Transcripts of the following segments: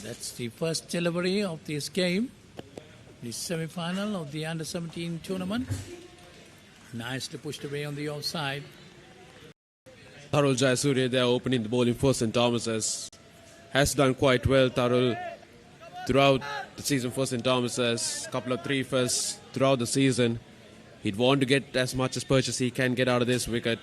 That's the first delivery of this game, the semi-final of the Under-17 tournament. Nicely pushed away on the offside. Tarul Jayasuriya there opening the bowling for St. Thomas's. Has done quite well, Tarul, throughout the season for St. Thomas's. Couple of 3 firsts throughout the season. He'd want to get as much as purchase he can get out of this wicket.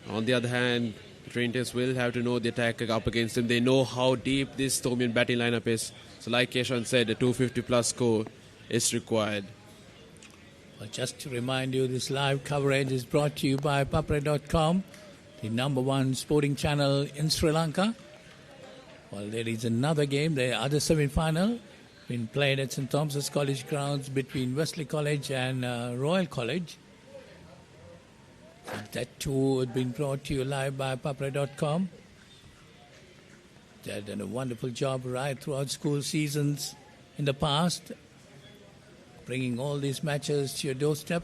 On the other hand, Trinity will have to know the attack up against him. They know how deep this Thomian batting lineup is. So like Keshan said, a 250 plus score is required. Well, just to remind you, this live coverage is brought to you by papare.com, the #1 sporting channel in Sri Lanka. Well, there is another game, the other semi-final, been played at St. Thomas's College grounds between Wesley College and Royal College. That too has been brought to you live by papare.com. They've done a wonderful job right throughout school seasons in the past, bringing all these matches to your doorstep.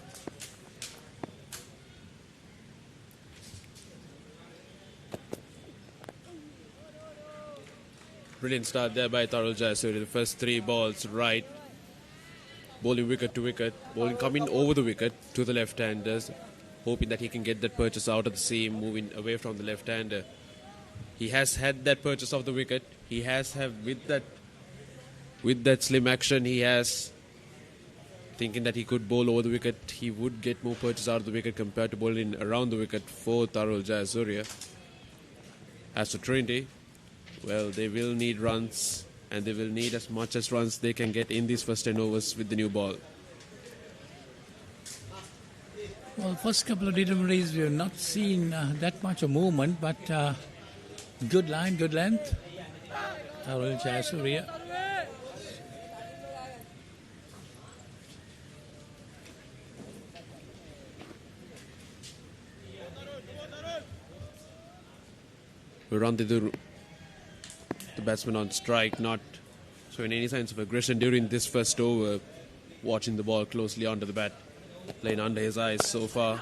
Brilliant start there by Tarul Jayasuriya. The first 3 balls right. Bowling wicket to wicket. Bowling coming over the wicket to the left-handers. Hoping that he can get that purchase out of the seam, moving away from the left-hander. He has had that purchase of the wicket. He has with that slim action, he has thinking that he could bowl over the wicket. He would get more purchase out of the wicket compared to bowling around the wicket for Tarul Jayasuriya. As for Trinity, well, they will need runs, and they will need as much as runs they can get in these first 10 overs with the new ball. Well, first couple of deliveries, we have not seen that much of movement, but good line, good length. Tarul Jayasuriya. Randidu, the batsman on strike, not showing any signs of aggression during this first over, watching the ball closely onto the bat, playing under his eyes so far.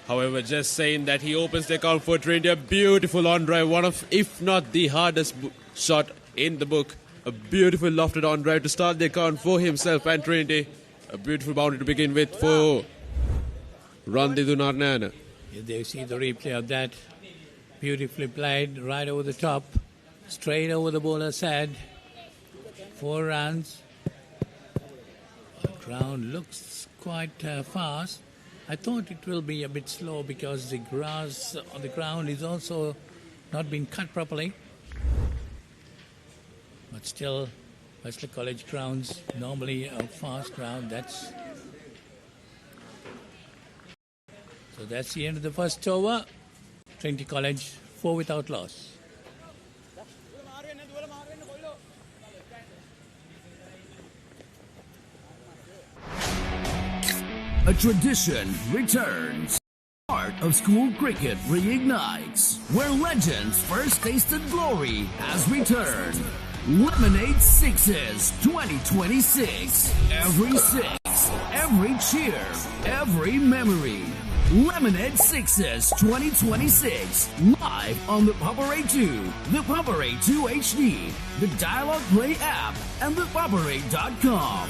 However, just saying that he opens the account for Trinity. A beautiful on drive, one of, if not the hardest shot in the book. A beautiful lofted on drive to start the account for himself and Trinity. A beautiful boundary to begin with for Randidu Narnana. There you see the replay of that. Beautifully played, right over the top, straight over the bowler's head. 4 runs. The ground looks quite fast. I thought it will be a bit slow because the grass on the ground is also not been cut properly. But still, Wesley College grounds, normally a fast ground. So that's the end of the first over. Trinity College, 4 without loss. A tradition returns. Art of school cricket reignites, where legends first tasted glory has returned. Lemonade Sixes 2026. Every six, every cheer, every memory. Lemonade Sixes 2026. Live on the Papare 2, the Papare 2 HD, the Dialog Play app, and the Papare.com.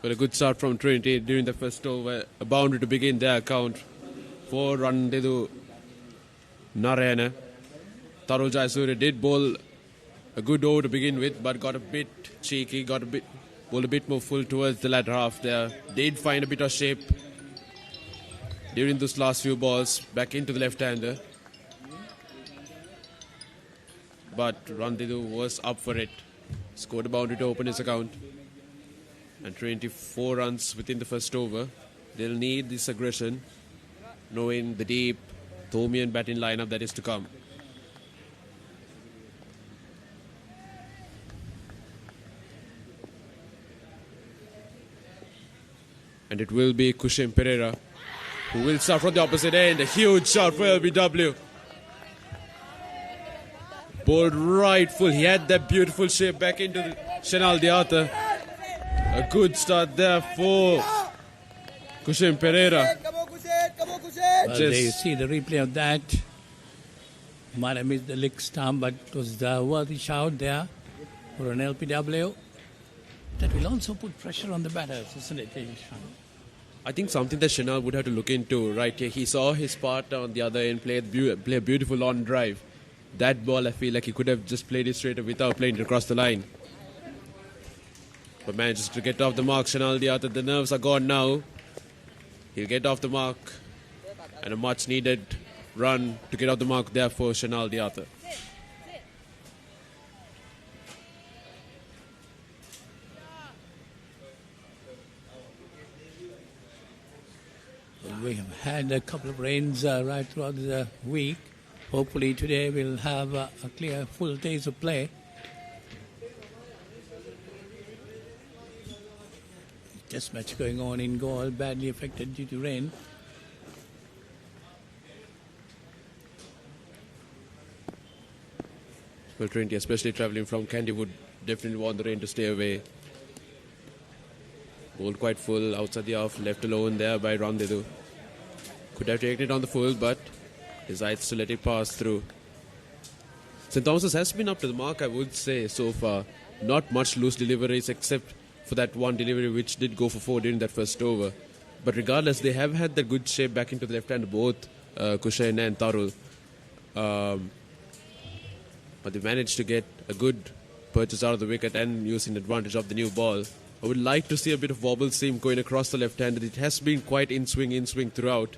Well, a good start from Trinity during the first over. A boundary to begin their account for Randidu Narayana. Tarul Jayasuriya did bowl a good over to begin with, but got a bit cheeky, bowled a bit more full towards the latter half there. Did find a bit of shape during those last few balls back into the left-hander. But Randidu was up for it. Scored a boundary to open his account. And 24 runs within the first over. They'll need this aggression, knowing the deep Thomian batting lineup that is to come. And it will be Kushen Pereira who will start from the opposite end. A huge shot for LBW. Bowled right full. He had that beautiful shape back into the Shenal Diata. A good start there for Kushin Pereira. Well, there you see the replay of that. Might have missed the lick stump, but it was the worthy shout there for an LPW. That will also put pressure on the batters, isn't it? I think something that Chanel would have to look into right here. He saw his partner on the other end play a beautiful on drive. That ball, I feel like he could have just played it straight without playing it across the line. But manages to get off the mark. Chanel Diata, the nerves are gone now. He'll get off the mark. And a much needed run to get off the mark there for Chanel Diata. We have had a couple of rains right throughout the week. Hopefully today we'll have a clear full days of play. Test match going on in Gaul, badly affected due to rain. Well, Trinity, especially travelling from Kandy, would definitely want the rain to stay away. Ball quite full, outside the off, left alone there by Randedu. Could have taken it on the full, but decides to let it pass through. St. Thomas's has been up to the mark, I would say, so far. Not much loose deliveries except for that one delivery which did go for 4 during that first over. But regardless, they have had that good shape back into the left hand, both Kushain and Tarul. But they managed to get a good purchase out of the wicket and using advantage of the new ball. I would like to see a bit of wobble seam going across the left hand. It has been quite in-swing throughout.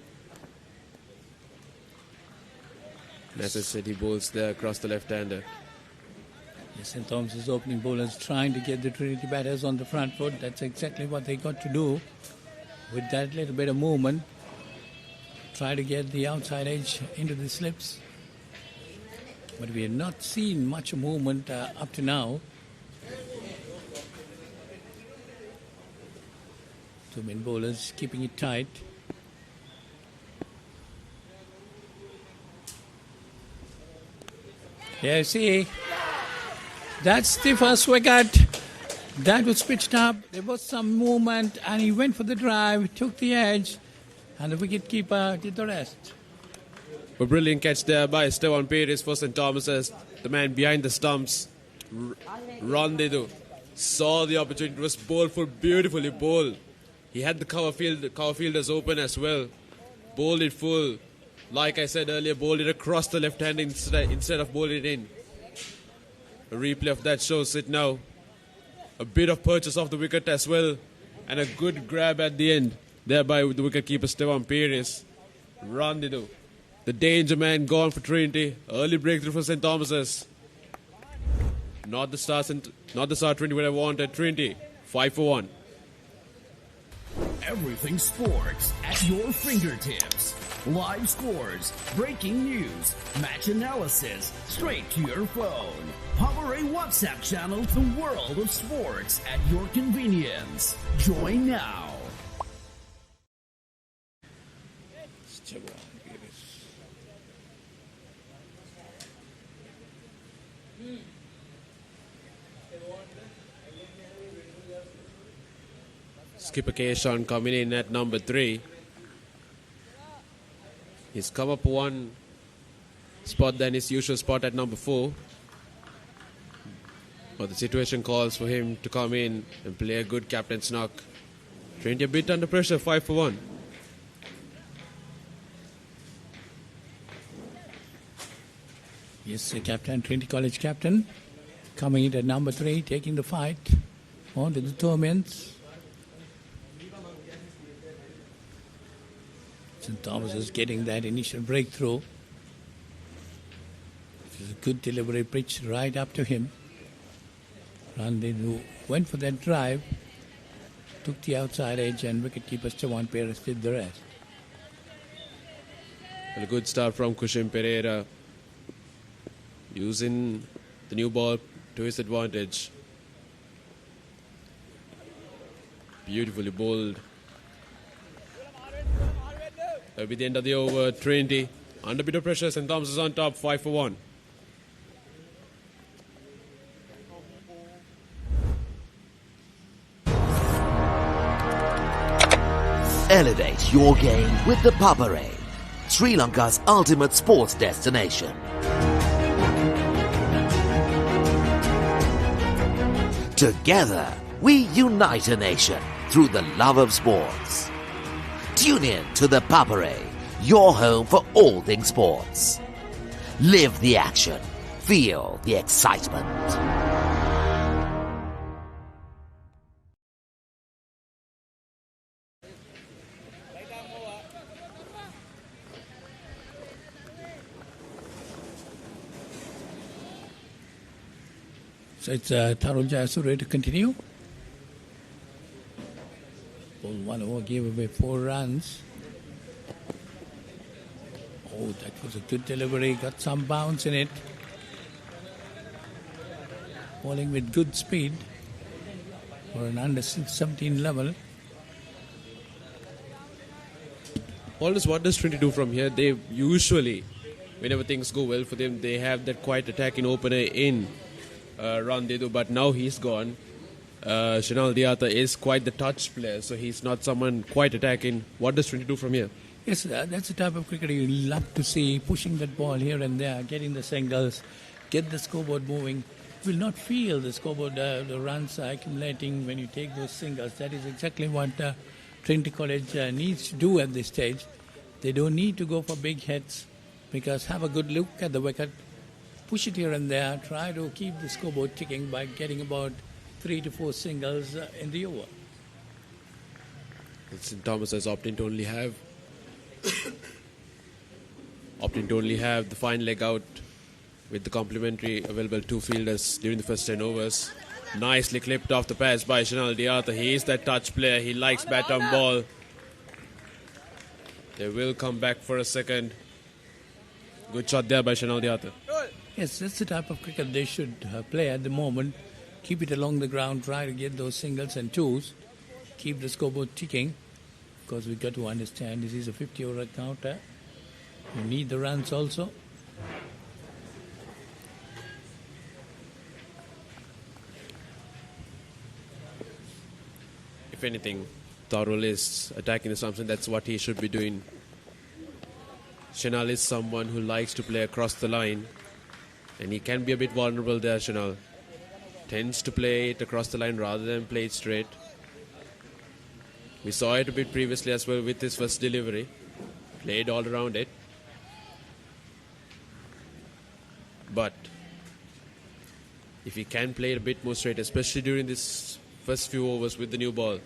And as I said, he bowls there across the left-hander. St. Thomas's opening bowlers trying to get the Trinity batters on the front foot. That's exactly what they got to do. With that little bit of movement, try to get the outside edge into the slips. But we have not seen much movement up to now. Two men bowlers keeping it tight. Yeah, see, that's the first wicket. That was pitched up. There was some movement, and he went for the drive, took the edge, and the wicketkeeper did the rest. A brilliant catch there by Esteban Perez for St. Thomas's. The man behind the stumps, Randedu, saw the opportunity. It was bowled full, beautifully bowled. He had the cover fielders open as well. Bowled it full. Like I said earlier, bowled it across the left hand instead of bowling it in. A replay of that shows it now. A bit of purchase off the wicket as well. And a good grab at the end. Thereby with the wicketkeeper Esteban Perez. Randedu, the danger man, gone for Trinity. Early breakthrough for St. Thomas's. Not the start Trinity would have wanted. Trinity, 5 for 1. Everything sports at your fingertips. Live scores, breaking news, match analysis, straight to your phone. Power a WhatsApp channel to World of Sports at your convenience. Join now. Skipper Keshan coming in at number 3. He's come up one spot than his usual spot at number 4. But the situation calls for him to come in and play a good captain's knock. Trinity a bit under pressure, 5 for 1. Yes, the captain, Trinity College captain, coming in at number 3, taking the fight on to the tournaments. St. Thomas is getting that initial breakthrough. It is a good delivery pitch right up to him. Randedu went for that drive, took the outside edge, and wicketkeeper Esteban Perez did the rest. A good start from Kushin Pereira, using the new ball to his advantage. Beautifully bowled. That'll be the end of the over. Trinity under a bit of pressure. St. Thomas is on top, 5 for 1. Elevate your game with the Paparade, Sri Lanka's ultimate sports destination. Together, we unite a nation through the love of sports. Tune in to the Paparade, your home for all things sports. Live the action. Feel the excitement. So it's Tharul Jayasuriya to continue. Ball 1 over, gave away 4 runs. Oh, that was a good delivery. Got some bounce in it. Bowling with good speed for an under 17 level. Always what does Trinity do from here? They usually, whenever things go well for them, they have that quiet attacking opener in Randedu, but now he's gone. Shanal Diata is quite the touch player, so he's not someone quite attacking. What does Trinity do from here? Yes, that's the type of cricketer you love to see, pushing that ball here and there, getting the singles, get the scoreboard moving. You will not feel the scoreboard, the runs are accumulating when you take those singles. That is exactly what Trinity College needs to do at this stage. They don't need to go for big hits, because have a good look at the wicket, push it here and there, try to keep the scoreboard ticking by getting about 3 to 4 singles in the over. St. Thomas has opted to only have the fine leg out with the complimentary available 2 fielders during the first 10 overs. Nicely clipped off the pads by Shanal Diata. He is that touch player. He likes bat on ball. They will come back for a second. Good shot there by Shanal Diata. Yes, that's the type of cricket they should play at the moment. Keep it along the ground, try to get those singles and twos. Keep the scoreboard ticking, because we've got to understand this is a 50-over counter. You need the runs also. If anything, Tharul is attacking the Samson. That's what he should be doing. Shanal is someone who likes to play across the line, and he can be a bit vulnerable there. Shanal tends to play it across the line rather than play it straight. We saw it a bit previously as well with his first delivery. Played all around it. But if he can play it a bit more straight, especially during this first few overs with the new ball,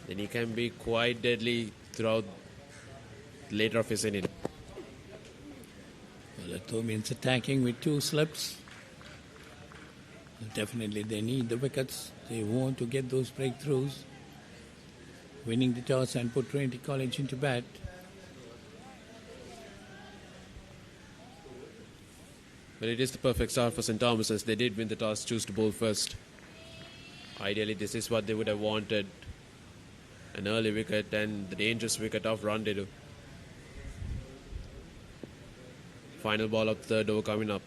then he can be quite deadly throughout later of his inning. Well, the Thomians attacking with 2 slips. Definitely they need the wickets. They want to get those breakthroughs. Winning the toss and put Trinity College into bat. But it is the perfect start for St. Thomas, as they did win the toss, choose to bowl first. Ideally, this is what they would have wanted. An early wicket and the dangerous wicket of Randedu. Final ball of the third over coming up.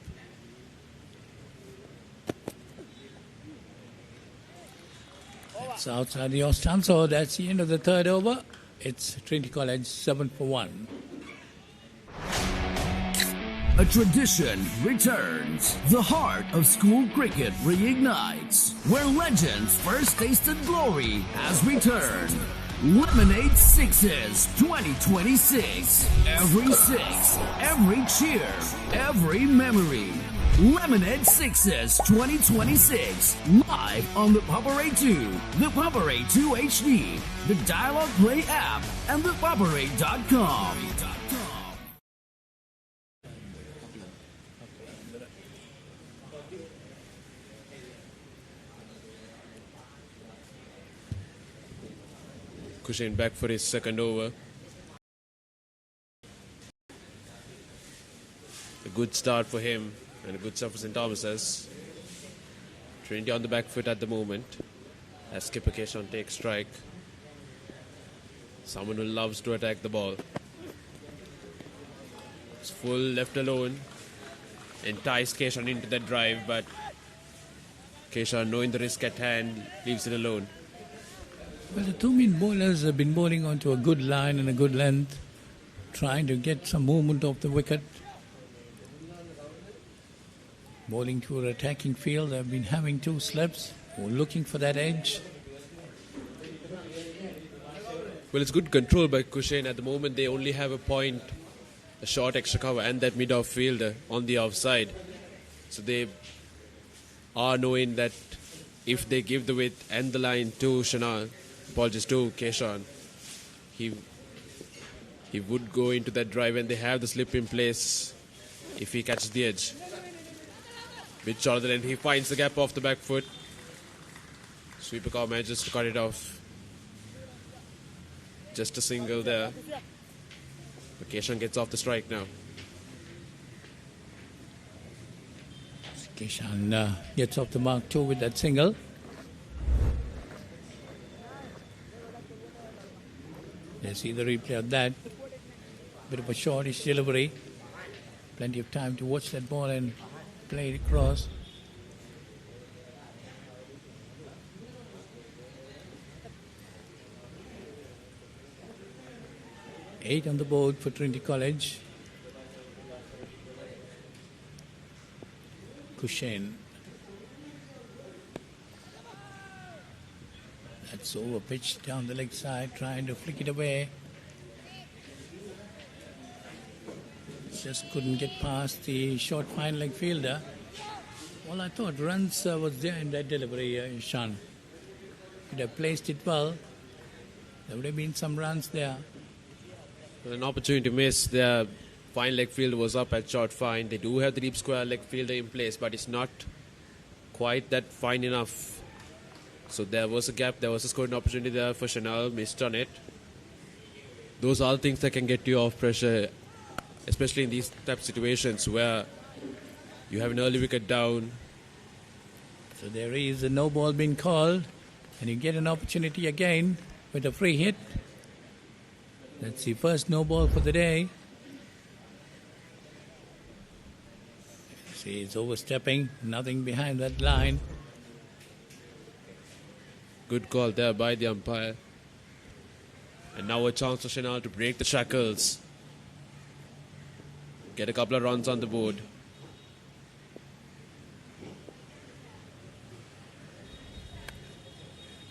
It's outside the off stump, so that's the end of the third over. It's Trinity College 7 for 1. A tradition returns. The heart of school cricket reignites. Where legends first tasted glory has returned. Lemonade Sixes 2026. Every six, every cheer, every memory. Lemonade Sixes 2026. Live on the Paparade 2, the Paparade 2 HD, the Dialog Play app, and the Paparade.com. Kushain back for his second over. A good start for him and a good start for St. Thomas's. Trinity on the back foot at the moment as skipper Keshan takes strike. Someone who loves to attack the ball. It's full left alone. Entice Keshan into that drive, but Keshan, knowing the risk at hand, leaves it alone. Well, the two main bowlers have been bowling onto a good line and a good length, trying to get some movement off the wicket. Bowling to an attacking field, they've been having two slips, or looking for that edge. Well, it's good control by Kushain. At the moment, they only have a point, a short extra cover, and that mid-off fielder on the offside. So they are knowing that if they give the width and the line to Keshan, he would go into that drive, and they have the slip in place if he catches the edge. Bit shorter than he finds the gap off the back foot. Sweeper Cow manages to cut it off. Just a single there. Keshan gets off the strike now. Keshan gets off the mark too with that single. Let's see the replay of that. Bit of a shortish delivery. Plenty of time to watch that ball and play it across. Eight on the board for Trinity College. Kushain. That's over pitched down the leg side, trying to flick it away. Just couldn't get past the short fine leg fielder. Well, I thought runs was there in that delivery, Sean. Could have placed it well. There would have been some runs there. Well, an opportunity to miss. Their fine leg fielder was up at short fine. They do have the deep square leg fielder in place, but it's not quite that fine enough. So there was a gap. There was a scoring opportunity there for Chanel. Missed on it. Those are the things that can get you off pressure, especially in these type of situations where you have an early wicket down. So there is a no ball being called, and you get an opportunity again with a free hit. That's the first no ball for the day. See, it's overstepping, nothing behind that line. Good call there by the umpire. And now a chance for Chanel to break the shackles. Get a couple of runs on the board.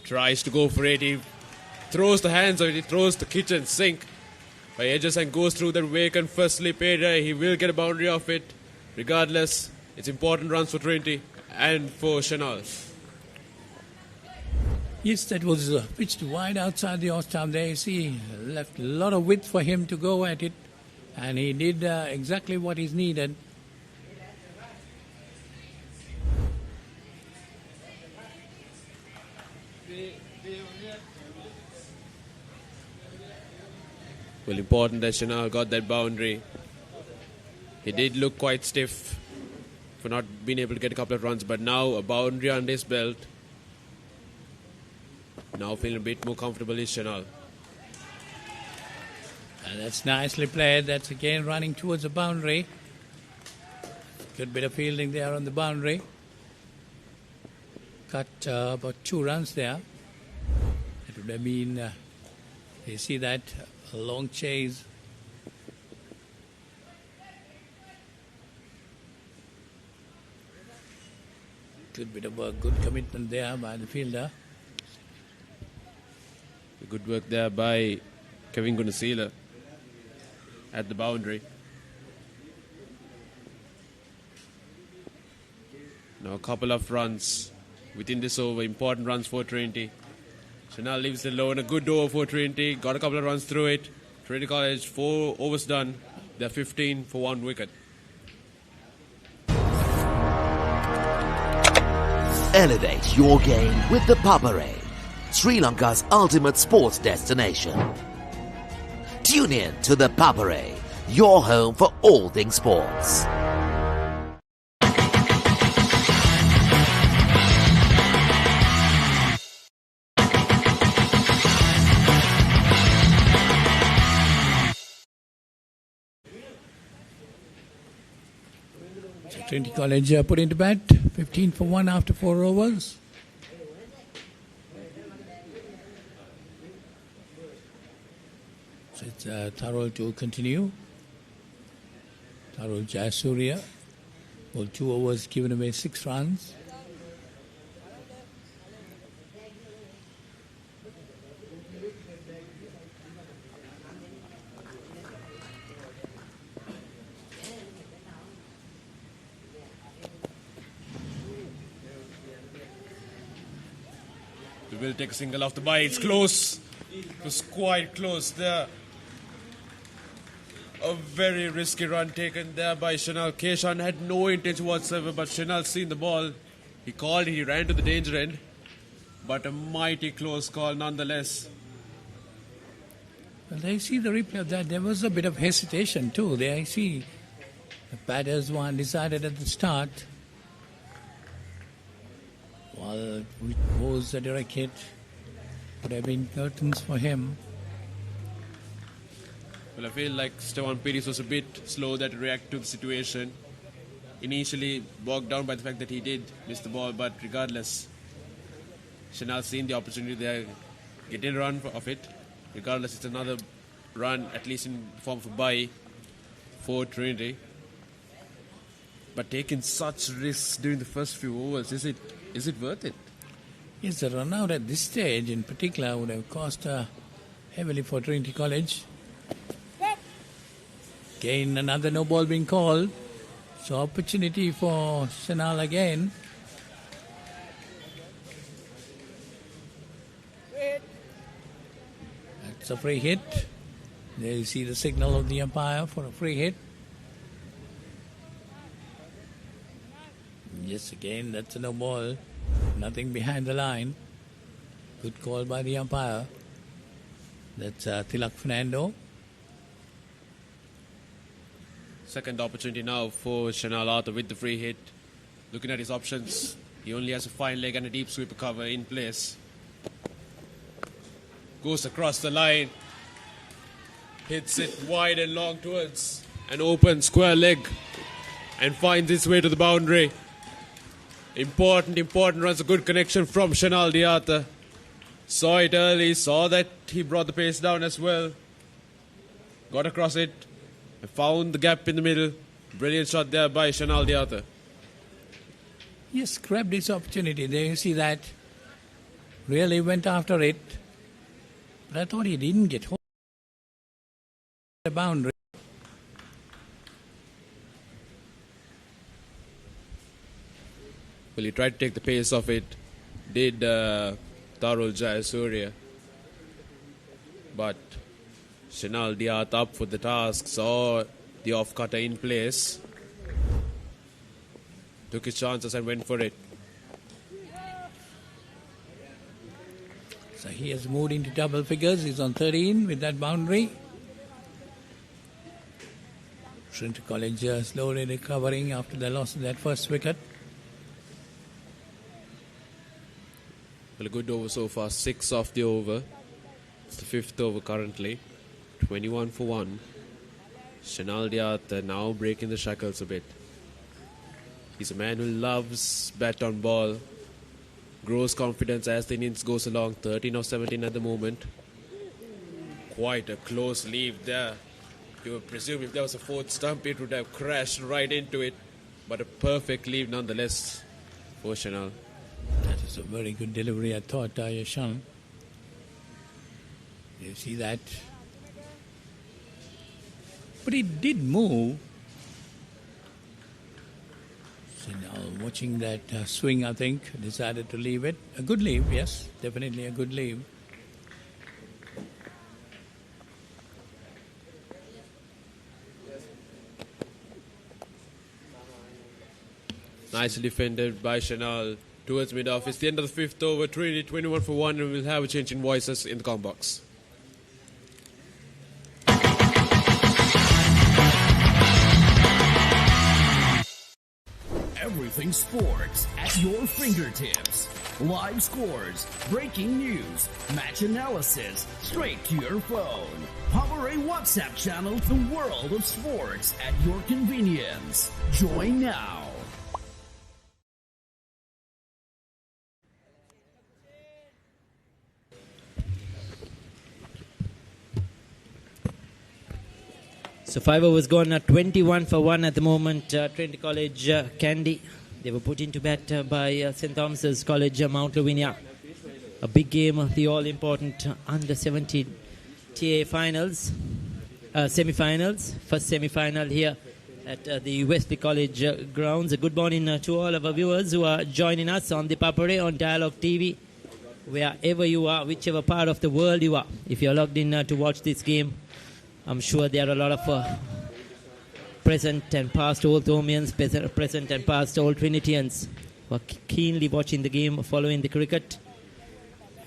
Tries to go for it. He throws the hands, or he throws the kitchen sink by edges and goes through the vacant first slip area. He will get a boundary off it. Regardless, it's important runs for Trinity and for Chanel. Yes, that was pitched wide outside the off-stump there. You see, left a lot of width for him to go at it, and he did exactly what is needed. Well, important that Chanel got that boundary. He did look quite stiff for not being able to get a couple of runs, but now a boundary under his belt. Now feeling a bit more comfortable is Chanel. And that's nicely played. That's again running towards the boundary. Good bit of fielding there on the boundary. Got about 2 runs there. It would have been, you see that, a long chase. Good bit of work, good commitment there by the fielder. Good work there by Kevin Gunasila at the boundary. Now a couple of runs within this over, important runs for Trinity. Chanel leaves it low, and a good over for Trinity. Got a couple of runs through it. Trinity College, 4 overs done. They're 15 for 1 wicket. Elevate your game with the Papare, Sri Lanka's ultimate sports destination. Tune in to the Papare, your home for all things sports. Trinity College put into bat, 15 for 1 after 4 overs. So it's Tarol to continue. Tarol Jayasuriya. Well, 2 overs given away 6 runs. He will take a single off the bye. It's close. It was quite close there. A very risky run taken there by Chanel. Keshan had no intention whatsoever, but Chanel seen the ball. He called it, he ran to the danger end. But a mighty close call nonetheless. Well, I see the replay of that. There was a bit of hesitation too. There I see the batters were undecided at the start. Well, it was a direct hit. Would have been curtains for him. Well, I feel like Stevan Pires was a bit slow to react to the situation. Initially bogged down by the fact that he did miss the ball, but regardless, Chanel seen the opportunity there, getting a run of it. Regardless, it's another run, at least in form of a bye for Trinity. But taking such risks during the first few overs, is it worth it? Yes, the run out at this stage in particular would have cost heavily for Trinity College. Again, another no ball being called. So opportunity for Chanel again. That's a free hit. There you see the signal of the umpire for a free hit. Yes, again, that's a no ball. Nothing behind the line. Good call by the umpire. That's Tilak Fernando. Second opportunity now for Chanel Arthur with the free hit. Looking at his options, he only has a fine leg and a deep sweeper cover in place. Goes across the line. Hits it wide and long towards an open square leg and finds its way to the boundary. Important runs, a good connection from Chanel Arthur. Saw it early, saw that he brought the pace down as well. Got across it. And found the gap in the middle. Brilliant shot there by Chanel Arthur. Yes, grabbed his opportunity. There you see that. Really went after it. But I thought he didn't get home. The boundary. Well, he tried to take the pace off it. Did Tarol Jayasuriya. But Chanel Diat up for the task, saw the off-cutter in place, took his chances and went for it. So he has moved into double figures. He's on 13 with that boundary. Trinity College slowly recovering after the loss of that first wicket. Well, a good over so far, 6 off the over. It's the 5th over currently. 21 for 1. Chanel Diat now breaking the shackles a bit. He's a man who loves bat on ball. Grows confidence as the innings goes along. 13 of 17 at the moment. Quite a close leave there. You would presume if there was a fourth stump, it would have crashed right into it. But a perfect leave nonetheless for Chanel. That is a very good delivery, I thought, Yashan. You see that? But it did move. So now watching that swing, I think, decided to leave it. A good leave, yes, definitely a good leave. Nicely defended by Chanel towards mid-off. It's the end of the 5th over. Trinity 21 for 1, and we'll have a change in voices in the comment box. Everything sports at your fingertips. Live scores, breaking news, match analysis, straight to your phone. Power A WhatsApp channel, the world of sports at your convenience. Join now. So 5 overs gone, 21 for 1 at the moment. Trinity College, Kandy. They were put into bat by St. Thomas's College, Mount Lavinia. A big game, the all-important under-17 TA finals, semi-finals. First semi-final here at the Wesley College grounds. A good morning to all of our viewers who are joining us on the Papare on Dialogue TV. Wherever you are, whichever part of the world you are, if you're logged in to watch this game, I'm sure there are a lot of present and past Old Thomians, present and past Old Trinitians who are keenly watching the game, following the cricket,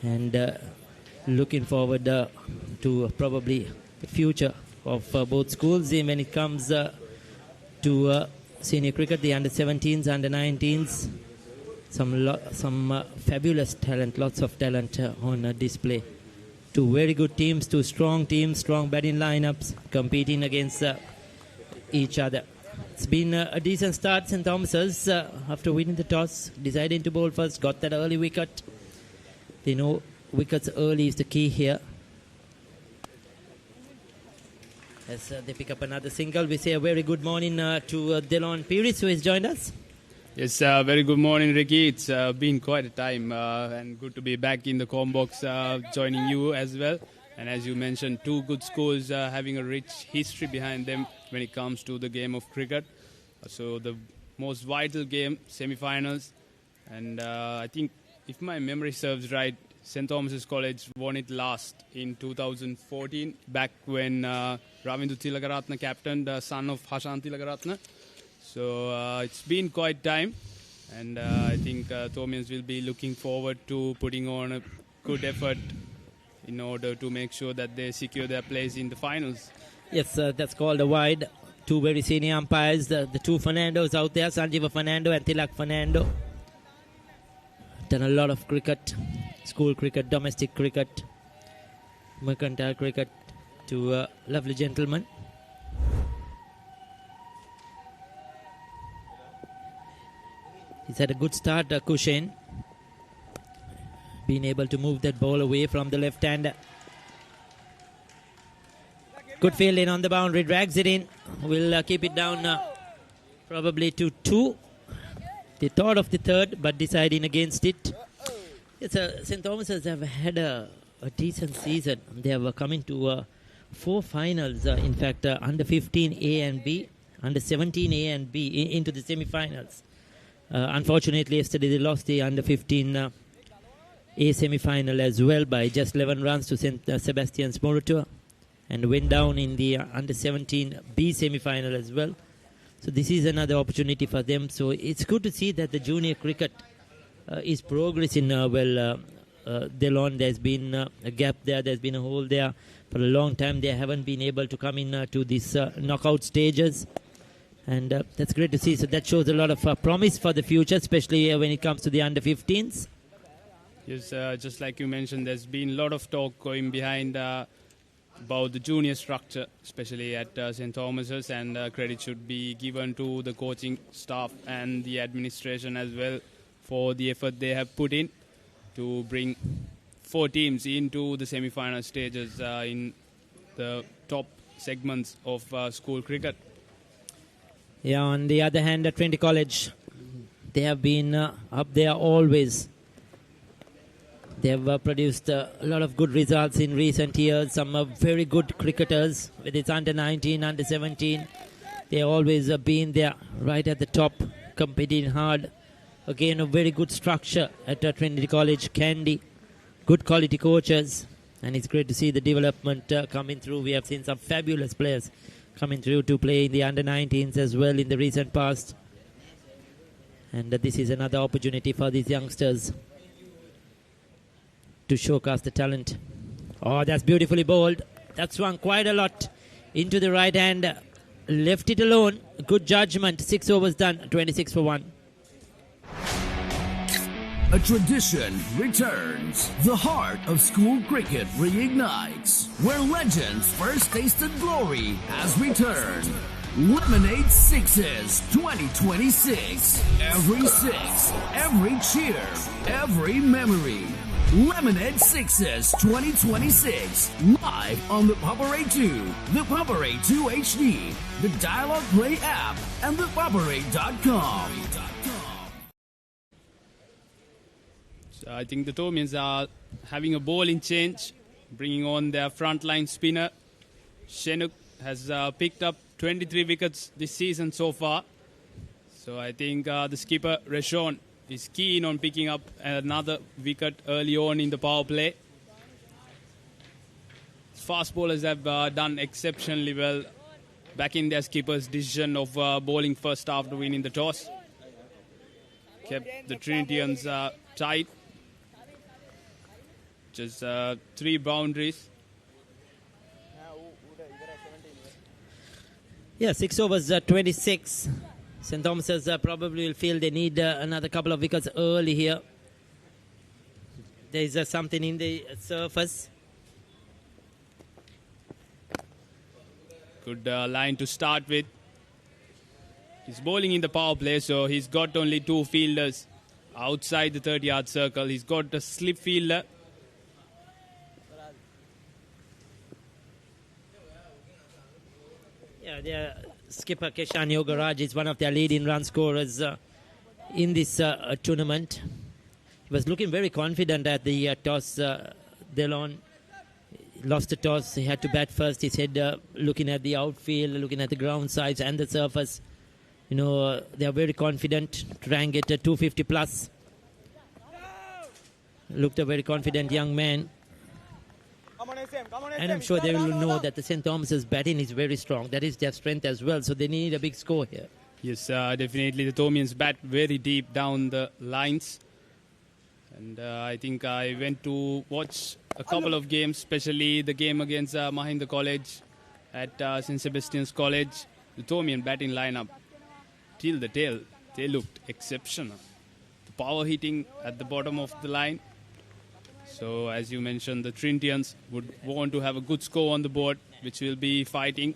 and looking forward to probably the future of both schools when it comes to senior cricket, the under-17s, under-19s. Some fabulous talent, lots of talent on display. Two very good teams, two strong teams, strong batting lineups competing against each other. It's been a decent start. St. Thomas's, after winning the toss, deciding to bowl first, got that early wicket. They know wickets early is the key here. As they pick up another single, we say a very good morning to Delon Pires, who has joined us. Yes, very good morning, Ricky. It's been quite a time and good to be back in the Combox, joining you as well. And as you mentioned, two good schools having a rich history behind them when it comes to the game of cricket. So the most vital game, semi-finals. And I think, if my memory serves right, St. Thomas's College won it last in 2014, back when Ravindu Tilakaratne captained, the son of Hashan Tilakaratne. So it's been quite time, and I think Thomians will be looking forward to putting on a good effort in order to make sure that they secure their place in the finals. Yes, that's called a wide. Two very senior umpires, the two Fernandos out there, Sanjeeva Fernando and Tilak Fernando. Done a lot of cricket, school cricket, domestic cricket, mercantile cricket, to lovely gentlemen. He's had a good start, Kushen. Being able to move that ball away from the left-hander. Good fielding on the boundary, drags it in. We'll keep it down probably to 2. They thought of the third, but deciding against it. Yes, St. Thomas's have had a decent season. They have come into 4 finals, in fact, under 15 A and B, under 17 A and B into the semi-finals. Unfortunately, yesterday they lost the under-15 A semi-final as well by just 11 runs to St. Sebastian's Morotua, and went down in the under-17 B semi-final as well. So this is another opportunity for them. So it's good to see that the junior cricket is progressing well. Delon, there's been a gap there. There's been a hole there. For a long time, they haven't been able to come in to these knockout stages. And that's great to see. So that shows a lot of promise for the future, especially when it comes to the under-15s. Yes, just like you mentioned, there's been a lot of talk going behind about the junior structure, especially at St. Thomas's, and credit should be given to the coaching staff and the administration as well for the effort they have put in to bring 4 teams into the semi-final stages in the top segments of school cricket. Yeah, on the other hand, at Trinity College, they have been up there always. They have produced a lot of good results in recent years. Some very good cricketers, whether it's under-19, under-17. They always have been there, right at the top, competing hard. Again, a very good structure at Trinity College, Kandy. Good quality coaches. And it's great to see the development coming through. We have seen some fabulous players coming through to play in the under-19s as well in the recent past. And this is another opportunity for these youngsters to showcase the talent. Oh, that's beautifully bowled. That swung quite a lot into the right hand. Left it alone. Good judgment. 6 overs done. 26 for 1. A tradition returns. The heart of school cricket reignites. Where legends first tasted glory has returned. Lemonade Sixes 2026. Every six, every cheer, every memory. Lemonade Sixes 2026. Live on the Papare 2, the Papare 2 HD, the Dialogue Play app, and the Papare.com. So I think the Tomians are having a bowling change, bringing on their frontline spinner. Shenuk has picked up 23 wickets this season so far. So I think the skipper, Reshon, is keen on picking up another wicket early on in the power play. Fast bowlers have done exceptionally well, backing their skipper's decision of bowling first after winning the toss. Kept the Trinitians tight. Just 3 boundaries. Yeah, 6 overs, 26. St. Thomas's probably will feel they need another couple of wickets early here. There is something in the surface. Good line to start with. He's bowling in the power play, so he's got only 2 fielders outside the 30-yard circle. He's got a slip fielder. Yeah, their skipper Keshan Yogaraj is one of their leading run scorers in this tournament. He was looking very confident at the toss. Delon lost the toss. He had to bat first. He said, looking at the outfield, looking at the ground sides and the surface, they are very confident to try and get a 250 plus. Looked a very confident young man. And I'm sure they will know that the St. Thomas's batting is very strong. That is their strength as well. So they need a big score here. Yes, definitely. The Tomians bat very deep down the lines. And I think I went to watch a couple of games, especially the game against Mahinda College at St. Sebastian's College. The Tomian batting lineup, till the tail, they looked exceptional. The power hitting at the bottom of the line. So, as you mentioned, the Trinitians would want to have a good score on the board, which will be fighting.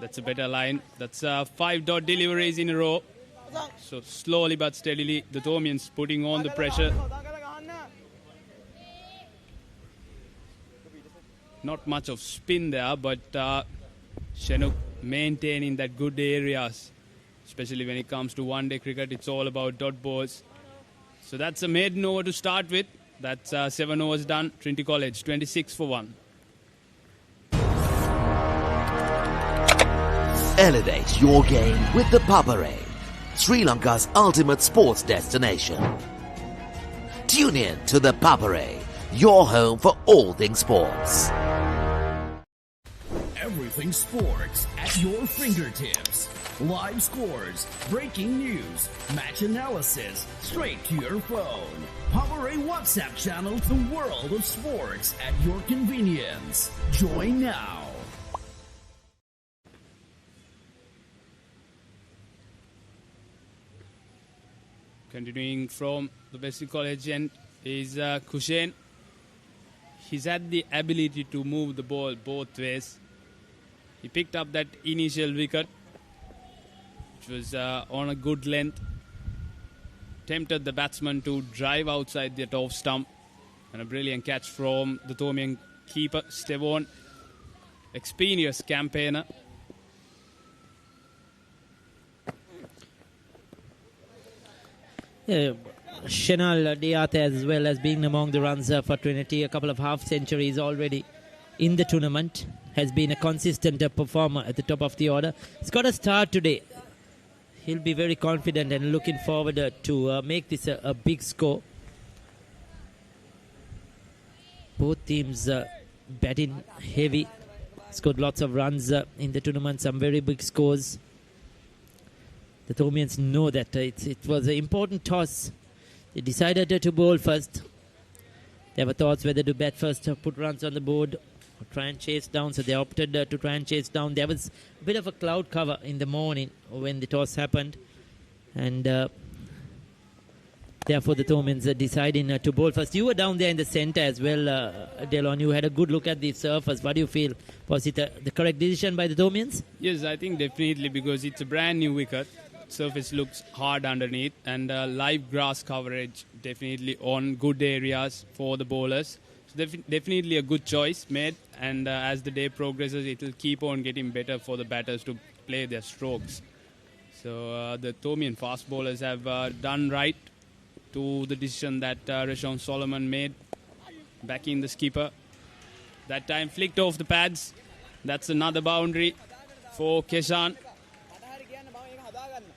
That's a better line. That's 5 dot deliveries in a row. So, slowly but steadily, the Tomians putting on the pressure. Not much of spin there, but Shenuk maintaining that good areas, especially when it comes to one-day cricket. It's all about dot balls. So that's a maiden over to start with. That's 7 overs done. Trinity College, 26 for 1. Elevate your game with the Papare, Sri Lanka's ultimate sports destination. Tune in to the Papare, your home for all things sports. Everything sports at your fingertips. Live scores, breaking news, match analysis, straight to your phone. Papare WhatsApp channel, the world of sports at your convenience. Join now. Continuing from the Wesley College end is Kushen. He's had the ability to move the ball both ways. He picked up that initial wicket, which was on a good length. Tempted the batsman to drive outside the off stump. And a brilliant catch from the Tomian keeper, Stevon. Experienced campaigner. Yeah, Shenal Diate as well as being among the runs for Trinity. A couple of half centuries already in the tournament. Has been a consistent performer at the top of the order. He's got a start today. He'll be very confident and looking forward to make this a big score. Both teams batting heavy. Scored lots of runs in the tournament, some very big scores. The Tomians know that it was an important toss. They decided to bowl first. There were thoughts whether to bat first, put runs on the board, or try and chase down. So they opted to try and chase down. There was a bit of a cloud cover in the morning when the toss happened. And therefore the Tomians deciding to bowl first. You were down there in the centre as well, Delon. You had a good look at the surface. What do you feel? Was it the correct decision by the Tomians? Yes, I think definitely, because it's a brand new wicket. surface looks hard underneath, and live grass coverage definitely on good areas for the bowlers. So definitely a good choice made, and as the day progresses, it will keep on getting better for the batters to play their strokes. So the Tomian fast bowlers have done right to the decision that Rashawn Solomon made, backing the skipper. That time flicked off the pads. That's another boundary for Keshan.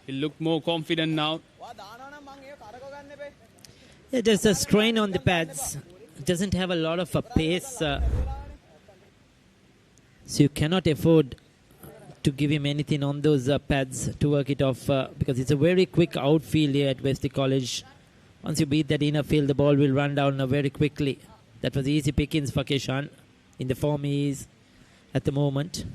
He looked more confident now. Yeah, there's a strain on the pads. It doesn't have a lot of pace. So you cannot afford to give him anything on those pads to work it off because it's a very quick outfield here at Wesley College. Once you beat that inner field, the ball will run down very quickly. That was easy pickings for Keshan in the form he is at the moment.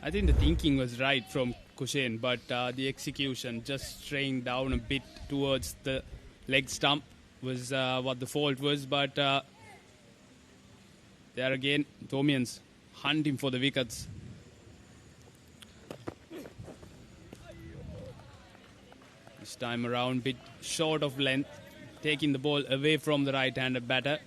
I think the thinking was right from Kushen, but the execution, just straying down a bit towards the leg stump, was what the fault was. But there again, Tomians hunting for the wickets. This time around, bit short of length, taking the ball away from the right-handed batter.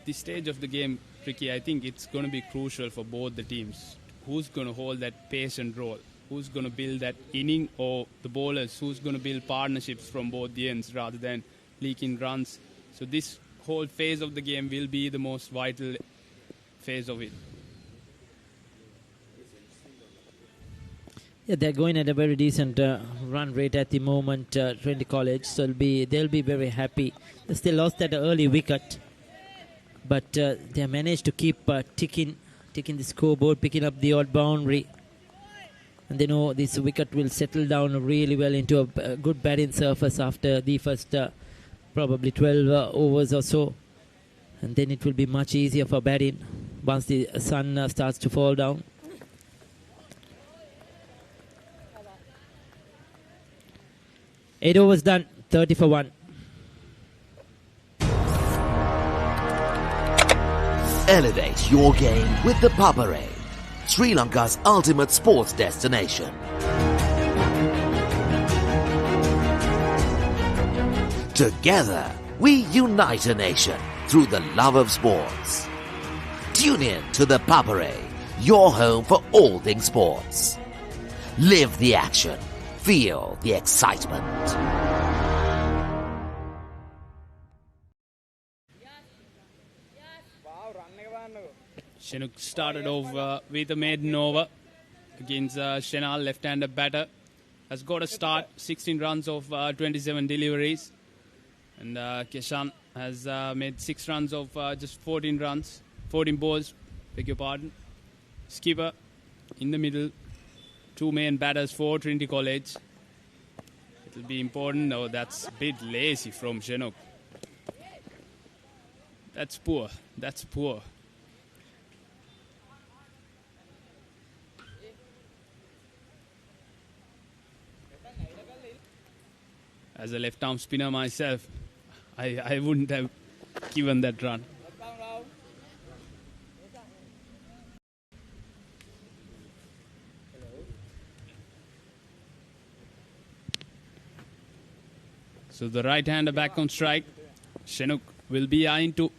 This stage of the game, Ricky, I think it's going to be crucial for both the teams. Who's going to hold that patient role? Who's going to build that inning, or the bowlers? Who's going to build partnerships from both the ends rather than leaking runs? So this whole phase of the game will be the most vital phase of it. Yeah, they're going at a very decent run rate at the moment, Trinity College. So they'll be very happy. They still lost that early wicket, but they managed to keep ticking the scoreboard, picking up the odd boundary. And they know this wicket will settle down really well into a good batting surface after the first probably 12 overs or so. And then it will be much easier for batting once the sun starts to fall down. Eight overs done, 30 for 1. Elevate your game with the Papare, Sri Lanka's ultimate sports destination. Together, we unite a nation through the love of sports. Tune in to the Papare, your home for all things sports. Live the action. Feel the excitement. Chinook started off with a maiden over against Chenal, left-hander batter. Has got a start, 16 runs of 27 deliveries. And Keshan has made 6 runs of just 14 balls, beg your pardon. Skipper in the middle. 2 main batters for Trinity College. It will be important. No, that's a bit lazy from Chinook. That's poor. That's poor. As a left-arm spinner myself, I wouldn't have given that run. So the right-hander back on strike. Chinook will be eyeing to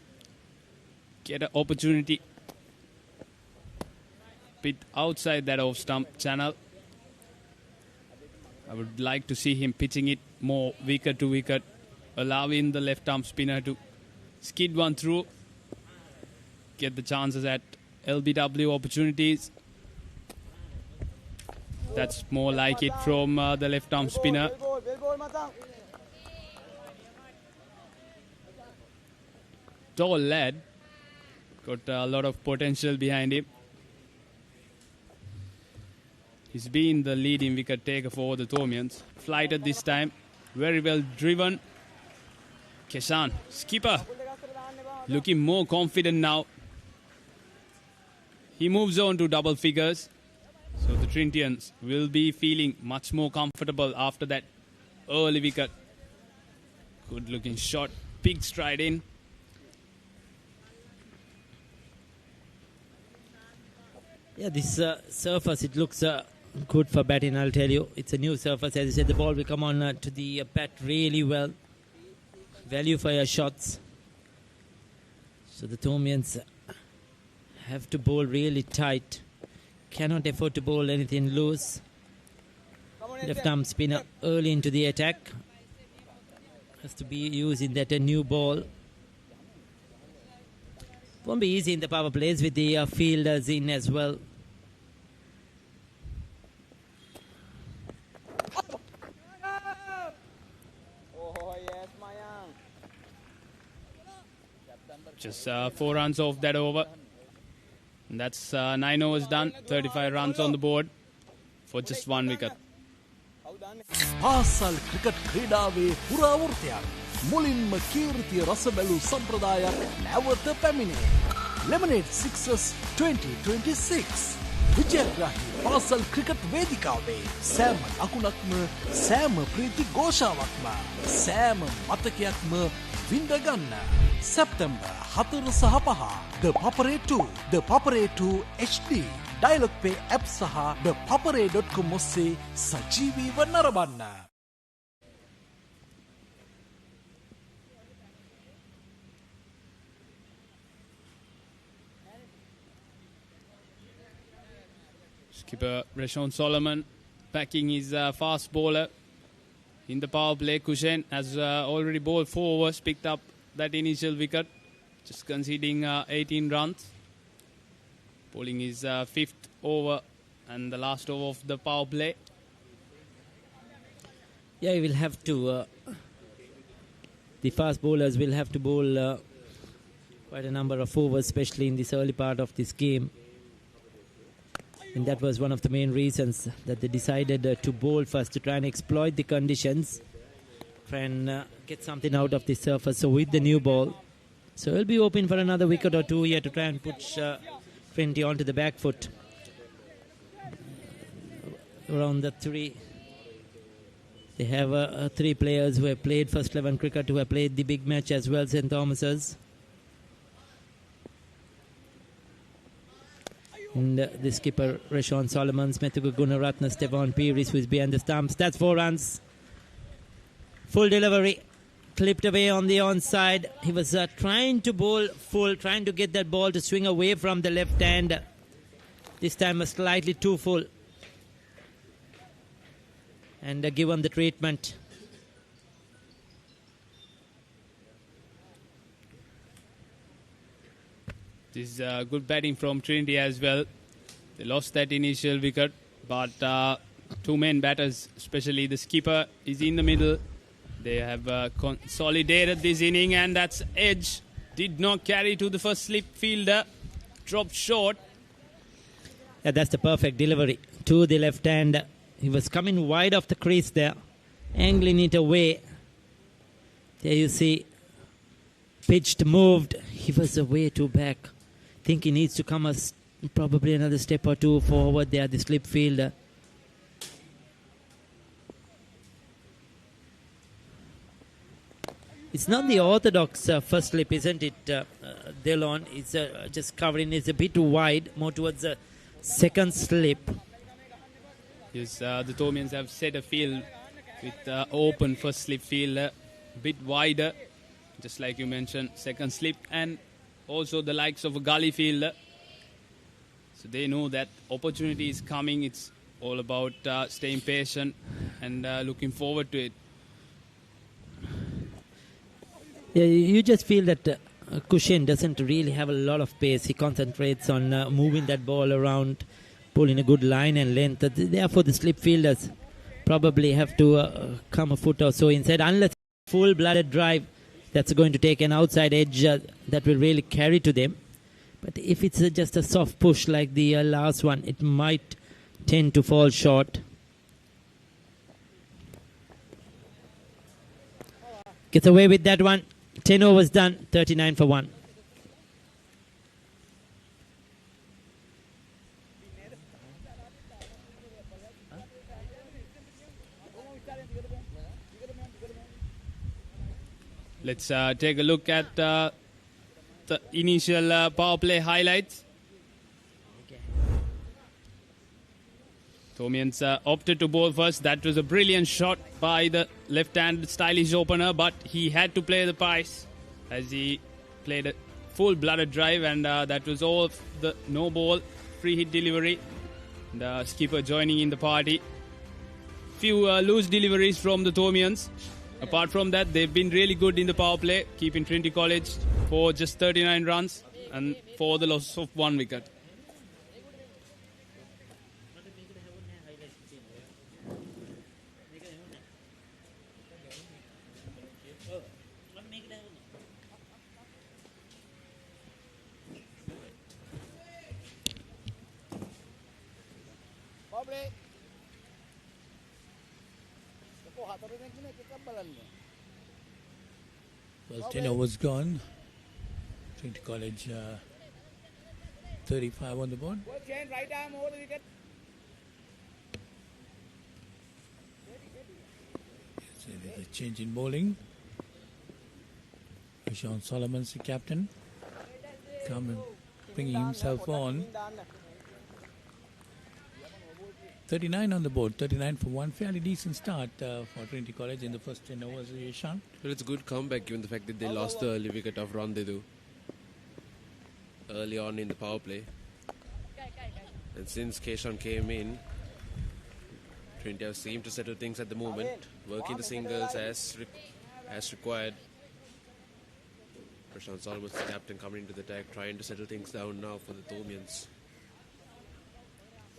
get an opportunity. Bit outside that off-stump channel. I would like to see him pitching it more wicket to wicket, allowing the left-arm spinner to skid one through, get the chances at LBW opportunities. That's more like it from the left-arm spinner. Tall lad, got a lot of potential behind him. He's been the leading wicket taker for the Tomians. Flighted this time, very well driven. Keshan, skipper, looking more confident now. He moves on to double figures. So the Trinitians will be feeling much more comfortable after that early wicket. Good looking shot, big stride in. Yeah, this surface, it looks good for batting, I'll tell you. It's a new surface. As you said, the ball will come on to the bat really well. Value for your shots. So the Thormians have to bowl really tight. Cannot afford to bowl anything loose. Left arm spinner early into the attack. Has to be using that a new ball. Won't be easy in the power plays with the fielders in as well. Just 4 runs off that over. And that's 9 overs done. 35 runs on the board for just 1 wicket. පාසල් cricket ක්‍රීඩාවේ පුරාවෘතයක් මුලින්ම කීර්තිය රස බැලූ සම්ප්‍රදායක් නැවත පැමිණේ. Lemonade Sixers 2026 විජයග්‍රාහී පාසල් cricket වේදිකාවේ සෑම ලකුණක්ම සෑම ප්‍රීති ഘോഷාවක්ම සෑම මතකයක්ම විඳගන්න. සැප්තැම්බර් 4 සහ 5 The Paparade 2 The Paparade 2 HD Dialog Pay app සහ thepaparade.com ඔස්සේ සජීවීව නරඹන්න. Skipper Rashawn Solomon backing his fast bowler in the power play. Kushen has already bowled 4 overs, picked up that initial wicket, just conceding 18 runs. Bowling his 5th over and the last over of the power play. Yeah, he will have to. The fast bowlers will have to bowl quite a number of overs, especially in this early part of this game. And that was one of the main reasons that they decided to bowl first to try and exploit the conditions, try and get something out of the surface. So with the new ball, so he'll be open for another wicket or 2 here to try and push Trinity onto the back foot. Around the 3. They have 3 players who have played first 11 cricket, who have played the big match as well, St. Thomas's. And the skipper, Rashawn Solomon, Methugu Gunaratna, Stefan Pearis, who is behind the stumps. That's 4 runs. Full delivery. Clipped away on the onside. He was trying to bowl full, trying to get that ball to swing away from the left hand. This time was slightly too full. And give him the treatment. This is good batting from Trinity as well. They lost that initial wicket, but 2 main batters, especially the skipper, is in the middle. They have consolidated this inning, and that's edge. Did not carry to the first slip fielder. Dropped short. Yeah, that's the perfect delivery to the left hand. He was coming wide off the crease there, angling it away. There you see, pitched, moved. He was way too back. Think he needs to come probably another step or 2 forward there, the slip fielder. It's not the orthodox first slip, isn't it, Delon? It's just covering, it's a bit wide, more towards the second slip. Yes, the Thormians have set a field with open first slip field, a bit wider, just like you mentioned, second slip, and also the likes of a gully fielder. So they know that opportunity is coming. It's all about staying patient and looking forward to it. Yeah, you just feel that Kushen doesn't really have a lot of pace. He concentrates on moving that ball around, pulling a good line and length. Therefore, the slip fielders probably have to come a foot or so inside, unless full-blooded drive that's going to take an outside edge that will really carry to them. But if it's just a soft push like the last one, it might tend to fall short. Gets away with that one. 10 overs done, 39 for 1. Let's take a look at the initial power play highlights. Thomians opted to bowl first. That was a brilliant shot by the left-hand stylish opener, but he had to play the pies as he played a full-blooded drive, and that was all the no-ball free hit delivery. The skipper joining in the party. Few loose deliveries from the Thomians. Apart from that, they've been really good in the power play, keeping Trinity College for just 39 runs and for the loss of 1 wicket. Well, 10 overs gone. Trinity College 35 on the board. So there's a change in bowling. Sean Solomon's the captain. Bringing himself on. 39 on the board, 39 for 1. Fairly decent start for Trinity College in the first 10 overs. Sean. Well, it's a good comeback given the fact that they lost the early wicket of Randedu early on in the power play. And since Keshan came in, Trinity have seemed to settle things at the moment, working the singles as required. Prashant Solomon, the captain, coming into the attack, trying to settle things down now for the Thomians.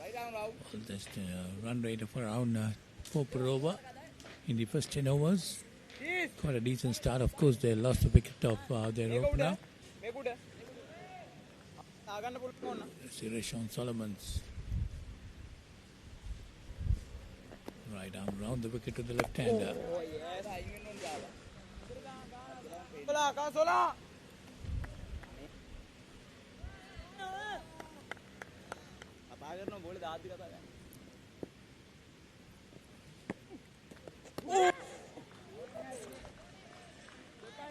Well, just a run rate of around 4 per over in the first 10 overs. Quite a decent start. Of course, they lost the wicket of their opener. Sean Solomon's right arm round the wicket to the left-hander.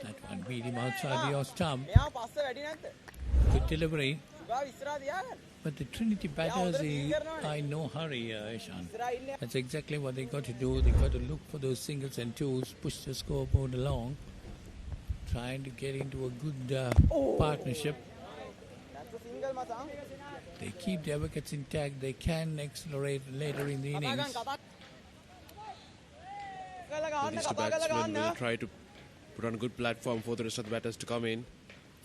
That one beat him outside the off stump. Good delivery. But the Trinity batters are in no hurry, Ishan. That's exactly what they got to do. They got to look for those singles and twos, push the scoreboard along, trying to get into a good partnership. They keep their wickets intact. They can accelerate later in the innings. These two batsmen will try to put on a good platform for the rest of the batters to come in.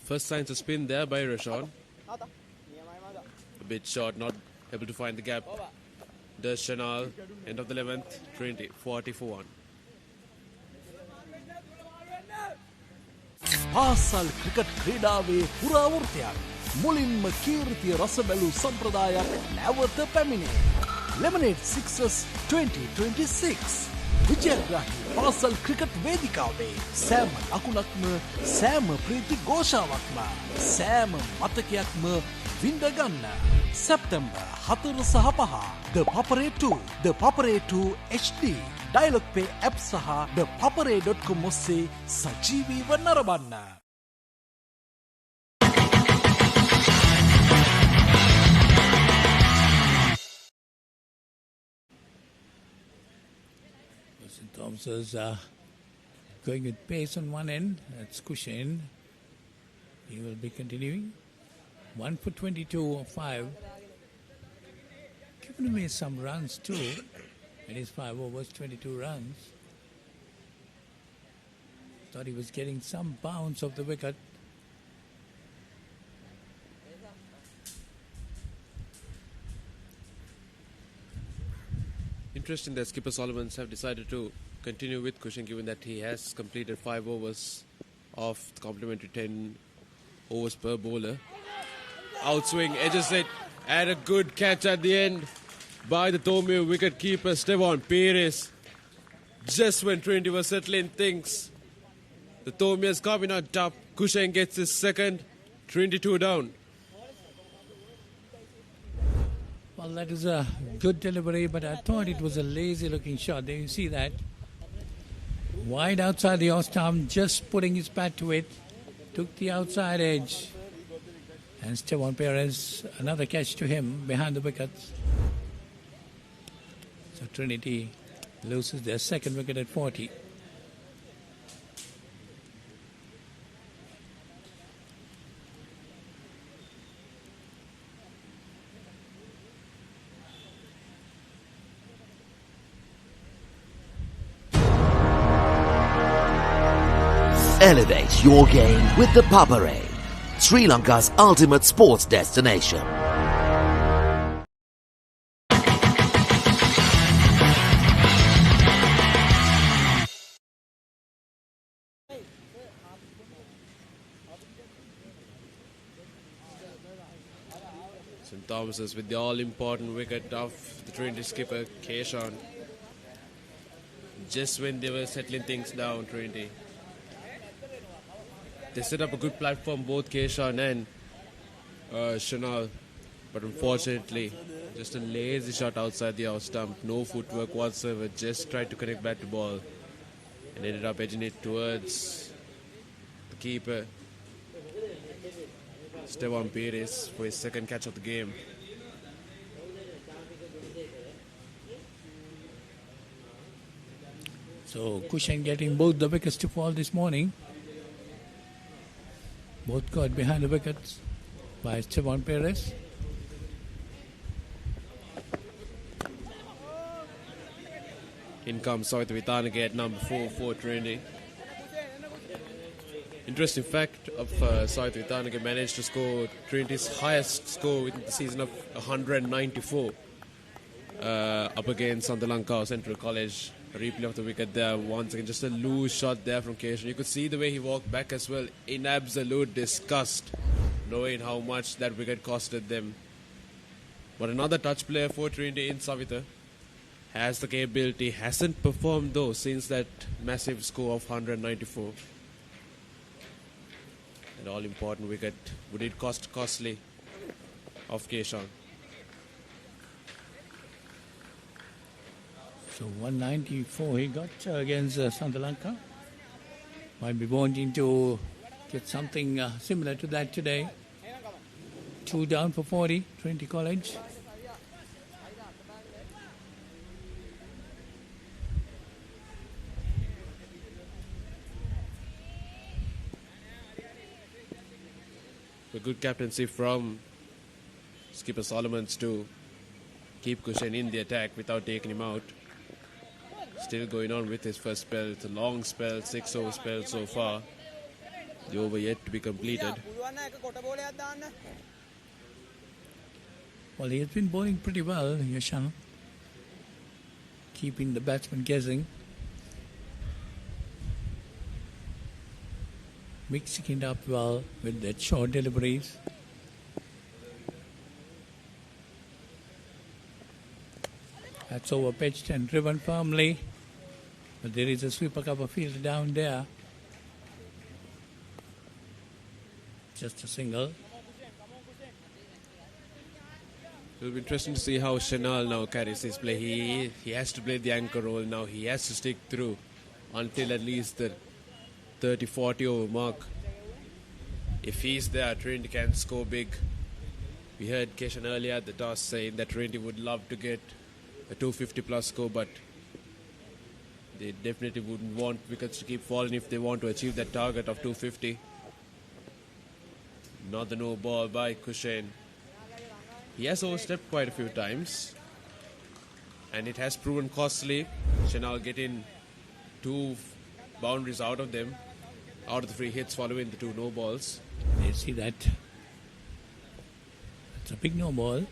First signs of spin there by Rashawn. A bit short, not able to find the gap. Does Chanal, end of the 11th, Trinity, 40 for 1. පාසල් cricket ක්‍රීඩාවේ පුරාවෘතයක් මුලින්ම කීර්තිය රස බැලූ සම්ප්‍රදායක් නැවත පැමිණේ. Lemonade Sixers 2026 විජයග්‍රාහී පාසල් cricket වේදිකාවේ සෑම ලකුණක්ම සෑම ප්‍රීති ഘോഷාවක්ම සෑම මතකයක්ම විඳ ගන්න. සැප්තැම්බර් 4 සහ 5 The Papare 2 The Papare 2 HD Dialog Pay app සහ thepapare.com ඔස්සේ සජීවීව නරඹන්න. St. Thomas's going with pace on one end. That's Cushin. He will be continuing. 1 for 22 or 5. Given away some runs too. It is 5 overs, 22 runs. Thought he was getting some bounce off the wicket. Interesting that skipper Solomons have decided to continue with Cushin, given that he has completed 5 overs of the complimentary 10 overs per bowler. Outswing, edges it, and a good catch at the end by the Thomio wicket keeper Stevon Perez. Just when Trinity was settling things, the Thomians coming on top. Cushin gets his second, Trinity 2 down. Well, that is a good delivery, but I thought it was a lazy looking shot. There you see that. Wide outside the off stump, just putting his bat to it. Took the outside edge. And Stevon Perez, another catch to him behind the wickets. So Trinity loses their second wicket at 40. Elevate your game with the Papare, Sri Lanka's ultimate sports destination. St. Thomas's with the all-important wicket of the Trinity skipper, Keshan. Just when they were settling things down, Trinity. They set up a good platform, both Keshan and Chanel. But unfortunately, just a lazy shot outside the out stump. No footwork whatsoever. Just tried to connect back to ball. And ended up edging it towards the keeper, Stevan Perez, for his second catch of the game. So Kushan getting both the wickets to fall this morning. Both got behind the wickets by Stevan Perez. In comes Soitha Vitanage at number 4 for Trinity. Interesting fact of Soitha Vitanage managed to score Trinity's highest score in the season of 194 up against Sandalanka Central College. A replay of the wicket there once again, just a loose shot there from Keshan. You could see the way he walked back as well, in absolute disgust, knowing how much that wicket costed them. But another touch player for Trinity in Savitha has the capability, hasn't performed though since that massive score of 194. An all-important wicket, would it cost costly of Keshan? So 194 he got against Sandalanka. Might be wanting to get something similar to that today. 2 down for 40, Trinity College. A good captaincy from skipper Solomons to keep Kushan in the attack without taking him out. Still going on with his first spell. It's a long spell, 6-over spell so far. The over yet to be completed. Well, he has been bowling pretty well, Yashan. Keeping the batsman guessing. Mixing it up well with that short deliveries. That's over pitched and driven firmly. But there is a sweeper cover field down there. Just a single. It'll be interesting to see how Chanel now carries his play. He has to play the anchor role now. He has to stick through until at least the 30-40 over mark. If he's there, Trinity can score big. We heard Keshan earlier at the toss saying that Trinity would love to get a 250 plus score, but they definitely wouldn't want wickets to keep falling if they want to achieve that target of 250. Another no ball by Kushan. He has overstepped quite a few times, and it has proven costly. Chanel getting 2 boundaries out of them, out of the free hits following the 2 no balls. You see that? It's a big no ball.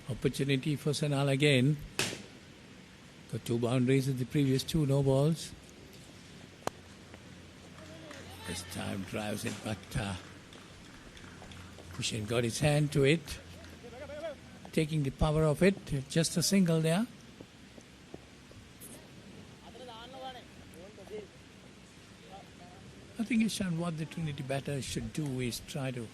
Opportunity for Sanal again. Got 2 boundaries in the previous 2 no balls. This time drives it, but Kushan got his hand to it. Taking the power of it. Just a single there. I think Ishan, what the Trinity batters should do is try to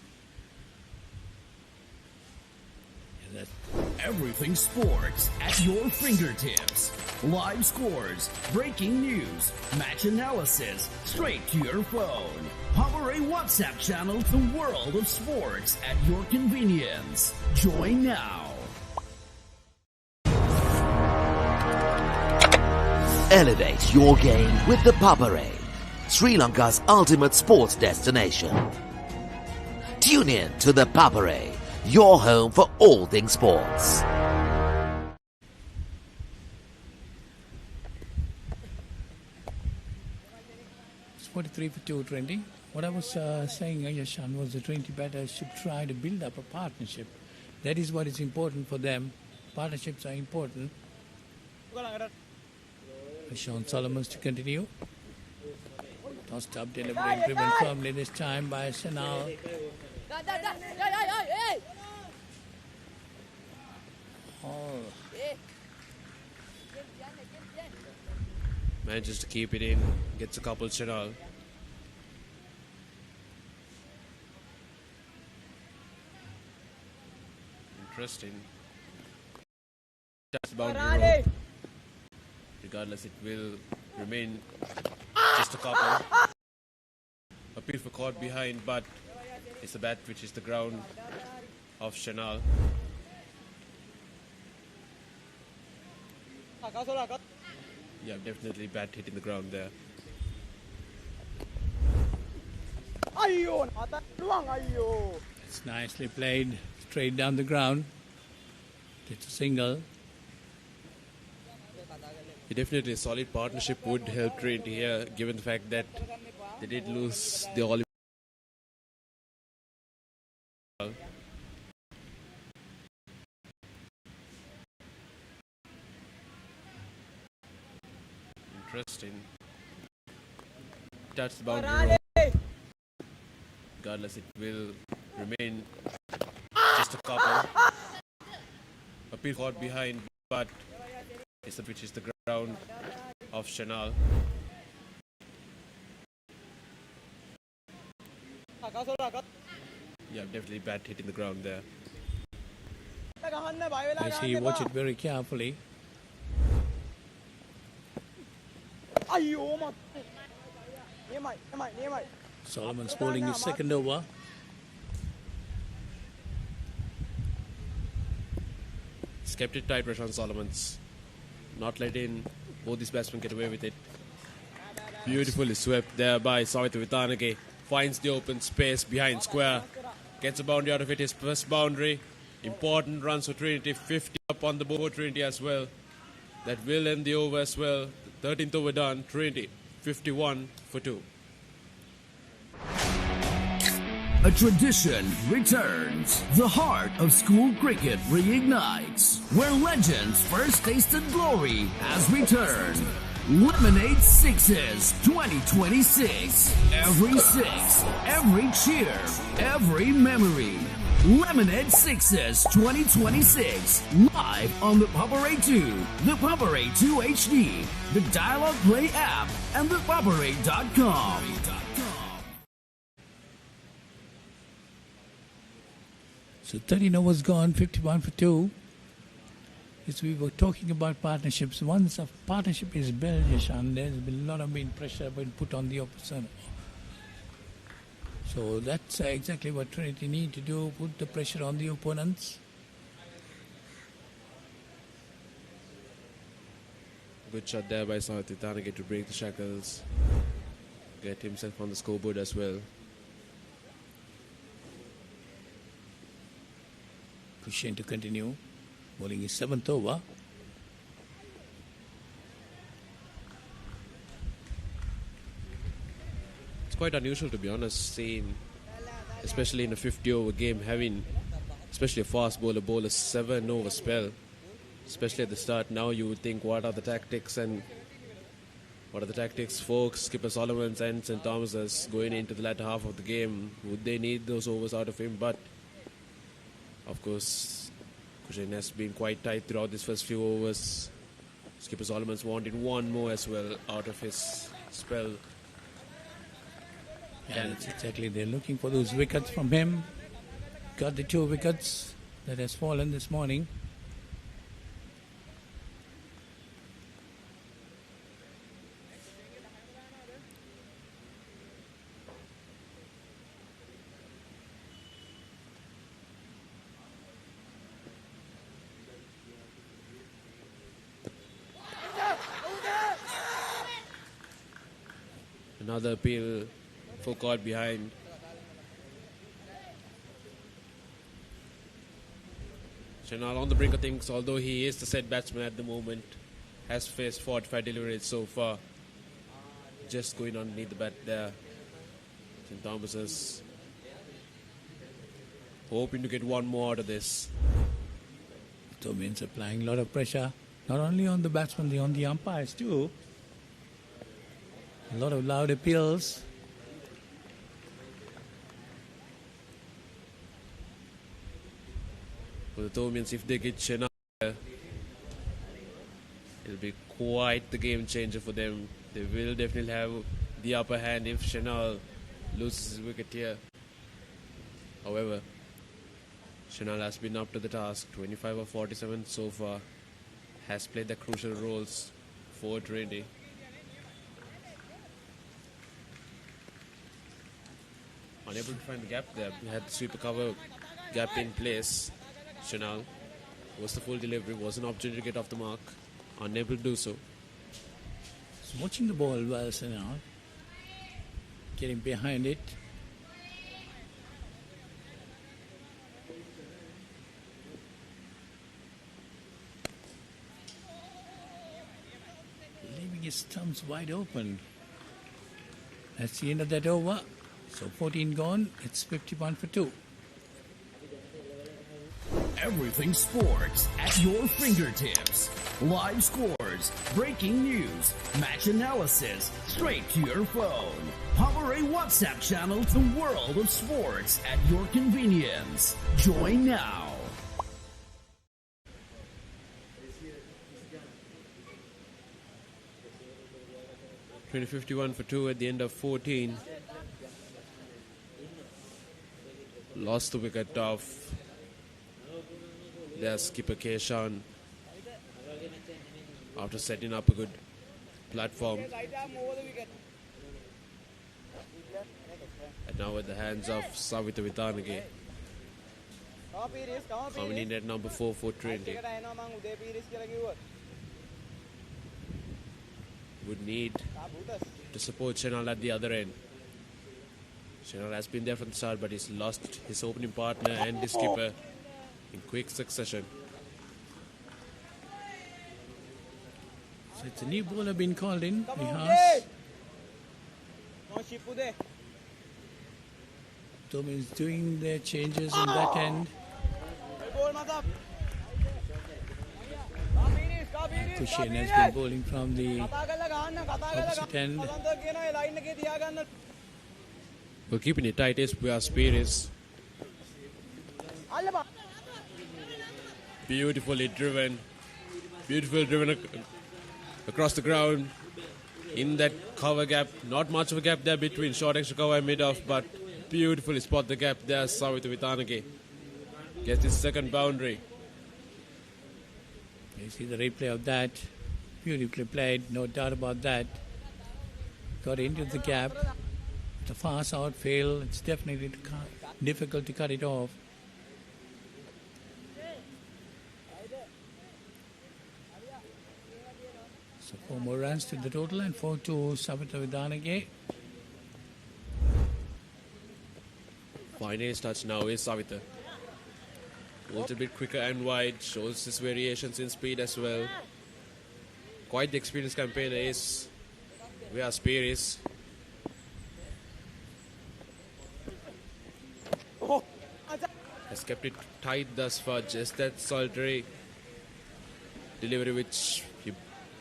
Everything sports at your fingertips. Live scores, breaking news, match analysis, straight to your phone. Power A WhatsApp channel to World of Sports at your convenience. Join now. Elevate your game with the Papare, Sri Lanka's ultimate sports destination. Tune in to the Papare, your home for all things sports. It's 43 for 2, Trinity. What I was saying, Yashan, was the Trinity batters should try to build up a partnership. That is what is important for them. Partnerships are important. Sean Solomons to continue. Tossed up, delivering, driven firmly this time by Senal. Oh. Manages to keep it in, gets a couple Chanel. Interesting. That's boundary rope. Regardless, it will remain just a couple. Appeal for caught behind, but it's a bat which is the ground of Chanel. Yeah, definitely bat hitting the ground there. It's nicely played, straight down the ground. It's a single. Definitely a solid partnership would help Trinity here, given the fact that they did lose the all. Interesting. That's the boundary rope. Regardless, it will remain just a couple. Appeal caught behind, but it's which is the ground of Chanel. Yeah, definitely bat hitting the ground there. I see you watch it very carefully. Solomon's bowling his second over. He's kept it tight, Rashan Solomons. Not letting both these batsmen get away with it. Beautifully swept there by Savitha Vitanage. Finds the open space behind square. Gets a boundary out of it, his first boundary. Important runs for Trinity. 50 up on the board, Trinity as well. That will end the over as well. 13th over done. Trinity 51 for 2. A tradition returns. The heart of school cricket reignites. Where legends first tasted glory has returned. Lemonade Sixes 2026. Every six, every cheer, every memory. Lemonade Sixes 2026. Live on the Papare 2, the Papare 2 HD, the Dialog Play app, and the Papare.com. So 13 overs gone, 51 for 2. As we were talking about partnerships, once a partnership is built, Yashan, there's been a lot of pressure been put on the opposite. So that's exactly what Trinity need to do, put the pressure on the opponents. Good shot there by Savitha Vitanage to break the shackles. Get himself on the scoreboard as well. Christian to continue. Bowling his 7th over. It's quite unusual, to be honest, seeing, especially in a 50-over game, having, especially a fast bowler, bowl a 7-over spell. Especially at the start. Now you would think, what are the tactics for Skipper Solomons and St. Thomas's going into the latter half of the game? Would they need those overs out of him? But, of course, Kushain has been quite tight throughout these first few overs. Skipper Solomons wanted one more as well out of his spell. Yeah, that's exactly. They're looking for those wickets from him. Got the 2 wickets that has fallen this morning. Another appeal for caught behind. Chanal on the brink of things, although he is the set batsman at the moment, has faced 45 deliveries so far. Just going underneath the bat there. St. Thomas is hoping to get one more out of this. So means applying a lot of pressure, not only on the batsman, on the umpires too. A lot of loud appeals. For the Thomians, if they get Chanal, it'll be quite the game changer for them. They will definitely have the upper hand if Chanal loses his wicket here. However, Chanal has been up to the task. 25 of 47 so far. Has played the crucial roles for Trinity. Unable to find the gap there. He had the sweeper cover gap in place. Chanal was the full delivery, was an opportunity to get off the mark. Unable to do so. He's watching the ball well, now. Getting behind it. Leaving his thumbs wide open. That's the end of that over. So 14 gone. It's 51 for 2. Everything sports at your fingertips. Live scores, breaking news, match analysis, straight to your phone. Power A WhatsApp channel to the world of sports at your convenience. Join now. $50-51 for 2 at the end of 14. Lost the wicket off their skipper Keshan after setting up a good platform. And now at the hands of Savita Vitanage. Coming in at number 4 for Trinity. Would need to support Chanal at the other end. Chanal has been there from the start, but he's lost his opening partner and his skipper in quick succession. So it's a new bowler been called in. Vihas. Tom is doing their changes on that end. Kushin has been bowling from the opposite end. We're keeping it tight is where Spear is. Beautifully driven across the ground in that cover gap. Not much of a gap there between short extra cover and mid off, but beautifully spot the gap there. Savita Vitanage gets his second boundary. You see the replay of that. Beautifully played, no doubt about that. Got into the gap. The fast outfield, it's definitely difficult to cut it off. So 4 more runs to the total and 4 to Savita Vitanage. Finest touch now is Savita. A little bit quicker and wide, shows his variations in speed as well. Quite the experienced campaigner is where Spear is. Has kept it tight thus far, just that solitary delivery which he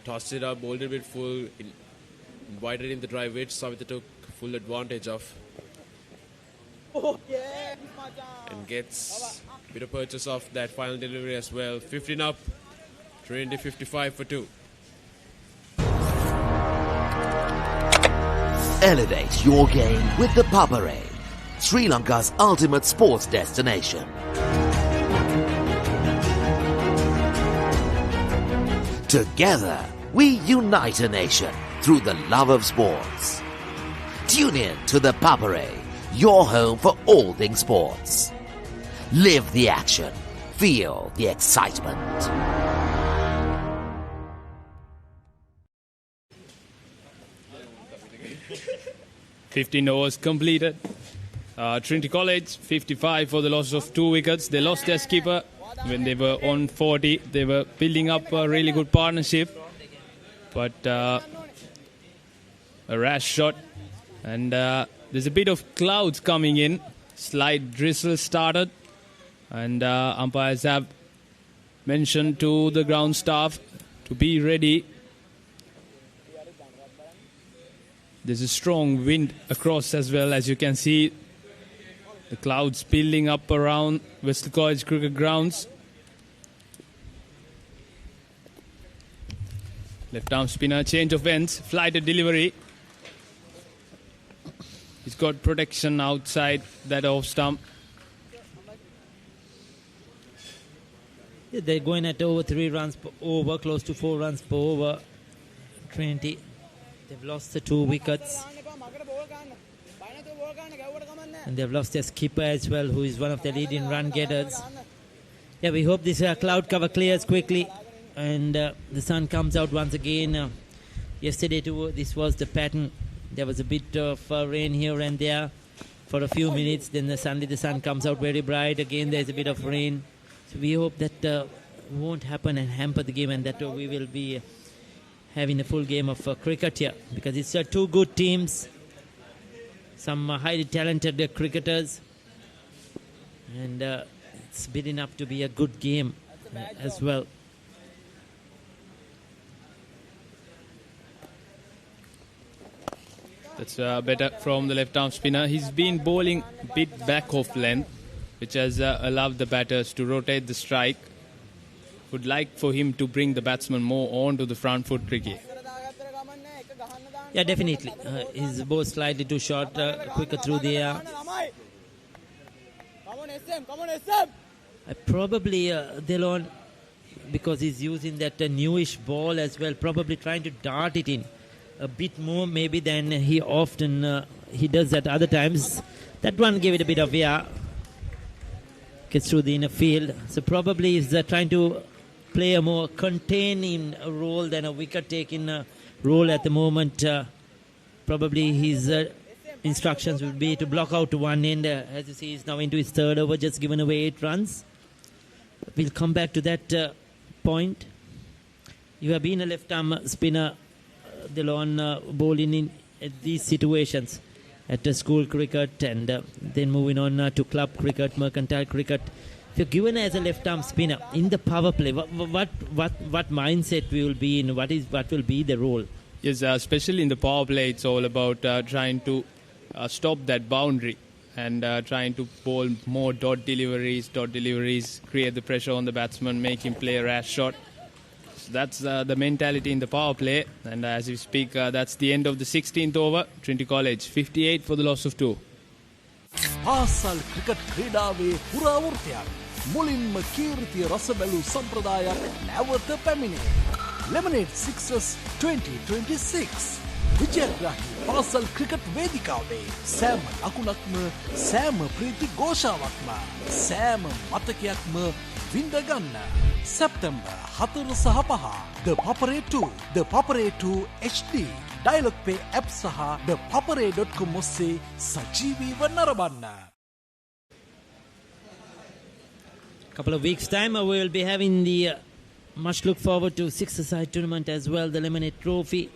tossed it up, bowled it a bit full, invited in the drive which Savita took full advantage of. And gets a bit of purchase of that final delivery as well. 15 up, Trinity 55 for 2. Elevate your game with the Papare, Sri Lanka's ultimate sports destination. Together, we unite a nation through the love of sports. Tune in to the Papare, your home for all things sports. Live the action. Feel the excitement. 15 overs completed. Trinity College, 55 for the loss of 2 wickets. They lost their skipper when they were on 40. They were building up a really good partnership. But a rash shot. And there's a bit of clouds coming in. Slight drizzle started. And umpires have mentioned to the ground staff to be ready. There's a strong wind across as well, as you can see. The clouds building up around Wesley College cricket grounds. Left arm spinner, change of ends, flighted delivery. He's got protection outside that off stump. Yeah, they're going at over 3 runs per over, close to 4 runs per over. Trinity. They've lost the 2 wickets. And they've lost their skipper as well, who is one of the leading run getters. Yeah, we hope this cloud cover clears quickly and the sun comes out once again. Yesterday too, this was the pattern. There was a bit of rain here and there for a few minutes. Then suddenly the sun comes out very bright. Again, there's a bit of rain. So we hope that won't happen and hamper the game, and that we will be having a full game of cricket here, because it's 2 good teams, some highly talented cricketers, and it's building up to be a good game as well. That's better from the left arm spinner. He's been bowling a bit back off length, which has allowed the batters to rotate the strike. Would like for him to bring the batsman more onto the front foot, Ricky. Yeah, definitely. His ball slightly too short, quicker through the air. Probably Delon, because he's using that newish ball as well, probably trying to dart it in a bit more maybe than he often he does at other times. That one gave it a bit of air. Gets through the inner field. So probably he's trying to play a more containing role than a wicket-taking role at the moment. Probably his instructions would be to block out to one end. As you see, he's now into his 3rd over, just given away 8 runs. We'll come back to that point. You have been a left-arm spinner, Delon, bowling in these situations at the school cricket, and then moving on to club cricket, mercantile cricket. If you're given as a left-arm spinner in the power play, what mindset we will be in? What will be the role? Yes, especially in the power play, it's all about trying to stop that boundary and trying to bowl more dot deliveries. Dot deliveries create the pressure on the batsman, make him play a rash shot. So that's the mentality in the power play. And as we speak, that's the end of the 16th over. Trinity College 58 for the loss of 2. පාසල් cricket ක්‍රීඩාවේ පුරාවෘත්තයක් මුලින්ම කීර්තිය රසබැලූ සම්ප්‍රදායක් නැවත පැමිණේ. Lemonade Sixers 2026 විජයග්‍රාහී පාසල් cricket වේදිකාවේ සෑම ලකුණක්ම සෑම ප්‍රීති ഘോഷාවක්ම සෑම මතකයක්ම විඳගන්න. සැප්තැම්බර් 4 සහ 5 The Papare 2 The Papare 2 HD Dialog Pay app සහ thepapare.com ඔස්සේ සජීවීව නරඹන්න. Couple of weeks time we will be having the much look forward to 6-a-side tournament as well. The Lemonade Trophy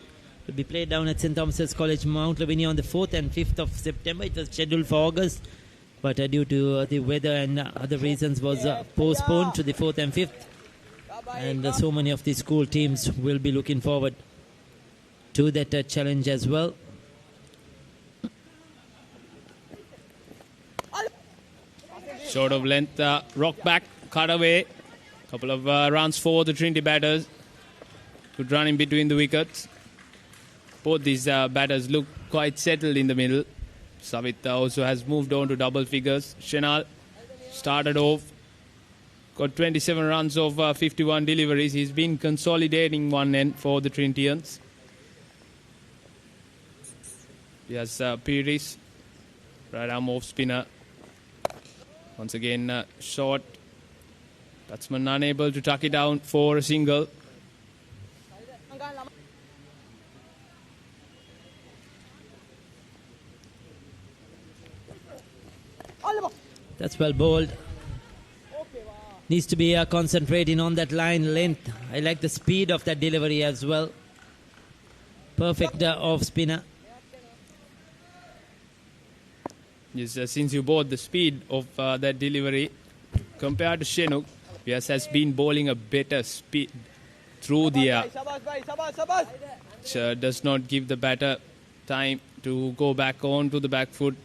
will be played down at St. Thomas's College, Mount Lavinia on the 4th and 5th of September. It was scheduled for August, but due to the weather and other reasons was postponed to the 4th and 5th. And so many of the school teams will be looking forward to that challenge as well. Short of length, rock back, cut away. Couple of runs for the Trinity batters. Good run in between the wickets. Both these batters look quite settled in the middle. Savit also has moved on to double figures. Shenal started off, got 27 runs of 51 deliveries. He's been consolidating one end for the Trinitians. He has Piris, right arm off spinner. Once again, short. Batsman unable to tuck it down for a single. That's well bowled. Needs to be concentrating on that line length. I like the speed of that delivery as well. Perfect off spinner. Yes, since you bought the speed of that delivery, compared to Shenuk, Vyas has been bowling a better speed through the air. Which does not give the batter time to go back on to the back foot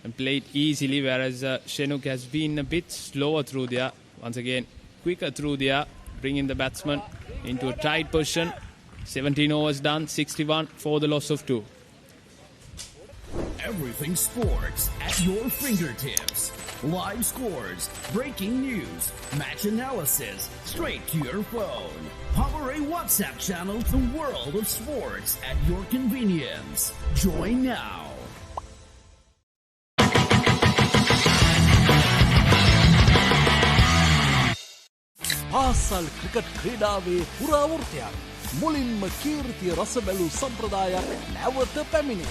and play it easily, whereas Shenuk has been a bit slower through the air. Once again, quicker through the air, bringing the batsman into a tight position. 17 overs done, 61 for the loss of 2. Everything sports at your fingertips. Live scores, breaking news, match analysis, straight to your phone. Power A WhatsApp channel, the world of sports at your convenience. Join now. පාසල් cricket ක්‍රීඩාවේ පුරාවෘතයක් මුලින්ම කීර්තිය රස බැලූ සම්ප්‍රදායක් නැවත පැමිණේ.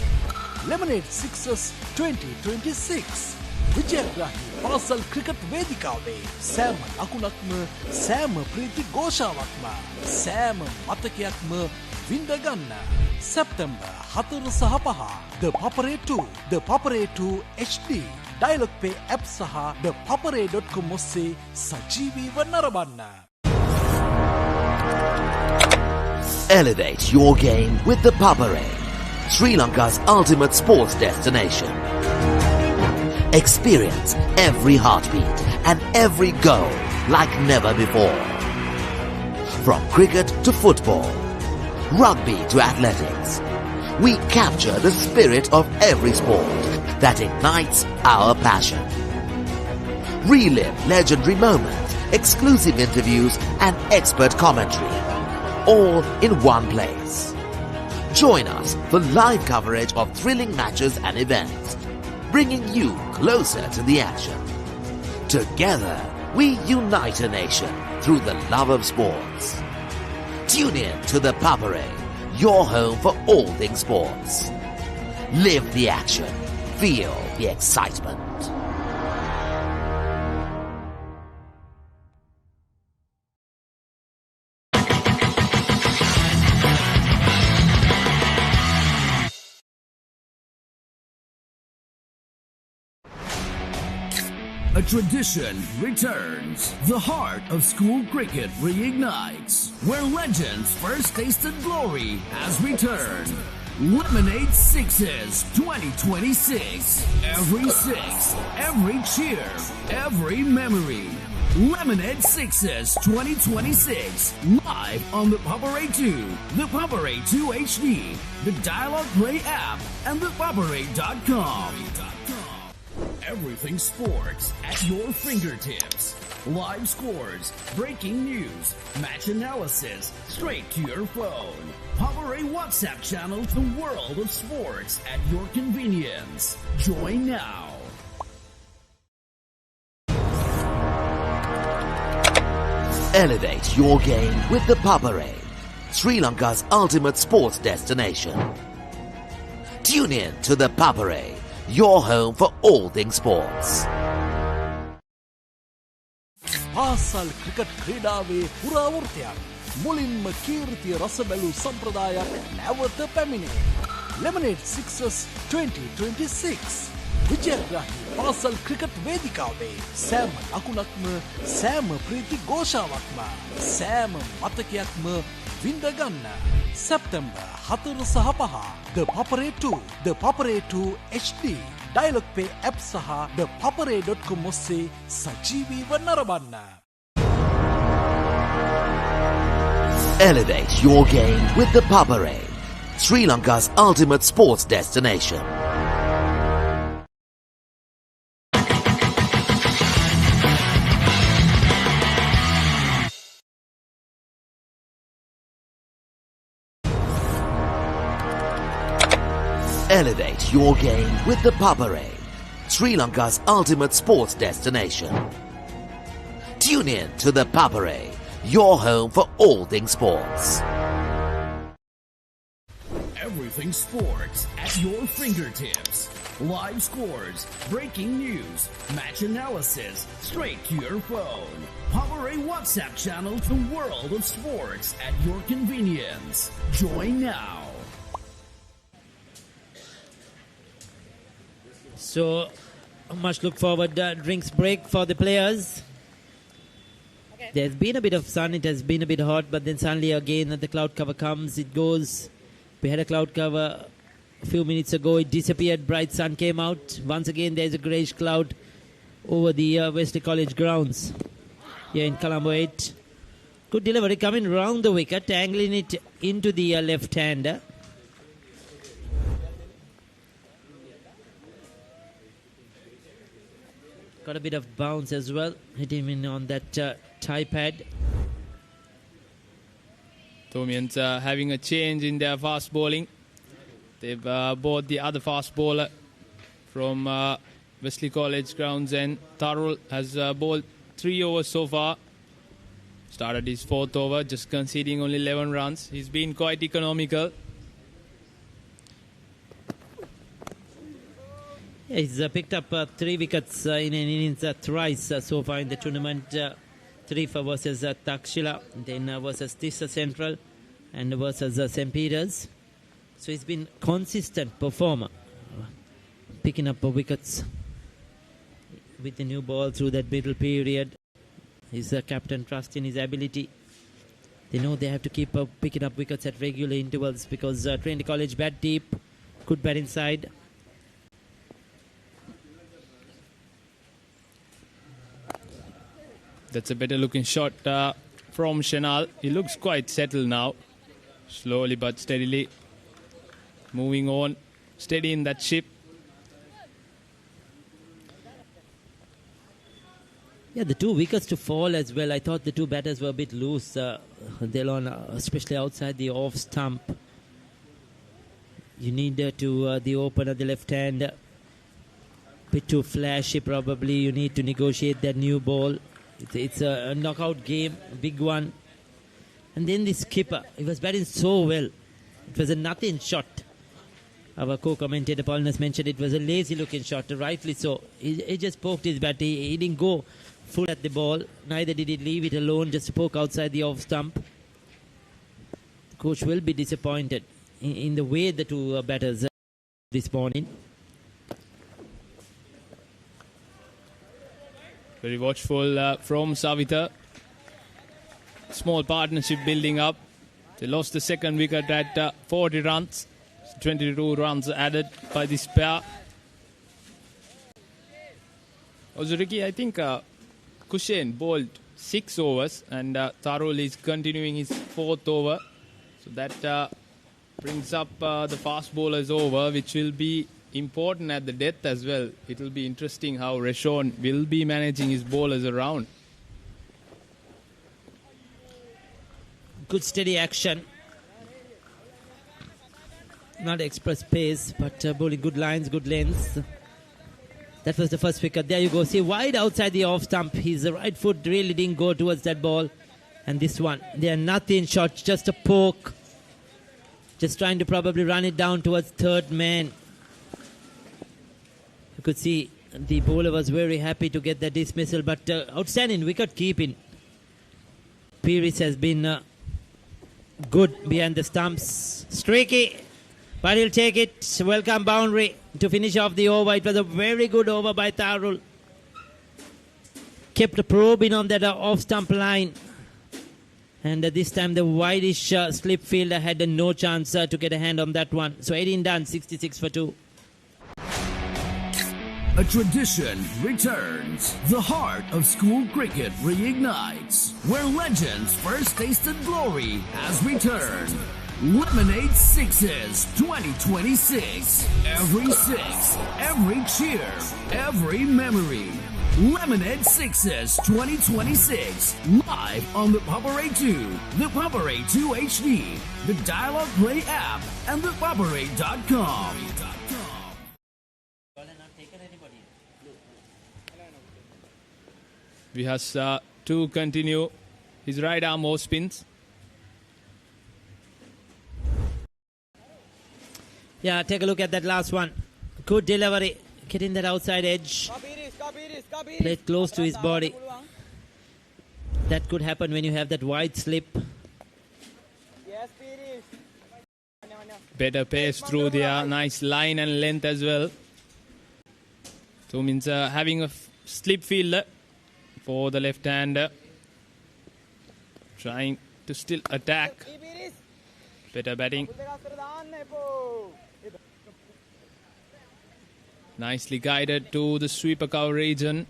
Lemonade Sixers 2026 විජයග්‍රාහී පාසල් cricket වේදිකාවේ සෑම ලකුණක්ම සෑම ප්‍රීති ഘോഷාවක්ම සෑම මතකයක්ම විඳගන්න. සැප්තැම්බර් 4 සහ 5 The Paparade 2 The Paparade 2 HD Dialog Pay app සහ thepaparade.com ඔස්සේ සජීවීව නරඹන්න. Elevate your game with the Paparade, Sri Lanka's ultimate sports destination. Experience every heartbeat and every goal like never before. From cricket to football, rugby to athletics, we capture the spirit of every sport that ignites our passion. Relive legendary moments, exclusive interviews and expert commentary, all in one place. Join us for live coverage of thrilling matches and events, bringing you closer to the action. Together, we unite a nation through the love of sports. Tune in to the Paparade, your home for all things sports. Live the action. Feel the excitement. A tradition returns. The heart of school cricket reignites. Where legends first tasted glory has returned. Lemonade Sixes 2026. Every six, every cheer, every memory. Lemonade Sixes 2026. Live on the Paparade 2, the Paparade 2 HD, the Dialog Play app, and the Paparade.com. Everything sports at your fingertips. Live scores, breaking news, match analysis, straight to your phone. Power A WhatsApp channel, the world of sports at your convenience. Join now. Elevate your game with the Paparade, Sri Lanka's ultimate sports destination. Tune in to the Paparade, your home for all things sports. පාසල් cricket ක්‍රීඩාවේ පුරාවෘතයක් මුලින්ම කීර්තිය රස බැලූ සම්ප්‍රදායක් නැවත පැමිණේ. Lemonade Sixers 2026 විජයග්‍රාහී පාසල් cricket වේදිකාවේ සෑම ලකුණක්ම සෑම ප්‍රීති ഘോഷාවක්ම සෑම මතකයක්ම විඳගන්න. සැප්තැම්බර් 4 සහ 5 The Paparade 2 The Paparade 2 HD Dialog Pay app සහ thepaparade.com ඔස්සේ සජීවීව නරඹන්න. Elevate your game with the Paparade, Sri Lanka's ultimate sports destination. Elevate your game with the Paparade, Sri Lanka's ultimate sports destination. Tune in to the Paparade, your home for all things sports. Everything things sports at your fingertips. Live scores, breaking news, match analysis, straight to your phone. Power A WhatsApp channel to World of Sports at your convenience. Join now. So, much look forward drinks break for the players. There's been a bit of sun, it has been a bit hot, but then suddenly again the cloud cover comes, it goes. We had a cloud cover a few minutes ago, it disappeared, bright sun came out. Once again there's a greyish cloud over the Wesley College grounds here in Colombo 8. Good delivery coming round the wicket, angling it into the left-hander. Got a bit of bounce as well, hit him in on that tie pad. Thomians having a change in their fast bowling. They've bought the other fast bowler from Wesley College grounds, and Tarul has bowled 3 overs so far. Started his 4th over, just conceding only 11 runs. He's been quite economical. Yeah, he's picked up 3 wickets in an innings thrice so far in the tournament. 3 for versus Takshila, then versus Tissa Central, and versus St. Peter's. So he's been consistent performer, picking up wickets with the new ball through that middle period. His captain trusts in his ability. They know they have to keep picking up wickets at regular intervals because Trinity College bat deep, good bat inside. That's a better looking shot from Shenal. He looks quite settled now. Slowly but steadily moving on, steady in that ship. Yeah, the 2 wickets to fall as well. I thought the 2 batters were a bit loose. Delon, especially outside the off stump. You need to the opener, the left hand, bit too flashy probably. You need to negotiate that new ball. It's a knockout game, a big one. And then the skipper, he was batting so well. It was a nothing shot. Our co-commentator Paulness mentioned it was a lazy looking shot, rightly so. He just poked his bat. He didn't go full at the ball. Neither did he leave it alone, just to poke outside the off stump. The coach will be disappointed in the way the 2 batters this morning. Very watchful from Savita. Small partnership building up. They lost the 2nd wicket at 40 runs. 22 runs added by this pair. Also, Ricky, I think Kushen bowled 6 overs and Tarul is continuing his 4th over. So that brings up the fast bowlers over, which will be important at the death as well. It will be interesting how Reshon will be managing his bowlers around. Good steady action. Not express pace, but bowling good lines, good lengths. That was the first wicket. There you go. See, wide outside the off stump. His right foot really didn't go towards that ball. And this one, they are nothing shots, just a poke. Just trying to probably run it down towards 3rd man. You could see the bowler was very happy to get that dismissal, but outstanding wicket keeping. Pires has been good behind the stumps. Streaky, but he'll take it. Welcome boundary to finish off the over. It was a very good over by Tarul. Kept probing on that off stump line. And this time the wideish slip fielder had no chance to get a hand on that one. So 18 done, 66 for 2. A tradition returns. The heart of school cricket reignites. Where legends first tasted glory has returned. Lemonade Sixes 2026. Every 6, every cheer, every memory. Lemonade Sixes 2026. Live on the Paparay 2, the Paparay 2 HD, the Dialogue Play app, and the Paparay.com. We have to continue his right arm off spins. Yeah, take a look at that last one. Good delivery. Getting that outside edge. Played close to his body. That could happen when you have that wide slip. Better pace through there. Nice line and length as well. So means having a slip fielder for the left-hander. Trying to still attack. Better batting. Nicely guided to the sweeper cover region.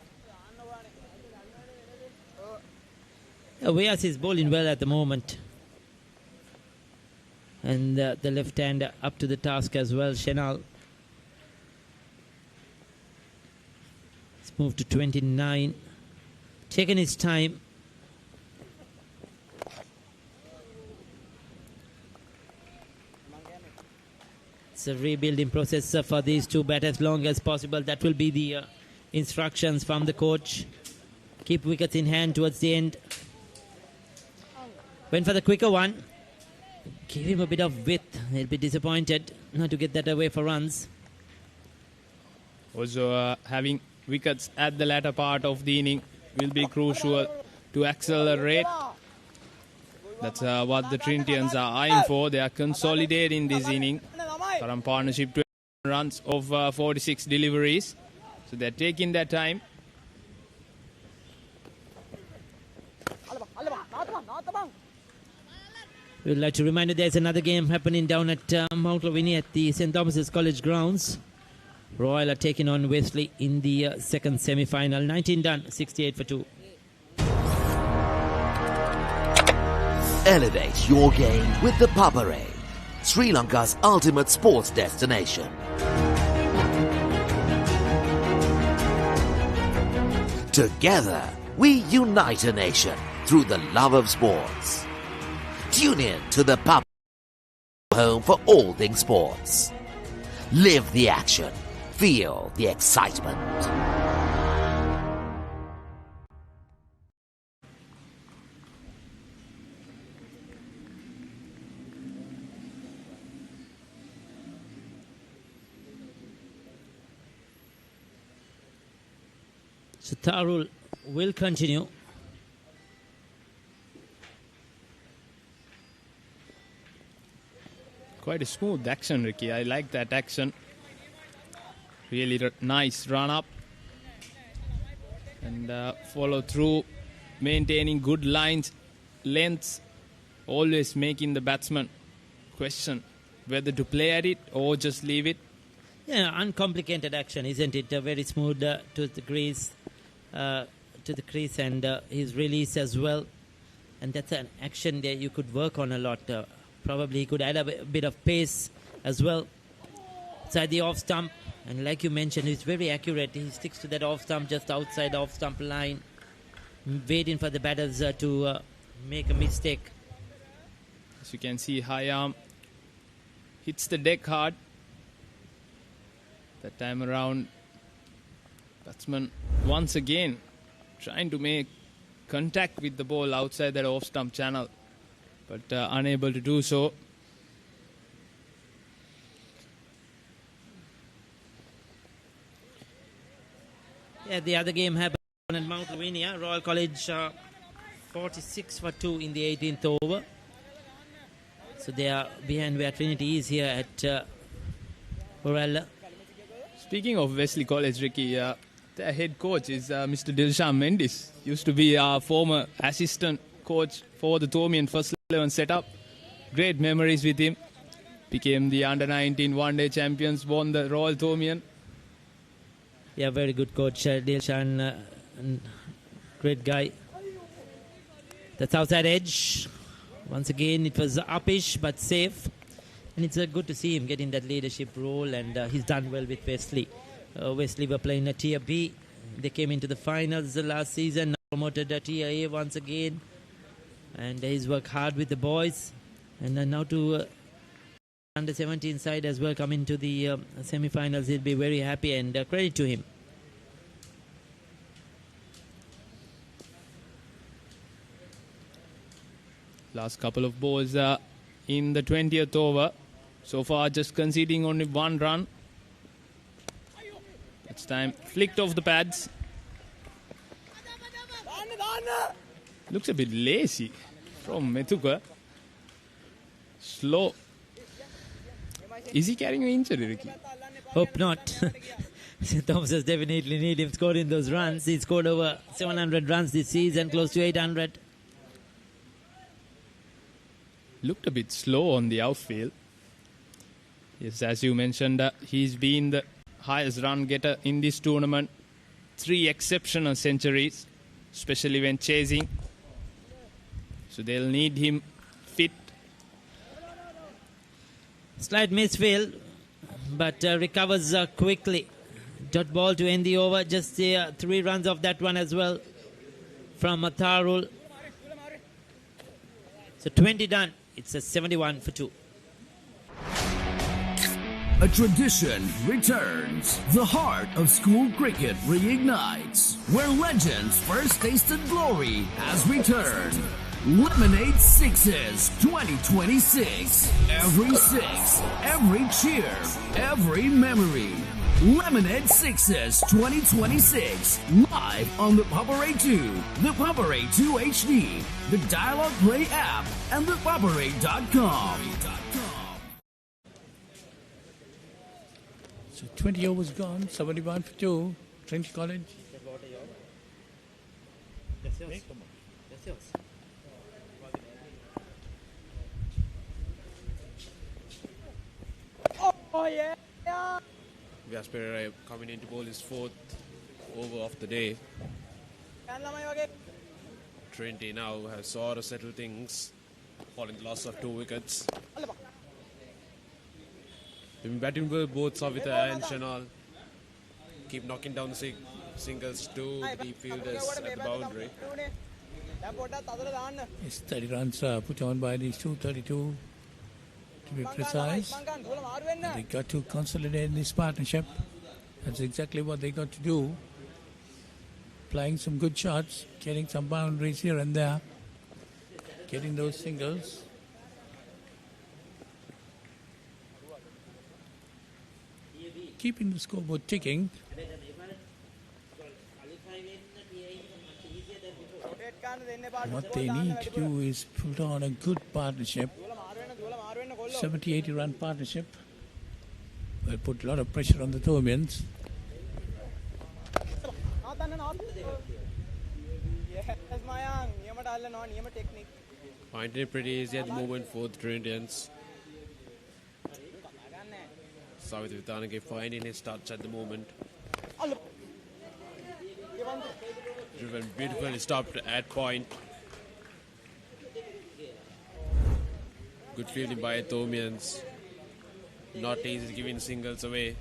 Weas is bowling well at the moment. And the left-hander up to the task as well, Chenal. It's moved to 29. Taking his time. It's a rebuilding process for these two batters as long as possible. That will be the instructions from the coach. Keep wickets in hand towards the end. Went for the quicker one. Give him a bit of width. He'll be disappointed not to get that away for runs. Also having wickets at the latter part of the inning will be crucial to accelerate. That's what the Trinitians are eyeing for. They are consolidating this inning. Current partnership 20 runs of 46 deliveries. So they're taking their time. We'd like to remind you there's another game happening down at Mount Lavinia at the St. Thomas's College grounds. Royal are taking on Wesley in the second semi-final. 19 done, 68 for 2. Elevate your game with the Papare, Sri Lanka's ultimate sports destination. Together, we unite a nation through the love of sports. Tune in to the Papare, home for all things sports. Live the action. Feel the excitement. So Tarul will continue. Quite a smooth action, Ricky. I like that action. Really nice run up. And follow through, maintaining good lines, lengths, always making the batsman question whether to play at it or just leave it. Yeah, uncomplicated action, isn't it? Very smooth to the crease, and his release as well. And that's an action that you could work on a lot. Probably he could add a bit of pace as well. Inside the off stump, and like you mentioned, he's very accurate. He sticks to that off stump, just outside off stump line, waiting for the batters to make a mistake. As you can see, high arm hits the deck hard. That time around, batsman once again trying to make contact with the ball outside that off stump channel, but unable to do so. Yeah, the other game happened at Mount Lavinia. Royal College 46 for 2 in the 18th over. So they are behind where Trinity is here at Borella. Speaking of Wesley College, Ricky, their head coach is Mr. Dilshan Mendis. Used to be our former assistant coach for the Thomian First 11 setup. Great memories with him. Became the under-19 one-day champions, won the Royal Thomian. Yeah, very good coach, Dilshan. Great guy. That's outside edge. Once again, it was uppish but safe. And it's good to see him getting that leadership role, and he's done well with Wesley. Wesley were playing a Tier B. They came into the finals last season, now promoted a Tier A once again. And he's worked hard with the boys. And now to under 17 side as well, come into the semi-finals. He'll be very happy, and credit to him. Last couple of balls in the 20th over. So far, just conceding only one run. It's time. Flicked off the pads. Looks a bit lazy from Methuka. Slow. Is he carrying an injury, Ricky? Hope not. St. Thomas's definitely need him scoring those runs. He scored over 700 runs this season, close to 800. Looked a bit slow on the outfield. Yes, as you mentioned, he's been the highest run getter in this tournament. 3 exceptional centuries, especially when chasing. So they'll need him fit. Slight misfield, but recovers quickly. Dot ball to end the over. Just 3 runs off that one as well from Matharul. So 20 done. It's a 71 for 2. A tradition returns. The heart of school cricket reignites. Where legends first tasted glory has returned. Lemonade Sixes 2026. Every six, every cheer, every memory. Lemonade Sixes 2026. Live on the Paparay 2, the Paparay 2 HD, the Dialogue Play app, and the Paparay.com. So 20 overs gone, 71 for 2. Trinity College. Oh yeah! Vyas Pereira coming in to bowl his 4th over of the day. Trinity now has sort of settled things, following the loss of 2 wickets. They've been batting well, both Savita and Chanal. Keep knocking down the singles to the deep fielders at the boundary. Yes, 30 runs put on by these two, 32 to be precise. They got to consolidate this partnership. That's exactly what they got to do. Playing some good shots, getting some boundaries here and there, getting those singles. Keeping the scoreboard ticking. What they need to do is put on a good partnership. 70-80 run partnership will put a lot of pressure on the Thomians. Finding it pretty easy at the moment for the Trinitians. Savita Vitanage finding his touch at the moment. Driven beautifully stopped at point. Good fielding by Thomians. Not easy giving singles away.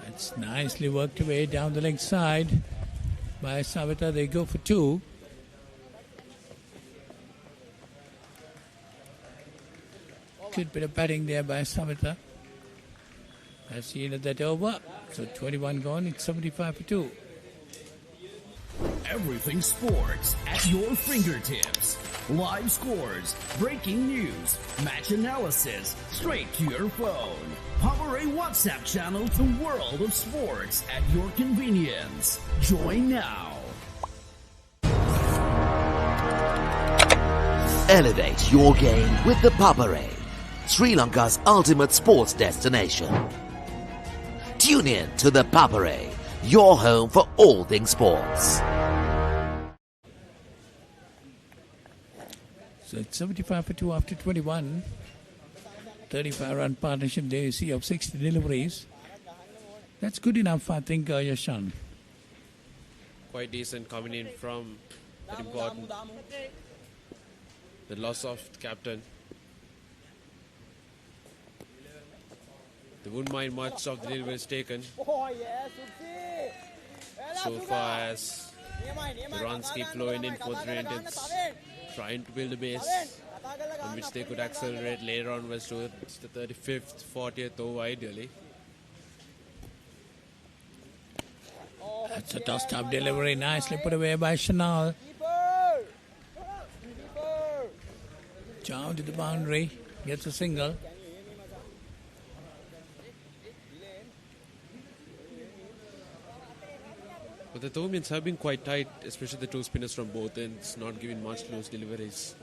That's nicely worked away down the leg side by Savita. They go for 2. Good bit of batting there by Savita. As he ended that over. So 21 gone, it's 75 for 2. Everything sports at your fingertips. Live scores, breaking news, match analysis, straight to your phone. Paparay WhatsApp channel to World of Sports at your convenience. Join now. Elevate your game with the Paparay, Sri Lanka's ultimate sports destination. Tune in to the Paparay, your home for all things sports. So it's 75 for 2 after 21. 35 run partnership there you see of 60 deliveries. That's good enough, I think, Yashan. Quite decent coming in from that important. The loss of the captain. They wouldn't mind much of the deliveries taken. So far as the runs keep flowing in for the Indians, trying to build a base on which they could accelerate later on was towards the 35th, 40th over ideally. That's a tossed up delivery, nicely put away by Chanal. Down to the boundary. Gets a single. But the Thomians have been quite tight, especially the two spinners from both ends, not giving much loose deliveries.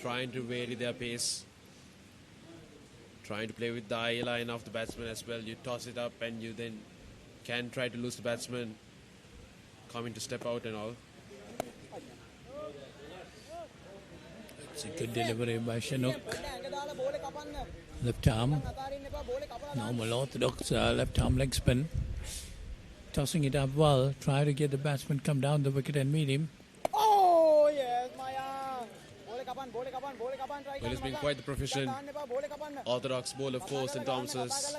Trying to vary their pace. Trying to play with the eye line of the batsman as well. You toss it up and you then can try to lose the batsman. Coming to step out and all. It's a good delivery by Chinook. Left arm. Normal orthodox left arm leg spin. Tossing it up well. Try to get the batsman come down the wicket and meet him. Oh, yes, Maya. Well, he's been quite the proficient orthodox bowler for St. Thomas's.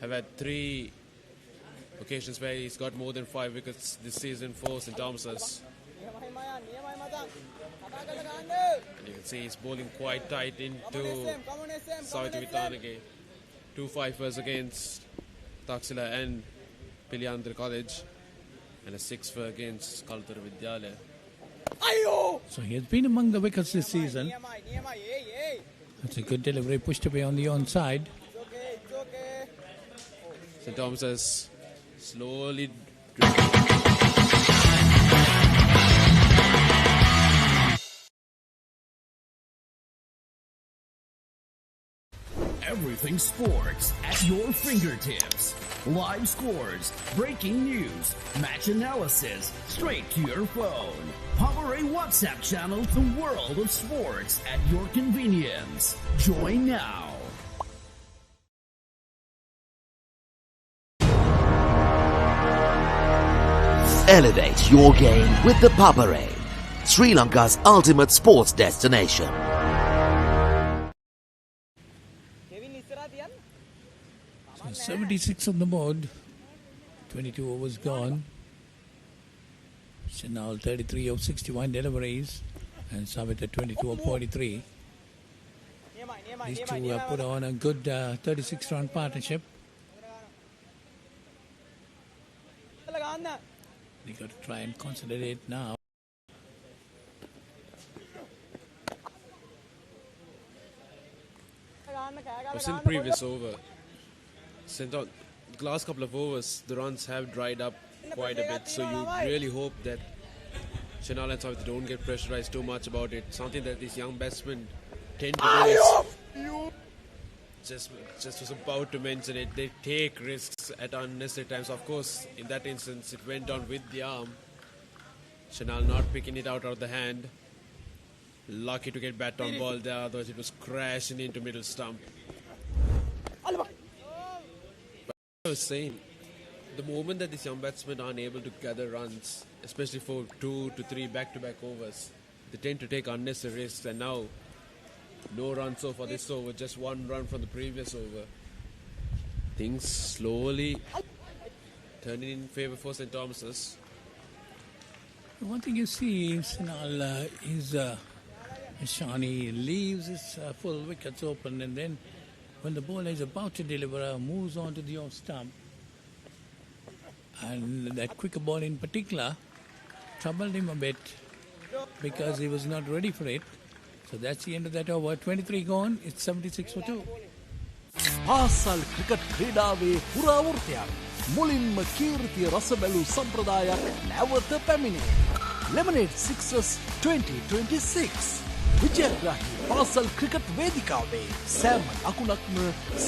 Have had 3 occasions where he's got more than 5 wickets this season for St. Thomas's. And you can see he's bowling quite tight into Savitri Vitanage. 2 fifers against Taxila and Pilyandra College, and a 6 for against Kaltara Vidyalaya. So he has been among the wickets this season. That's a good delivery, pushed away on the onside. St. Thomas has slowly Everything sports at your fingertips. Live scores, breaking news, match analysis, straight to your phone. Power A WhatsApp channel, the world of sports at your convenience. Join now. Elevate your game with the Papare, Sri Lanka's ultimate sports destination. So 76 on the board. 22 overs gone. Chanel 33 of 61 deliveries. And Savit at 22 of 43. These two have put on a good 36-run partnership. They got to try and consolidate now. was in the previous over. The last couple of overs, the runs have dried up quite a bit, so you really hope that Chanel and Savitri don't get pressurized too much about it. Something that these young batsmen tend to do is, just was about to mention it, they take risks at unnecessary times. Of course, in that instance, it went down with the arm. Chanel not picking it out of the hand. Lucky to get bat on ball there, otherwise it was crashing into middle stump. But I was saying, the moment that these young batsmen are unable to gather runs, especially for 2 to 3 back-to-back overs, they tend to take unnecessary risks, and now no run so far this over, just 1 run from the previous over. Things slowly turning in favour for St. Thomas's. One thing you see is Shani leaves his full wickets open, and then when the bowler is about to deliver, moves on to the off stump. And that quicker ball in particular troubled him a bit because he was not ready for it. So that's the end of that over. 23 gone, it's 76 for 2. පාසල් cricket ක්‍රීඩාවේ පුරාවෘතයක් මුලින්ම කීර්තිය රස බැලූ සම්ප්‍රදායක් නැවත පැමිණේ. Lemonade Sixers 2026 විජයග්‍රාහී පාසල් cricket වේදිකාවේ සෑම ලකුණක්ම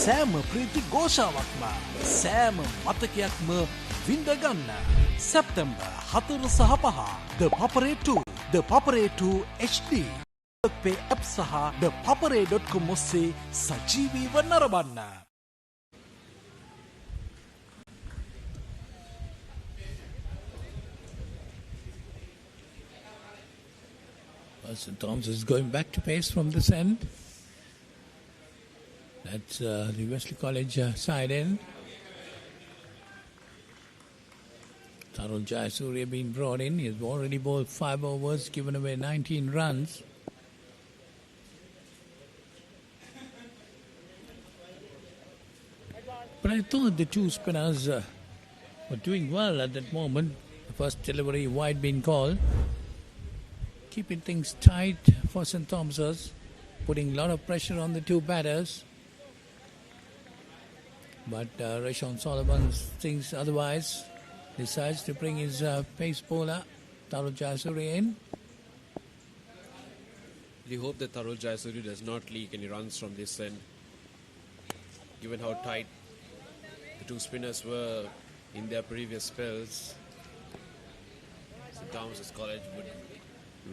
සෑම ප්‍රීති ഘോഷාවක්ම සෑම මතකයක්ම විඳගන්න. සැප්තැම්බර් 4 සහ 5 The Papare 2 The Papare 2 HD Pay app saha the papare.com ඔස්සේ සජීවීව නරඹන්න. St. Thomas is going back to pace from this end. That's the Wesley College side end. Tarul Jayasuriya being brought in. He's already bowled 5 overs, given away 19 runs. But I thought the two spinners were doing well at that moment. The first delivery wide being called. keeping things tight for St. Thomas's, putting a lot of pressure on the two batters. But Rashawn Solomon thinks otherwise, decides to bring his pace bowler, Tarul Jayasuriya, in. We hope that Tarul Jayasuriya does not leak any runs from this end, given how tight the two spinners were in their previous spells. St. Thomas's College would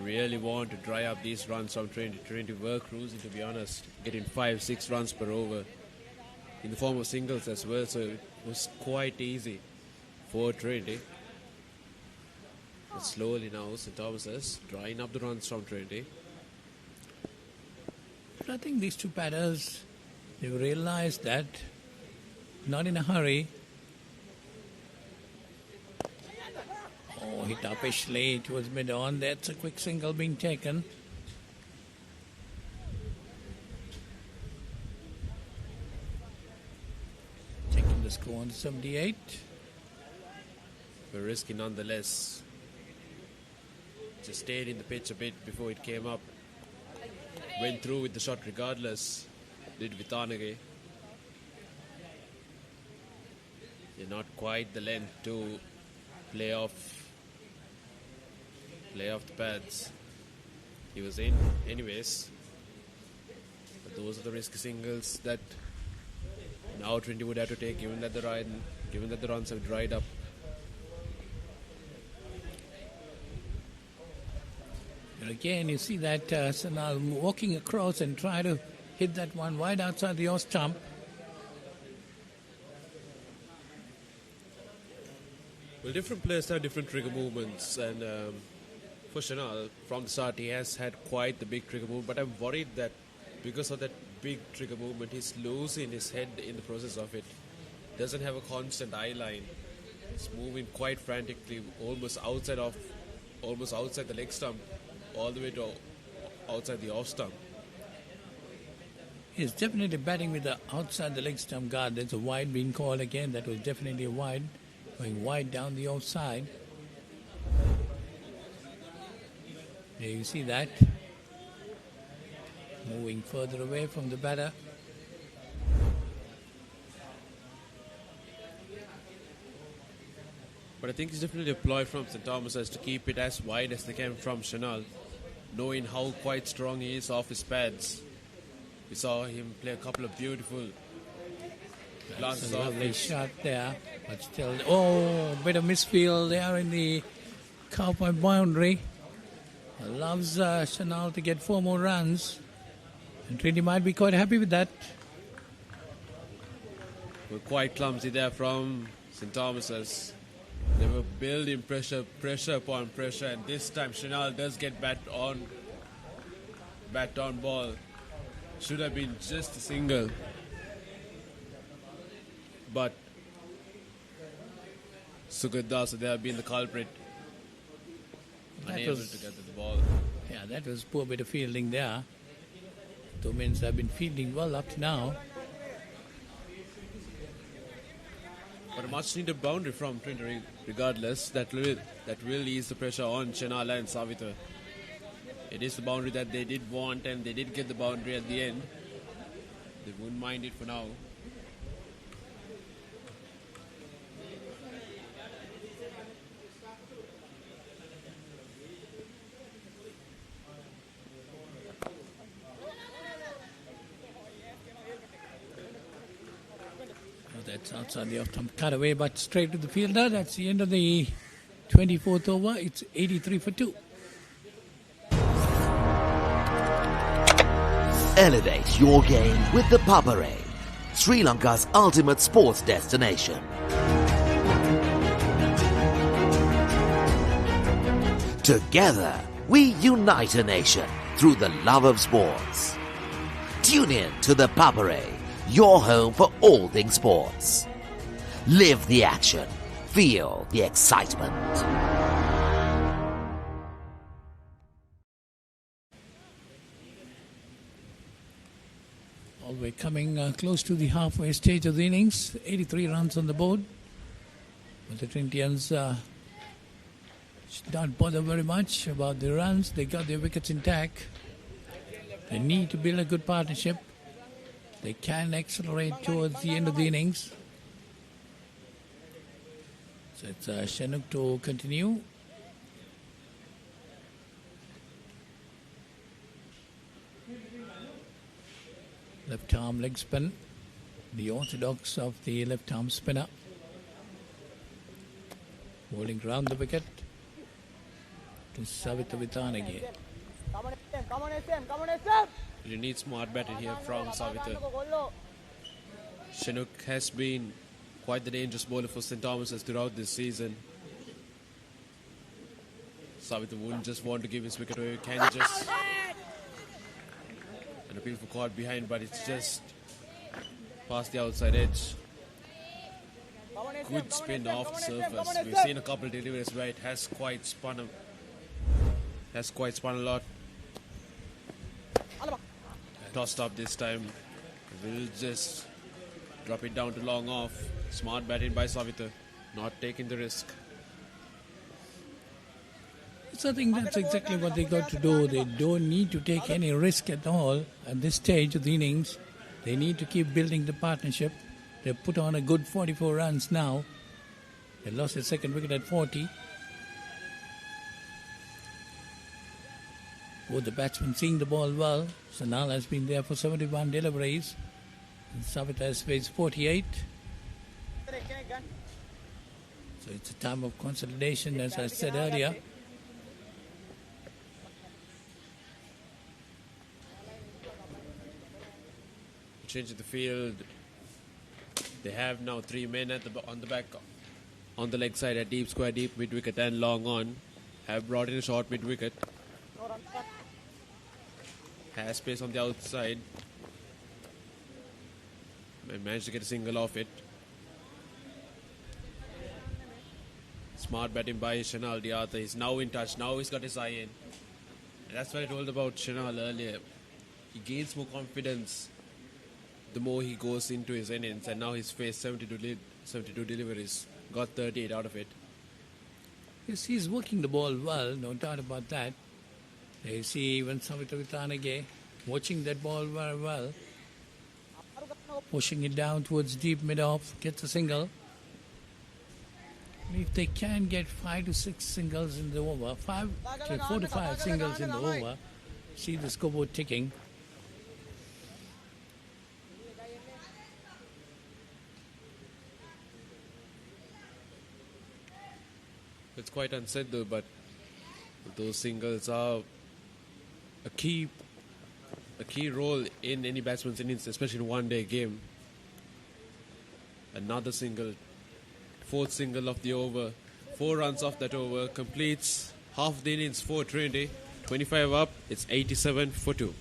really want to dry up these runs from Trinity. Were cruising, to be honest, getting 5-6 runs per over in the form of singles as well, so it was quite easy for Trinity. But slowly now St. Thomas's drying up the runs from Trinity. I think these two batters, they've realized that not in a hurry. Oh, hit uppishly towards mid-on. That's a quick single being taken. Taking the score on 78. But risky nonetheless. Just stayed in the pitch a bit before it came up. Went through with the shot regardless. Did Vitanage. They're not quite the length to play off the pads. He was in anyways. But those are the risky singles that now Trinity would have to take, given that the runs have dried up. And again, you see that Sanal walking across and try to hit that one wide outside the off stump. Well, different players have different trigger movements, and for Chanel, from the start, he has had quite the big trigger move, but I'm worried that because of that big trigger movement, he's losing his head in the process of it. Doesn't have a constant eye line. He's moving quite frantically, almost outside the leg stump, all the way to outside the off stump. He's definitely batting with the outside the leg stump guard. There's a wide being called again. That was definitely a wide, going wide down the outside. There you see that. Moving further away from the batter. But I think it's definitely a ploy from St. Thomas's to keep it as wide as they can from Chanel, knowing how quite strong he is off his pads. We saw him play a couple of beautiful glances off. Lovely shot there, but still, oh, bit of misfield there in the cowboy boundary. Loves Chanel to get 4 more runs, and Trinity might be quite happy with that. We're quite clumsy there from St. Thomas's. They were building pressure upon pressure, and this time Chanel does get bat on ball. Should have been just a single, but Sugit Das, they have been the culprit. Unable to get to the ball. Yeah, that was poor bit of fielding there. Two men have been fielding well up to now. But a much needed boundary from Trinity, regardless. That will ease the pressure on Chenala and Savita. It is the boundary that they did want, and they did get the boundary at the end. They wouldn't mind it for now. That's outside the off-stump cut away, but straight to the fielder. That's the end of the 24th over. It's 83 for 2. Elevate your game with the Papare, Sri Lanka's ultimate sports destination. Together, we unite a nation through the love of sports. Tune in to the Papare, your home for all things sports. Live the action. Feel the excitement. Well, we're coming close to the halfway stage of the innings. 83 runs on the board. But the Trinitians should not bother very much about the runs. They got their wickets intact. They need to build a good partnership. They can accelerate towards the end of the innings. So it's Chinook to continue. Left arm leg spin. The orthodox of the left arm spinner. Bowling round the wicket to Savitha Vitanage. Come on, SM. You need smart batting here from Savitha. Chinook has been quite the dangerous bowler for St. Thomas's throughout this season. Savitha wouldn't just want to give his wicket away. Can just an appeal for caught behind, but it's just past the outside edge. Good spin off the surface. We've seen a couple of deliveries where it has quite spun a lot. Tossed up this time. We'll just drop it down to long off. Smart batting by Savitha. Not taking the risk. So I think that's exactly what they got to do. They don't need to take any risk at all at this stage of the innings. They need to keep building the partnership. They've put on a good 44 runs now. They lost their second wicket at 40. Both the batsmen seeing the ball well. Sanal has been there for 71 deliveries. And Savitha has faced 48. So it's a time of consolidation, as I said earlier. Changing the field. They have now 3 men on the leg side at deep square, deep mid wicket and long on. Have brought in a short mid wicket. Has space on the outside. Managed to get a single off it. Smart batting by Shanal Diata. He's now in touch. Now he's got his eye in. And that's what I told about Shanal earlier. He gains more confidence the more he goes into his innings, and now he's faced 72 deliveries, got 38 out of it. Yes, he's working the ball well, no doubt about that. You see even Savitha Vitanage watching that ball very well, pushing it down towards deep mid-off, gets a single. If they can get 5 to 6 singles in the over, 4 to 5 singles in the over, see the scoreboard ticking. It's quite unsaid though, but those singles are a key role in any batsman's innings, especially in one-day game. Another single, 4th single of the over, 4 runs off that over, completes half the innings for Trinity. 25 up, it's 87 for 2.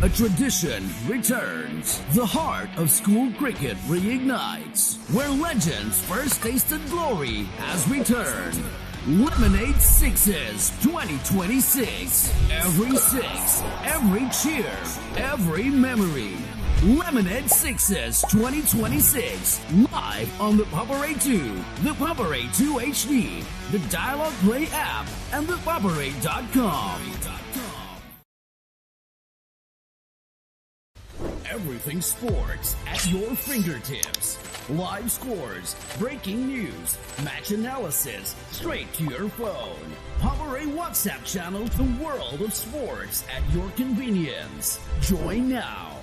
A tradition returns. The heart of school cricket reignites. Where legends first tasted glory has returned. Lemonade Sixes 2026. Every six, every cheer, every memory. Lemonade Sixes 2026. Live on the Paparay 2, the Paparay 2 HD, the Dialog Play app, and the Paparay.com. Everything sports at your fingertips. Live scores, breaking news, match analysis, straight to your phone. Paparay WhatsApp channel, the world of sports at your convenience. Join now.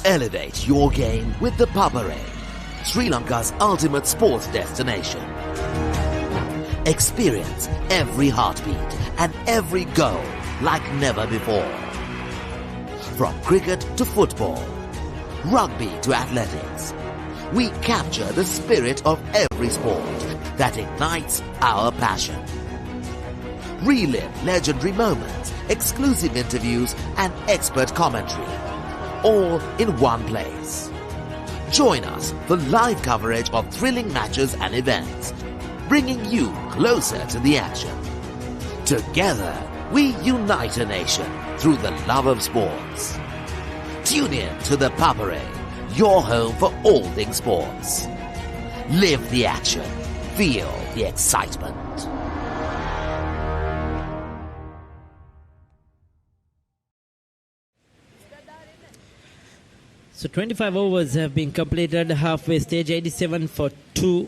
Elevate your game with the Paparay, Sri Lanka's ultimate sports destination. Experience every heartbeat and every goal like never before. From cricket to football, rugby to athletics, we capture the spirit of every sport that ignites our passion. Relive legendary moments, exclusive interviews, and expert commentary, all in one place. Join us for live coverage of thrilling matches and events, bringing you closer to the action. Together, we unite a nation through the love of sports. Tune in to the Papare, your home for all things sports. Live the action. Feel the excitement. So 25 overs have been completed, halfway stage, 87 for 2.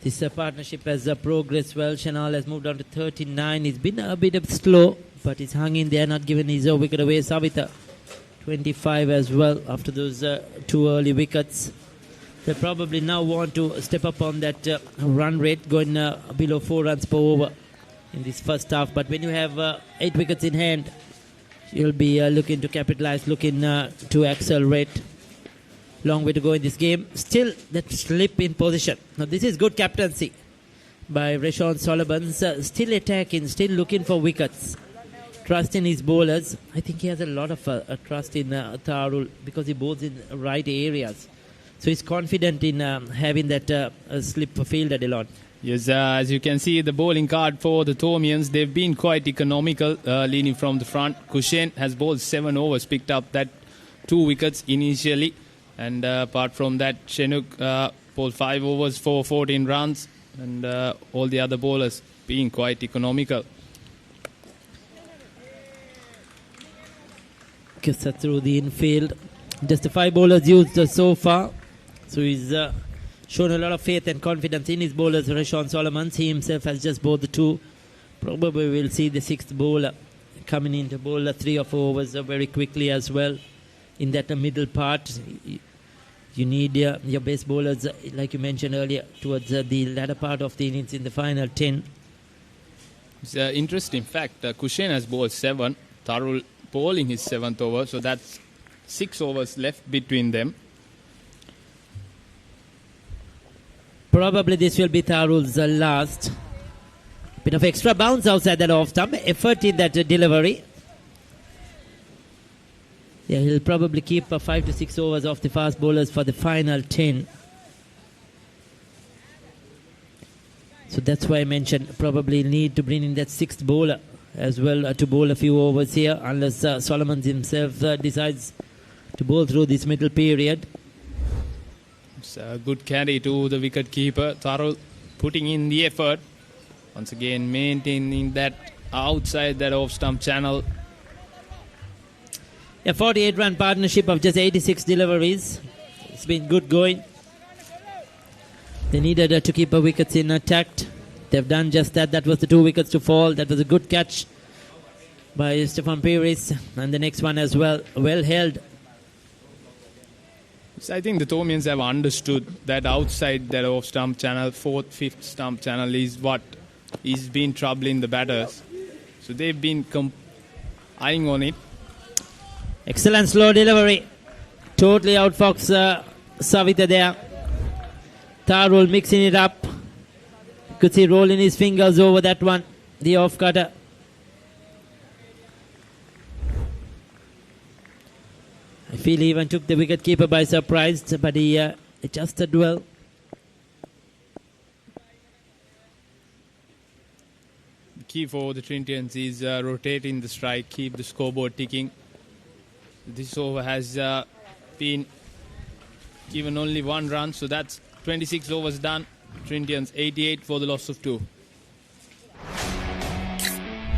This partnership has progressed well. Chanal has moved on to 39. He's been a bit slow, but he's hung in there, not given his wicket away. Savitha, 25 as well after those 2 early wickets. They probably now want to step up on that run rate, going below 4 runs per over in this first half. But when you have 8 wickets in hand, you'll be looking to capitalize, looking to accelerate. Long way to go in this game. Still that slip in position. Now this is good captaincy by Rashawn Solomon. Still attacking, still looking for wickets. Trust in his bowlers. I think he has a lot of trust in Tharul because he bowls in right areas. So he's confident in having that slip fielded along. Yes, as you can see, the bowling card for the Thormians, they've been quite economical, leading from the front. Kushen has bowled 7 overs, picked up that 2 wickets initially. And apart from that, Shenuk bowled 5 overs for 14 runs. And all the other bowlers being quite economical. Kissa through the infield. Just the 5 bowlers used so far. So he's shown a lot of faith and confidence in his bowlers. Rashawn Solomon, he himself has just bowled the 2. Probably we'll see the 6th bowler coming in to bowl 3 or 4 overs very quickly as well. In that middle part, you need your best bowlers, like you mentioned earlier, towards the latter part of the innings in the final 10. It's an interesting fact. Kushen has bowled 7. Tharul bowling his 7th over. So that's 6 overs left between them. Probably this will be Tharul's last. Bit of extra bounce outside that off stump. Effort in that delivery. Yeah, he'll probably keep 5 to 6 overs off the fast bowlers for the final 10. So that's why I mentioned probably need to bring in that 6th bowler as well to bowl a few overs here, unless Solomon himself decides to bowl through this middle period. It's a good carry to the wicket keeper. Tharul putting in the effort. Once again maintaining that outside that off stump channel. A 48-run partnership of just 86 deliveries. It's been good going. They needed to keep wickets intact. They've done just that. That was the 2 wickets to fall. That was a good catch by Stefan Peris. And the next one as well. Well held. So I think the Thormians have understood that outside that off stump channel, 4th, 5th stump channel is what is been troubling the batters. So they've been eyeing on it. Excellent slow delivery. Totally outfox Savitha there. Tharul mixing it up. Could see rolling his fingers over that one. The off cutter. I feel he even took the wicket keeper by surprise, but he adjusted well. The key for the Trinitians is rotating the strike, keep the scoreboard ticking. This over has been given only 1 run, so that's 26 overs done. Trinitians 88 for the loss of 2.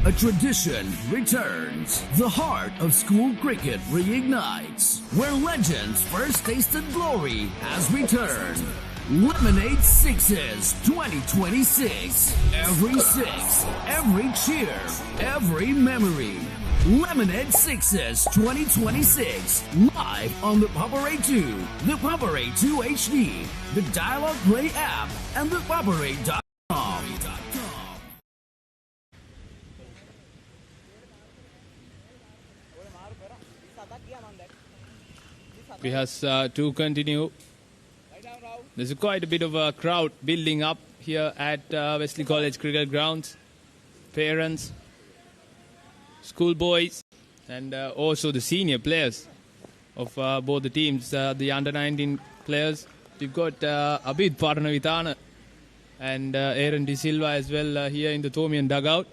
A tradition returns. The heart of school cricket reignites. Where legends first tasted glory has returned. Lemonade Sixes 2026. Every 6, every cheer, every memory. Lemonade Sixes 2026. Live on the Papare 2, the Papare 2 HD, the Dialog Play app, and the Papare.com. We have to continue. There's quite a bit of a crowd building up here at Wesley College Cricket Grounds. Parents, schoolboys, and also the senior players of both the teams. The under-19 players. We've got Abid Paranavitana and Aaron De Silva as well here in the Thormian dugout.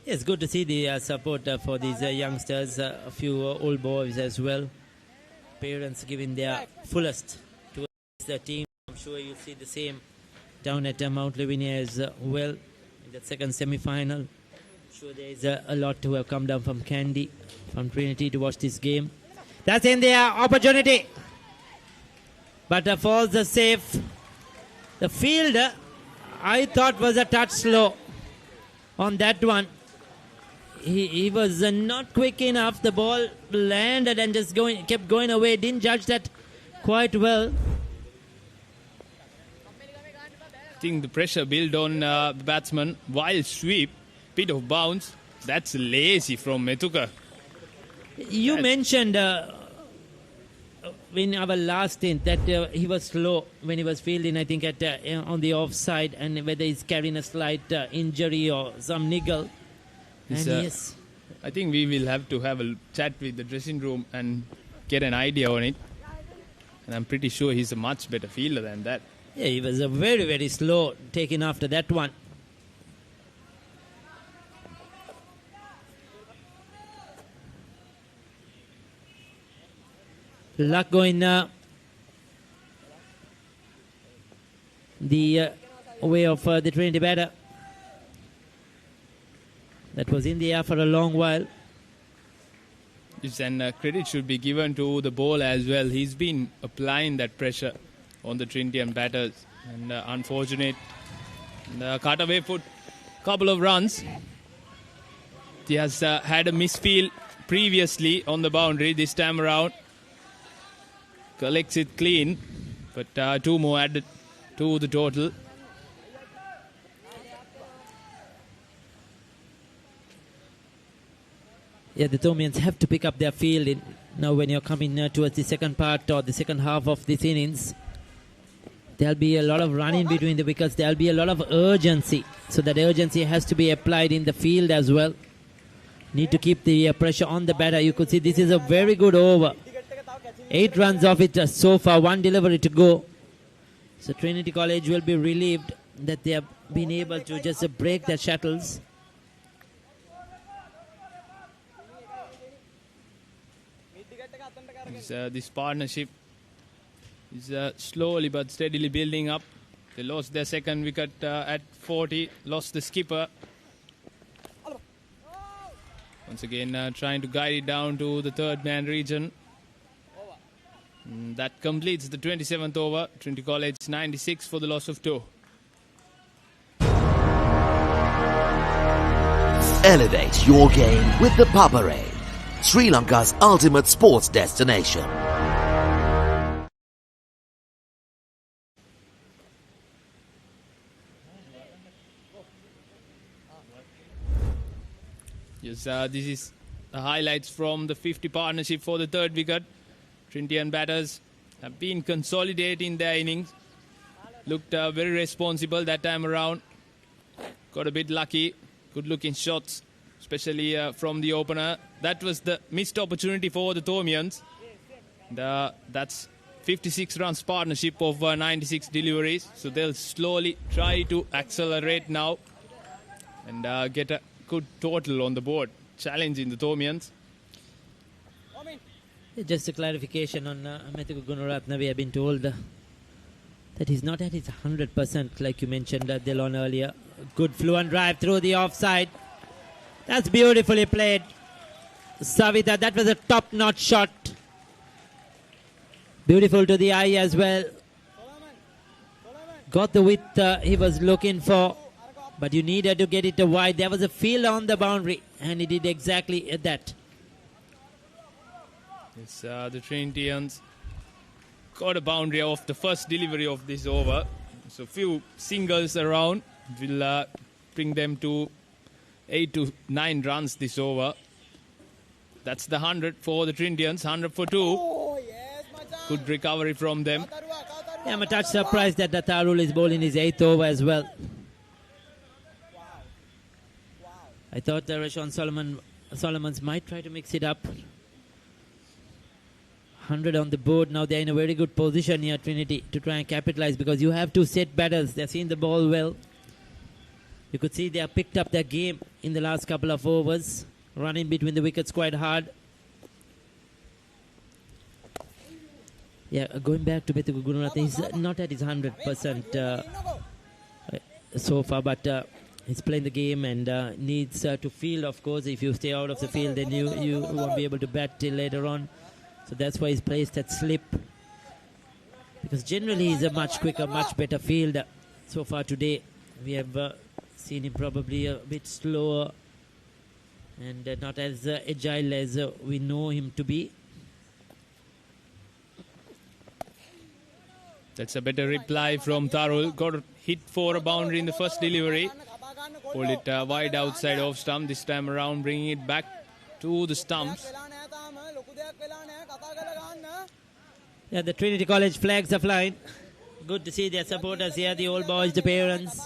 It's good to see the support for these youngsters, a few old boys as well. Parents giving their fullest towards the team. I'm sure you'll see the same down at Mount Lavinia as well in the second semi-final. I'm sure there is a lot to have come down from Kandy, from Trinity to watch this game. That's in their opportunity. But falls safe. The field, I thought, was a touch slow on that one. He was not quick enough. The ball landed and just kept going away. Didn't judge that quite well. I think the pressure built on the batsman. Wild sweep, bit of bounce. That's lazy from Metuka. You mentioned in our last stint that he was slow when he was fielding, I think, at on the offside, and whether he's carrying a slight injury or some niggle. And yes, I think we will have to have a chat with the dressing room and get an idea on it. And I'm pretty sure he's a much better fielder than that. Yeah, he was a very, very slow taking after that one. Luck going the way of the Trinity batter. That was in the air for a long while. And credit should be given to the ball as well. He's been applying that pressure on the Trinitian batters. And unfortunate. Cut away for a couple of runs. He has had a misfield previously on the boundary. This time around, collects it clean. But 2 more added to the total. Yeah, the Thomians have to pick up their field now when you're coming towards the second part or the second half of this innings. There'll be a lot of running between the wickets. There'll be a lot of urgency. So that urgency has to be applied in the field as well. Need to keep the pressure on the batter. You could see this is a very good over. 8 runs off it so far. 1 delivery to go. So Trinity College will be relieved that they have been able to just break their shuttles. This partnership is slowly but steadily building up. They lost their second wicket at 40, lost the skipper. Once again trying to guide it down to the third man region. That completes the 27th over. Trinity College 96 for the loss of 2. Elevate your game with the Papare, Sri Lanka's ultimate sports destination. Yes, this is the highlights from the 50 partnership for the third wicket. Trinitian batters have been consolidating their innings. Looked very responsible that time around. Got a bit lucky. Good looking shots, especially from the opener. That was the missed opportunity for the Thomians. That's 56 runs partnership of 96 deliveries. So they'll slowly try to accelerate now and get a good total on the board, challenging the Thomians. Just a clarification on Methiku Gunaratna. We have been told that he's not at his 100%, like you mentioned, Delon earlier. Good fluent drive through the offside. That's beautifully played. Savita, that was a top-notch shot. Beautiful to the eye as well. Got the width he was looking for, but you needed to get it wide. There was a field on the boundary, and he did exactly that. It's the Trinitians got a boundary off the first delivery of this over. So few singles around will bring them to 8 to 9 runs this over. That's the 100 for the Trinitians, 100 for 2. Good recovery from them. Yeah, I'm a touch surprised that Tarul is bowling his 8th over as well. I thought Rashawn Solomons might try to mix it up. 100 on the board. Now they're in a very good position here, Trinity, to try and capitalize, because you have 2 set batters. They've seen the ball well. You could see they have picked up their game in the last couple of overs, running between the wickets quite hard. Yeah, going back to Betuku Gununathan, he's not at his 100% so far, but he's playing the game and needs to field, of course. If you stay out of the field, then you won't be able to bat till later on. So that's why he's placed at slip. Because generally he's a much quicker, much better fielder. So far today, we have seen him probably a bit slower and not as agile as we know him to be. That's a better reply from Tharul. Got hit for a boundary in the first delivery. Pulled it wide outside off stump. This time around, bringing it back to the stumps. Yeah, the Trinity College flags are flying. Good to see their supporters here, the old boys, the parents.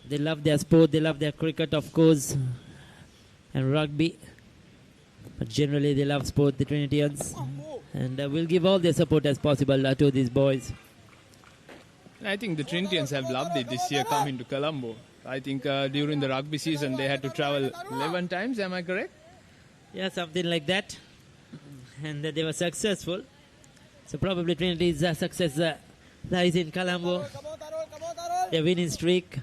They love their sport, they love their cricket, of course, and rugby. But generally they love sport, the Trinitians. And we'll give all their support as possible to these boys. I think the Trinitians have loved it this year coming to Colombo. I think during the rugby season they had to travel 11 times, am I correct? Yeah, something like that. And they were successful. So probably Trinity's success lies in Colombo. Their winning streak.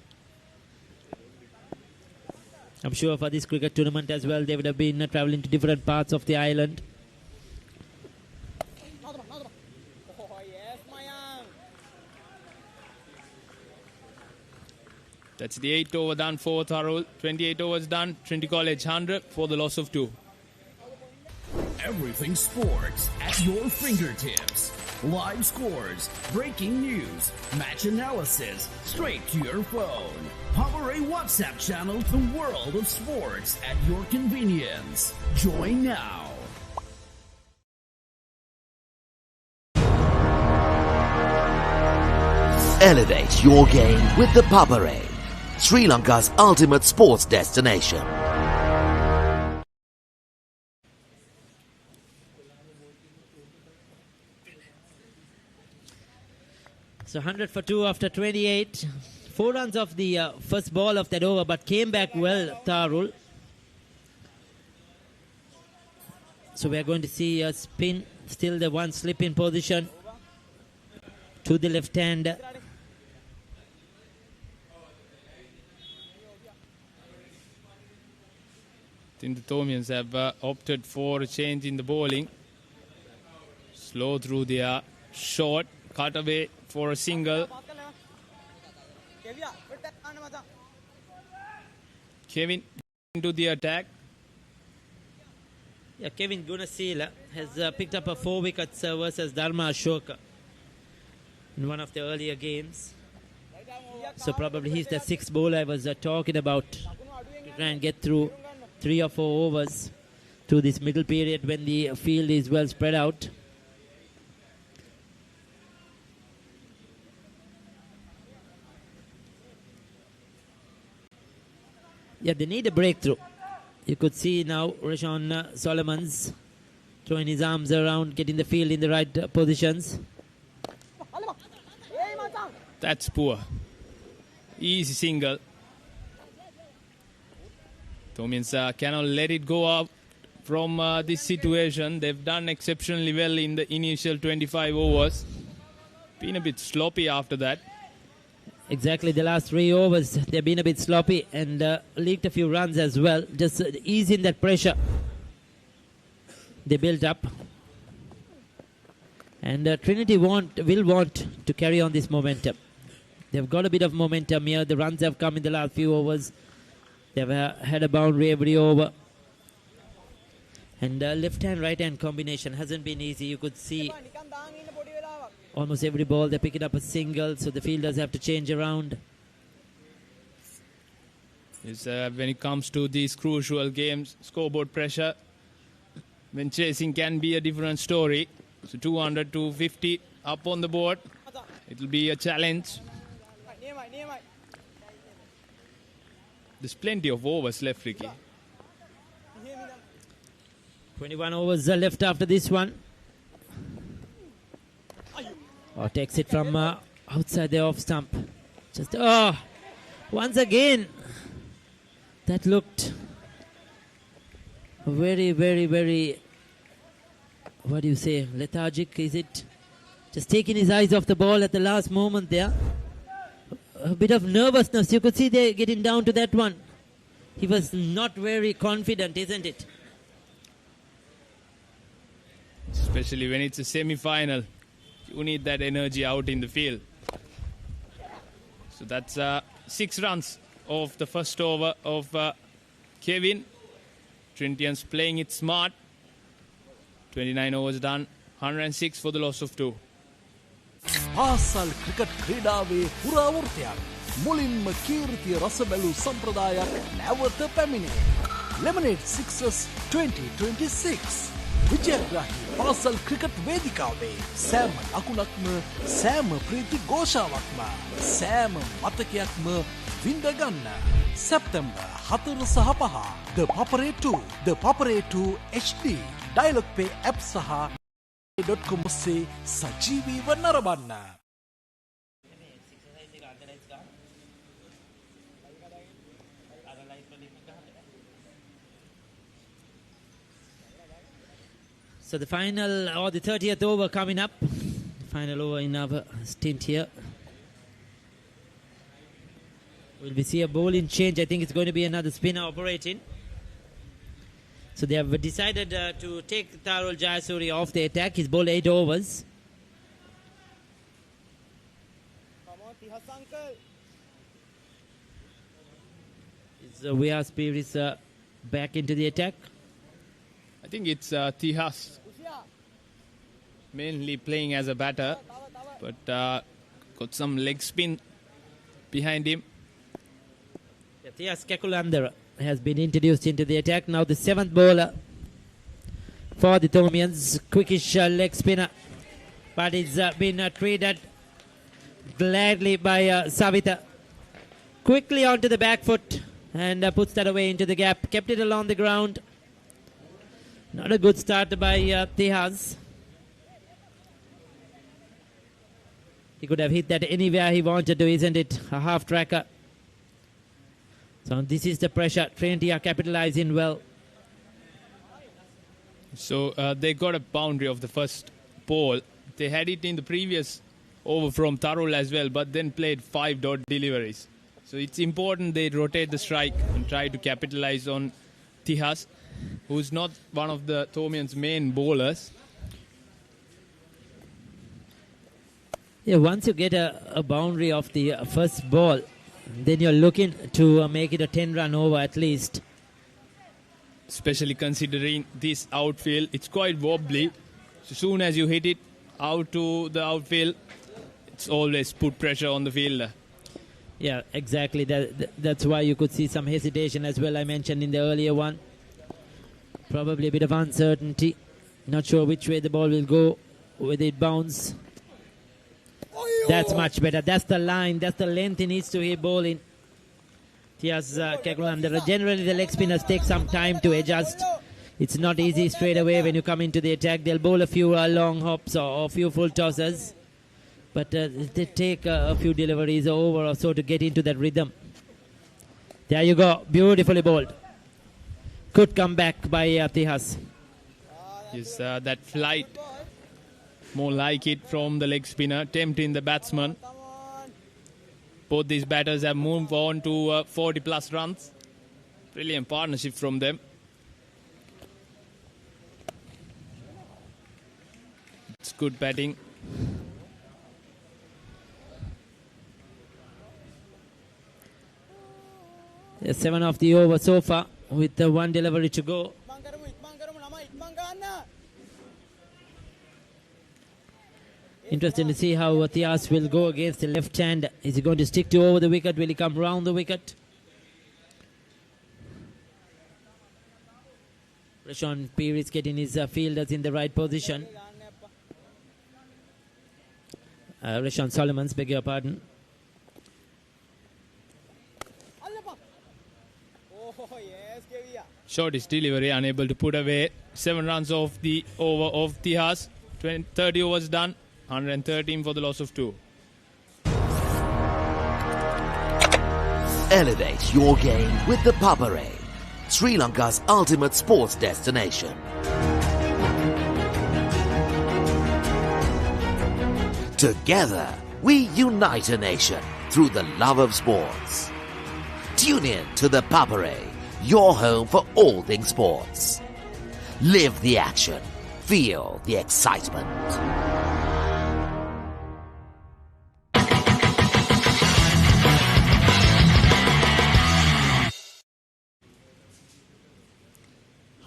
I'm sure for this cricket tournament as well, they would have been traveling to different parts of the island. That's the 8th over done for Tharul. 28 overs done. Trinity College 100 for the loss of 2. Everything sports at your fingertips. Live scores, breaking news, match analysis, straight to your phone. Power A WhatsApp channel, the world of sports at your convenience. Join now. Elevate your game with the Power A, Sri Lanka's ultimate sports destination. So 100 for 2 after 28. 4 runs off the first ball of that over, but came back well, Tharul. So we are going to see a spin. Still the one slip in position to the left hand. I think the Thomians have opted for a change in the bowling. Slow through the short, cut away for a single. Kevin into the attack. Yeah, Kevin Gunasila has picked up a 4 wickets versus Dharma Ashoka in one of the earlier games. So probably he's the 6th bowler I was talking about to try and get through 3 or 4 overs to this middle period when the field is well spread out. Yeah, they need a breakthrough. You could see now Rashawn Solomons throwing his arms around, getting the field in the right positions. That's poor. Easy single. Thomians cannot let it go up from this situation. They've done exceptionally well in the initial 25 overs. Been a bit sloppy after that. Exactly, the last 3 overs, they've been a bit sloppy and leaked a few runs as well. Just easing that pressure they built up. And Trinity will want to carry on this momentum. They've got a bit of momentum here. The runs have come in the last few overs. They've had a boundary every over. And left-hand, right-hand combination hasn't been easy. You could see almost every ball they're picking up a single, so the fielders have to change around. It's, when it comes to these crucial games, scoreboard pressure, when chasing can be a different story. So 200, 250 up on the board. It'll be a challenge. There's plenty of overs left, Ricky. 21 overs left after this one. Takes it from outside the off stump. Just, once again, that looked very, very, very, what do you say, lethargic, is it? Just taking his eyes off the ball at the last moment there. A bit of nervousness. You could see they're getting down to that one. He was not very confident, isn't it? Especially when it's a semi-final. You need that energy out in the field. So that's 6 runs of the first over of Kevin. Trinitians playing it smart. 29 overs done. 106 for the loss of 2. පාසල් cricket ක්‍රීඩාවේ පුරාවෘතයක් මුලින්ම කීර්තිය රස බැලූ සම්ප්‍රදායක් නැවත පැමිණේ. Lemonade Sixers 2026 විජයග්‍රාහී පාසල් cricket වේදිකාවේ සෑම ලකුණක්ම සෑම ප්‍රීති ഘോഷාවක්ම සෑම මතකයක්ම විඳ ගන්න. සැප්තැම්බර් 4 සහ 5 The Paparay 2 The Paparay 2 HD Dialog Pay app සහ .com से सजीवी व नरबन्ना. So the final or the 30th over coming up. Final over in our stint here. Will we see a bowling change? I think it's going to be another spinner operating. So they have decided to take Tarul Jayasuri off the attack. He's bowled 8 overs. Come on, Tihas uncle. Is Vyas Peiris back into the attack? I think it's Tihas mainly playing as a batter, but got some leg spin behind him. Yeah, Tihas Kekulandara has been introduced into the attack. Now the 7th bowler for the Thomians. Quickish leg spinner, but it's been treated gladly by Savita. Quickly onto the back foot and puts that away into the gap. Kept it along the ground. Not a good start by Tihas. He could have hit that anywhere he wanted to, isn't it? A half tracker. So this is the pressure. Trinity are capitalizing well. So they got a boundary of the first ball. They had it in the previous over from Tarul as well, but then played 5 dot deliveries. So it's important they rotate the strike and try to capitalize on Tihas, who's not one of the Thomians' main bowlers. Yeah, once you get a boundary of the first ball, then you're looking to make it a 10-run over at least. Especially considering this outfield, it's quite wobbly. So soon as you hit it out to the outfield, it's always put pressure on the fielder. Yeah, exactly. That's why you could see some hesitation as well. I mentioned in the earlier one. Probably a bit of uncertainty. Not sure which way the ball will go, whether it bounce. That's much better. That's the line. That's the length he needs to hit bowling. Tihas Kekulandara. Generally, the leg spinners take some time to adjust. It's not easy straight away when you come into the attack. They'll bowl a few long hops or a few full tosses. But they take a few deliveries over or so to get into that rhythm. There you go. Beautifully bowled. Good comeback by Tihas. Yes, that flight, more like it from the leg spinner, tempting the batsman. Both these batters have moved on to 40 plus runs. Brilliant partnership from them. It's good batting. Yeah, 7 of the over so far with the 1 delivery to go. Interesting to see how Tihas will go against the left hand. Is he going to stick to over the wicket? Will he come round the wicket? Rashawn Peiris getting his fielders in the right position. Rashawn Solomons, beg your pardon. Shortish delivery, unable to put away. 7 runs off the over of Tihas. 30 overs done. 113 for the loss of 2. Elevate your game with the Papare, Sri Lanka's ultimate sports destination. Together, we unite a nation through the love of sports. Tune in to the Papare, your home for all things sports. Live the action. Feel the excitement.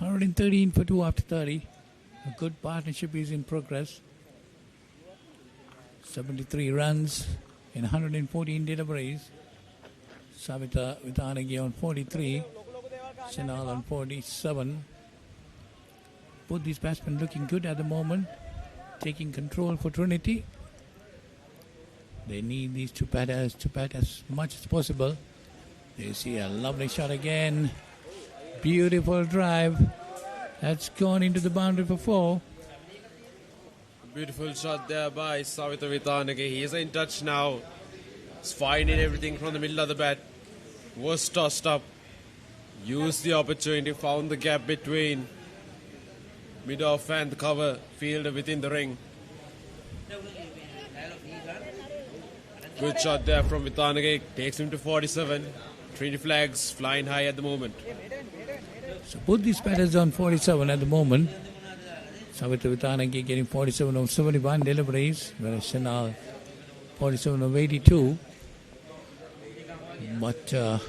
$113 for 2 after 30. A good partnership is in progress. 73 runs in 114 deliveries. Savita Vithanagi on 43. Sinal on 47. Both these batsmen looking good at the moment. Taking control for Trinity. They need these two batters to bat as much as possible. They see a lovely shot again. Beautiful drive. That's gone into the boundary for 4. Beautiful shot there by Savita Vithanagi. He is in touch now. He's finding everything from the middle of the bat. Was tossed up. Used the opportunity. Found the gap between mid-off and the cover fielder within the ring. Good shot there from Vithanagi. Takes him to 47. Trinity flags flying high at the moment. So both these batters on 47 at the moment. Savita Vithanagi getting 47 of 71 deliveries, whereas Sinal 47 of 82. But the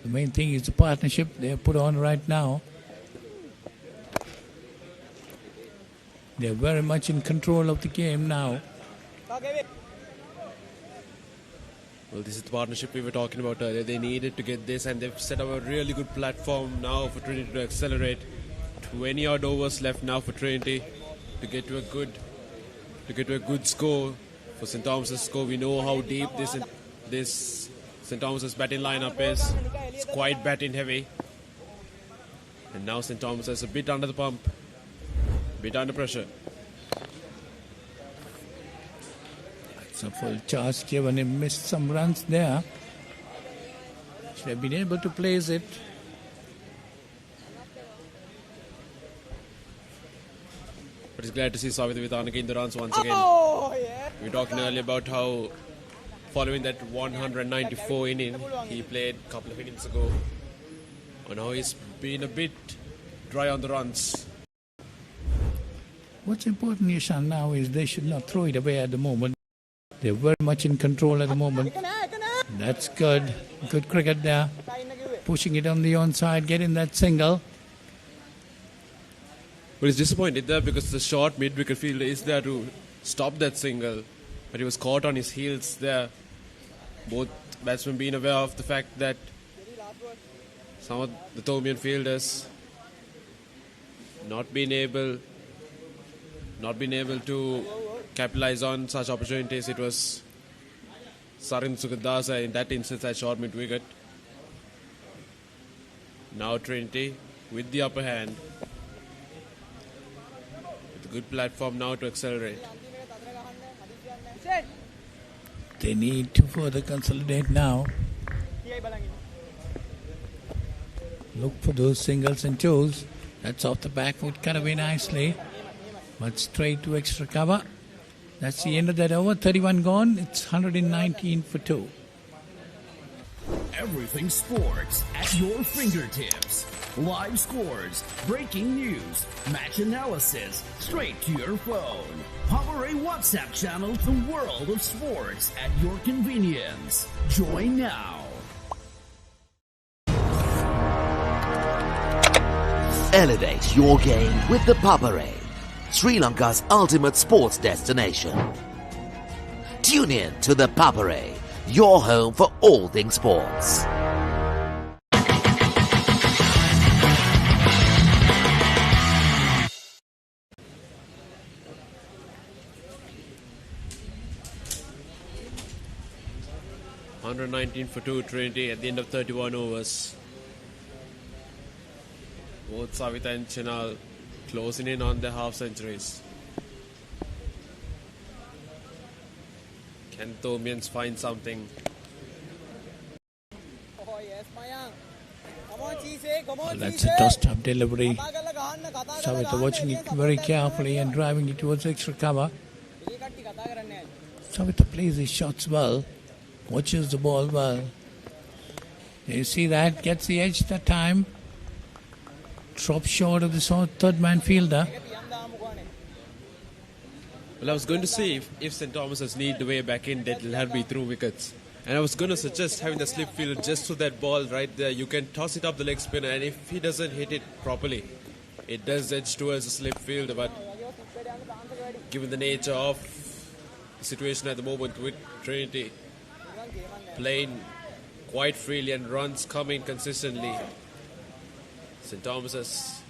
main thing is the partnership they have put on right now. They are very much in control of the game now. Well, this is the partnership we were talking about earlier. They needed to get this, and they've set up a really good platform now for Trinity to accelerate. 20 odd overs left now for Trinity to get to a good score for St. Thomas's score. We know how deep this St. Thomas's batting lineup is. It's quite batting heavy, and now St. Thomas is a bit under the pump, a bit under pressure. It's a full charge given him, missed some runs there. Should have been able to place it. But it's glad to see Savita Vithanagi in the runs once again. We were talking earlier about how following that 194 inning he played a couple of innings ago, and how he's been a bit dry on the runs. What's important, Yashan, now is they should not throw it away at the moment. They're very much in control at the moment. That's good. Good cricket there. Pushing it on the onside, getting that single. But he's disappointed there because the short mid-wicket fielder is there to stop that single. But he was caught on his heels there. Both batsmen being aware of the fact that some of the Thomian fielders not being able to capitalize on such opportunities. It was Sarin Sukadasa in that instance at short mid-wicket. Now Trinity with the upper hand. With a good platform now to accelerate. They need to further consolidate now. Look for those singles and twos. That's off the back foot, cut away nicely. But straight to extra cover. That's the end of that over. 31 gone. It's 119 for 2. Everything sports at your fingertips. Live scores, breaking news, match analysis, straight to your phone. Papare WhatsApp channel, the world of sports at your convenience. Join now. Elevate your game with the Papare, Sri Lanka's ultimate sports destination. Tune in to the Papare, your home for all things sports. $119 for 2 Trinity at the end of 31 overs. Both Savita and Chinal closing in on their half centuries. Can Thomians find something? That's a tossed-up delivery. Savita watching it very carefully and driving it towards extra cover. Savita plays his shots well, watches the ball well. You see that, gets the edge that time. Drops short of the third man fielder. Well, I was going to say if St. Thomas's need the way back in, that will have be through wickets. And I was going to suggest having the slip fielder just to that ball right there. You can toss it up the leg spinner, and if he doesn't hit it properly, it does edge towards the slip fielder. But given the nature of the situation at the moment with Trinity playing quite freely and runs coming consistently, St. Thomas has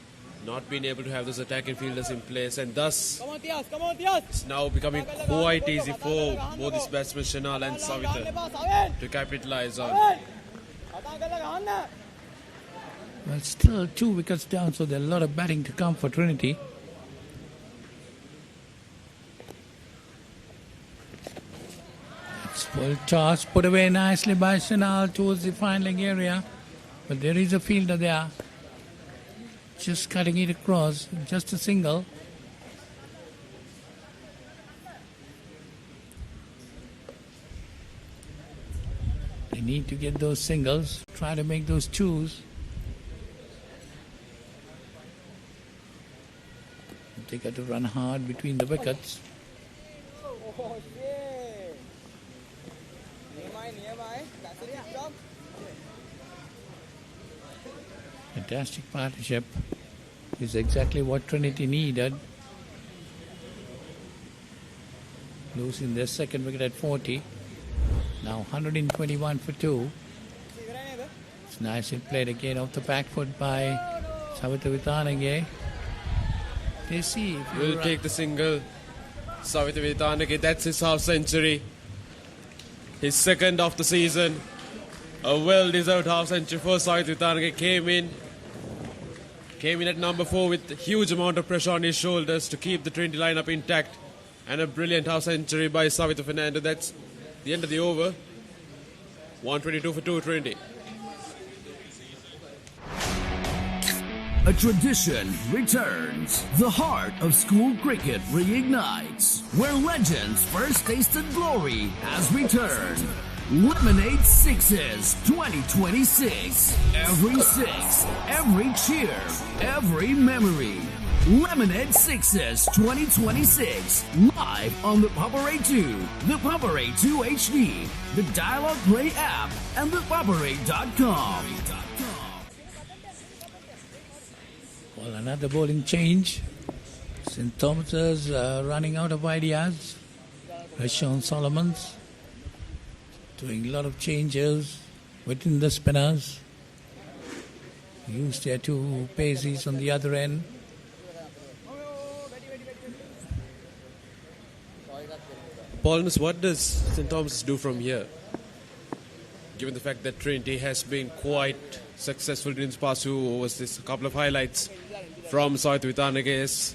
not been able to have those attacking fielders in place, and thus it's now becoming quite easy for both these batsmen, Shanal and Savita, to capitalize on. Well, still 2 wickets down, so there's a lot of batting to come for Trinity. It's full toss, put away nicely by Shanal towards the fine leg area, but there is a fielder there. Just cutting it across, just a single. They need to get those singles, try to make those twos. They got to run hard between the wickets. Fantastic partnership is exactly what Trinity needed. Losing their second wicket at 40. Now 121 for 2. It's nicely played again off the back foot by Savita Vitanage. They see if you will take the single. Savita Vitanage, that's his half century. His second of the season. A well-deserved half century for Savita Vitanage. Came in at number 4 with a huge amount of pressure on his shoulders to keep the Trinity lineup intact. And a brilliant half century by Savita Fernando. That's the end of the over. 122 for 2 Trinity. A tradition returns. The heart of school cricket reignites. Where legends first tasted glory has returned. Lemonade Sixes 2026. Every six, every cheer, every memory. Lemonade Sixes 2026. Live on the Paparay 2, the Paparay 2 HD, the Dialog Play app, and the Paparay.com. Well, another bowling change. St. Thomas's running out of ideas. Rashawn Solomons doing a lot of changes within the spinners. Used their 2 paces on the other end. Paulness, what does St. Thomas do from here? Given the fact that Trinity has been quite successful in its past 2 overs, this couple of highlights from Savita Vitanage's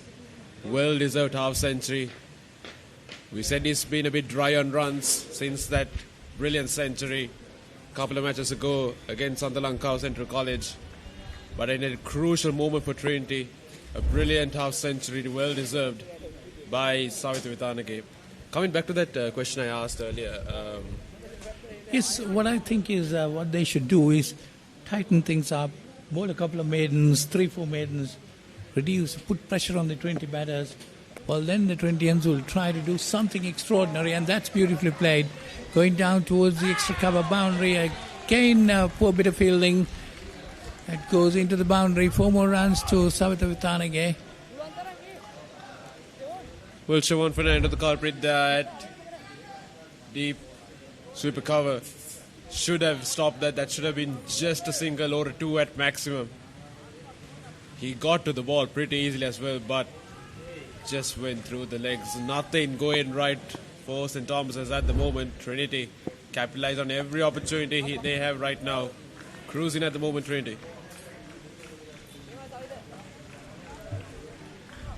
well-deserved half century. We said he's been a bit dry on runs since that brilliant century a couple of matches ago against Santalankau Central College. But in a crucial moment for Trinity, a brilliant half century, well-deserved by Savita Vitanage. Coming back to that question I asked earlier. Yes, what I think is what they should do is tighten things up, bowl a couple of maidens, 3-4 maidens, reduce, put pressure on the 20 batters. Well, then the 20ers will try to do something extraordinary, and that's beautifully played. Going down towards the extra cover boundary, again, poor bit of fielding. That goes into the boundary, 4 more runs to Savita Vitanage. Well, Siobhan Fernando, the culprit, that deep sweeper cover should have stopped that. That should have been just a single or a 2 at maximum. He got to the ball pretty easily as well, but just went through the legs. Nothing going right for St. Thomas's at the moment. Trinity capitalize on every opportunity they have right now. Cruising at the moment, Trinity.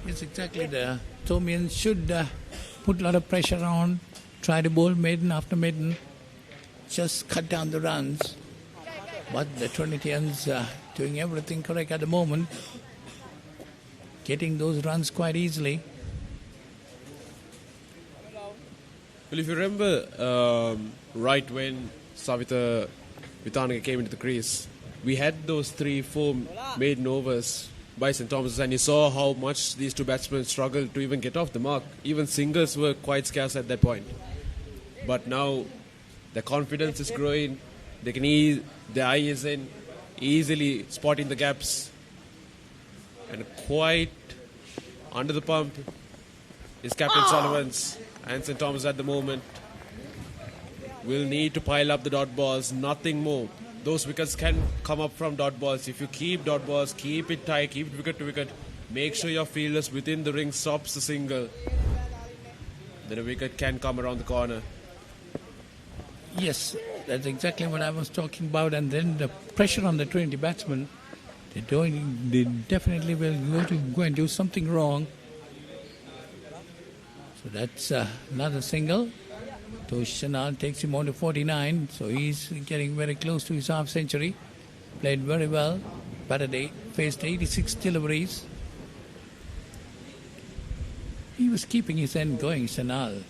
Yes, exactly. The Thomians should put a lot of pressure on, try to bowl maiden after maiden, just cut down the runs. But the Trinitians doing everything correct at the moment, getting those runs quite easily. Well, if you remember, right when Savitha Vitanaka came into the crease, we had those 3-4 maiden overs by St. Thomas's, and you saw how much these two batsmen struggled to even get off the mark. Even singles were quite scarce at that point. But now the confidence is growing. They can the eye is in, easily spotting the gaps, and quite under the pump is Captain Sullivan's. And St. Thomas at the moment will need to pile up the dot balls, nothing more. Those wickets can come up from dot balls. If you keep dot balls, keep it tight, keep it wicket to wicket, make sure your fielders within the ring stops the single, then a wicket can come around the corner. Yes, that's exactly what I was talking about. And then the pressure on the Trinity batsmen, they definitely will go and do something wrong. So that's another single. Chanal takes him on to 49, so he's getting very close to his half century. Played very well. Batted faced 86 deliveries. He was keeping his end going, Chanal.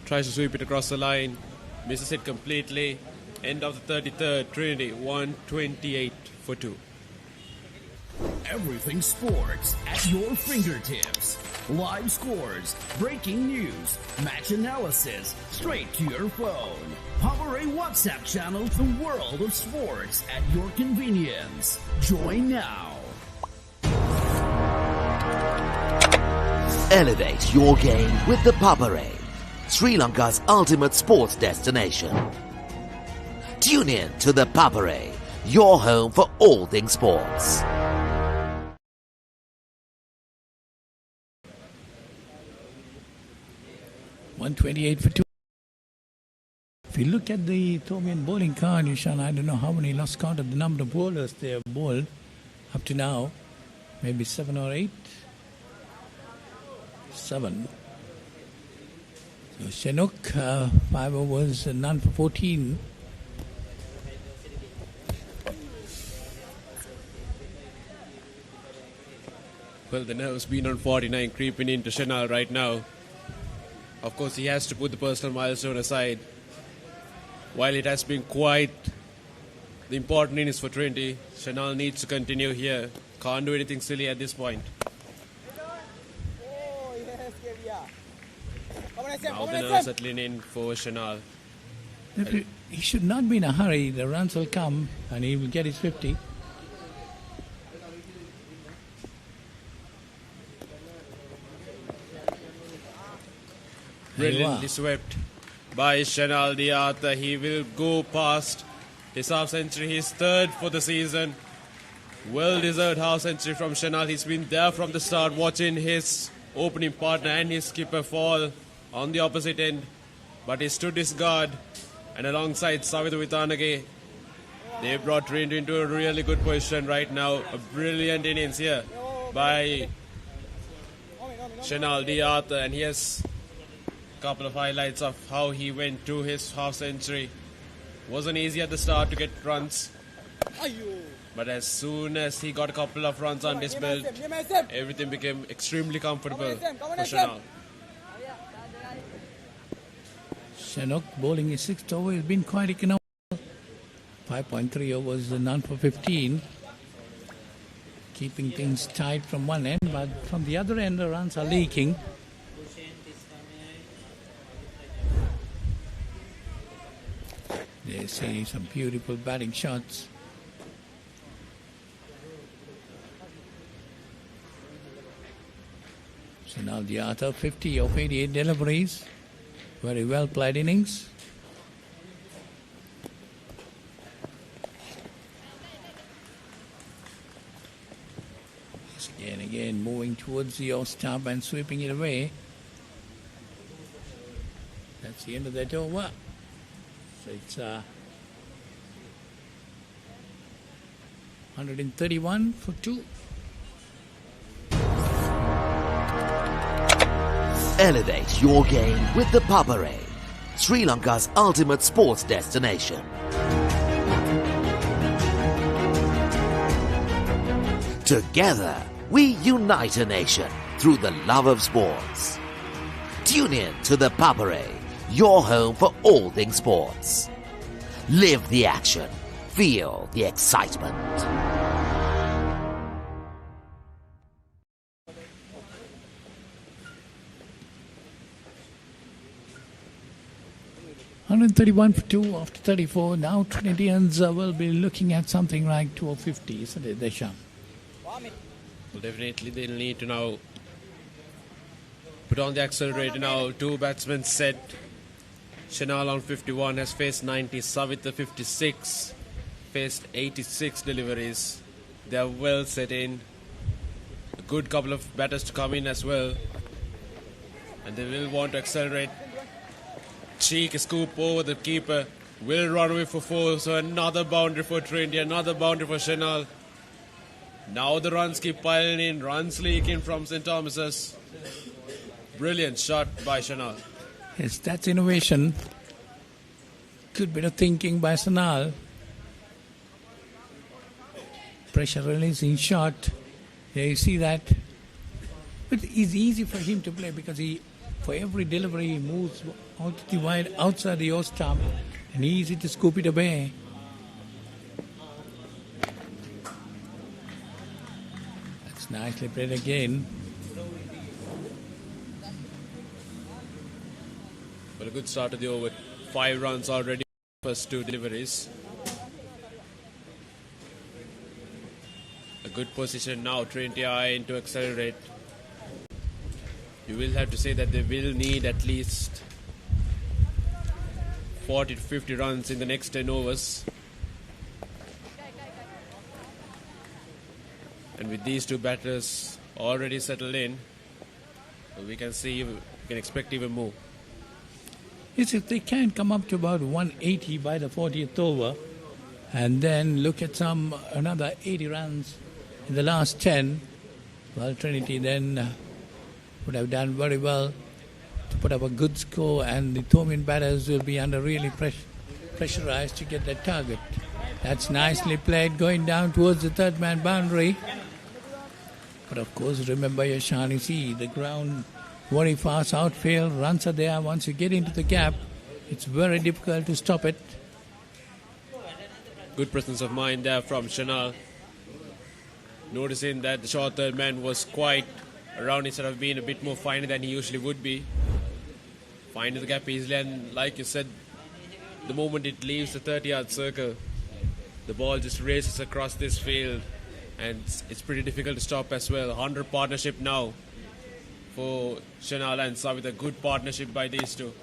Tries to sweep it across the line, misses it completely. End of the 33rd, Trinity 128 for 2. Everything sports at your fingertips. Live scores, breaking news, match analysis, straight to your phone. Power A WhatsApp channel, the world of sports at your convenience. Join now. Elevate your game with the Papare, Sri Lanka's ultimate sports destination. Tune in to the Papare, your home for all things sports. $128 for 2. If you look at the Thomian bowling card, Yushan, I don't know how many, lost count of the number of bowlers they have bowled up to now. Maybe 7 or 8. 7. So Shenok, 5 overs, none for 14. Well, the nerves been on 49 creeping into Chanal right now. Of course, he has to put the personal milestone aside. While it has been quite the important innings for Trinity, Chanal needs to continue here. Can't do anything silly at this point. Now the nerves settling in for Chanal. He should not be in a hurry. The runs will come and he will get his 50. Brilliantly swept by Chanal Diata. He will go past his half century, his third for the season. Well deserved half century from Chanal. He's been there from the start, watching his opening partner and his skipper fall on the opposite end. But he stood his guard, and alongside Savitha Vitanage, they brought Trinity into a really good position right now. A brilliant innings here by Chanal Diata, and he has couple of highlights of how he went to his half century. Wasn't easy at the start to get runs, but as soon as he got a couple of runs on his belt, everything became extremely comfortable for Chanal. Shenok bowling his 6th over has been quite economical. 5.3 overs, none for 15. Keeping things tight from one end, but from the other end the runs are leaking. They see some beautiful batting shots. So now the Diata, 50 of 88 deliveries. Very well played innings. Again moving towards the off stump and sweeping it away. That's the end of that over. So it's 131 for 2. Elevate your game with the Papare, Sri Lanka's ultimate sports destination. Together, we unite a nation through the love of sports. Tune in to the Papare, your home for all things sports. Live the action. Feel the excitement. $131 for 2 after 34. Now Trinitians will be looking at something like 250, isn't it, Desham? Well, definitely they'll need to now put on the accelerator now. Two batsmen set. Chanal on 51 has faced 90. Savitha 56 faced 86 deliveries. They are well set in. A good couple of batters to come in as well. And they will want to accelerate. Cheek scoop over the keeper. Will run away for 4. So another boundary for Trinity. Another boundary for Chanal. Now the runs keep piling in. Runs leaking from St. Thomas's. Brilliant shot by Chanal. Yes, that's innovation. Good bit of thinking by Sanal. Pressure releasing shot. Yeah, you see that. But it's easy for him to play because for every delivery he moves out to the wide outside the stump and easy to scoop it away. That's nicely played again. Well, a good start to the over. 5 runs already. First 2 deliveries. A good position now. Trinity eyeing to accelerate. You will have to say that they will need at least 40 to 50 runs in the next 10 overs. And with these 2 batters already settled in, we can expect even more. Yes, if they can come up to about 180 by the 40th over and then look at another 80 runs in the last 10, well, Trinity then would have done very well to put up a good score, and the Thomian batters will be under really pressurized to get that target. That's nicely played, going down towards the third man boundary. But of course, remember Yashan, you see the ground very fast outfield, runs are there. Once you get into the gap, it's very difficult to stop it. Good presence of mind there from Chanal. Noticing that the short third man was quite around instead of being a bit more finer than he usually would be. Finding the gap easily, and like you said, the moment it leaves the 30-yard circle, the ball just races across this field, and it's pretty difficult to stop as well. 100 partnership now for Chanal and Savitha. A good partnership by these 2.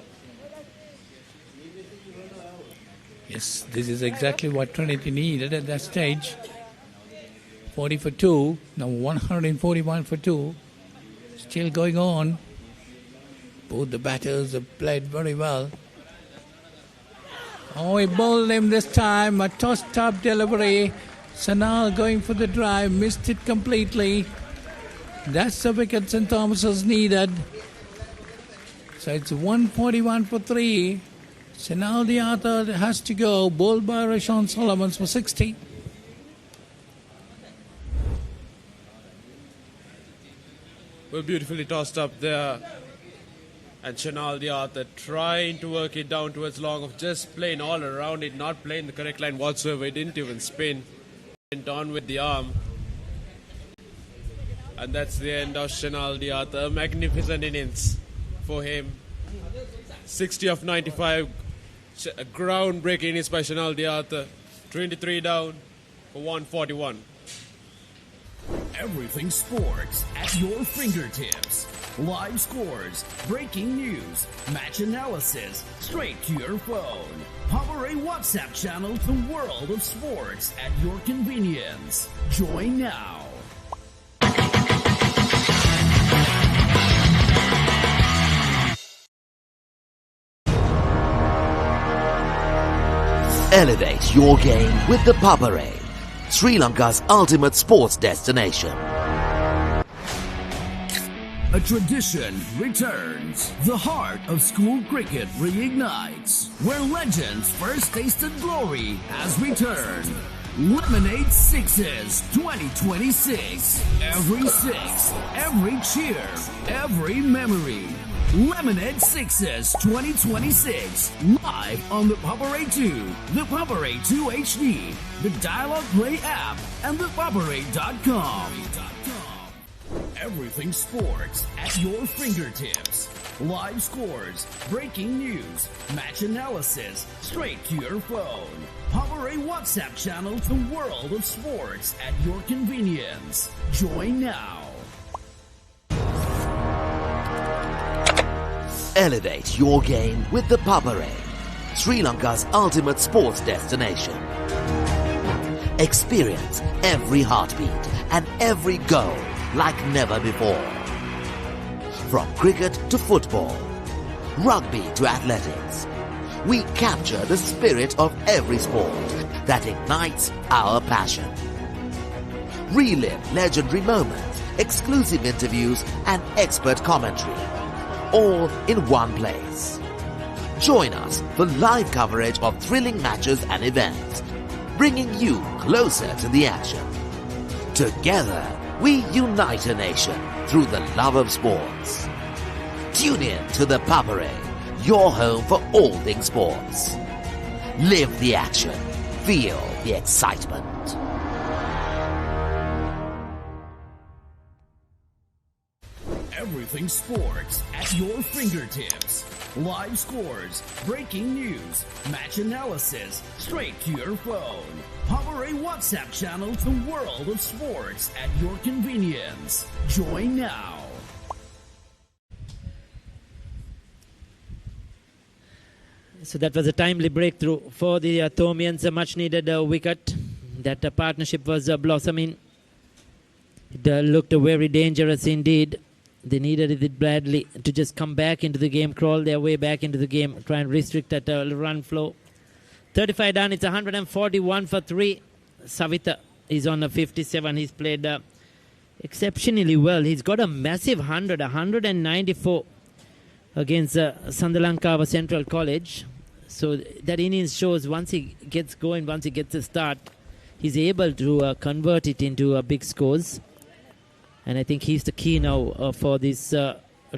Yes, this is exactly what Trinity needed at that stage. 40 for 2, now 141 for 2. Still going on. Both the batters have played very well. Oh, he bowled him this time. A toss-top delivery. Sanal going for the drive, missed it completely. That's the wicket St. Thomas has needed. So it's 141 for 3. Sanal Diata has to go. Bowled by Rashawn Solomons for 60. Well, beautifully tossed up there. And Chanal Diata trying to work it down towards long of just playing all around it, not playing the correct line whatsoever. It didn't even spin. Went on with the arm. And that's the end of Chanal Diata. A magnificent innings for him. 60 of 95. A groundbreaking innings by Chanal Diata. 23 down for 141. Everything sports at your fingertips. Live scores, breaking news, match analysis, straight to your phone. Power A WhatsApp channel, the world of sports at your convenience. Join now. Elevate your game with the Papare, Sri Lanka's ultimate sports destination. A tradition returns. The heart of school cricket reignites. Where legends first tasted glory has returned. Lemonade Sixes 2026. Every six, every cheer, every memory. Lemonade Sixes 2026. Live on the Paparay 2, the Paparay 2 HD, the Dialogue Play app, and the Paparay.com. Everything sports at your fingertips. Live scores, breaking news, match analysis, straight to your phone. Paparay WhatsApp channel to World of Sports at your convenience. Join now. Elevate your game with the Paparay, Sri Lanka's ultimate sports destination. Experience every heartbeat and every goal like never before. From cricket to football, rugby to athletics, we capture the spirit of every sport that ignites our passion. Relive legendary moments, exclusive interviews, and expert commentary, all in one place. Join us for live coverage of thrilling matches and events, bringing you closer to the action. Together, we unite a nation through the love of sports. Tune in to the Paparay, your home for all things sports. Live the action. Feel the excitement. Everything sports at your fingertips. Live scores, breaking news, match analysis, straight to your phone. Paparay WhatsApp channel to World of Sports at your convenience. Join now. So that was a timely breakthrough for the Thomians, a much needed wicket. That partnership was blossoming. It looked very dangerous indeed. They needed it badly to just come back into the game, crawl their way back into the game, try and restrict that run flow. 35 done, it's 141 for 3. Savitha is on a 57. He's played exceptionally well. He's got a massive 194 against Sandalanka Central College. So that innings shows once he gets going, once he gets a start, he's able to convert it into big scores. And I think he's the key now for this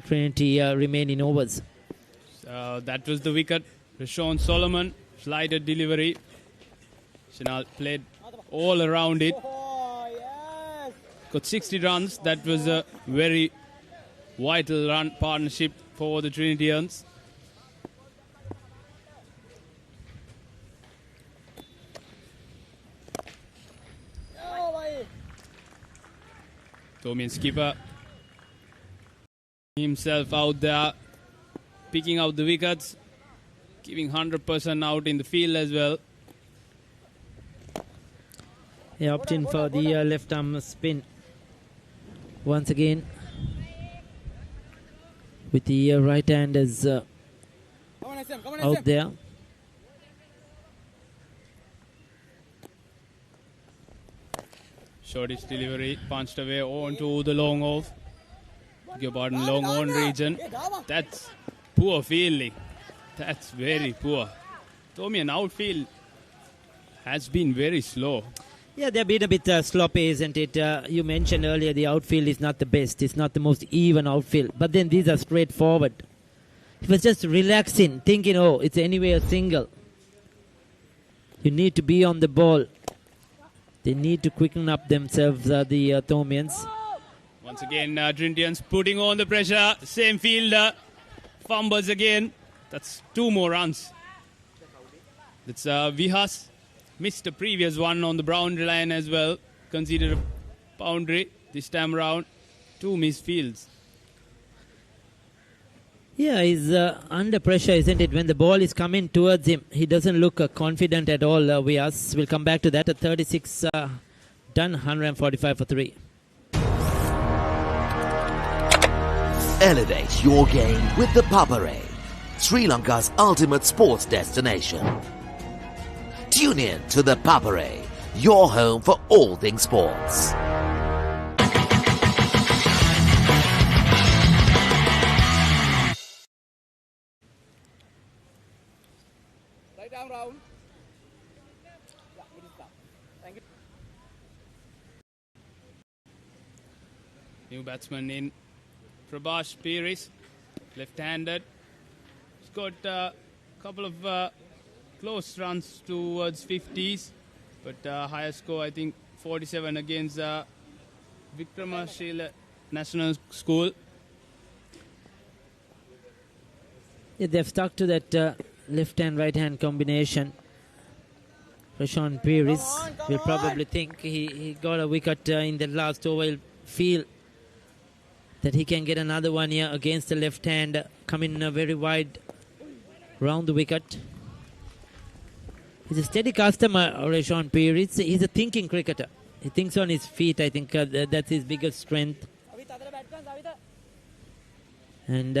Trinity remaining overs. That was the wicket. Rashawn Solomon, slided delivery. Chanel played all around it. Got 60 runs. That was a very vital run partnership for the Trinitians. Thomian skipper himself out there, picking out the wickets, giving 100% out in the field as well. He opting for the left arm spin once again, with the right hand as out there. Shortish delivery, punched away onto the long off. Long on region. That's poor fielding. That's very poor. Thomian outfield has been very slow. Yeah, they've been a bit sloppy, isn't it? You mentioned earlier the outfield is not the best. It's not the most even outfield. But then these are straightforward. He was just relaxing, thinking, oh, it's anyway a single. You need to be on the ball. They need to quicken up themselves, the Thomians. Once again, Trinitians putting on the pressure. Same fielder. Fumbles again. That's 2 more runs. That's Vihas. Missed the previous one on the boundary line as well. Considered a boundary this time around. 2 missed fields. Yeah, he's under pressure, isn't it? When the ball is coming towards him, he doesn't look confident at all. We'll come back to that. At 36 done, 145 for 3. Elevate your game with the Paparay, Sri Lanka's ultimate sports destination. Tune in to the Paparay, your home for all things sports. New batsman in Prabhash Piris, left-handed. He's got a couple of close runs towards 50s, but higher score, I think 47 against Vikramasila National School. Yeah, they've stuck to that left-hand, right-hand combination. Rashawn Piris will probably think he got a wicket in the last over. He'll feel that he can get another one here against the left hand, coming very wide round the wicket. He's a steady customer, Rashawn Piris. He's a thinking cricketer. He thinks on his feet. I think that's his biggest strength. And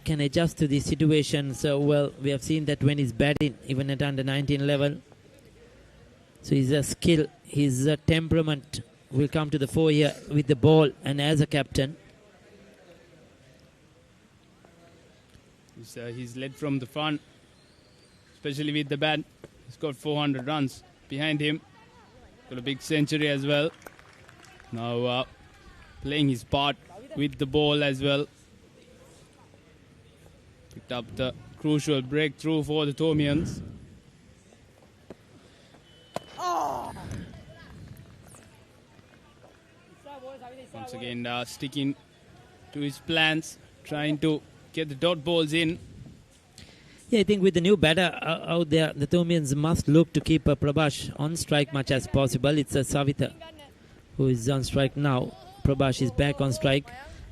can adjust to these situations well. We have seen that when he's batting, even at under 19 level. So his skill, his temperament will come to the fore here with the ball and as a captain. He's led from the front, especially with the bat. He's got 400 runs behind him. Got a big century as well. Now playing his part with the ball as well. Picked up the crucial breakthrough for the Tomians. Once again sticking to his plans, trying to get the dot balls in. Yeah, I think with the new batter out there, the Tomians must look to keep Prabhash on strike much as possible. It's Savitha who is on strike now. Prabhash is back on strike.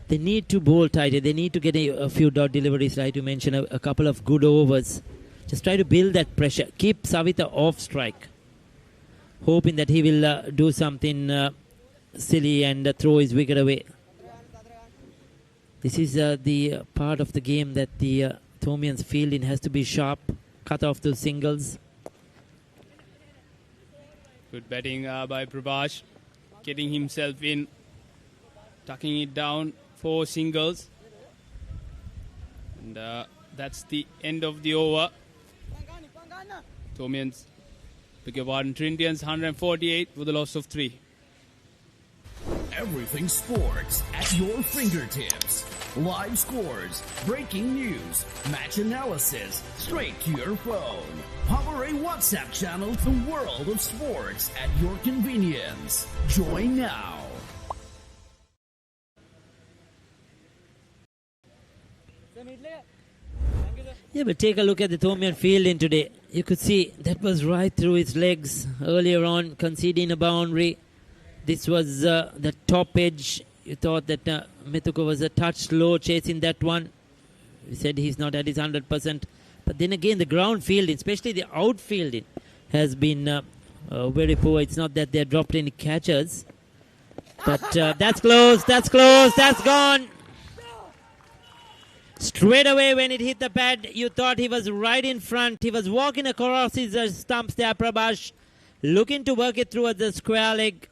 They need to bowl tighter. They need to get a few dot deliveries, right? You mentioned a couple of good overs. Just try to build that pressure. Keep Savitha off strike. Hoping that he will do something silly and throw his wicket away. This is the part of the game that the Tomians fielding has to be sharp. Cut off those singles. Good batting by Prabhash. Getting himself in. Tucking it down for singles. And that's the end of the over. Tomians, beg your pardon, Trinitians 148 with a loss of 3. Everything sports at your fingertips. Live scores, breaking news, match analysis, straight to your phone. Power A WhatsApp channel, the world of sports at your convenience. Join now. Yeah, but take a look at the Tomian fielding today. You could see that was right through his legs earlier on, conceding a boundary. This was the top edge. You thought that Mithuko was a touch slow chasing that one. We said he's not at his 100%. But then again, the ground fielding, especially the outfielding, has been very poor. It's not that they dropped any catches. But that's close, that's gone. Straight away when it hit the pad, you thought he was right in front. He was walking across his stumps there, Prabhash, looking to work it through at the square leg.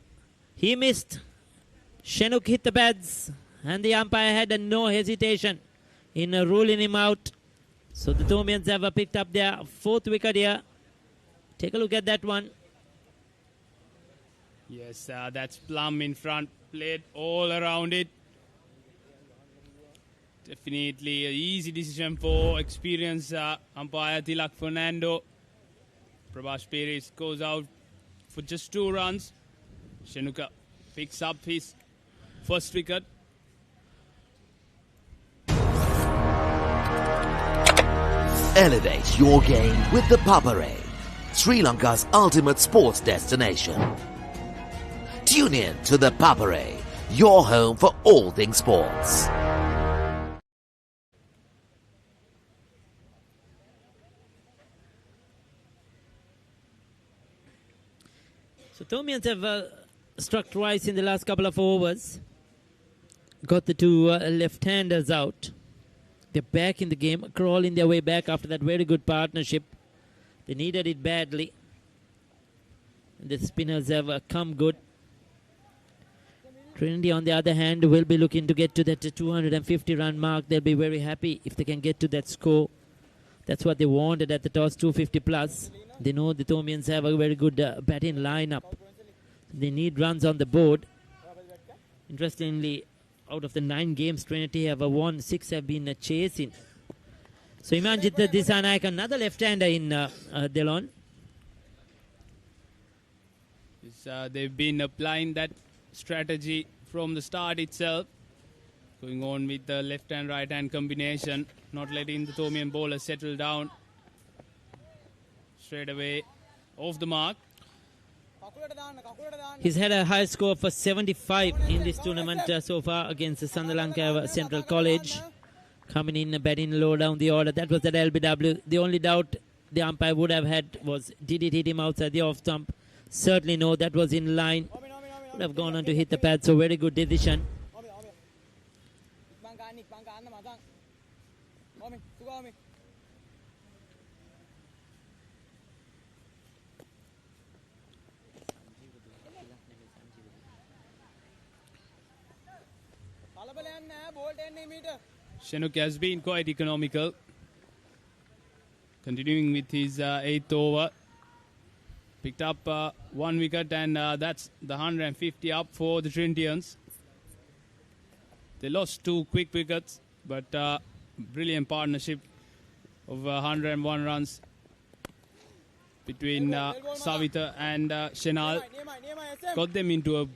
He missed. Shenuk hit the pads, and the umpire had no hesitation in ruling him out. So the Tomians have picked up their 4th wicket here. Take a look at that one. Yes, that's plumb in front, played all around it. Definitely an easy decision for experienced umpire Tilak Fernando. Prabhash Piris goes out for just 2 runs. Shenuka picks up his first wicket. Elevate your game with the Papare, Sri Lanka's ultimate sports destination. Tune in to the Papare, your home for all things sports. So Tomians have struck twice in the last couple of overs. Got the 2 left-handers out. They're back in the game, crawling their way back after that very good partnership. They needed it badly. And the spinners have come good. Trinity, on the other hand, will be looking to get to that 250-run mark. They'll be very happy if they can get to that score. That's what they wanted at the toss, 250 plus. They know the Tomians have a very good batting lineup. They need runs on the board. Interestingly, out of the 9 games Trinity have won, 6 have been chasing. So Imanjit Disanayak, another left-hander in Delon. They've been applying that strategy from the start itself, going on with the left and right hand combination, not letting the Tomian bowler settle down. Straight away off the mark. He's had a high score for 75 in this tournament so far against Sandalanka Central College. Coming in, batting low down the order. That was at LBW. The only doubt the umpire would have had was, did it hit him outside the off stump? Certainly no, that was in line. Would have gone on to hit the pad, so very good decision. Shenuk has been quite economical. Continuing with his 8th over. Picked up 1 wicket, and that's the 150 up for the Trinitians. They lost 2 quick wickets, but brilliant partnership of 101 runs between Savita and Shenal. Got them into a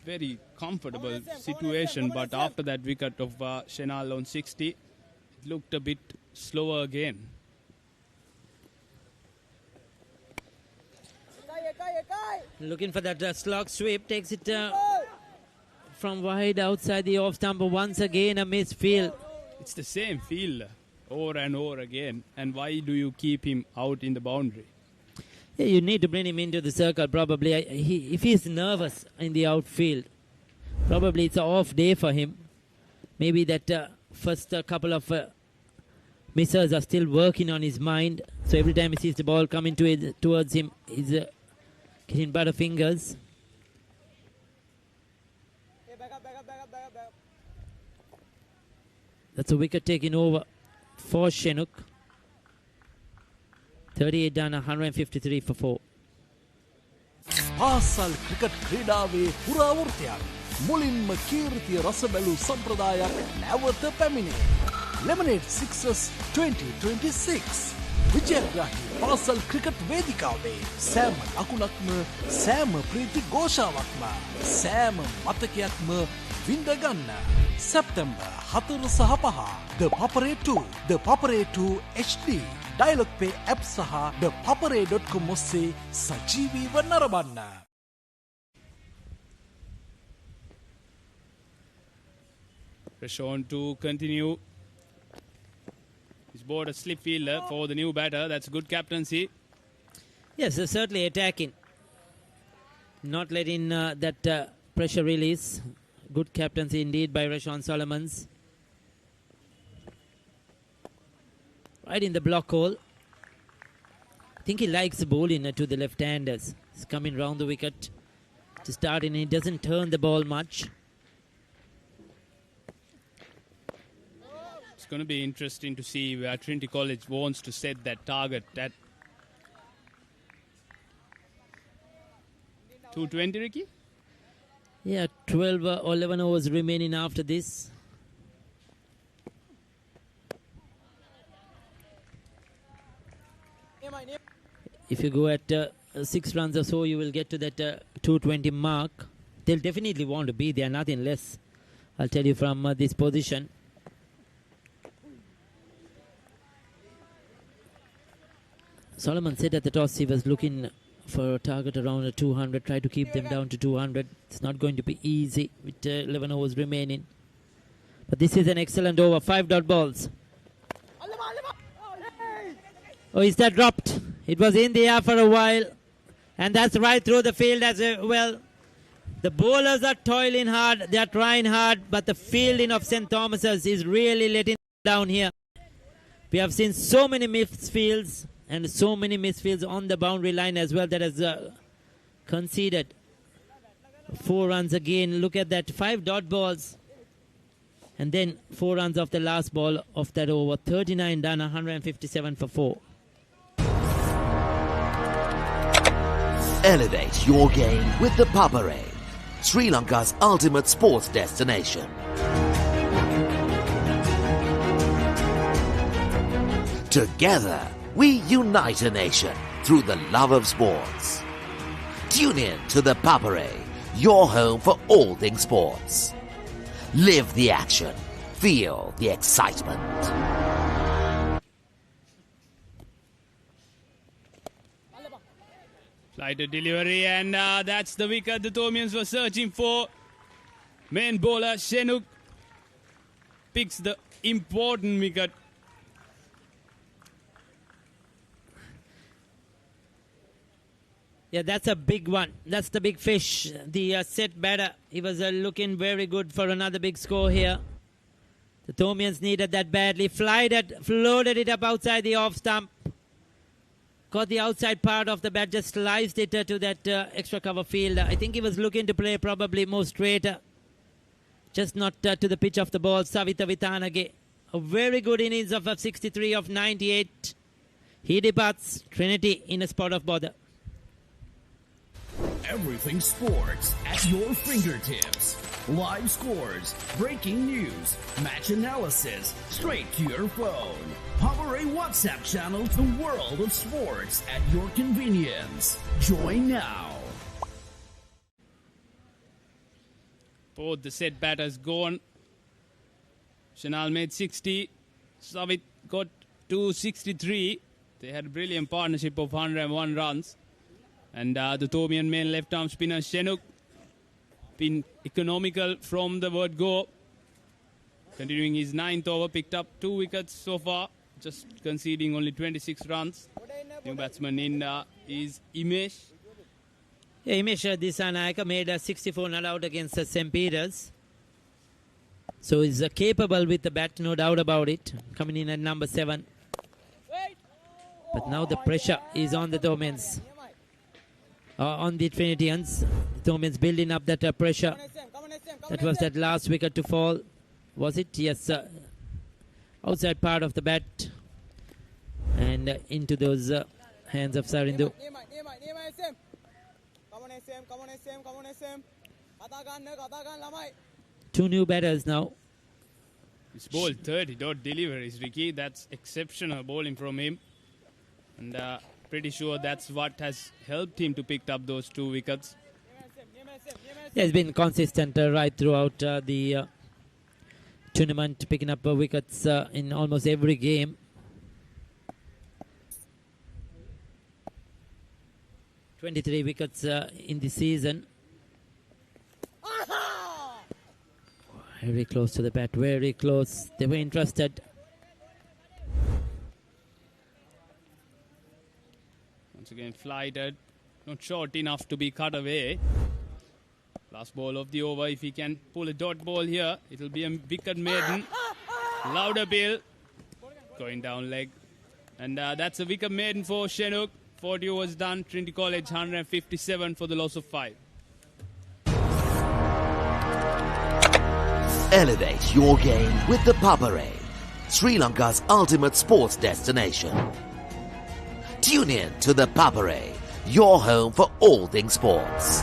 very comfortable situation, but after that wicket of Shenal on 60, it looked a bit slower again. Looking for that slog sweep, takes it from wide outside the off stump. Once again a misfield. It's the same field over and over again, and why do you keep him out in the boundary? Yeah, you need to bring him into the circle probably. If he's nervous in the outfield, probably it's an off day for him. Maybe that first couple of misses are still working on his mind. So every time he sees the ball coming towards him, he's getting butterfingers. That's a wicket taken over for Shenuk. 38 done, 153 for 4. පාසල් cricket ක්‍රීඩාවේ පුරාවෘත්තයක් මුලින්ම කීර්තිය රස බැලූ සම්ප්‍රදායක් නැවත පැමිණේ. Lemonade Sixers 2026 විජයග්‍රාහී පාසල් cricket වේදිකාවේ සෑම ලකුණක්ම සෑම ප්‍රීති ഘോഷාවක්ම සෑම මතකයක්ම විඳගන්න. සැප්තැම්බර් 4 සහ 5 The Papare 2 The Papare 2 HD Dialog Pay app සහ thepapare.com ඔස්සේ සජීවීව නරඹන්න. Pressure on to continue. He's bought a slip fielder for the new batter. That's good captaincy. Yes, they're certainly attacking. Not letting that pressure release. Good captaincy indeed by Rashawn Solomons. Right in the block hole. I think he likes bowling to the left-handers. He's coming round the wicket to start, and he doesn't turn the ball much. It's going to be interesting to see where Trinity College wants to set that target at 220, Ricky? Yeah, 12 or 11 overs remaining after this. If you go at 6 runs or so, you will get to that 220 mark. They'll definitely want to be there, nothing less. I'll tell you from this position. Solomon said at the toss he was looking for a target around 200, try to keep them down to 200. It's not going to be easy with 11 overs remaining. But this is an excellent over, 5 dot balls. Oh, is that dropped? It was in the air for a while, and that's right through the field as well. The bowlers are toiling hard, they are trying hard, but the fielding of St. Thomas's is really letting down here. We have seen so many misfields and so many misfields on the boundary line as well that has conceded 4 runs again. Look at that, 5 dot balls. And then 4 runs off the last ball of that over. 39 done, 157 for 4. Elevate your game with the Papare, Sri Lanka's ultimate sports destination. Together, we unite a nation through the love of sports. Tune in to the Papare, your home for all things sports. Live the action. Feel the excitement. Flighted delivery, and that's the wicket the Thomians were searching for. Main bowler Shenuk picks the important wicket. Yeah, that's a big one. That's the big fish. The set batter, he was looking very good for another big score here. The Thomians needed that badly. Floated it up outside the off stump. Got the outside part of the bat, just sliced it to that extra cover field. I think he was looking to play probably more straight. Just not to the pitch of the ball. Savita Vitanage. A very good innings of 63 of 98. He departs Trinity in a spot of bother. Everything sports at your fingertips. Live scores, breaking news, match analysis, straight to your phone. Power a WhatsApp channel to the world of sports at your convenience. Join now. Both the set batters gone. Chanal made 60. Savit got 263. They had a brilliant partnership of 101 runs. And the Thomian main left-arm spinner Shenuk been economical from the word go. Continuing his 9th over, picked up 2 wickets so far, just conceding only 26 runs. New batsman in is Imesh. Yeah, Imesh Disanayaka made a 64 not out against St. Peter's. So he's capable with the bat, no doubt about it. Coming in at number 7. But now the pressure is on the Thomians. On the Trinitians. The Thomians building up that pressure. That was that last wicket to fall. Was it? Yes. Outside part of the bat. And into those hands of Sarindu. Two new batters now. He's bowled 30 dot deliveries, Ricky. That's exceptional bowling from him. And pretty sure that's what has helped him to pick up those 2 wickets. He has been consistent right throughout the tournament, picking up wickets in almost every game. ...23 wickets in the season. Very close to the bat, very close. They were interested. Once again, flighted. Not short enough to be cut away. Last ball of the over. If he can pull a dot ball here, it'll be a wicket maiden. Louder bill. Going down leg. And that's a wicket maiden for Shenuk. 40 overs done. Trinity College 157 for the loss of 5. Elevate your game with the Papare, Sri Lanka's ultimate sports destination. Tune in to the Papare, your home for all things sports.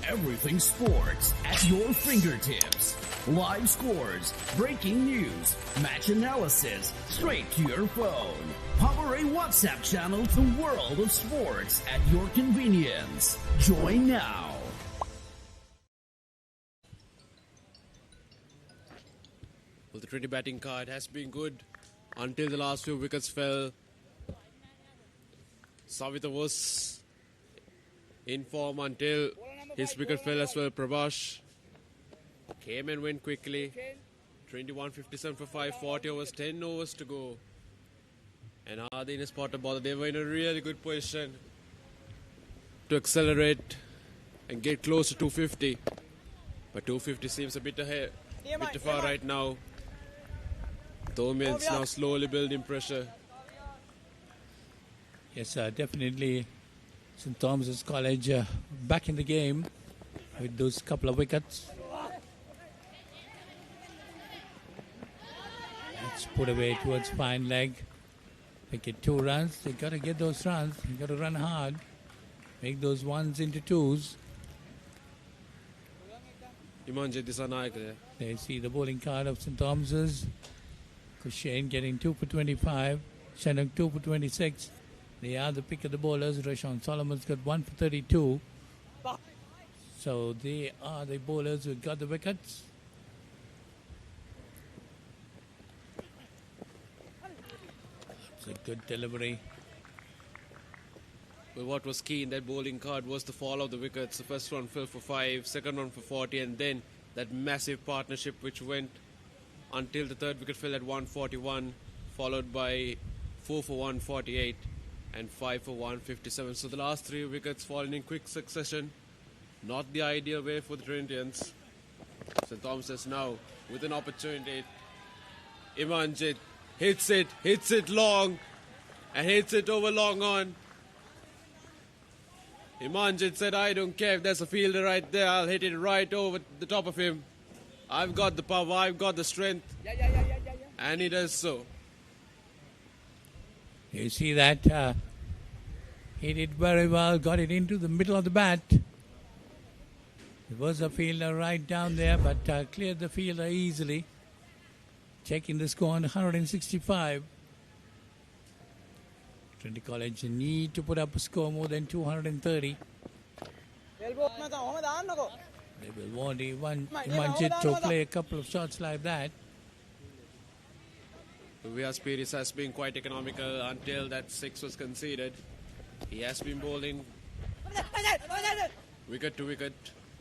Everything sports at your fingertips. Live scores, breaking news, match analysis, straight to your phone. Power a WhatsApp channel to the world of sports at your convenience. Join now. Well, the Trinity batting card has been good until the last few wickets fell. Savita was in form until his wicket fell as well. Prabhash came and went quickly. 21.57 for 540 overs, 10 overs to go. And are they in a spot of bother? They were in a really good position to accelerate and get close to 250. But 250 seems a bit ahead, a bit too far right now. Thomians now slowly building pressure. Yes, definitely St. Thomas's College back in the game with those couple of wickets. It's put away towards fine leg. Pick it 2 runs. They got to get those runs. You got to run hard. Make those ones into twos. They see the bowling card of St. Thomas's. Kushane getting 2 for 25. Shannon 2 for 26. They are the pick of the bowlers. Rashawn Solomon's got 1 for 32. So they are the bowlers who got the wickets. It's a good delivery. Well, what was key in that bowling card was the fall of the wickets. The first one fell for 5, second one for 40, and then that massive partnership which went until the third wicket fell at 141, followed by 4 for 148 and 5 for 157. So the last 3 wickets falling in quick succession. Not the ideal way for the Trinitians. St. Thomas's now with an opportunity. Imanjit hits it long, and hits it over long on. Imanjit said, I don't care if there's a fielder right there, I'll hit it right over the top of him. I've got the power, I've got the strength. And he does so. You see that? He did very well, got it into the middle of the bat. There was a fielder right down there, but cleared the fielder easily. Checking the score on 165. Trinity College need to put up a score more than 230. They will want Imanjit to play a couple of shots like that. Vias Piris has been quite economical until that 6 was conceded. He has been bowling wicket to wicket.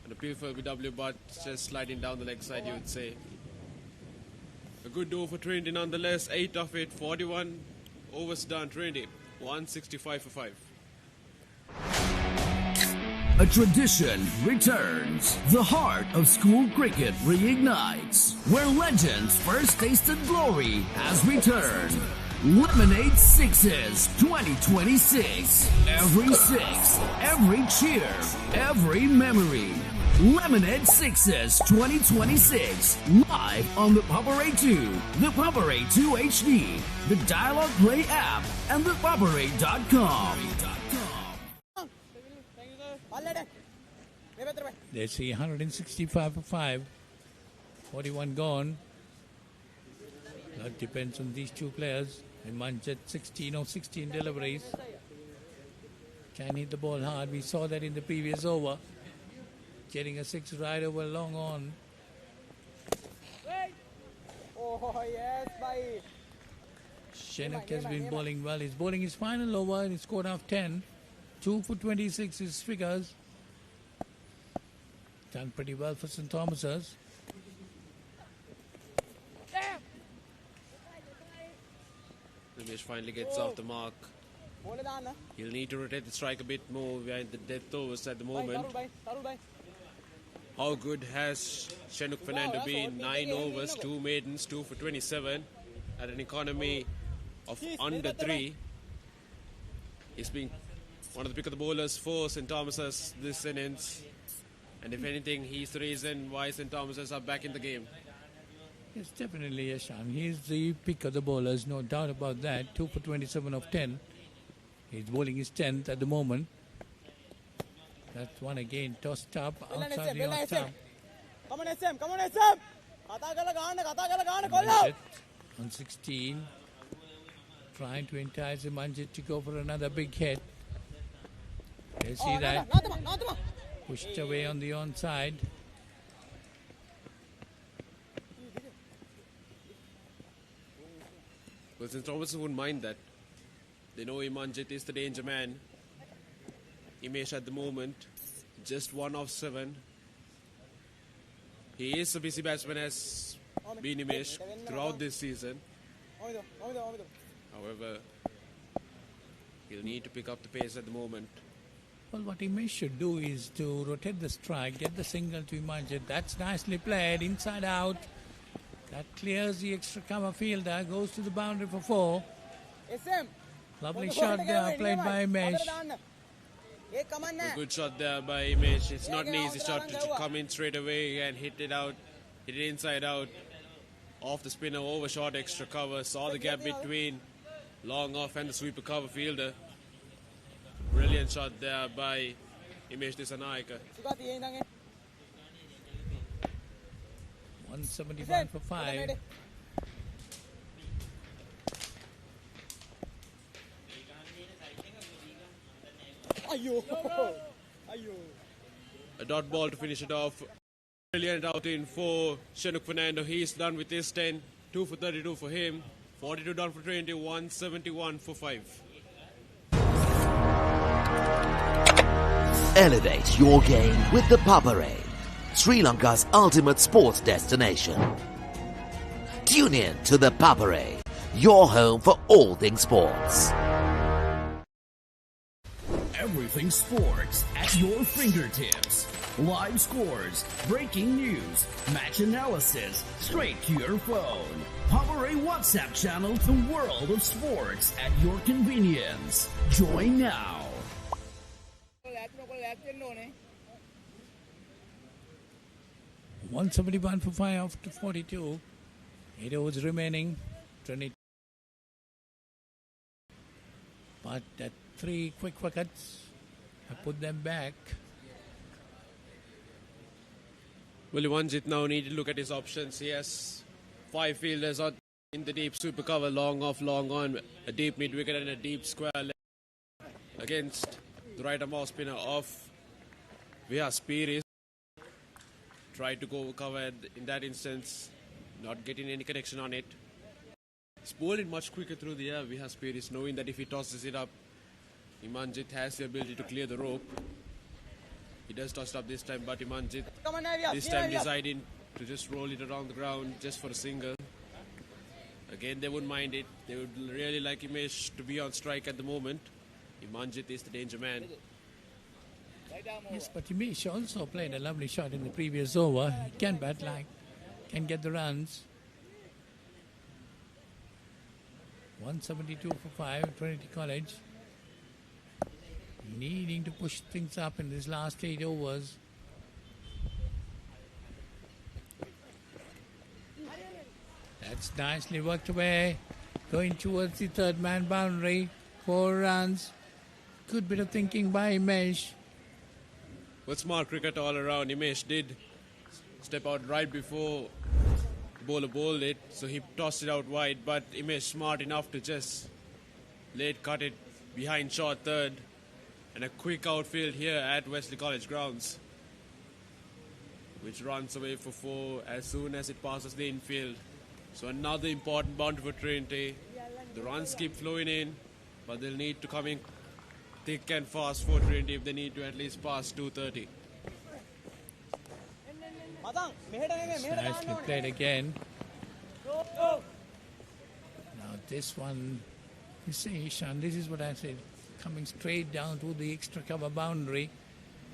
An appeal for BW, but just sliding down the leg side, you would say. A good do for Trinity nonetheless. 8 of it, 41 overs done. Trinity 165 for 5. A tradition returns. The heart of school cricket reignites. Where legends first tasted glory has returned. Lemonade Sixes 2026. Every 6, every cheer, every memory. Lemonade Sixes 2026. Live on the Paparay 2, the Paparay 2 HD, the Dialog Play app, and the Paparay.com. They see 165 for 5. 41 gone. That depends on these two players. Imanjit 16 of 16 deliveries. Can hit the ball hard. We saw that in the previous over. Getting a 6 right over long on. Oh, yes, bhai. Shenak has been bowling well. He's bowling his final over. He scored off 10. 2 for 26 his figures. Done pretty well for St. Thomas's. Ramesh finally gets off the mark. He'll need to rotate the strike a bit more behind the death overs at the moment. How good has Shenuk Fernando been? 9 overs, 2 maidens, 2 for 27 at an economy of under 3. He's been one of the pick of the bowlers for St. Thomas's this innings. And if anything, he's the reason why St. Thomas's are back in the game. Yes, definitely, Yashan. He's the pick of the bowlers, no doubt about that. 2 for 27 of 10. He's bowling his 10th at the moment. That's one again, tossed up outside the off stump. Come on, SM, come on, SM. On 16. Trying to entice Imanjit to go for another big hit. You see that? Pushed away on the onside. Well, St. Thomas wouldn't mind that. They know Imanjit is the danger man. Imesh at the moment, just 1 of 7. He is a busy batsman, has been Imesh throughout this season. However, he'll need to pick up the pace at the moment. Well, what Imesh should do is to rotate the strike, get the single to Imanjit. That's nicely played, inside out. That clears the extra cover fielder, goes to the boundary for 4. Lovely shot there, played by Imesh. A good shot there by Imesh. It's not an easy shot to come in straight away and hit it out. Hit it inside out. Off the spinner, over short extra cover. Saw the gap between Long off and the sweeper cover fielder. Brilliant shot there by Imesh Disanaika. 171 for 5. A dot ball to finish it off. Brilliant outing for Shenuk Fernando. He's done with his 10. 2 for 32 for him. 42 done for Trinity. 171 for 5. Elevate your game with the Papare, Sri Lanka's ultimate sports destination. Tune in to the Papare, your home for all things sports. Everything sports at your fingertips. Live scores, breaking news, match analysis, straight to your phone. Papare WhatsApp channel, the world of sports at your convenience. Join now. 171 for 5 after 42. 8 overs remaining. Trinity. But that 3 quick wickets have put them back. Well, Ivanjit now need to look at his options. He has 5 fielders out in the deep super cover, long off, long on, a deep mid wicket and a deep square leg against the right arm off spinner off. Via Spiris. Tried to go cover in that instance, not getting any connection on it. He's bowled it much quicker through the air. Via Spiris, knowing that if he tosses it up, Imanjit has the ability to clear the rope. He does toss it up this time, but Imanjit this time deciding to just roll it around the ground just for a single. Again, they wouldn't mind it. They would really like Imesh to be on strike at the moment. Imanjit is the danger man. Yes, but Imesh also played a lovely shot in the previous over. He can bat like, can get the runs. 172 for 5, Trinity College. Needing to push things up in this last 8 overs. That's nicely worked away. Going towards the third man boundary. 4 runs. Good bit of thinking by Imesh. Well, smart cricket all around. Imesh did step out right before the bowler bowled it, so he tossed it out wide, but Imesh smart enough to just late cut it behind short third, and a quick outfield here at Wesley College grounds, which runs away for 4 as soon as it passes the infield. So another important boundary for Trinity. The runs keep flowing in, but they'll need to come in thick and fast for Trinity if they need to at least pass 230. Nicely played again. Now this one, you see, Ishan, this is what I said. Coming straight down to the extra cover boundary.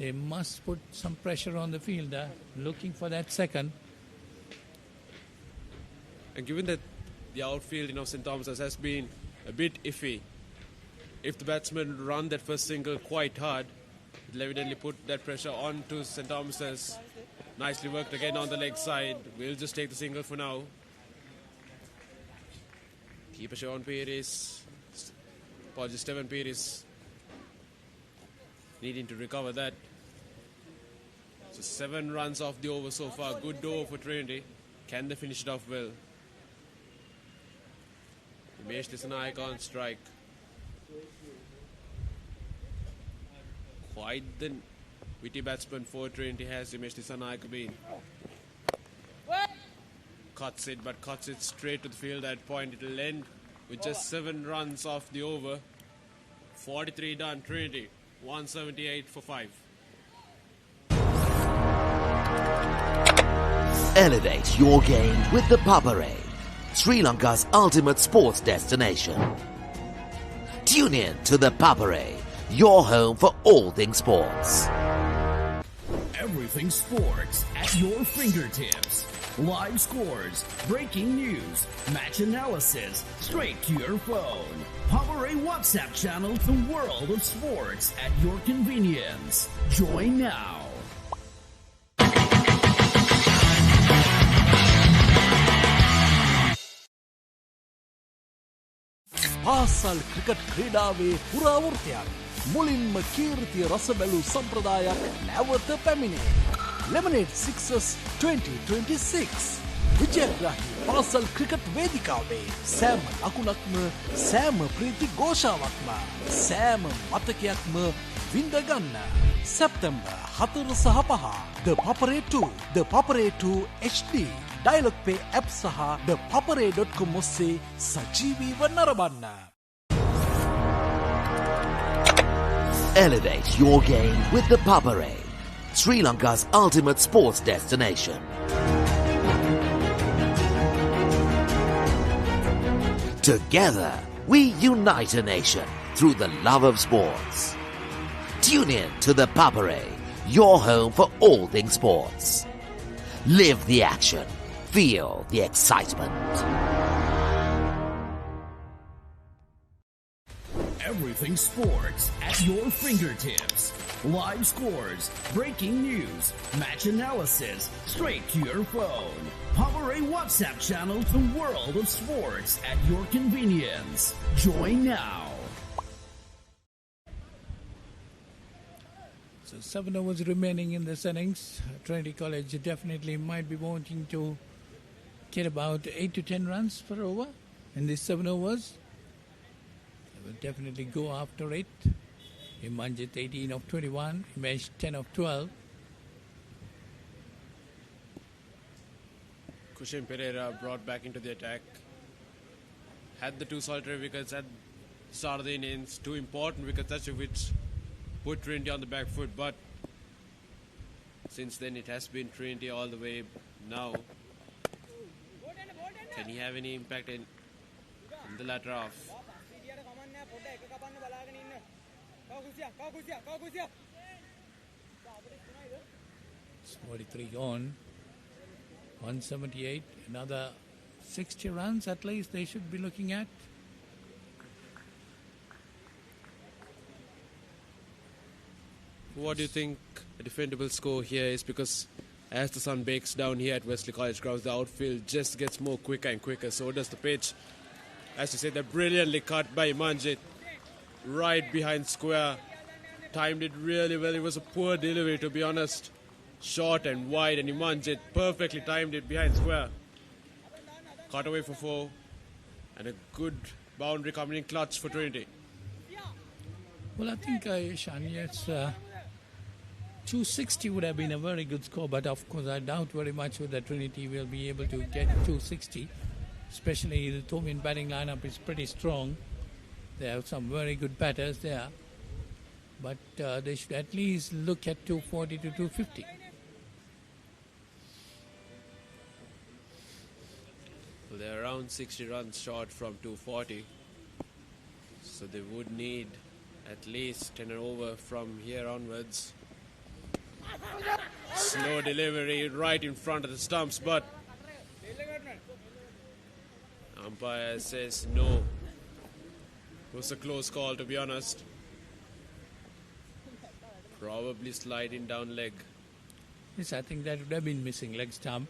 They must put some pressure on the fielder, looking for that second. And given that the outfield, St. Thomas's has been a bit iffy, if the batsmen run that first single quite hard, it'll evidently put that pressure on to St. Thomas's. Nicely worked again on the leg side. We'll just take the single for now. Keeper Sean Pires. Apologies, Steven Pires. Needing to recover that. So 7 runs off the over so far. Good over for Trinity. Can they finish it off well? Imesh Disanaika on strike. Quite the witty batsman for Trinity has Imesh Disanaika been. Cuts it, but cuts it straight to the field at point. It'll end with just 7 runs off the over. 43 done, Trinity. 178 for 5. Elevate your game with the Papare, Sri Lanka's ultimate sports destination. Tune in to the Papare, your home for all things sports. Everything sports at your fingertips. Live scores, breaking news, match analysis, straight to your phone. Papare WhatsApp channel, the world of sports at your convenience. Join now. පාසල් cricket ක්‍රීඩාවේ පුරාවෘත්තයක්. මුලින්ම කීර්තිය රස බැලූ සම්ප්‍රදායක් නැවත පැමිණේ. Lemonade Sixers 2026 විජයග්‍රාහී පාසල් cricket වේදිකාවේ සෑම ලකුණක්ම සෑම ප්‍රීති ഘോഷාවක්ම සෑම මතකයක්ම විඳගන්න. සැප්තැම්බර් 4 සහ 5 The Paparේ 2 The Paparේ 2 HD Dialog Pay app සහ thepaparey.com ඔස්සේ සජීවීව නරඹන්න. Elevate your game with the Paparey, Sri Lanka's ultimate sports destination. Together, we unite a nation through the love of sports. Tune in to the Paparey, your home for all things sports. Live the action. Feel the excitement. Everything sports at your fingertips. Live scores, breaking news, match analysis, straight to your phone. Paparey WhatsApp channel, the world of sports at your convenience. Join now. So 7 overs remaining in this innings. Trinity College definitely might be wanting to get about 8 to 10 runs per over in these 7 overs. They will definitely go after it. Imanjit 18 of 21, Imesh 10 of 12. Kushin Pereira brought back into the attack. Had the 2 solitary wickets at the start of the innings. 2 important wickets actually which put Trinity on the back foot. But since then it has been Trinity all the way now. Can he have any impact in the latter half? It's 43 on. 178. Another 60 runs at least they should be looking at. What do you think a defendable score here is? Because as the sun bakes down here at Wesley College grounds, the outfield just gets more quicker and quicker. So does the pitch. As you said, they're brilliantly cut by Imanjit. Right behind square. Timed it really well. It was a poor delivery, to be honest. Short and wide, and Imanjit perfectly timed it behind square. Caught away for 4. And a good boundary coming in clutch for Trinity. Well, I think, Shani, it's 260 would have been a very good score, but of course I doubt very much whether Trinity will be able to get 260. Especially the Thomian batting lineup is pretty strong. They have some very good batters there. But they should at least look at 240 to 250. Well, they're around 60 runs short from 240. So they would need at least 10 and over from here onwards. Slow delivery right in front of the stumps, but umpire says no. It was a close call, to be honest. Probably sliding down leg. Yes, I think that would have been missing leg stump.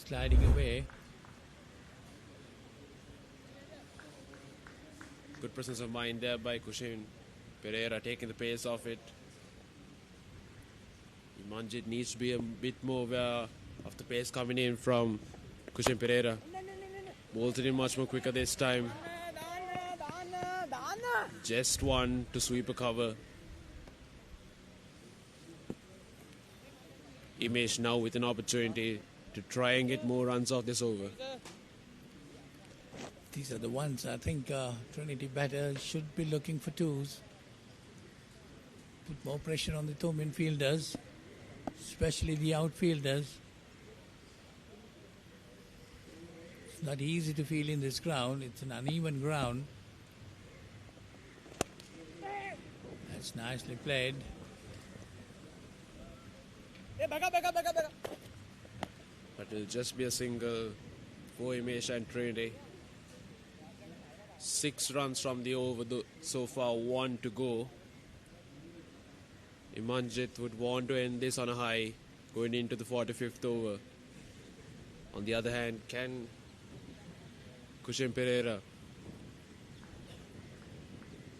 Sliding away. Good presence of mind there by Kushin Pereira, taking the pace off it. Imanjit needs to be a bit more aware of the pace coming in from Kushin Pereira. Bolted in much more quicker this time. Just one to sweep a cover. Imesh now with an opportunity to try and get more runs off this over. These are the ones I think Trinity batters should be looking for 2s. Put more pressure on the Thomian fielders, especially the outfielders. It's not easy to field in this ground. It's an uneven ground. That's nicely played. But it'll just be a single for Imesh and Trinity. 6 runs from the over so far, 1 to go. Imanjit would want to end this on a high going into the 45th over. On the other hand, can Kushin Pereira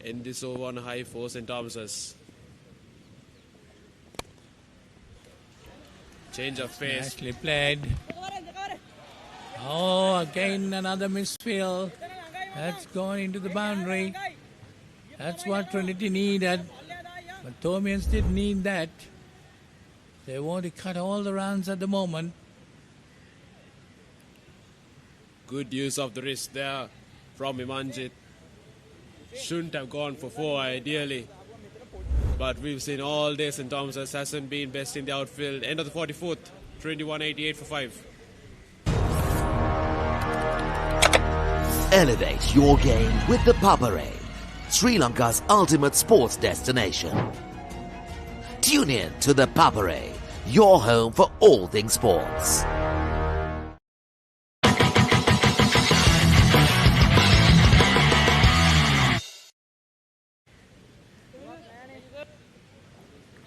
end this over on high for St. Thomas's. Change of pace. Nicely played. Oh, again another misfield. That's gone into the boundary. That's what Trinity needed. But Thomians didn't need that. They want to cut all the runs at the moment. Good use of the wrist there from Imanjit. Shouldn't have gone for 4 ideally. But we've seen all day St. Thomas's hasn't been best in the outfield. End of the 44th, 21-88 for 5. Elevate your game with the Papare, Sri Lanka's ultimate sports destination. Tune in to the Papare, your home for all things sports.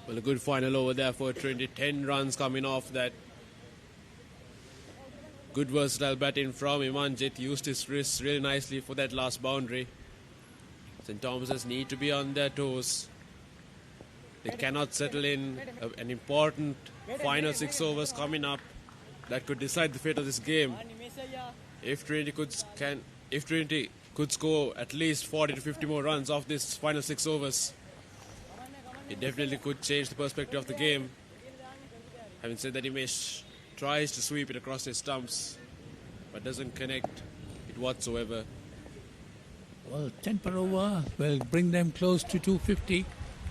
Well, a good final over there for Trinity. 10 runs coming off that. Good versatile batting from Imanjit. Used his wrists really nicely for that last boundary. St. Thomas's need to be on their toes. They cannot settle in. An important final 6 overs coming up that could decide the fate of this game. If Trinity could score at least 40 to 50 more runs off this final 6 overs, it definitely could change the perspective of the game. Having said that, Imesh tries to sweep it across his stumps, but doesn't connect it whatsoever. Well, 10 per over will bring them close to 250.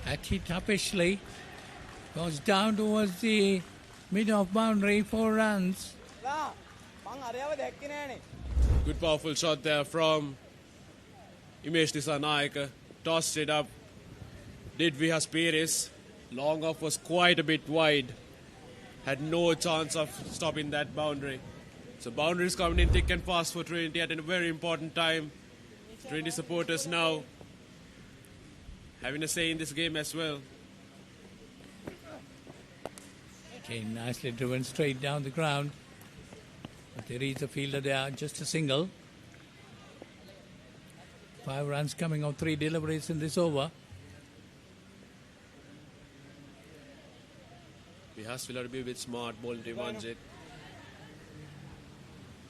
That hit uppishly. Goes down towards the mid-off boundary, 4 runs. Good powerful shot there from Imesh Dissanayaka. Tossed it up. Did Vihaspiris. Long off was quite a bit wide. Had no chance of stopping that boundary. So boundaries coming in thick and fast for Trinity at a very important time. Trinity supporters now having a say in this game as well. Okay, nicely driven straight down the ground. But there is a fielder there, just a single. 5 runs coming off 3 deliveries in this over. Vihasvila to be a bit smart, ball into Imanjit.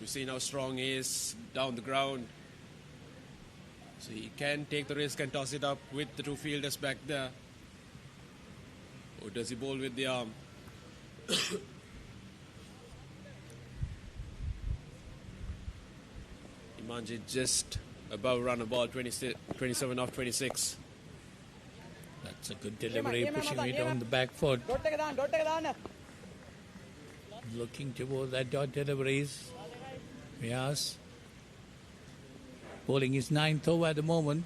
We've seen how strong he is down the ground. So he can take the risk and toss it up with the 2 fielders back there. Or does he bowl with the arm? Imanjit just above run about 27 off 26. That's a good delivery, pushing it on the back foot. Looking toward that dot deliveries. Yes. Bowling his 9th over at the moment.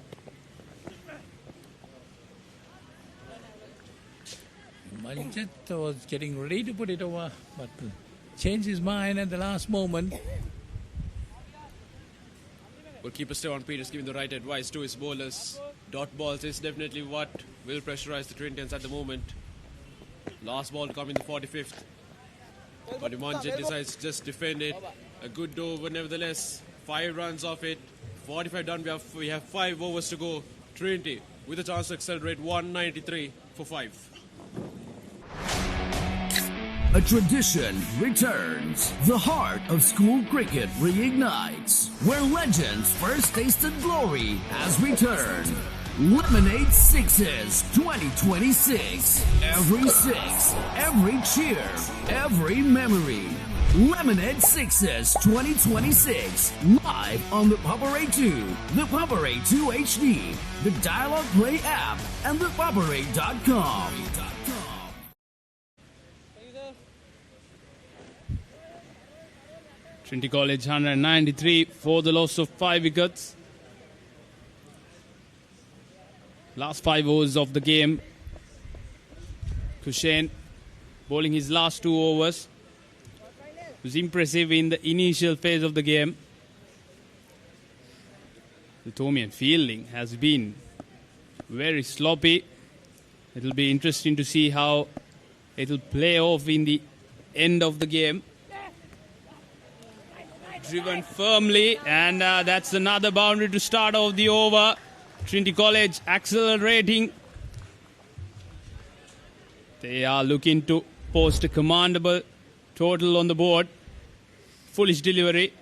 Maljit was getting ready to put it over, but changed his mind at the last moment. Will keep Stefan Peters giving the right advice to his bowlers. Dot balls is definitely what will pressurize the Trinitans at the moment. Last ball to come in the 45th. But Imanjit decides to just defend it. A good over nevertheless. 5 runs off it. 45 done. We have 5 overs to go. Trinity with a chance to accelerate. 193 for 5. A tradition returns. The heart of school cricket reignites. Where legends first tasted glory has returned. Lemonade Sixes 2026. Every 6, every cheer, every memory. Lemonade Sixes 2026. Live on the Papare 2, the Papare 2 HD, the Dialog Play app, and the Papare.com. Trinity College 193 for the loss of 5 wickets. Last 5 overs of the game. Kushen bowling his last 2 overs. It was impressive in the initial phase of the game. The Thomian fielding has been very sloppy. It will be interesting to see how it will play off in the end of the game. Driven firmly, and that's another boundary to start off the over. Trinity College accelerating. They are looking to post a commandable total on the board. Foolish delivery.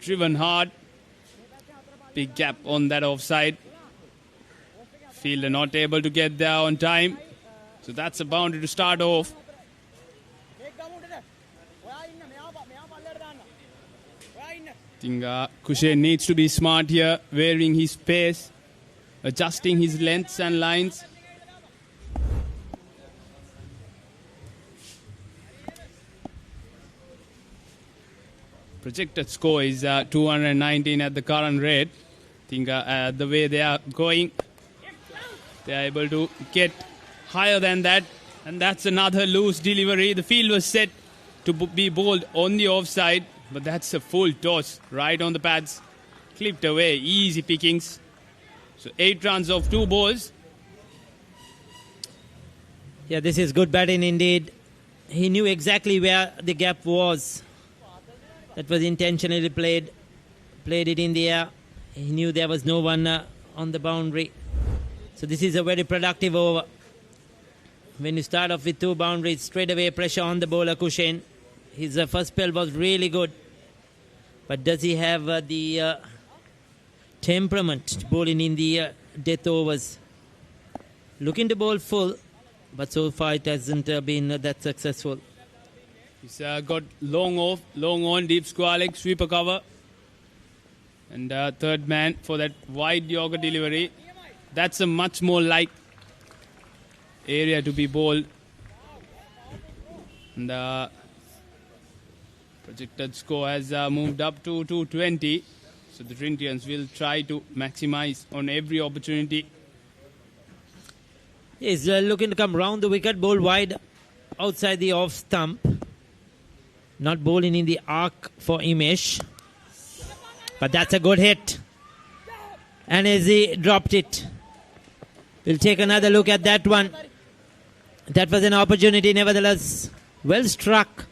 Driven hard. Big gap on that offside. Fielder not able to get there on time. So that's a boundary to start off. I think Kushen needs to be smart here, varying his pace, adjusting his lengths and lines. Projected score is 219 at the current rate. I think the way they are going, they are able to get higher than that. And that's another loose delivery. The field was set to be bowled on the offside, but that's a full toss right on the pads. Clipped away, easy pickings. So 8 runs off 2 balls. Yeah, this is good batting indeed. He knew exactly where the gap was. That was intentionally played it in the air. He knew there was no one on the boundary. So this is a very productive over. When you start off with 2 boundaries, straight away pressure on the bowler Kushen. His first spell was really good. But does he have the temperament bowling in the death overs? Looking to bowl full, but so far it hasn't been that successful. He's got long off, long on, deep square leg, sweeper cover. And third man for that wide Yorker delivery. That's a much more like area to be bowled. And projected score has moved up to 220. So the Trinitians will try to maximize on every opportunity. He's looking to come round the wicket, bowl wide outside the off stump. Not bowling in the arc for Imesh. But that's a good hit. And as he dropped it. We'll take another look at that one. That was an opportunity nevertheless. Well struck.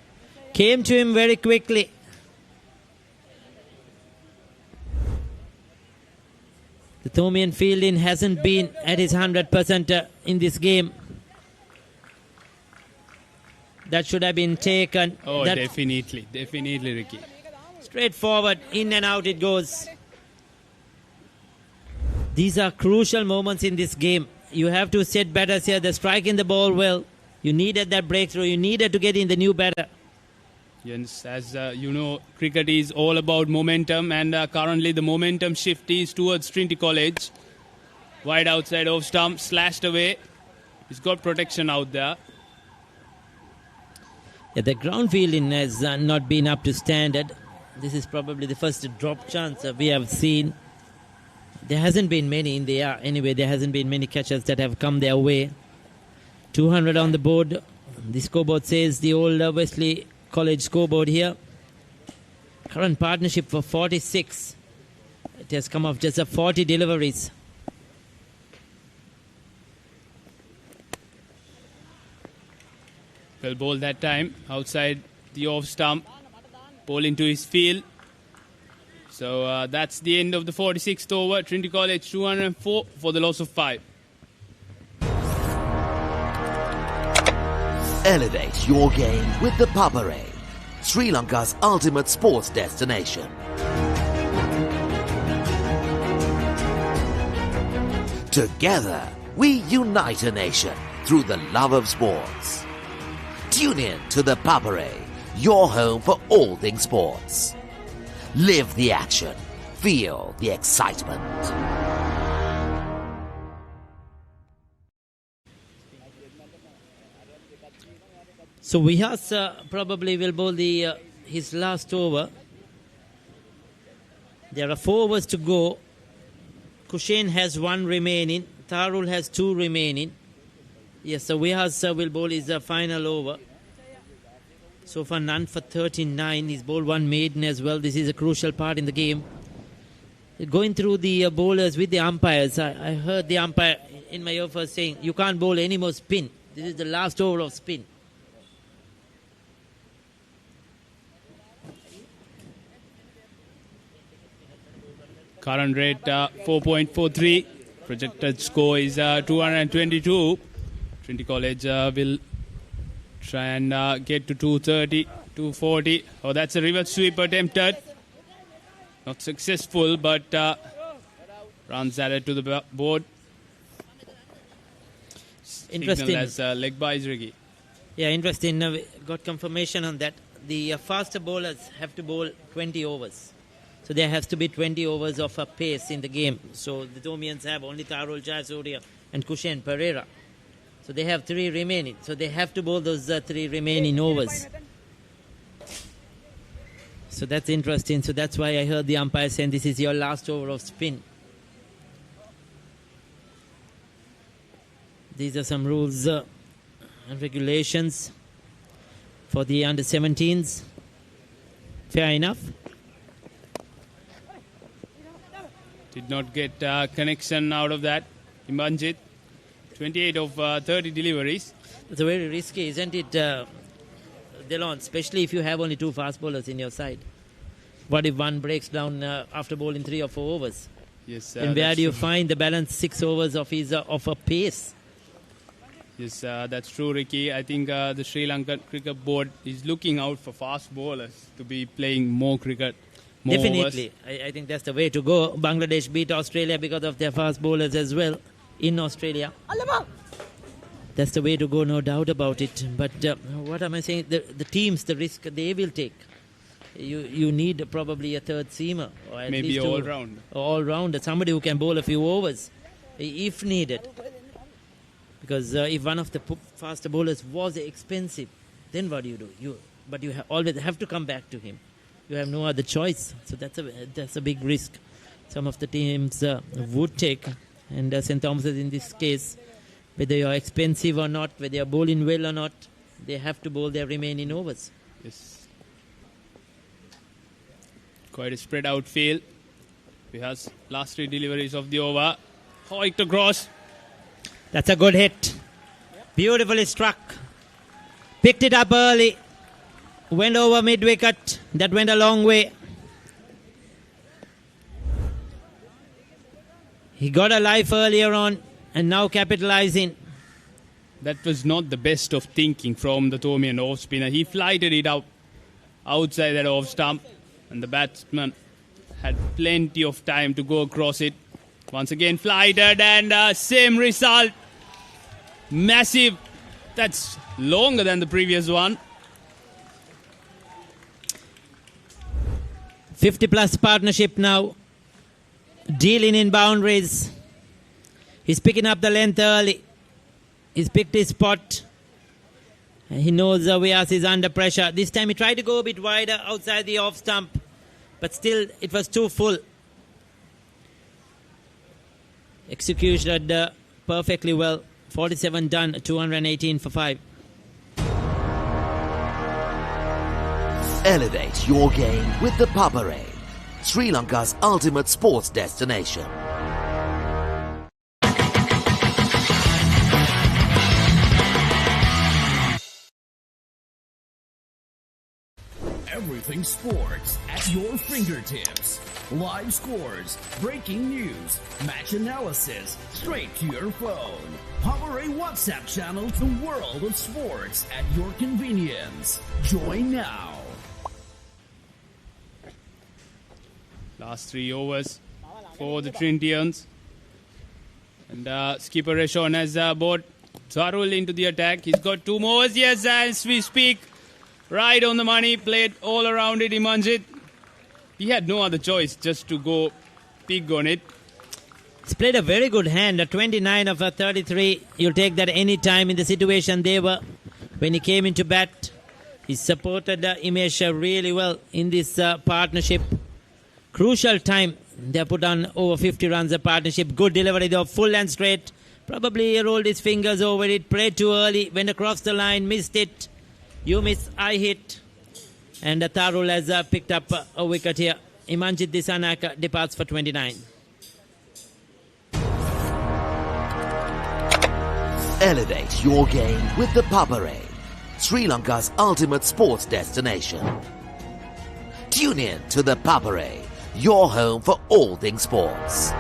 Came to him very quickly. The Thomian fielding hasn't been at his 100% in this game. That should have been taken. Oh, definitely, Ricky. Straight forward, in and out it goes. These are crucial moments in this game. You have to set batters here. They're striking the ball well. You needed that breakthrough. You needed to get in the new batter. Yes, as you know, cricket is all about momentum, and currently the momentum shift is towards Trinity College. Wide outside off stump, slashed away. He's got protection out there. Yeah, the ground fielding has not been up to standard. This is probably the first drop chance we have seen. There hasn't been many in the air. Anyway, there hasn't been many catches that have come their way. 200 on the board. The scoreboard says the old Wesley College scoreboard here. Current partnership for 46. It has come off just 40 deliveries. Well bowled that time. Outside the off stump. Ball into his field. So that's the end of the 46th over. Trinity College 204 for the loss of 5. Elevate your game with the Papare, Sri Lanka's ultimate sports destination. Together, we unite a nation through the love of sports. Tune in to the Papare, your home for all things sports. Live the action. Feel the excitement. So Vihas probably will bowl his last over. There are 4 overs to go. Kushen has 1 remaining. Tharul has 2 remaining. Yes, so Vihas will bowl his final over. So far none for 39. He's bowled 1 maiden as well. This is a crucial part in the game. Going through the bowlers with the umpires. I heard the umpire in my ear first saying, you can't bowl any more spin. This is the last over of spin. Current rate 4.43. Projected score is 222. Trinity College will try and get to 230, 240. Oh, that's a reverse sweep attempted. Not successful, but runs added to the board. Interesting. Signal as leg by Ricky. Yeah, interesting. Got confirmation on that. The faster bowlers have to bowl 20 overs. So there has to be 20 overs of a pace in the game. So the Tomians have only Tarul Jayasuriya and Kushen Pereira. So they have 3 remaining. So they have to bowl those 3 remaining overs. So that's interesting. So that's why I heard the umpire saying this is your last over of spin. These are some rules and regulations for the under-17s. Fair enough. Did not get connection out of that. Imanjit, 28 of 30 deliveries. It's very risky, isn't it, Delon? Especially if you have only 2 fast bowlers in your side. What if one breaks down after bowling 3 or 4 overs? Yes. And where do you find the balance 6 overs of his of a pace? Yes, that's true, Ricky. I think the Sri Lankan Cricket Board is looking out for fast bowlers to be playing more cricket. More Definitely. I think that's the way to go. Bangladesh beat Australia because of their fast bowlers as well in Australia. That's the way to go, no doubt about it. But what am I saying? The teams, the risk they will take. You need probably a third seamer. Or at maybe least all-rounder. All-rounder. Somebody who can bowl a few overs if needed. Because if one of the faster bowlers was expensive, then what do you do? But you always have to come back to him. You have no other choice. So that's a big risk some of the teams would take. And St. Thomas's in this case, whether you're expensive or not, whether you're bowling well or not, they have to bowl their remaining overs. Yes. Quite a spread out field. We have last 3 deliveries of the over. Hoiked across. That's a good hit. Beautifully struck. Picked it up early. Went over mid-wicket. That went a long way. He got a life earlier on and now capitalizing. That was not the best of thinking from the Tomian off-spinner. He flighted it out outside that off-stump and the batsman had plenty of time to go across it. Once again flighted and same result. Massive. That's longer than the previous one. 50-plus partnership now. Dealing in boundaries. He's picking up the length early. He's picked his spot. He knows Vyas is under pressure. This time he tried to go a bit wider outside the off stump. But still, it was too full. Executed perfectly well. 47 done, 218 for 5. Elevate your game with the Papare, Sri Lanka's ultimate sports destination. Everything sports at your fingertips. Live scores, breaking news, match analysis, straight to your phone. Papare WhatsApp channel, the world of sports at your convenience. Join now. Last 3 overs for the Trinitians. And skipper Reshon has brought Zarul into the attack. He's got 2 more. Yes, as we speak. Right on the money. Played all around it, Imanjit. He had no other choice just to go pig on it. He's played a very good hand. A 29 of a 33. You'll take that any time in the situation they were when he came into bat. He supported Imesh really well in this partnership. Crucial time. They put on over 50 runs a partnership. Good delivery though. Full and straight. Probably rolled his fingers over it. Played too early. Went across the line. Missed it. You miss. I hit. And Tarul has picked up a wicket here. Imanjit Disanak departs for 29. Elevate your game with the Papare, Sri Lanka's ultimate sports destination. Tune in to the Papare, your home for all things sports.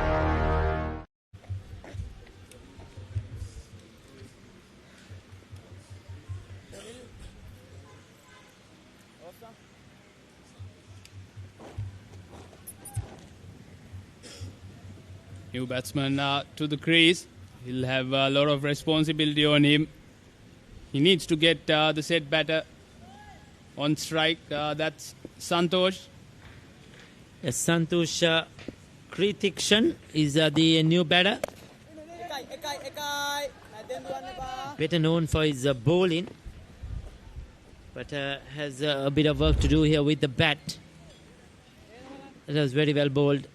New batsman to the crease. He'll have a lot of responsibility on him. He needs to get the set batter on strike. That's Santosh. Yes, Santosh Kritikshan is the new batter. Better known for his bowling, but has a bit of work to do here with the bat. It was very well bowled.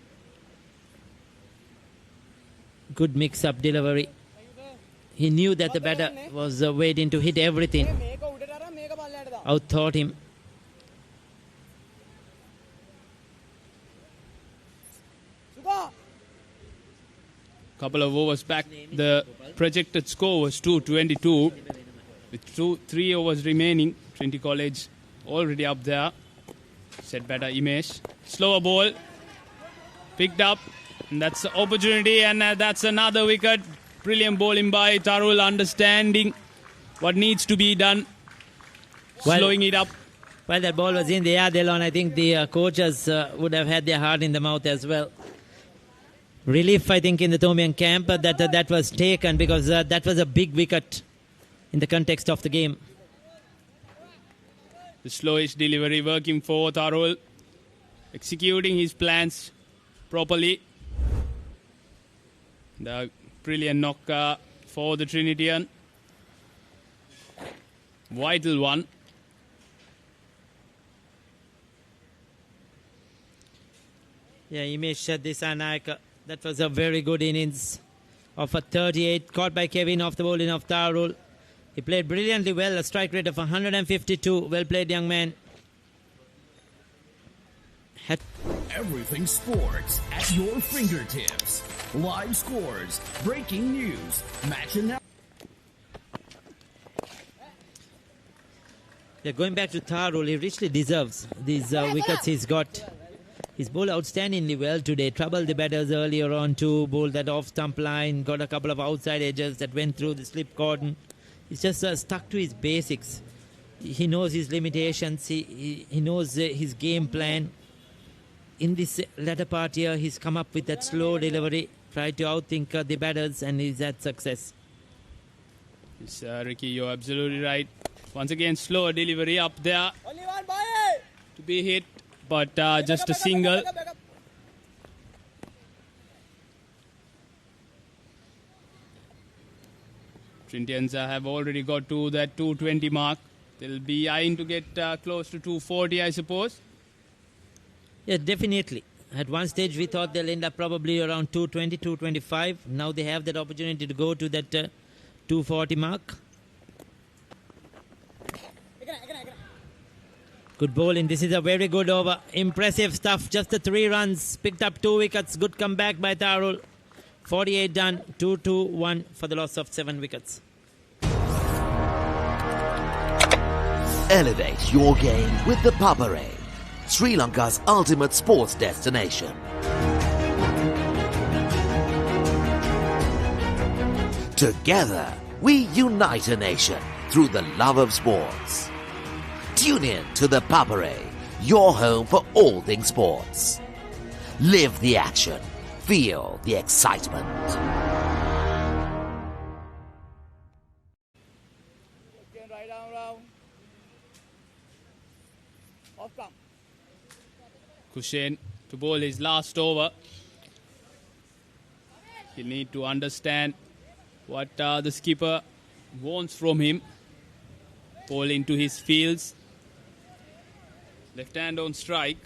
Good mix-up delivery. He knew that the batter was waiting to hit everything. Outthought him. Couple of overs back, the projected score was 222. With 3 overs remaining, Trinity College already up there. Set batter Imesh. Slower ball. Picked up. And that's the opportunity, and that's another wicket. Brilliant bowling by Tarul, understanding what needs to be done. Slowing it up. While that ball was in the air, Delon, I think the coaches would have had their heart in the mouth as well. Relief, I think, in the Tomian camp that was taken, because that was a big wicket in the context of the game. The slowish delivery working for Tarul, executing his plans properly. The brilliant knock for the Trinitian. Vital one. Yeah, Imesh Disanayak, that was a very good innings of a 38, caught by Kevin off the bowling of Tarul. He played brilliantly well, a strike rate of 152. Well played, young man. Everything sports at your fingertips. Live scores, breaking news, match analysis. Yeah, going back to Tarul, he richly deserves these wickets he's got. He's bowled outstandingly well today. Troubled the batters earlier on too. Bowled that off-stump line. Got a couple of outside edges that went through the slip cordon. He's just stuck to his basics. He knows his limitations. He knows his game plan. In this latter part here, he's come up with that slow delivery. Tried to outthink the batters, and he's had success. Yes, Ricky, you're absolutely right. Once again, slower delivery up there. Only one boy! To be hit, but just a single. Trinitians have already got to that 220 mark. They'll be eyeing to get close to 240, I suppose. Yeah, definitely. At one stage, we thought they'll end up probably around 220, 225. Now they have that opportunity to go to that 240 mark. Good bowling. This is a very good over. Impressive stuff. Just the 3 runs. Picked up 2 wickets. Good comeback by Tarul. 48 done. 2-2-1 for the loss of 7 wickets. Elevate your game with the Papare, Sri Lanka's ultimate sports destination. Together, we unite a nation through the love of sports. Tune in to the Papare, your home for all things sports. Live the action. Feel the excitement. Right down, round. Off come. Kushen to bowl his last over. He'll need to understand what the skipper wants from him. Bowl into his fields. Left hand on strike.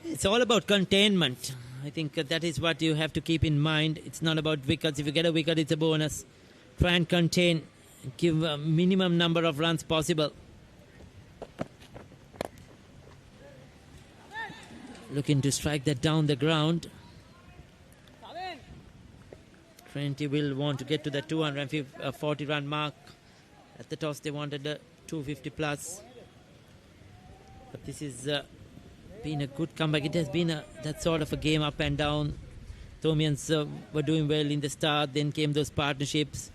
It's all about containment. I think that is what you have to keep in mind. It's not about wickets. If you get a wicket, it's a bonus. Try and contain. Give a minimum number of runs possible. Looking to strike that down the ground. Trinity will want to get to the 240 run mark. At the toss, they wanted a 250 plus. But this is been a good comeback. It has been that sort of a game up and down. Tomians were doing well in the start. Then came those partnerships.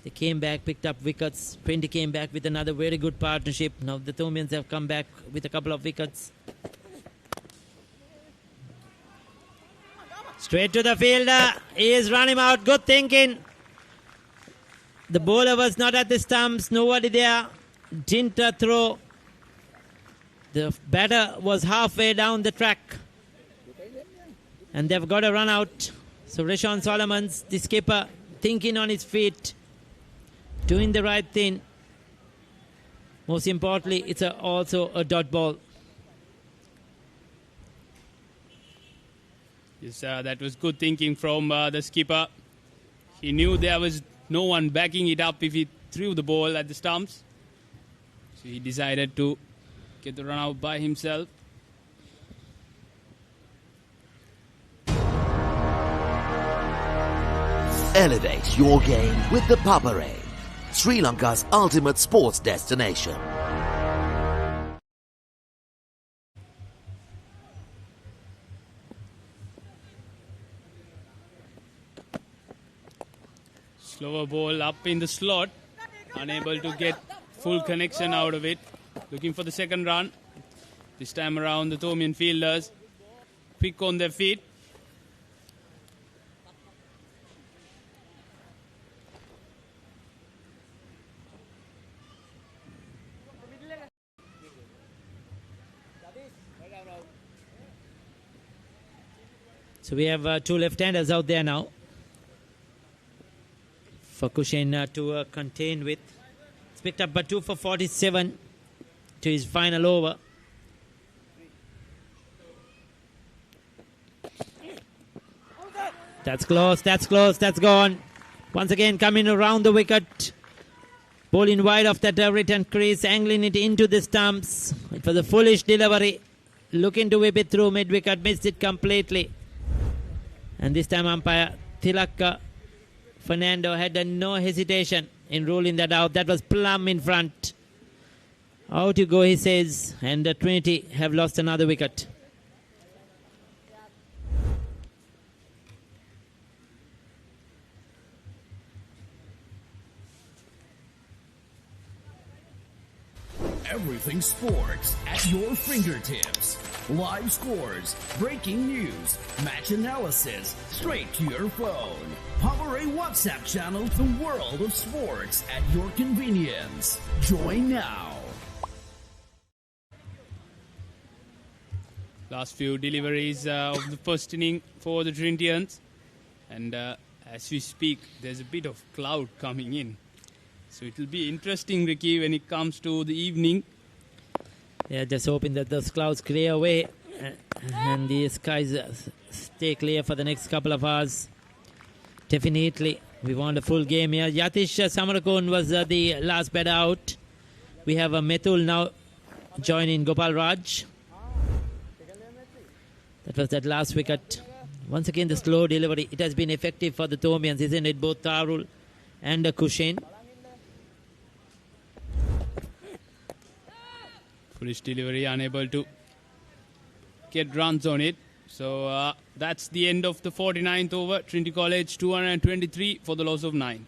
They came back, picked up wickets. Trinity came back with another very good partnership. Now the Thomians have come back with a couple of wickets. Straight to the fielder. He is running out. Good thinking. The bowler was not at the stumps. Nobody there. Didn't throw. The batter was halfway down the track. And they've got a run out. So Rashawn Solomons, the skipper, thinking on his feet, doing the right thing. Most importantly, it's also a dot ball. Yes, that was good thinking from the skipper. He knew there was no one backing it up if he threw the ball at the stumps. So he decided to get the run out by himself. Elevate your game with the Papare, Sri Lanka's ultimate sports destination. Slower ball up in the slot. Unable to get full connection out of it. Looking for the second run. This time around the Thomian fielders quick on their feet. So we have two left-handers out there now for Kushen to contain with. It's picked up by 2 for 47 to his final over. That's close, that's gone. Once again coming around the wicket. Bowling wide of that return crease, angling it into the stumps. It was a foolish delivery. Looking to whip it through mid-wicket, missed it completely. And this time umpire Tilak Fernando had no hesitation in ruling that out. That was plumb in front. Out you go, he says. And Trinity have lost another wicket. Everything sports at your fingertips. Live scores, breaking news, match analysis, straight to your phone. Papare WhatsApp channel, the world of sports at your convenience. Join now. Last few deliveries of the first inning for the Trinitians. And as we speak, there's a bit of cloud coming in. So it will be interesting, Ricky, when it comes to the evening. Yeah, just hoping that those clouds clear away and the skies stay clear for the next couple of hours. Definitely, we want a full game here. Yatish Samarakon was the last batter out. We have Methul now joining Gopal Raj. That was that last wicket. Once again, the slow delivery. It has been effective for the Thomians, isn't it? Both Tarul and Kushen. Foolish delivery, unable to get runs on it. So that's the end of the 49th over. Trinity College 223 for the loss of 9.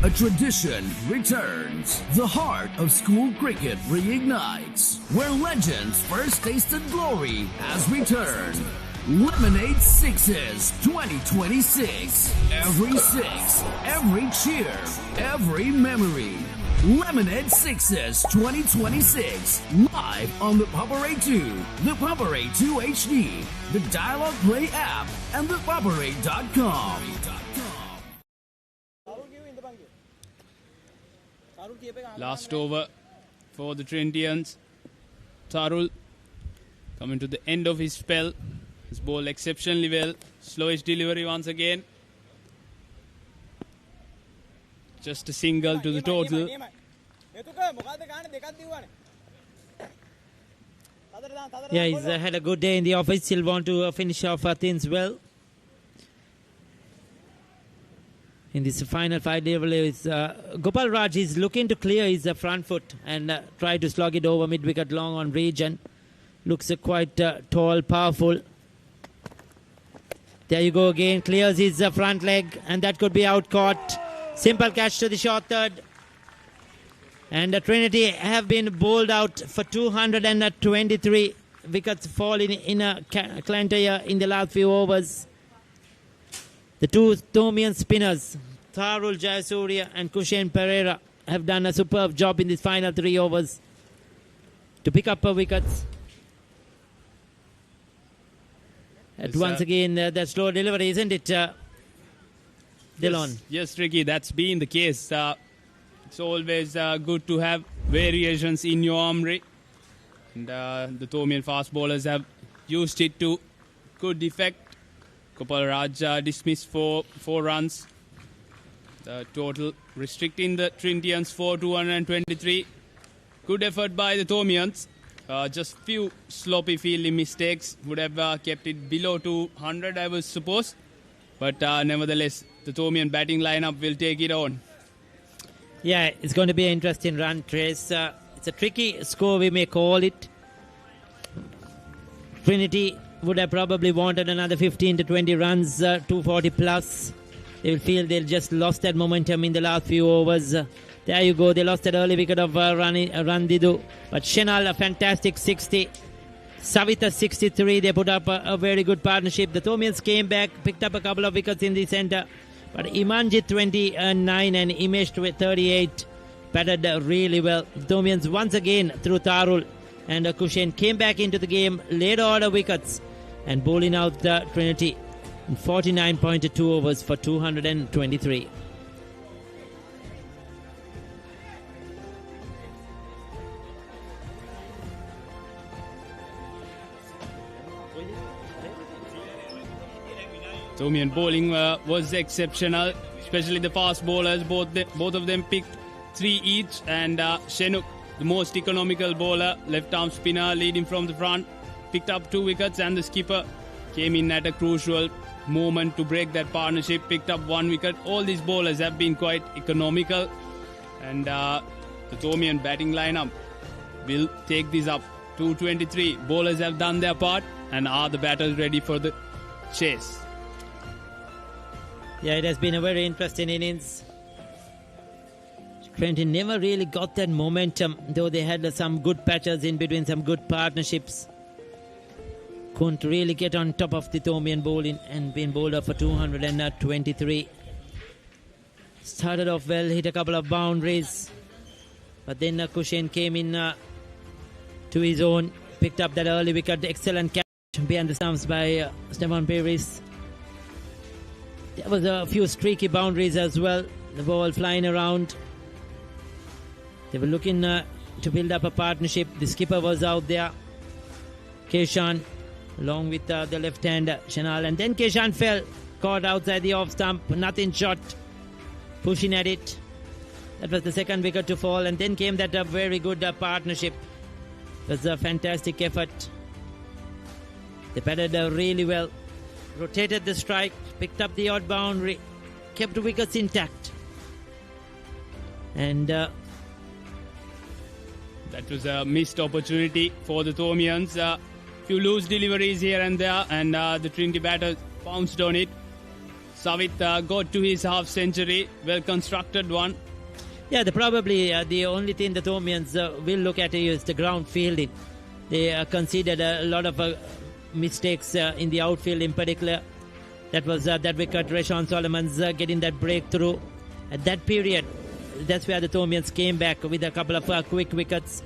A tradition returns. The heart of school cricket reignites. Where legends first tasted glory has returned. Lemonade Sixes 2026. Every six, every cheer, every memory. Lemonade Sixes 2026. Live on the Papare 2, the Papare 2 HD, the Dialogue Play app, and the Papare.com. Last over for the Trinitians. Tarul coming to the end of his spell. His ball exceptionally well. Slowish delivery once again. Just a single to the total. Yeah, he's had a good day in the office. He'll want to finish off things well. In this final 5 deliveries, Gopal Raj is looking to clear his front foot and try to slog it over mid-wicket long on region. Looks quite tall, powerful. There you go again. Clears his front leg, and that could be out caught. Simple catch to the short third. And Trinity have been bowled out for 223. Wickets fall in a Clantyre in the last few overs. The two Tomian spinners, Tharul Jayasuriya and Kushen Pereira, have done a superb job in these final 3 overs to pick up wickets. Once again, that slow delivery, isn't it, Dillon? Yes, Ricky, that's been the case. It's always good to have variations in your armoury. And the Tomian fast bowlers have used it to good effect. Gopal Raj dismissed for 4 runs. The total restricting the Trinitians for 223. Good effort by the Tomians. Just few sloppy fielding mistakes would have kept it below 200, I would suppose. But nevertheless, the Tomian batting lineup will take it on. Yeah, it's going to be an interesting run, Trace. It's a tricky score, we may call it. Trinity would have probably wanted another 15 to 20 runs, 240 plus. They will feel they just lost that momentum in the last few overs. There you go. They lost that early wicket of Randidu. But Shenal, a fantastic 60. Savita, 63. They put up a very good partnership. The Tomians came back, picked up a couple of wickets in the centre. But Imanjit, 29 and Imesh, 38, batted really well. The Tomians once again through Tharul and Kushen came back into the game, laid order wickets and bowling out the Trinity in 49.2 overs for 223. Tomian bowling was exceptional, especially the fast bowlers. Both of them picked 3 each, and Shenuk, the most economical bowler, left-arm spinner leading from the front, picked up 2 wickets, and the skipper came in at a crucial moment to break that partnership, picked up 1 wicket. All these bowlers have been quite economical, and the Tomian batting lineup will take this up. 223 bowlers have done their part, and are the batters ready for the chase? Yeah, it has been a very interesting innings. Trinity never really got that momentum, though they had some good patches in between, some good partnerships. Couldn't really get on top of the Tomian bowling and been bowled up for 223. Started off well, hit a couple of boundaries. But then Kushen came in to his own, picked up that early wicket. Excellent catch behind the stumps by Stefan Peris. There was a few streaky boundaries as well. The ball flying around. They were looking to build up a partnership. The skipper was out there, Keshan, along with the left-hander Shenal. And then Keshan fell, caught outside the off stump, nothing shot, pushing at it. That was the second wicket to fall. And then came that very good partnership. It was a fantastic effort. They batted really well. Rotated the strike, picked up the odd boundary, kept the wickets intact. And that was a missed opportunity for the Tomians. Few loose deliveries here and there, and the Trinity batter pounced on it. Savit got to his half century, well constructed one. Yeah, probably the only thing the Tomians will look at is the ground fielding. They conceded a lot of mistakes in the outfield in particular. That was that wicket, Reshan Solomon's getting that breakthrough. At that period, that's where the Tomians came back with a couple of quick wickets.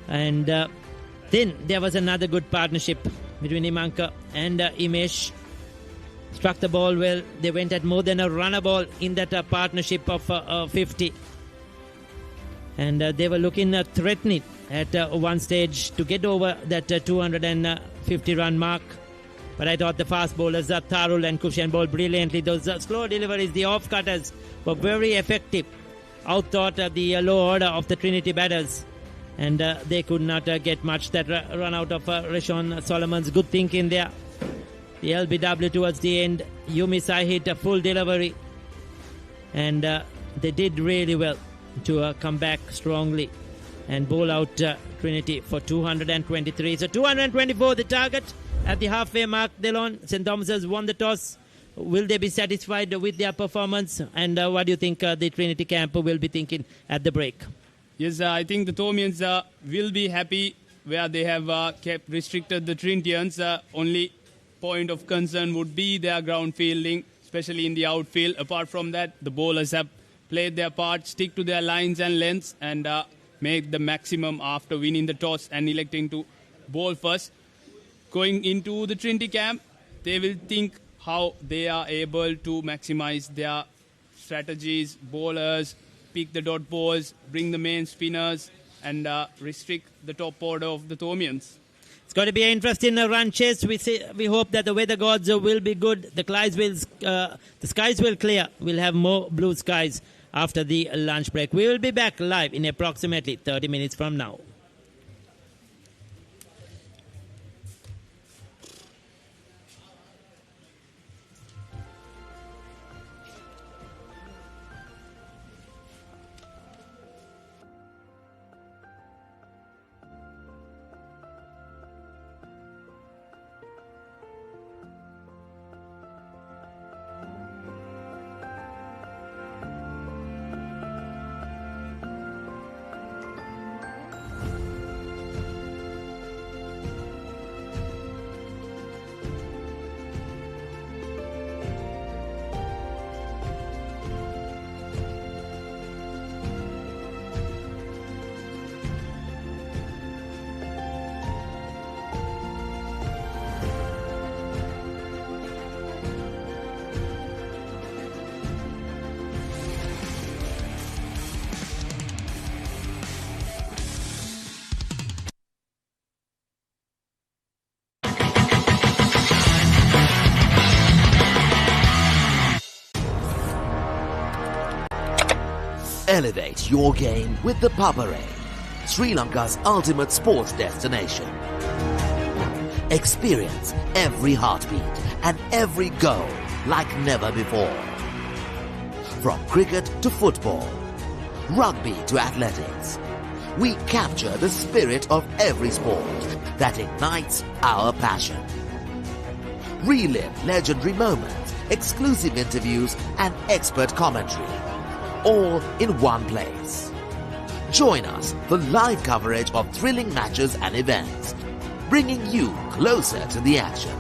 And then there was another good partnership between Imanka and Imesh. Struck the ball well. They went at more than a runner ball in that partnership of 50. And they were looking threatening at one stage to get over that 250 run mark. But I thought the fast bowlers, Tharul and Kushen, bowled brilliantly. Those slow deliveries, the off-cutters, were very effective. Outthought the low order of the Trinity batters. And they could not get much. That run out of Reshan Solomon's good thinking there. The LBW towards the end. Yumi Sai hit a full delivery. And they did really well to come back strongly and bowl out Trinity for 223. So 224 the target. at the halfway mark, Delon. St. Thomas has won the toss. Will they be satisfied with their performance? And what do you think the Trinity camp will be thinking at the break? Yes, I think the Thomians will be happy where they have kept restricted the Trinitians. Only point of concern would be their ground fielding, especially in the outfield. Apart from that, the bowlers have played their part, stick to their lines and lengths, and make the maximum after winning the toss and electing to bowl first. Going into the Trinity camp, they will think how they are able to maximize their strategies, bowlers, pick the dot balls, bring the main spinners, and restrict the top order of the Thomians. It's going to be an interesting run chase. We hope that the weather gods will be good. The skies will clear. We'll have more blue skies after the lunch break. We will be back live in approximately 30 minutes from now. Elevate your game with the Papare, Sri Lanka's ultimate sports destination. Experience every heartbeat and every goal like never before. From cricket to football, rugby to athletics, we capture the spirit of every sport that ignites our passion. Relive legendary moments, exclusive interviews and expert commentary, all in one place. Join us for live coverage of thrilling matches and events, bringing you closer to the action.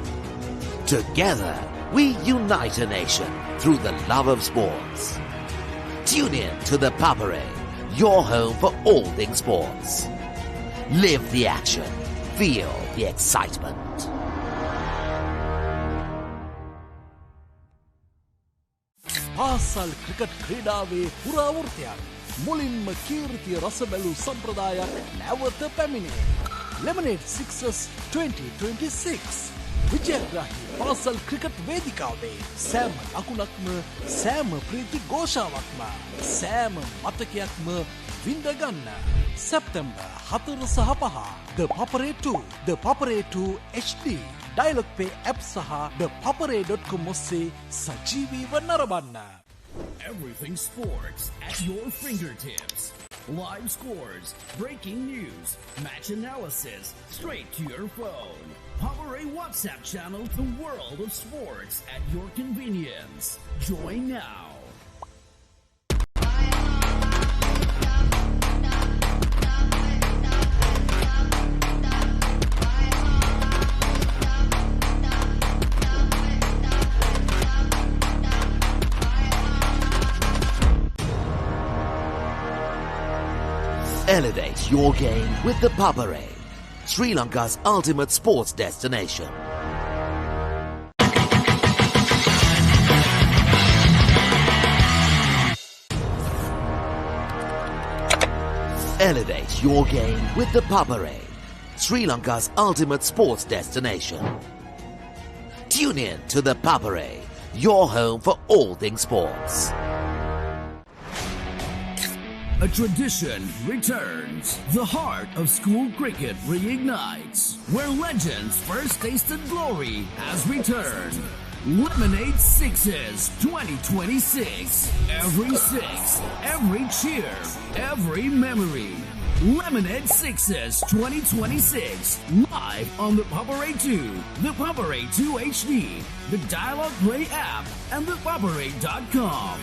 Together, we unite a nation through the love of sports. Tune in to the Papare, your home for all things sports. Live the action. Feel the excitement. පාසල් cricket ක්‍රීඩාවේ පුරාවෘත්තයක් මුලින්ම කීර්තිය රස බැලූ සම්ප්‍රදායක් නැවත පැමිණේ. Lemonade Sixers 2026 විජයග්‍රාහී පාසල් cricket වේදිකාවේ සෑම ලකුණක්ම සෑම ප්‍රීති ഘോഷාවක්ම සෑම මතකයක්ම විඳගන්න. සැප්තැම්බර් 4 සහ 5 The Papare 2 The Papare 2 HD Dialog Pay app සහ thepapare.com ඔස්සේ සජීවීව නරඹන්න. Everything sports at your fingertips. Live scores, breaking news, match analysis, straight to your phone. Papare WhatsApp channel, the world of sports at your convenience. Join now. Elevate your game with the Papare, Sri Lanka's ultimate sports destination. Elevate your game with the Papare, Sri Lanka's ultimate sports destination. Tune in to the Papare, your home for all things sports. A tradition returns. The heart of school cricket reignites. Where legends first tasted glory has returned. Lemonade Sixes 2026. Every six, every cheer, every memory. Lemonade Sixes 2026, live on the Papare 2, the Papare 2 HD, the Dialogue Play app, and the Papare.com.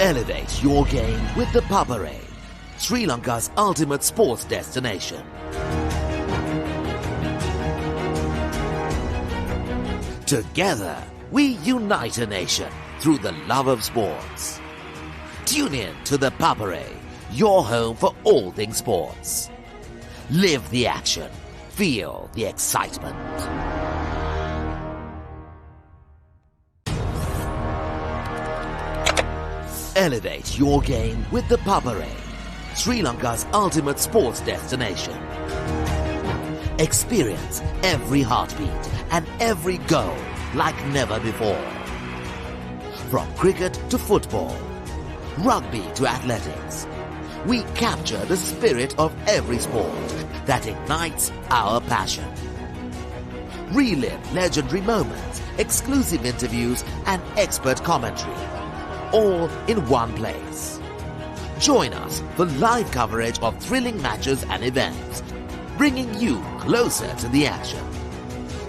Elevate your game with the Papare, Sri Lanka's ultimate sports destination. Together, we unite a nation through the love of sports. Tune in to the Papare, your home for all things sports. Live the action. Feel the excitement. Elevate your game with the Papare, Sri Lanka's ultimate sports destination. Experience every heartbeat and every goal like never before. From cricket to football, rugby to athletics, we capture the spirit of every sport that ignites our passion. Relive legendary moments, exclusive interviews, and expert commentary, all in one place. Join us for live coverage of thrilling matches and events, bringing you closer to the action.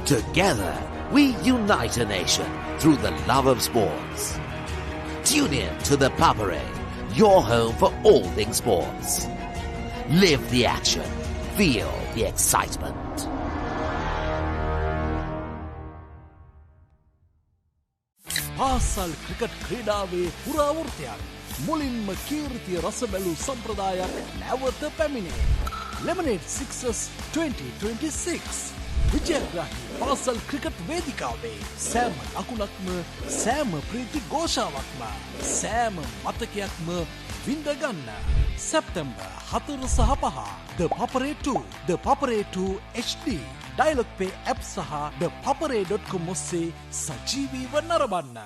Together, we unite a nation through the love of sports. Tune in to the Papare, your home for all things sports. Live the action. Feel the excitement. පාසල් cricket ක්‍රීඩාවේ පුරාවෘත්තයක් මුලින්ම කීර්තිය රස බැලූ සම්ප්‍රදායක් නැවත පැමිණේ. Lemonade Sixes 2026 විජයග්‍රාහී පාසල් cricket වේදිකාවේ සෑම ලකුණක්ම සෑම ප්‍රීති ഘോഷාවක්ම සෑම මතකයක්ම විඳගන්න. සැප්තැම්බර් 4 සහ 5 The Papare 2, The Papare 2 HD, Dialogue Pay app සහ thepapare.com ඔස්සේ සජීවීව නරඹන්න.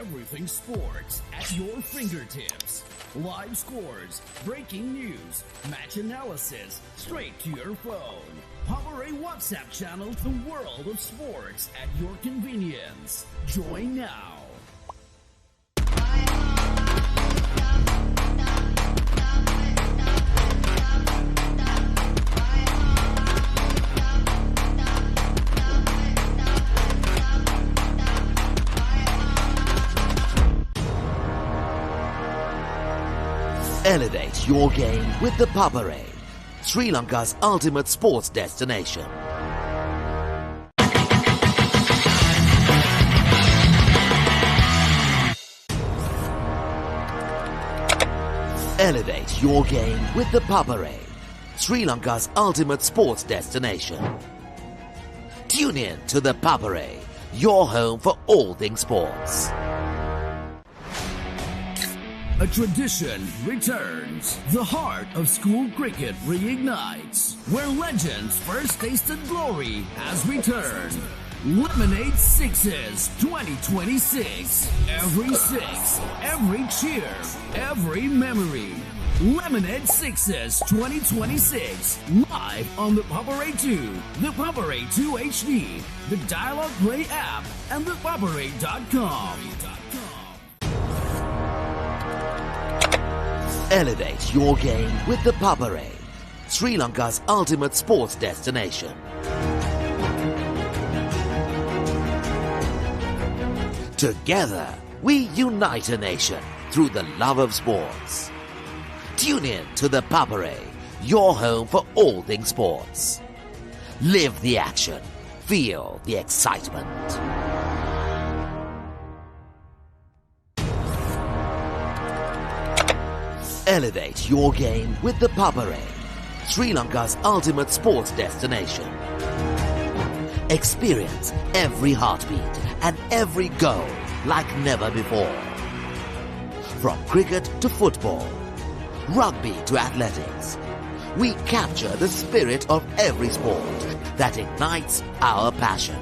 Everything sports at your fingertips. Live scores, breaking news, match analysis, straight to your phone. Papare WhatsApp channel, the world of sports at your convenience. Join now. Elevate your game with the Papare, Sri Lanka's ultimate sports destination. Elevate your game with the Papare, Sri Lanka's ultimate sports destination. Tune in to the Papare, your home for all things sports. A tradition returns. The heart of school cricket reignites. Where legends first tasted glory has returned. Lemonade Sixes 2026. Every six, every cheer, every memory. Lemonade Sixes 2026. Live on the Papare 2, the Papare 2 HD, the Dialogue Play app, and the Papare.com. Elevate your game with the Papare, Sri Lanka's ultimate sports destination. Together, we unite a nation through the love of sports. Tune in to the Papare, your home for all things sports. Live the action. Feel the excitement. Elevate your game with the Papare, Sri Lanka's ultimate sports destination. Experience every heartbeat and every goal like never before. From cricket to football, rugby to athletics, we capture the spirit of every sport that ignites our passion.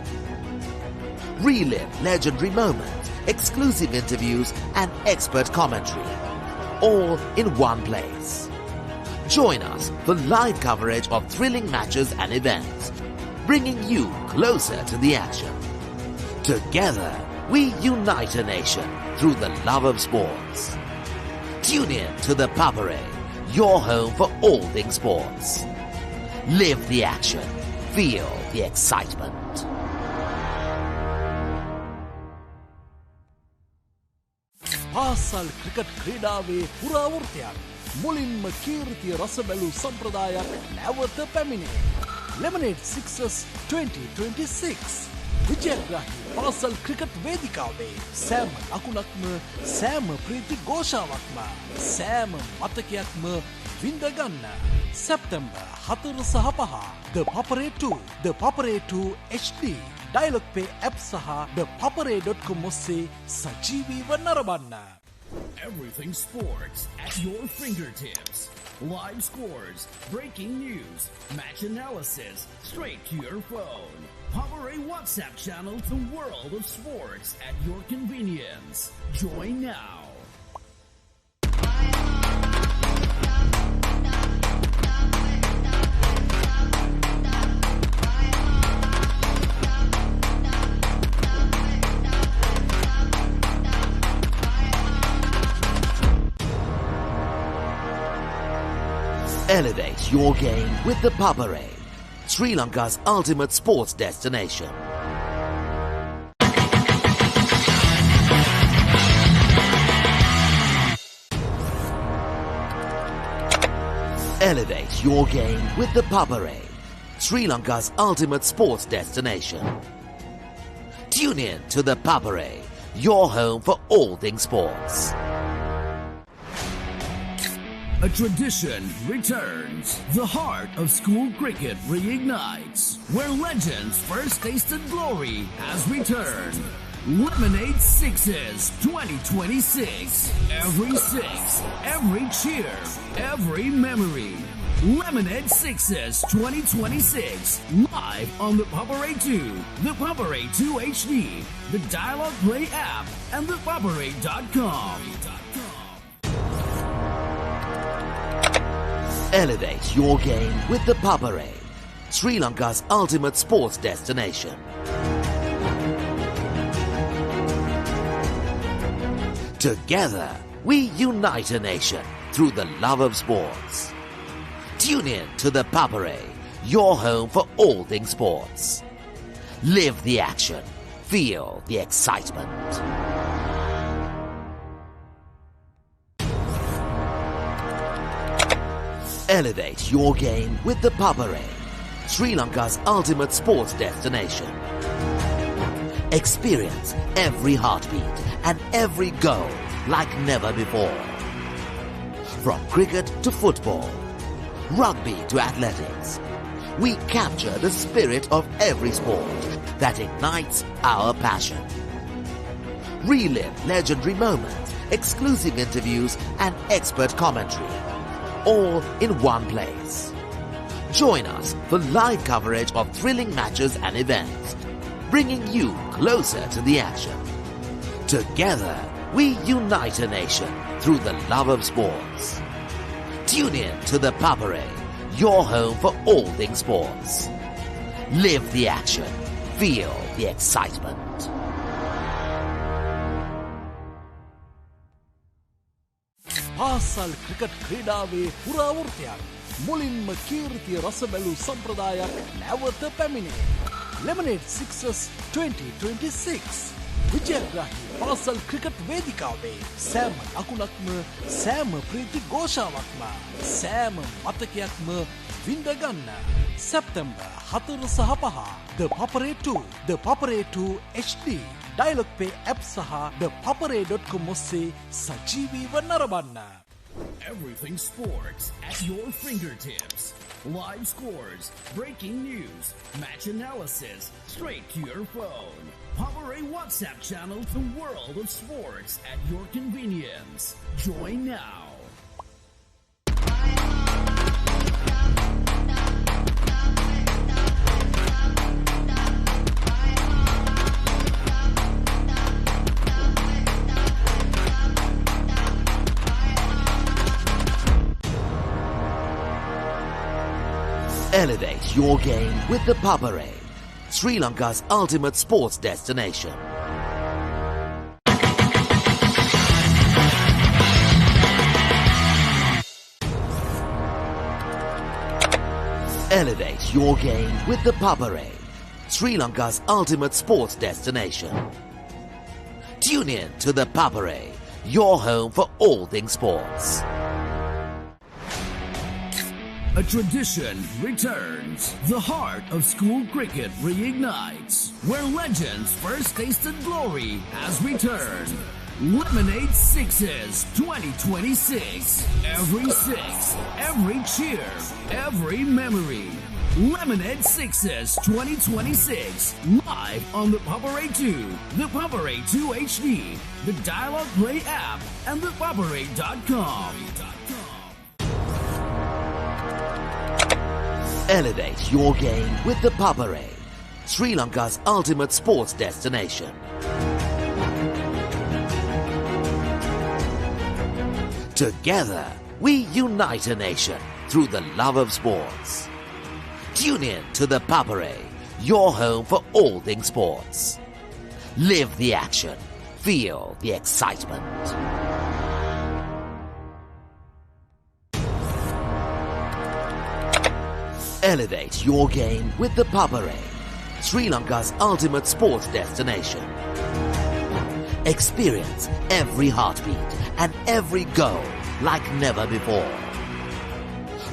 Relive legendary moments, exclusive interviews, and expert commentary, all in one place. Join us for live coverage of thrilling matches and events, bringing you closer to the action. Together, we unite a nation through the love of sports. Tune in to the Papare, your home for all things sports. Live the action. Feel the excitement. පාසල් cricket ක්‍රීඩාවේ පුරාවෘත්තයක් මුලින්ම කීර්තිය රස බැලූ සම්ප්‍රදායක් නැවත පැමිණේ. Lemonade Sixers 2026 විජයග්‍රාහී පාසල් cricket වේදිකාවේ සෑම ලකුණක්ම සෑම ප්‍රීති ഘോഷාවක්ම සෑම මතකයක්ම විඳගන්න. සැප්තැම්බර් 4 සහ 5 The Papare 2 The Papare 2 HD Dialog Pay app සහ thepapare.com ඔස්සේ සජීවීව නරඹන්න. Everything sports at your fingertips. Live scores, breaking news, match analysis, straight to your phone. Papare WhatsApp channel, the world of sports at your convenience. Join now. Elevate your game with the Papare, Sri Lanka's ultimate sports destination. Elevate your game with the Papare, Sri Lanka's ultimate sports destination. Tune in to the Papare, your home for all things sports. A tradition returns. The heart of school cricket reignites. Where legends first tasted glory has returned. Lemonade Sixes 2026. Every six, every cheer, every memory. Lemonade Sixes 2026. Live on the Papare 2, the Papare 2 HD, the Dialog Play app, and the Papare.com. Elevate your game with the Papare, Sri Lanka's ultimate sports destination. Together, we unite a nation through the love of sports. Tune in to the Papare, your home for all things sports. Live the action. Feel the excitement. Elevate your game with the Papare, Sri Lanka's ultimate sports destination. Experience every heartbeat and every goal like never before. From cricket to football, rugby to athletics, we capture the spirit of every sport that ignites our passion. Relive legendary moments, exclusive interviews, and expert commentary, all in one place. Join us for live coverage of thrilling matches and events, bringing you closer to the action. Together, we unite a nation through the love of sports. Tune in to the Papare, your home for all things sports. Live the action. Feel the excitement. පාසල් cricket ක්‍රීඩාවේ පුරාවෘත්තයක් මුලින්ම කීර්තිය රස බැලූ සම්ප්‍රදායක් නැවත පැමිණේ. Lemonade Sixers 2026 විජයග්‍රාහී පාසල් cricket වේදිකාවේ සෑම ලකුණක්ම සෑම ප්‍රීති ഘോഷාවක්ම සෑම මතකයක්ම විඳගන්න. සැප්තැම්බර් 4 සහ 5 The Papare 2 The Papare 2 HD Dialog Pay app සහ thepapare.com ඔස්සේ සජීවීව නරඹන්න. Everything sports at your fingertips. Live scores, breaking news, match analysis, straight to your phone. Papare WhatsApp channel, the world of sports at your convenience. Join now. Elevate your game with the Papare, Sri Lanka's ultimate sports destination. Elevate your game with the Papare, Sri Lanka's ultimate sports destination. Tune in to the Papare, your home for all things sports. A tradition returns. The heart of school cricket reignites. Where legends first tasted glory has returned. Lemonade Sixes 2026. Every six, every cheer, every memory. Lemonade Sixes 2026. Live on the Papare 2, the Papare 2 HD, the Dialogue Play app, and the Papare.com. Elevate your game with the Papare, Sri Lanka's ultimate sports destination. Together, we unite a nation through the love of sports. Tune in to the Papare, your home for all things sports. Live the action. Feel the excitement. Elevate your game with the Papare, Sri Lanka's ultimate sports destination. Experience every heartbeat and every goal like never before.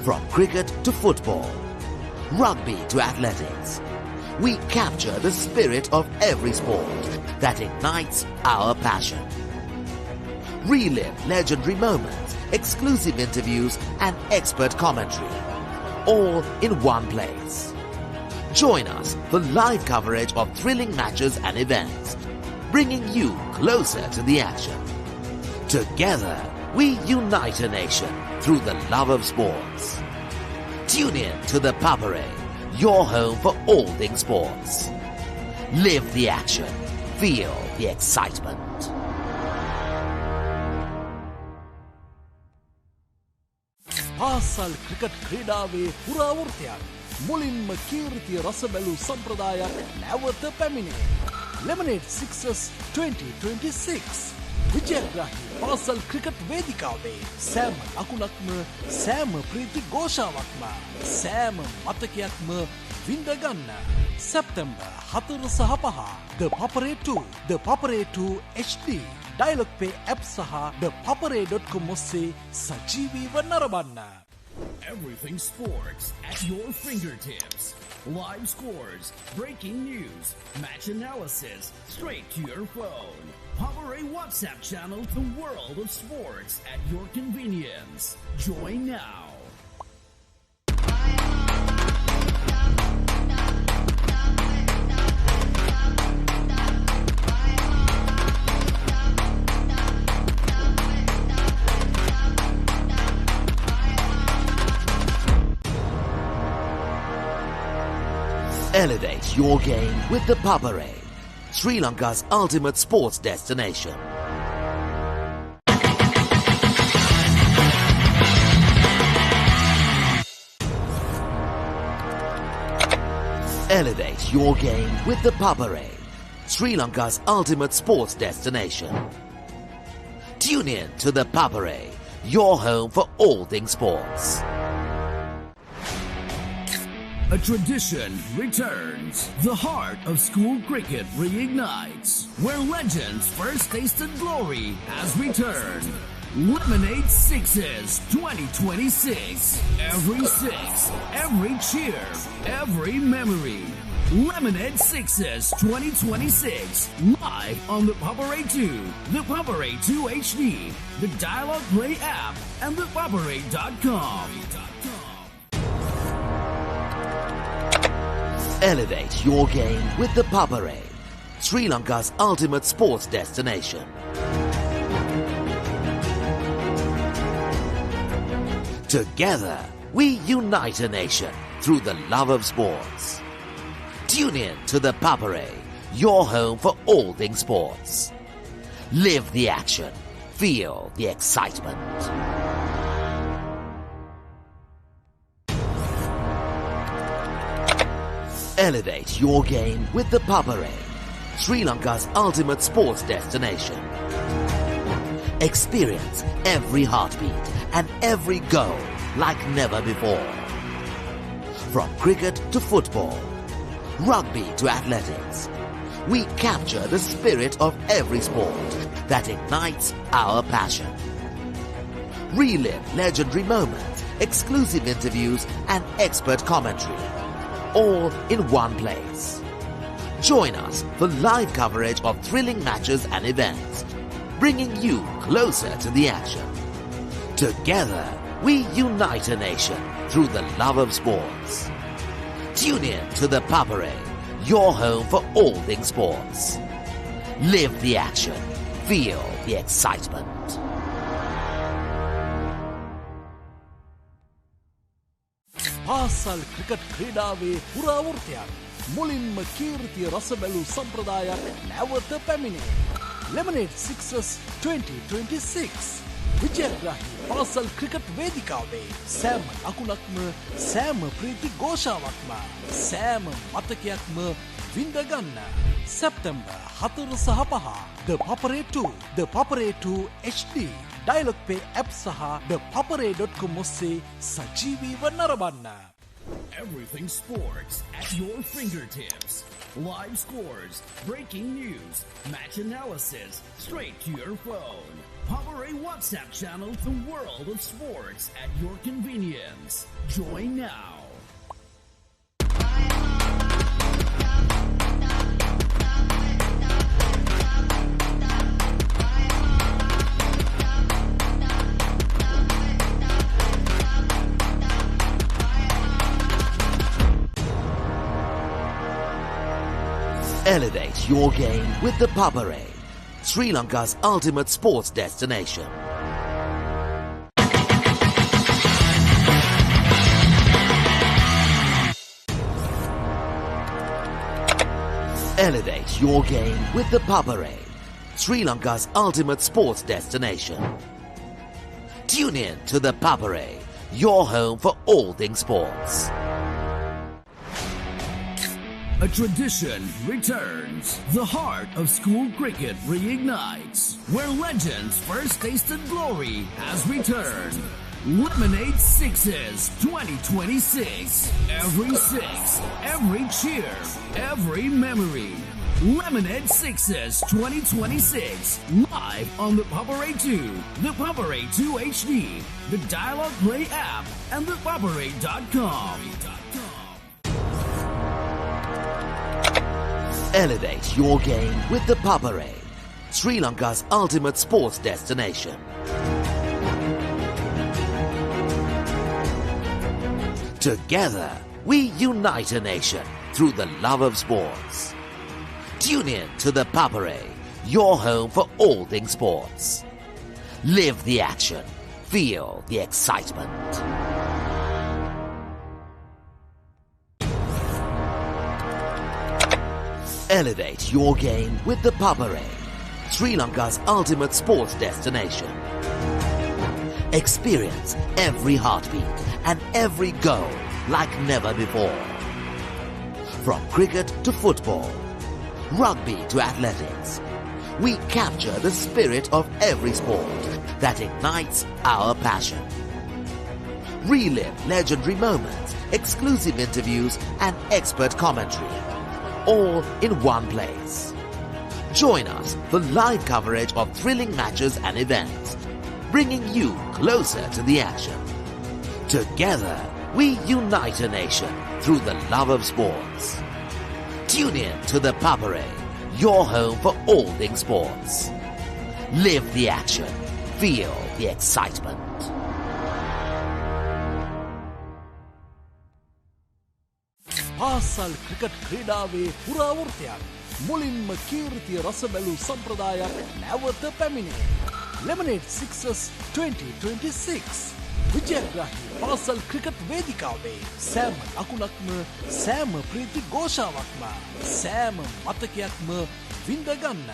From cricket to football, rugby to athletics, we capture the spirit of every sport that ignites our passion. Relive legendary moments, exclusive interviews, and expert commentary, all in one place. Join us for live coverage of thrilling matches and events, bringing you closer to the action. Together, we unite a nation through the love of sports. Tune in to the Papare, your home for all things sports. Live the action. Feel the excitement. පාසල් cricket ක්‍රීඩාවේ පුරාවෘතයක් මුලින්ම කීර්තිය රස බැලූ සම්ප්‍රදායක් නැවත පැමිණේ. Lemonade Sixes 2026 විජයග්‍රාහී පාසල් cricket වේදිකාවේ සෑම ලකුණක්ම සෑම ප්‍රීති ഘോഷාවක්ම සෑම මතකයක්ම විඳගන්න. සැප්තැම්බර් 4 සහ 5 The Papare 2, The Papare 2 HD, Dialogue Pay app සහ thepapare.com ඔස්සේ සජීවීව නරඹන්න. Everything sports at your fingertips. Live scores, breaking news, match analysis, straight to your phone. Papare WhatsApp channel, the world of sports at your convenience. Join now. Elevate your game with the Papare, Sri Lanka's ultimate sports destination. Elevate your game with the Papare, Sri Lanka's ultimate sports destination. Tune in to the Papare, your home for all things sports. A tradition returns. The heart of school cricket reignites. Where legends first tasted glory has returned. Lemonade Sixes 2026. Every six, every cheer, every memory. Lemonade Sixes 2026. Live on the Papare 2, the Papare 2 HD, the Dialogue Play app, and the Papare.com. Elevate your game with the Papare, Sri Lanka's ultimate sports destination. Together, we unite a nation through the love of sports. Tune in to the Papare, your home for all things sports. Live the action. Feel the excitement. Elevate your game with the Papare, Sri Lanka's ultimate sports destination. Experience every heartbeat and every goal like never before. From cricket to football, rugby to athletics, we capture the spirit of every sport that ignites our passion. Relive legendary moments, exclusive interviews and expert commentary, all in one place. Join us for live coverage of thrilling matches and events, bringing you closer to the action. Together, we unite a nation through the love of sports. Tune in to the Papare, your home for all things sports. Live the action. Feel the excitement. පාසල් cricket ක්‍රීඩාවේ පුරාවෘතයක් මුලින්ම කීර්තිය රස බැලූ සම්ප්‍රදායක් නැවත පැමිණේ. Lemonade Sixers 2026 විජයග්‍රාහී පාසල් cricket වේදිකාවේ සෑම ලකුණක්ම සෑම ප්‍රීති ഘോഷාවක්ම සෑම මතකයක්ම විඳගන්න. සැප්තැම්බර් 4 සහ 5 The Papare 2 The Papare 2 HD Dialog Pay app සහ thepapare.com ඔස්සේ සජීවීව නරඹන්න. Everything sports at your fingertips. Live scores, breaking news, match analysis, straight to your phone. Power A WhatsApp channel, the world of sports at your convenience. Join now. Elevate your game with the Papare, Sri Lanka's ultimate sports destination. Elevate your game with the Papare, Sri Lanka's ultimate sports destination. Tune in to the Papare, your home for all things sports. A tradition returns. The heart of school cricket reignites. Where legends first tasted glory has returned. Lemonade Sixes 2026. Every six, every cheer, every memory. Lemonade Sixes 2026. Live on the Papare 2, the Papare 2 HD, the Dialog Play app, and the Papare.com. Elevate your game with the Papare, Sri Lanka's ultimate sports destination. Together, we unite a nation through the love of sports. Tune in to the Papare, your home for all things sports. Live the action. Feel the excitement. Elevate your game with the Papare, Sri Lanka's ultimate sports destination. Experience every heartbeat and every goal like never before. From cricket to football, rugby to athletics, we capture the spirit of every sport that ignites our passion. Relive legendary moments, exclusive interviews and expert commentary, all in one place. Join us for live coverage of thrilling matches and events, bringing you closer to the action. Together, we unite a nation through the love of sports. Tune in to the Papare, your home for all things sports. Live the action. Feel the excitement. පාසල් cricket ක්‍රීඩාවේ පුරාවෘතයක් මුලින්ම කීර්තිය රස බැලූ සම්ප්‍රදායක් නැවත පැමිණේ. Lemonade Sixers 2026 විජයග්‍රාහී පාසල් cricket වේදිකාවේ සෑම ලකුණක්ම සෑම ප්‍රීති ഘോഷාවක්ම සෑම මතකයක්ම විඳගන්න.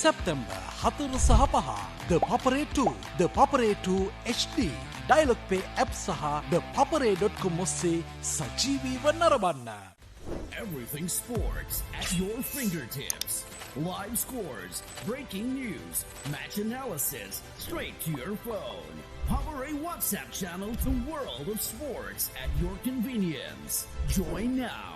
සැප්තැම්බර් 4 සහ 5 The Papare 2 The Papare 2 HD Dialog Pay app සහ thepapare.com ඔස්සේ සජීවීව නරඹන්න. Everything sports at your fingertips. Live scores, breaking news, match analysis, straight to your phone. Power A WhatsApp channel to World of Sports at your convenience. Join now.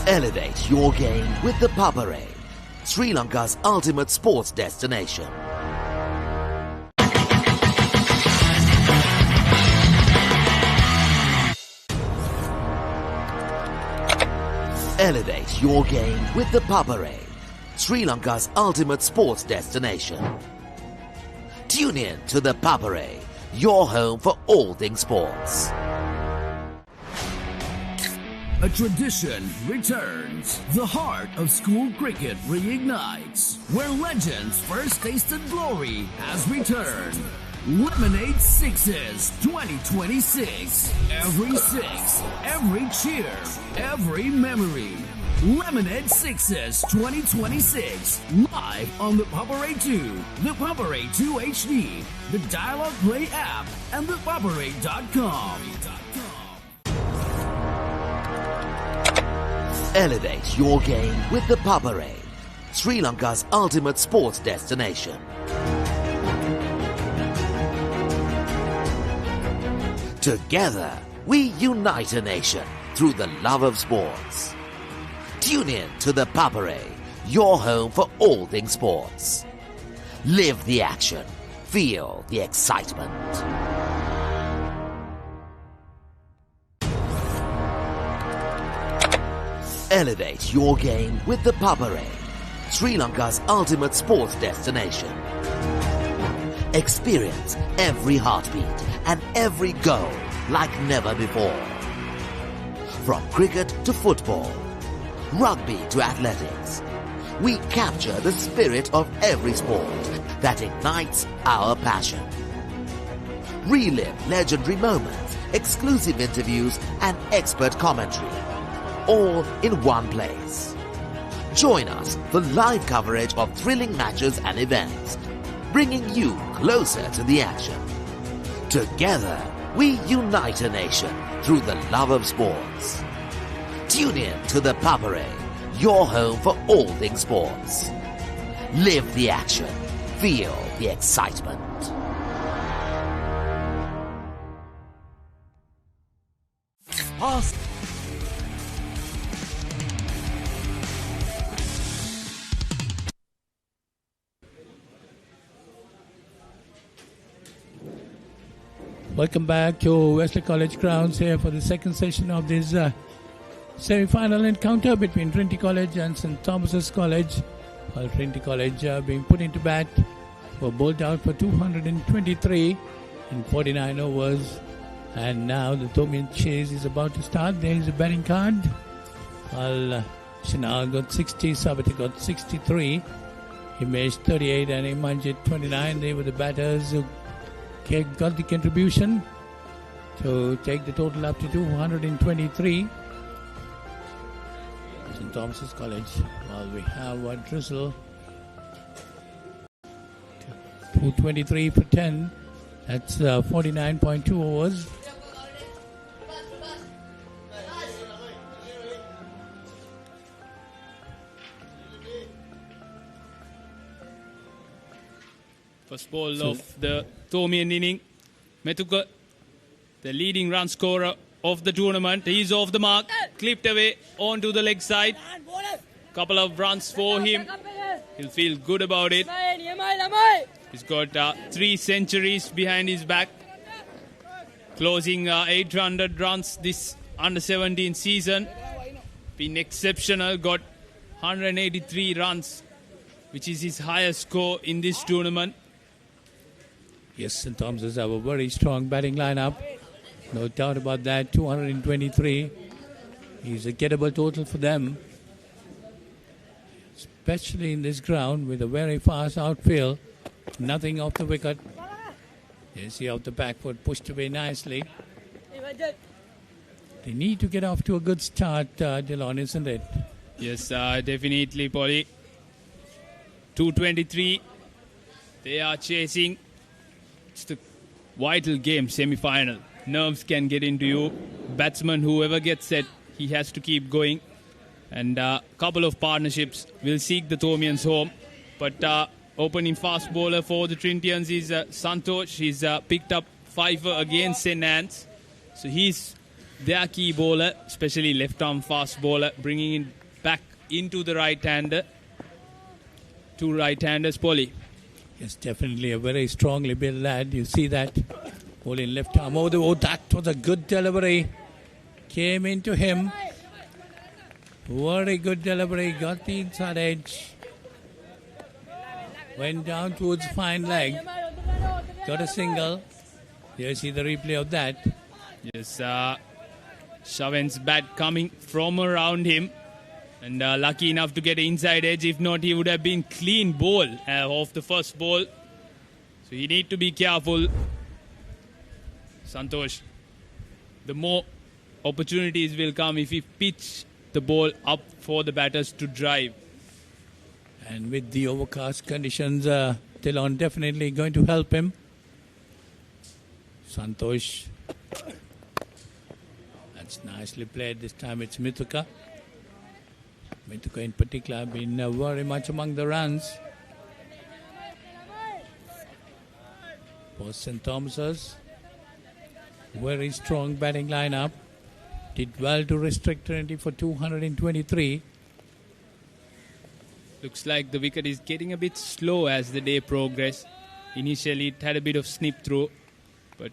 Elevate your game with the Papare, Sri Lanka's ultimate sports destination. Elevate your game with the Papare, Sri Lanka's ultimate sports destination. Tune in to the Papare, your home for all things sports. A tradition returns. The heart of school cricket reignites. Where legends first tasted glory has returned. Lemonade Sixes 2026. Every six, every cheer, every memory. Lemonade Sixes 2026. Live on the Papare 2, the Papare 2 HD, the Dialog Play app, and the Papare.com. Elevate your game with the Papare, Sri Lanka's ultimate sports destination. Together, we unite a nation through the love of sports. Tune in to the Papare, your home for all things sports. Live the action, feel the excitement. Elevate your game with the Papare, Sri Lanka's ultimate sports destination. Experience every heartbeat and every goal like never before. From cricket to football, rugby to athletics, we capture the spirit of every sport that ignites our passion. Relive legendary moments, exclusive interviews, and expert commentary, all in one place. Join us for live coverage of thrilling matches and events, bringing you closer to the action. Together, we unite a nation through the love of sports. Tune in to the Papare, your home for all things sports. Live the action, feel the excitement. Pass. Welcome back to Wesley College grounds here for the second session of this semi-final encounter between Trinity College and St. Thomas's College. While Trinity College being put into bat, were bowled out for 223 in 49 overs. And now the Tomian chase is about to start. There is a batting card. While Shinal got 60, Sabati got 63. Himesh 38 and Imanjit 29. They were the batters who got the contribution to take the total up to 223. St. Thomas's College, well, we have a drizzle. 223 for 10. That's 49.2 overs. First ball of the Thomian inning. Methuka, the leading run scorer of the tournament. He's off the mark, clipped away onto the leg side. Couple of runs for him. He'll feel good about it. He's got 3 centuries behind his back. Closing 800 runs this under-17 season. Been exceptional. Got 183 runs, which is his highest score in this tournament. Yes, St. Thomas's have a very strong batting lineup. No doubt about that. 223 is a gettable total for them. Especially in this ground with a very fast outfield. Nothing off the wicket. You see off the back foot pushed away nicely. They need to get off to a good start, Dylan, isn't it? Yes, definitely, Polly. 2:23. They are chasing. It's the vital game, semi-final. Nerves can get into you. Batsman, whoever gets set, he has to keep going. And a couple of partnerships will seek the Thomians home. But opening fast bowler for the Trinitians is Santosh. He's picked up 5 against St. Anne's. So he's their key bowler, especially left-arm fast bowler, bringing it back into the right-hander. 2 right-handers, Polly. Yes, definitely a very strongly built lad. You see that? Bowling left arm. Oh, that was a good delivery. Came into him. Very good delivery. Got the inside edge. Went down towards fine leg. Got a single. You see the replay of that. Yes, Shaven's bat coming from around him. And lucky enough to get an inside edge. If not, he would have been clean ball off the first ball. So he need to be careful. Santosh, the more opportunities will come if he pitch the ball up for the batters to drive. And with the overcast conditions, Dylan definitely going to help him. Santosh. That's nicely played. This time it's Mithuka. Mithuka in particular been very much among the runs. For St. Thomas's, very strong batting lineup. Did well to restrict Trinity for 223. Looks like the wicket is getting a bit slow as the day progressed. Initially it had a bit of snip through, but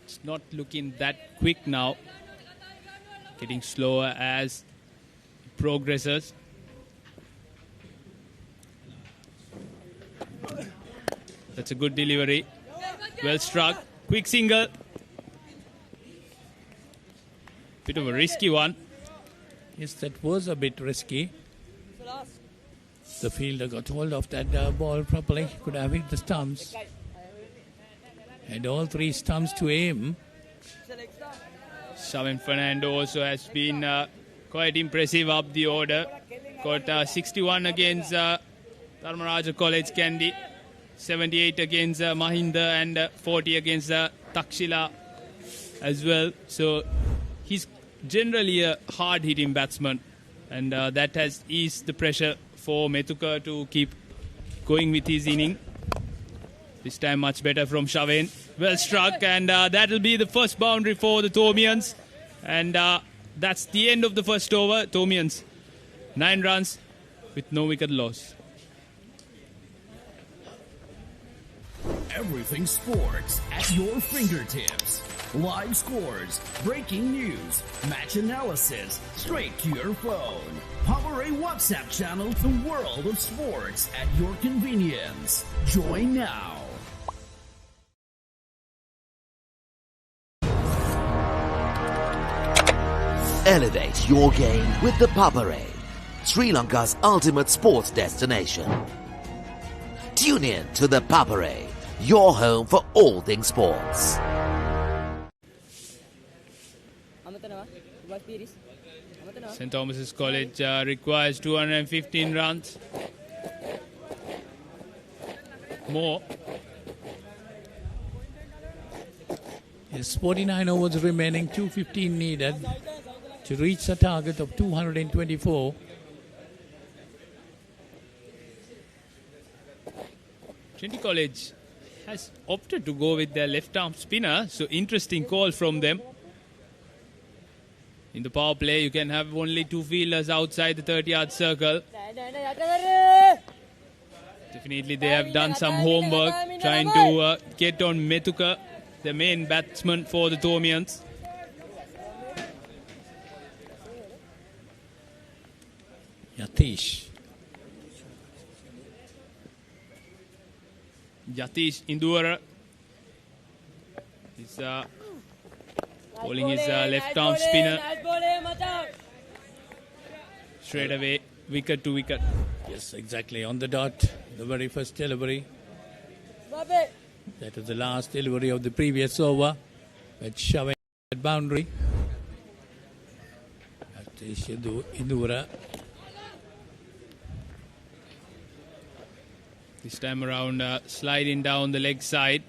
it's not looking that quick now. Getting slower as it progresses. That's a good delivery. Well struck. Quick single. Bit of a risky one. Yes, that was a bit risky. The fielder got hold of that ball properly. Could have hit the stumps. Had all 3 stumps to aim. Shaven Fernando also has been quite impressive up the order. Got 61 against Dharmaraja College Kandy, 78 against Mahinda, and 40 against Takshila as well. So he's generally a hard-hitting batsman, and that has eased the pressure for Methuka to keep going with his inning. This time much better from Shaven. Well struck, and that will be the first boundary for the Thomians. And that's the end of the first over. Thomians, 9 runs with no wicket loss. Everything sports at your fingertips. Live scores, breaking news, match analysis, straight to your phone. Power A WhatsApp channel, the world of sports at your convenience. Join now. Elevate your game with the Papare, Sri Lanka's ultimate sports destination. Tune in to the Papare, your home for all things sports. St. Thomas's College requires 215 runs. More. Yes, 49 overs remaining, 215 needed to reach the target of 224. Trinity College has opted to go with their left-arm spinner, so interesting call from them. In the power play, you can have only 2 fielders outside the 30-yard circle. Definitely they have done some homework trying to get on Methuka, the main batsman for the Thomians. Yatish. Yatish Indura is bowling his left-arm spinner. Straight away, wicket to wicket. Yes, exactly. On the dot, the very first delivery. That is the last delivery of the previous over. At shoving that boundary. Indura. This time around, sliding down the leg side.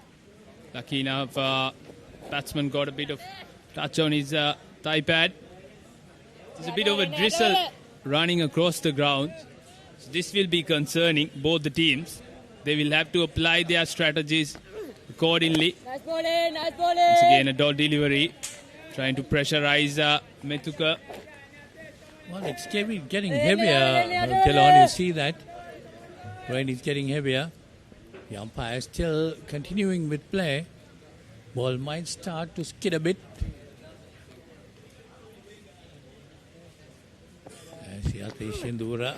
Lucky enough, batsman got a bit of touch on his thigh pad. There's a bit of a drizzle running across the ground. So this will be concerning both the teams. They will have to apply their strategies accordingly. Nice bowling, nice bowling. Once again, a dot delivery. Trying to pressurize Methuka. Well, it's getting heavier, Dylan. You see that? Rain is getting heavier. The umpire is still continuing with play. Ball might start to skid a bit. Indura.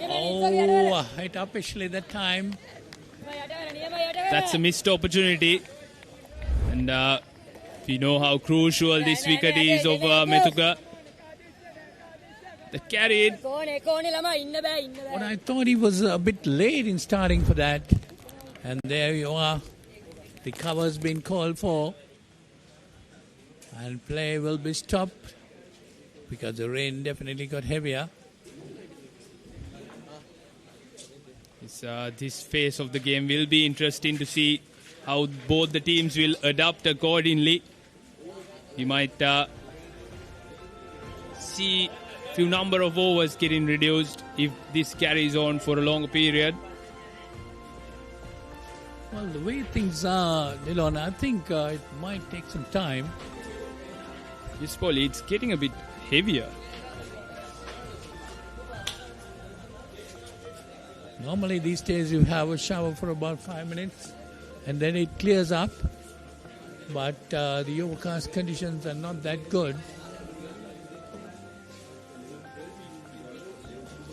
Oh, hit up actually that time. That's a missed opportunity. And we know how crucial this wicket is of Methuka. They carried. But I thought he was a bit late in starting for that. And there you are. The cover's been called for. And play will be stopped because the rain definitely got heavier. This phase of the game will be interesting to see how both the teams will adapt accordingly. You might see a few number of overs getting reduced if this carries on for a longer period. Well, the way things are, Dylan, I think it might take some time. Yes, Paul, it's getting a bit heavier. Normally these days you have a shower for about 5 minutes and then it clears up. But the overcast conditions are not that good.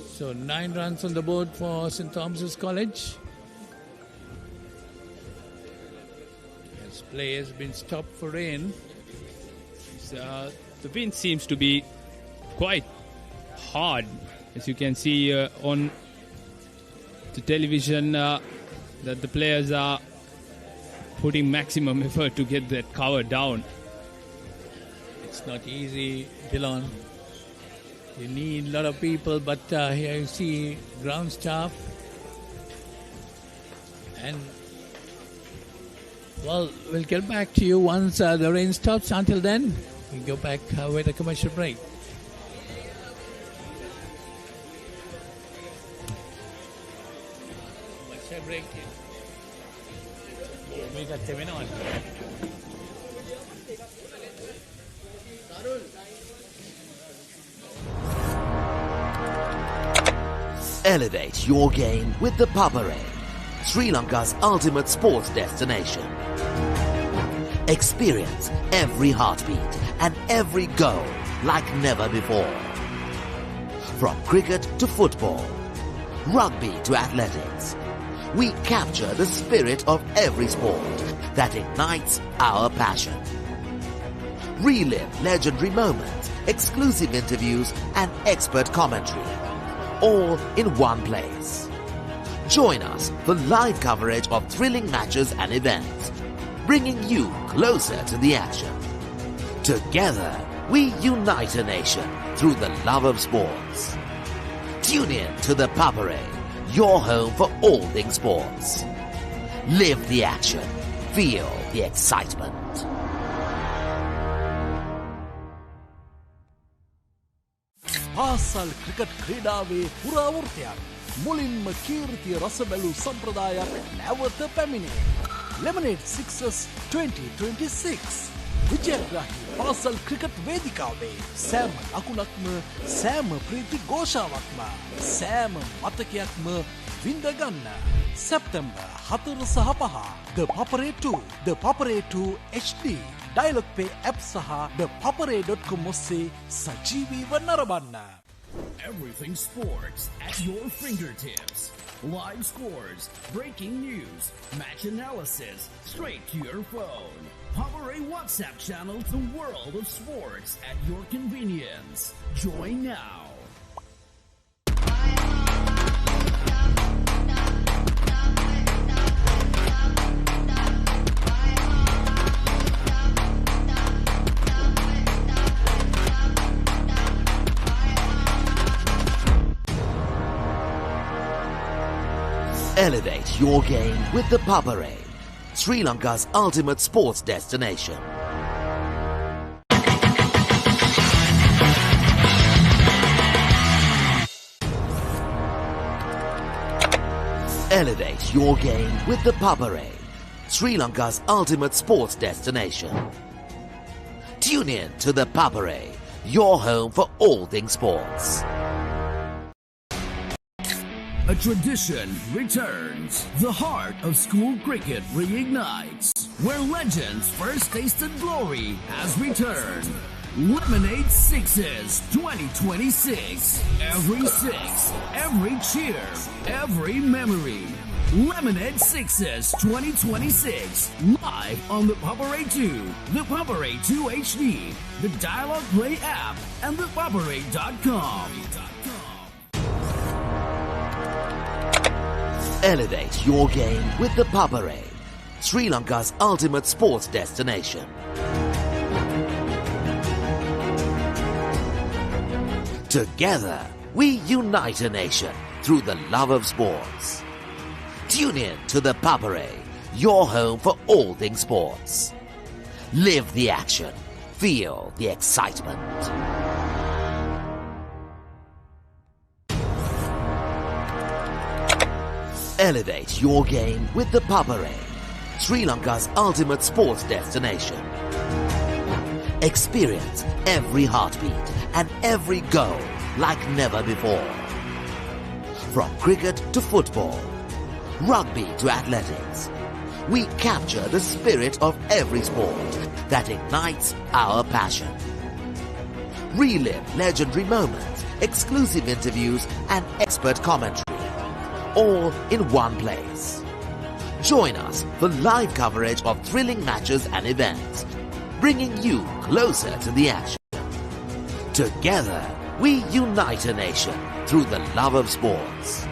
So 9 runs on the board for St. Thomas's College. As play has been stopped for rain. The wind seems to be quite hard, as you can see on the television, that the players are putting maximum effort to get that cover down. It's not easy, Dylan. You need a lot of people, but here you see ground staff. And, well, we'll get back to you once the rain stops. Until then, we go back with a commercial break. Break. We got 7 on. Elevate your game with the Papare, Sri Lanka's ultimate sports destination. Experience every heartbeat and every goal like never before. From cricket to football, rugby to athletics, we capture the spirit of every sport that ignites our passion. Relive legendary moments, exclusive interviews, and expert commentary, all in one place. Join us for live coverage of thrilling matches and events, bringing you closer to the action. Together, we unite a nation through the love of sports. Tune in to the Papare, your home for all things sports. Live the action. Feel the excitement. පාසල් cricket ක්‍රීඩාවේ පුරාවෘත්තයක් මුලින්ම කීර්තිය රස බැලූ සම්ප්‍රදායක් නැවත පැමිණේ. Lemonade Sixers 2026 විජයග්‍රාහී පාසල් cricket වේදිකාවේ සෑම ලකුණක්ම සෑම ප්‍රීති ഘോഷාවක්ම සෑම මතකයක්ම විඳගන්න. සැප්තැම්බර් 4 සහ 5 The Papare 2 The Papare 2 HD Dialog Pay app සහ thepapare.com ඔස්සේ සජීවීව නරඹන්න. Everything sports at your fingertips. Live scores, breaking news, match analysis, straight to your phone. Papare WhatsApp channel, the world of sports at your convenience. Join now. Elevate your game with the Papare, Sri Lanka's ultimate sports destination. Elevate your game with the Papare, Sri Lanka's ultimate sports destination. Tune in to the Papare, your home for all things sports. A tradition returns. The heart of school cricket reignites. Where legends first tasted glory has returned. Lemonade Sixes 2026. Every six, every cheer, every memory. Lemonade Sixes 2026. Live on the Papare 2, the Papare 2 HD, the Dialogue Play app, and the Papare.com. Elevate your game with the Papare, Sri Lanka's ultimate sports destination. Together, we unite a nation through the love of sports. Tune in to the Papare, your home for all things sports. Live the action. Feel the excitement. Elevate your game with the Papare, Sri Lanka's ultimate sports destination. Experience every heartbeat and every goal like never before. From cricket to football, rugby to athletics, we capture the spirit of every sport that ignites our passion. Relive legendary moments, exclusive interviews, and expert commentary, all in one place. Join us for live coverage of thrilling matches and events, bringing you closer to the action. Together, we unite a nation through the love of sports.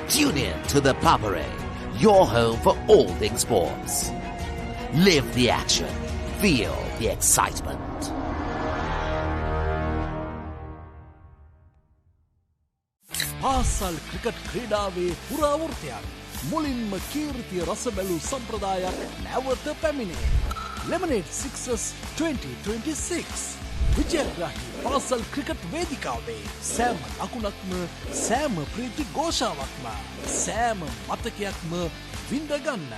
Tune in to the Papare, your home for all things sports. Live the action. Feel the excitement. පාසල් cricket ක්‍රීඩාවේ පුරාවෘතයක් මුලින්ම කීර්තිය රස බැලූ සම්ප්‍රදායක් නැවත පැමිණේ. Lemonade Sixes 2026 විජයග්‍රාහී පාසල් cricket වේදිකාවේ සෑම ලකුණක්ම සෑම ප්‍රීති ഘോഷාවක්ම සෑම මතකයක්ම විඳගන්න.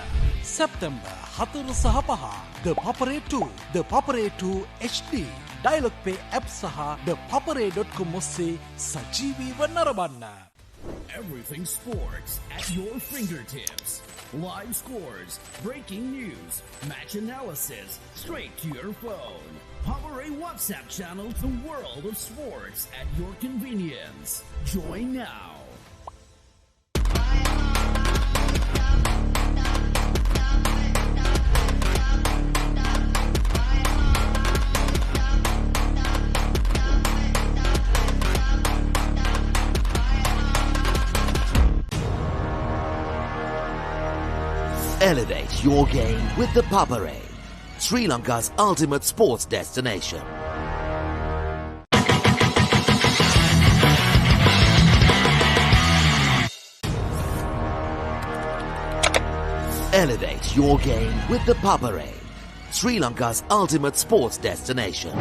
සැප්තැම්බර් 4 සහ 5 The Papare 2, The Papare 2 HD, Dialogue Pay app සහ thepapare.com ඔස්සේ සජීවීව නරඹන්න. Everything sports at your fingertips. Live scores, breaking news, match analysis, straight to your phone. Papare WhatsApp channel, the world of sports at your convenience. Join now. Elevate your game with the Papare, Sri Lanka's ultimate sports destination. Elevate your game with the Papare, Sri Lanka's ultimate sports destination.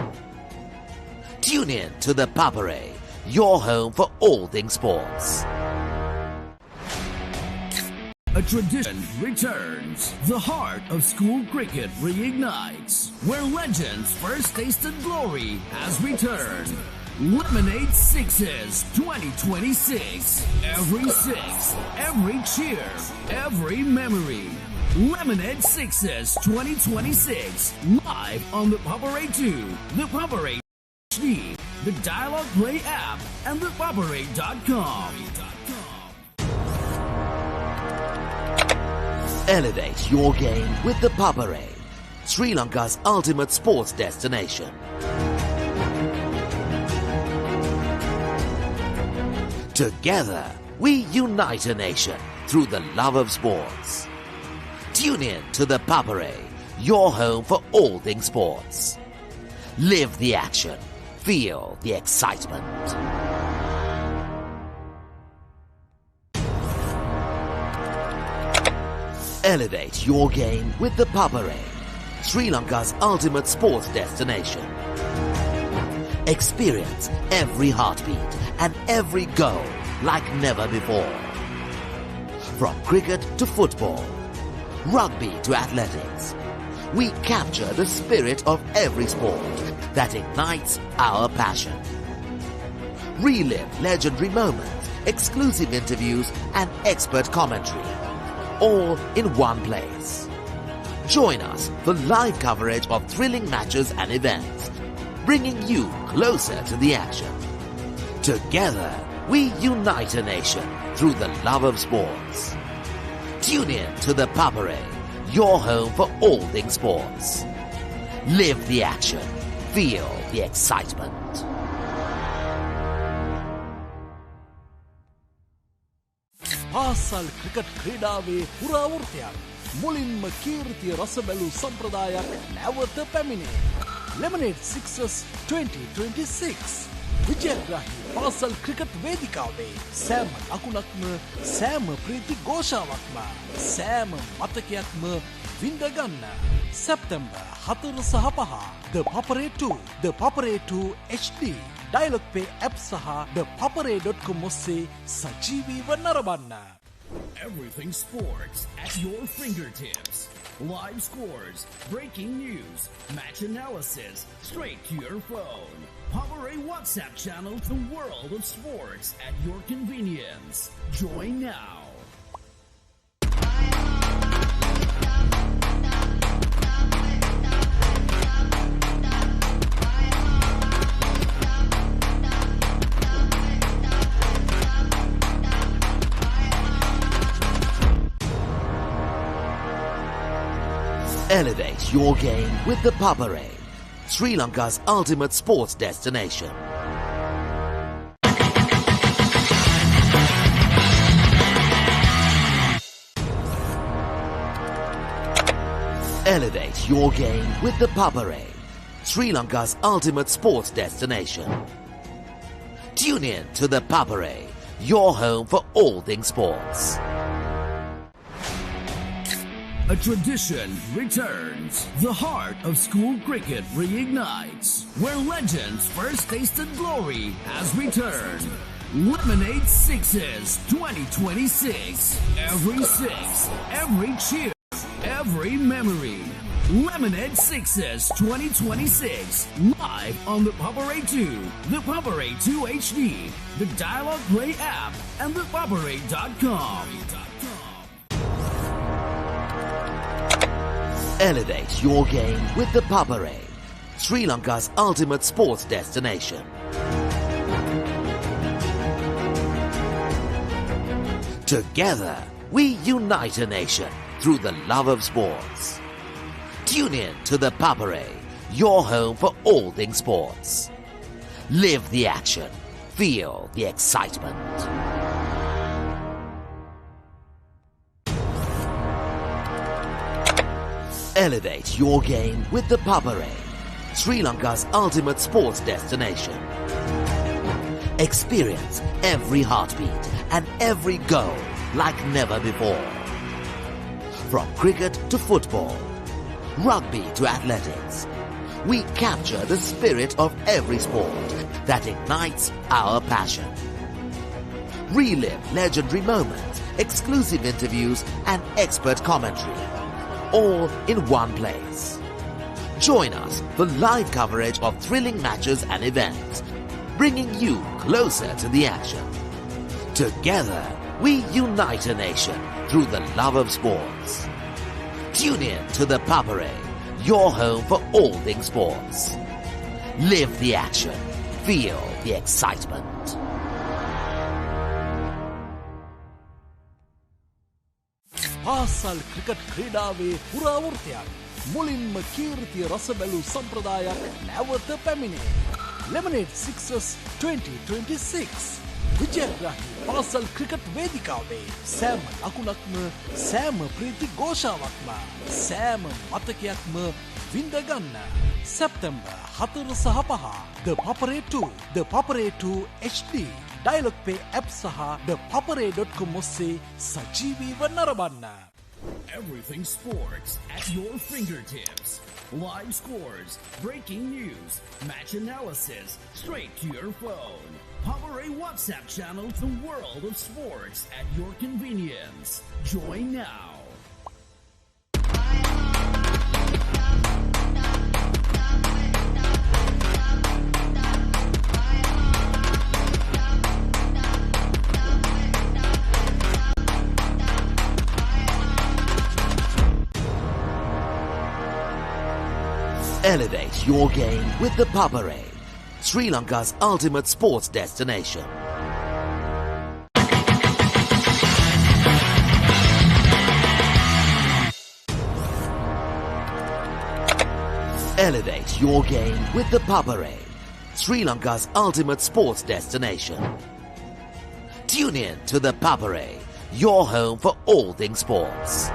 Tune in to the Papare, your home for all things sports. A tradition returns. The heart of school cricket reignites. Where legends first tasted glory has returned. Lemonade Sixes 2026. Every six, every cheer, every memory. Lemonade Sixes 2026. Live on the Papare 2, the Papare HD, the Dialogue Play app, and the Papare.com. Elevate your game with the Papare, Sri Lanka's ultimate sports destination. Together, we unite a nation through the love of sports. Tune in to the Papare, your home for all things sports. Live the action. Feel the excitement. Elevate your game with the Papare, Sri Lanka's ultimate sports destination. Experience every heartbeat and every goal like never before. From cricket to football, rugby to athletics, we capture the spirit of every sport that ignites our passion. Relive legendary moments, exclusive interviews and expert commentary, all in one place. Join us for live coverage of thrilling matches and events, bringing you closer to the action. Together, we unite a nation through the love of sports. Tune in to the Papare, your home for all things sports. Live the action. Feel the excitement. පාසල් cricket ක්‍රීඩාවේ පුරාවෘතයක් මුලින්ම කීර්තිය රස බැලූ සම්ප්‍රදායක් නැවත පැමිණේ. Lemonade Sixers 2026 විජයග්‍රාහී පාසල් cricket වේදිකාවේ සෑම ලකුණක්ම සෑම ප්‍රීති ഘോഷාවක්ම සෑම මතකයක්ම විඳගන්න. සැප්තැම්බර් 4 සහ 5 The Papare 2, The Papare 2 HD Dialog Pay app saha thepapare.com ඔස්සේ සජීවීව නරඹන්න. Everything sports at your fingertips. Live scores, breaking news, match analysis, straight to your phone. Papare WhatsApp channel to the world of sports at your convenience. Join now. Elevate your game with the Papare, Sri Lanka's ultimate sports destination. Elevate your game with the Papare, Sri Lanka's ultimate sports destination. Tune in to the Papare, your home for all things sports. A tradition returns. The heart of school cricket reignites. Where legends first tasted glory has returned. Lemonade Sixes 2026. Every six, every cheer, every memory. Lemonade Sixes 2026. Live on the Papare 2, the Papare 2 HD, the Dialog Play app, and the Papare.com. Elevate your game with the Papare, Sri Lanka's ultimate sports destination. Together, we unite a nation through the love of sports. Tune in to the Papare, your home for all things sports. Live the action. Feel the excitement. Elevate your game with the Papare, Sri Lanka's ultimate sports destination. Experience every heartbeat and every goal like never before. From cricket to football, rugby to athletics, we capture the spirit of every sport that ignites our passion. Relive legendary moments, exclusive interviews and expert commentary, all in one place. Join us for live coverage of thrilling matches and events, bringing you closer to the action. Together, we unite a nation through the love of sports. Tune in to the Papare, your home for all things sports. Live the action. Feel the excitement. පාසල් cricket ක්‍රීඩාවේ පුරාවෘතයක් මුලින්ම කීර්තිය රස බැලූ සම්ප්‍රදායක් නැවත පැමිණේ. Lemonade Sixers 2026 විජයග්‍රාහී පාසල් cricket වේදිකාවේ සෑම ලකුණක්ම සෑම ප්‍රීති ഘോഷාවක්ම සෑම මතකයක්ම විඳගන්න. සැප්තැම්බර් 4 සහ 5 The Papare 2, The Papare 2 HD Dialog Pay app saha thepapare.com ඔස්සේ සජීවීව නරඹන්න. Everything sports at your fingertips. Live scores, breaking news, match analysis, straight to your phone. Power A WhatsApp channel, the world of sports at your convenience. Join now. Elevate your game with the Papare, Sri Lanka's ultimate sports destination. Elevate your game with the Papare, Sri Lanka's ultimate sports destination. Tune in to the Papare, your home for all things sports.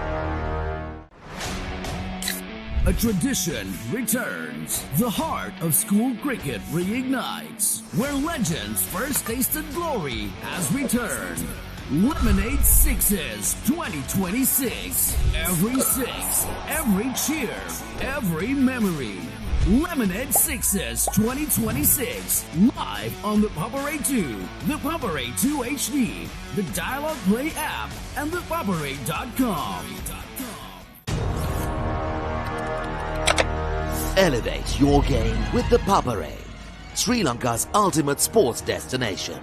A tradition returns. The heart of school cricket reignites. Where legends first tasted glory has returned. Lemonade Sixes 2026. Every six, every cheer, every memory. Lemonade Sixes 2026. Live on the Papare 2, the Papare 2 HD, the Dialogue Play app, and the Papare.com. Elevate your game with the Papare, Sri Lanka's ultimate sports destination.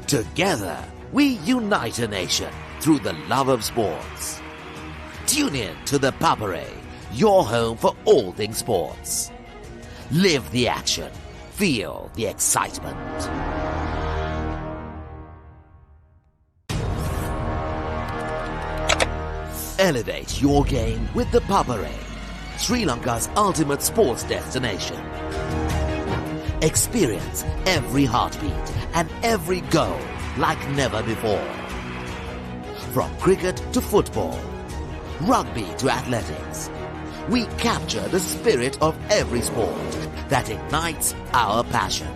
Together, we unite a nation through the love of sports. Tune in to the Papare, your home for all things sports. Live the action, feel the excitement. Elevate your game with the Papare, Sri Lanka's ultimate sports destination. Experience every heartbeat and every goal like never before. From cricket to football, rugby to athletics, we capture the spirit of every sport that ignites our passion.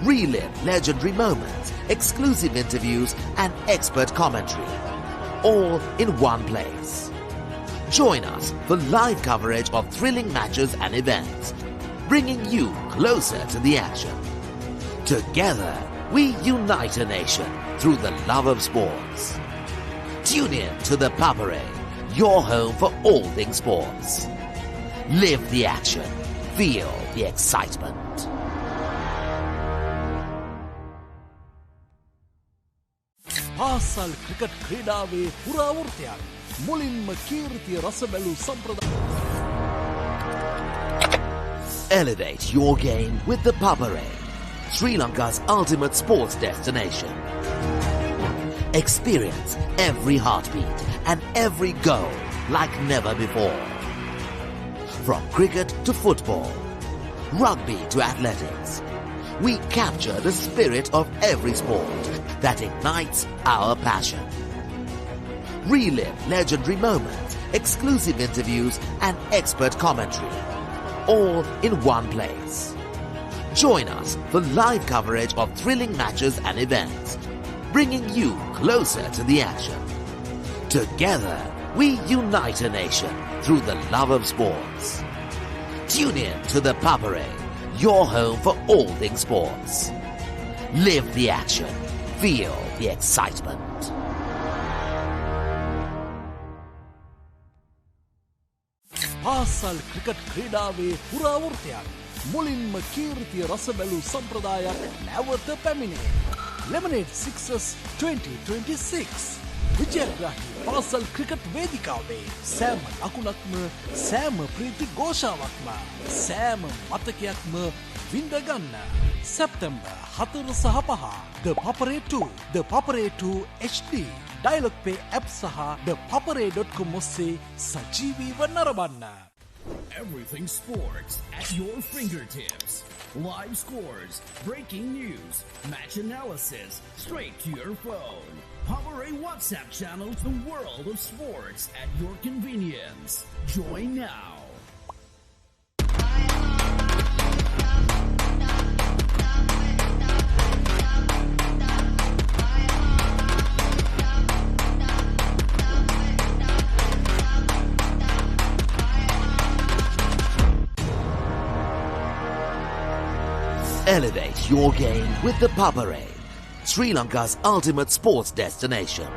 Relive legendary moments, exclusive interviews, and expert commentary, all in one place. Join us for live coverage of thrilling matches and events, bringing you closer to the action. Together, we unite a nation through the love of sports. Tune in to the Papare, your home for all things sports. Live the action, feel the excitement. පාසල් cricket ක්‍රීඩාවේ පුරාවෘත්තයක් මුලින්ම කීර්තිය රස බැලූ සම්ප්‍රදාය. Elevate your game with the Papare, Sri Lanka's ultimate sports destination. Experience every heartbeat and every goal like never before. From cricket to football, rugby to athletics, we capture the spirit of every sport that ignites our passion. Relive legendary moments, exclusive interviews, and expert commentary, all in one place. Join us for live coverage of thrilling matches and events, bringing you closer to the action. Together, we unite a nation through the love of sports. Tune in to the Papare, your home for all things sports. Live the action, feel the excitement. පාසල් cricket ක්‍රීඩාවේ පුරාවෘත්තයක් මුලින්ම කීර්තිය රස බැලූ සම්ප්‍රදායක් නැවත පැමිණේ. Lemonade Sixes 2026 විජයග්‍රාහී පාසල් cricket වේදිකාවේ සෑම ලකුණක්ම සෑම ප්‍රීති ഘോഷාවක්ම සෑම මතකයක්ම විඳගන්න. සැප්තැම්බර් 4 සහ 5 The Papare 2, The Papare 2 HD, Dialogue Pay app සහ thepapare.com ඔස්සේ සජීවීව නරඹන්න. Everything sports at your fingertips. Live scores, breaking news, match analysis, straight to your phone. Power A WhatsApp channel, the world of sports at your convenience. Join now. Elevate your game with the Papare, Sri Lanka's ultimate sports destination.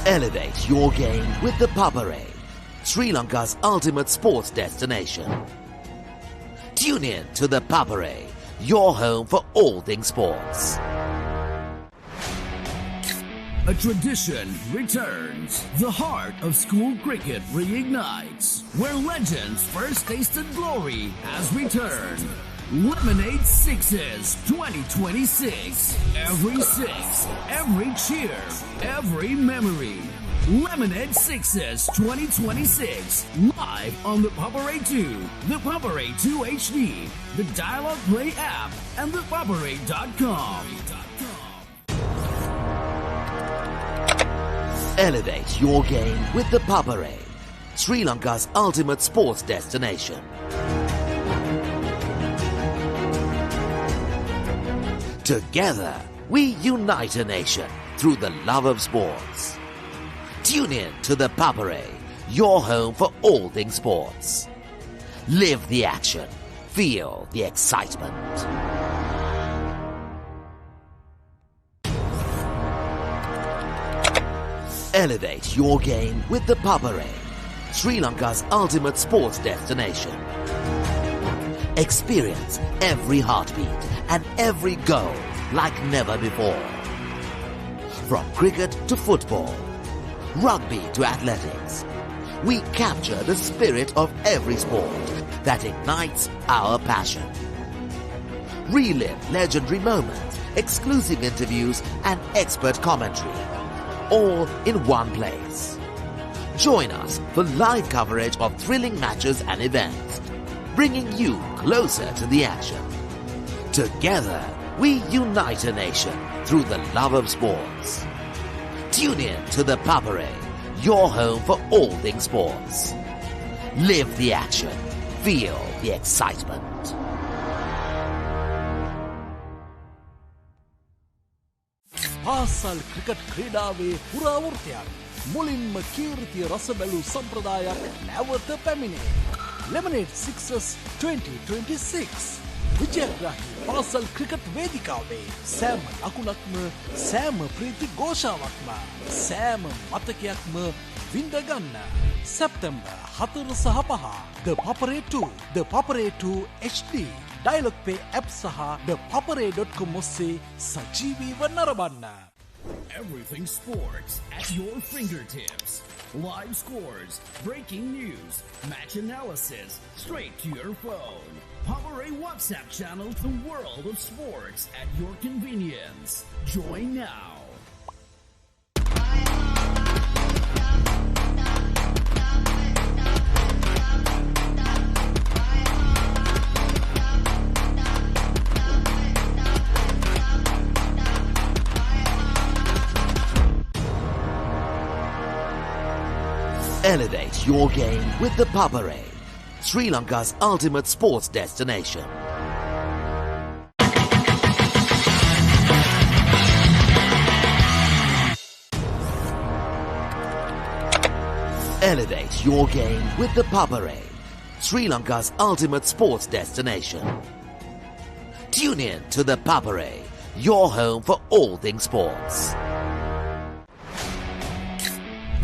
Elevate your game with the Papare, Sri Lanka's ultimate sports destination. Tune in to the Papare, your home for all things sports. A tradition returns. The heart of school cricket reignites. Where legends first tasted glory has returned. Lemonade Sixes 2026. Every six, every cheer, every memory. Lemonade Sixes 2026. Live on the Papare 2, the Papare 2 HD, the Dialogue Play app, and thepapare.com. Elevate your game with the Papare, Sri Lanka's ultimate sports destination. Together, we unite a nation through the love of sports. Tune in to the Papare, your home for all things sports. Live the action. Feel the excitement. Elevate your game with the Papare, Sri Lanka's ultimate sports destination. Experience every heartbeat and every goal like never before. From cricket to football, rugby to athletics, we capture the spirit of every sport that ignites our passion. Relive legendary moments, exclusive interviews, and expert commentary, all in one place. Join us for live coverage of thrilling matches and events, bringing you closer to the action. Together, we unite a nation through the love of sports. Tune in to the Papare, your home for all things sports. Live the action. Feel the excitement. පාසල් cricket ක්‍රීඩාවේ පුරාවෘතයක් මුලින්ම කීර්තිය රස බැලූ සම්ප්‍රදායක් නැවත පැමිණේ. Lemonade Sixes 2026 විජයග්‍රාහී පාසල් cricket වේදිකාවේ සෑම ලකුණක්ම සෑම ප්‍රීති ഘോഷාවක්ම සෑම මතකයක්ම විඳගන්න. සැප්තැම්බර් 4 සහ 5 The Papare 2, The Papare 2 HD, Dialogue Pay app සහ thepapare.com ඔස්සේ සජීවීව නරඹන්න. Everything sports at your fingertips. Live scores, breaking news, match analysis, straight to your phone. Papare WhatsApp channel, the world of sports at your convenience. Join now. Elevate your game with the Papare, Sri Lanka's ultimate sports destination. Elevate your game with the Papare, Sri Lanka's ultimate sports destination. Tune in to the Papare, your home for all things sports.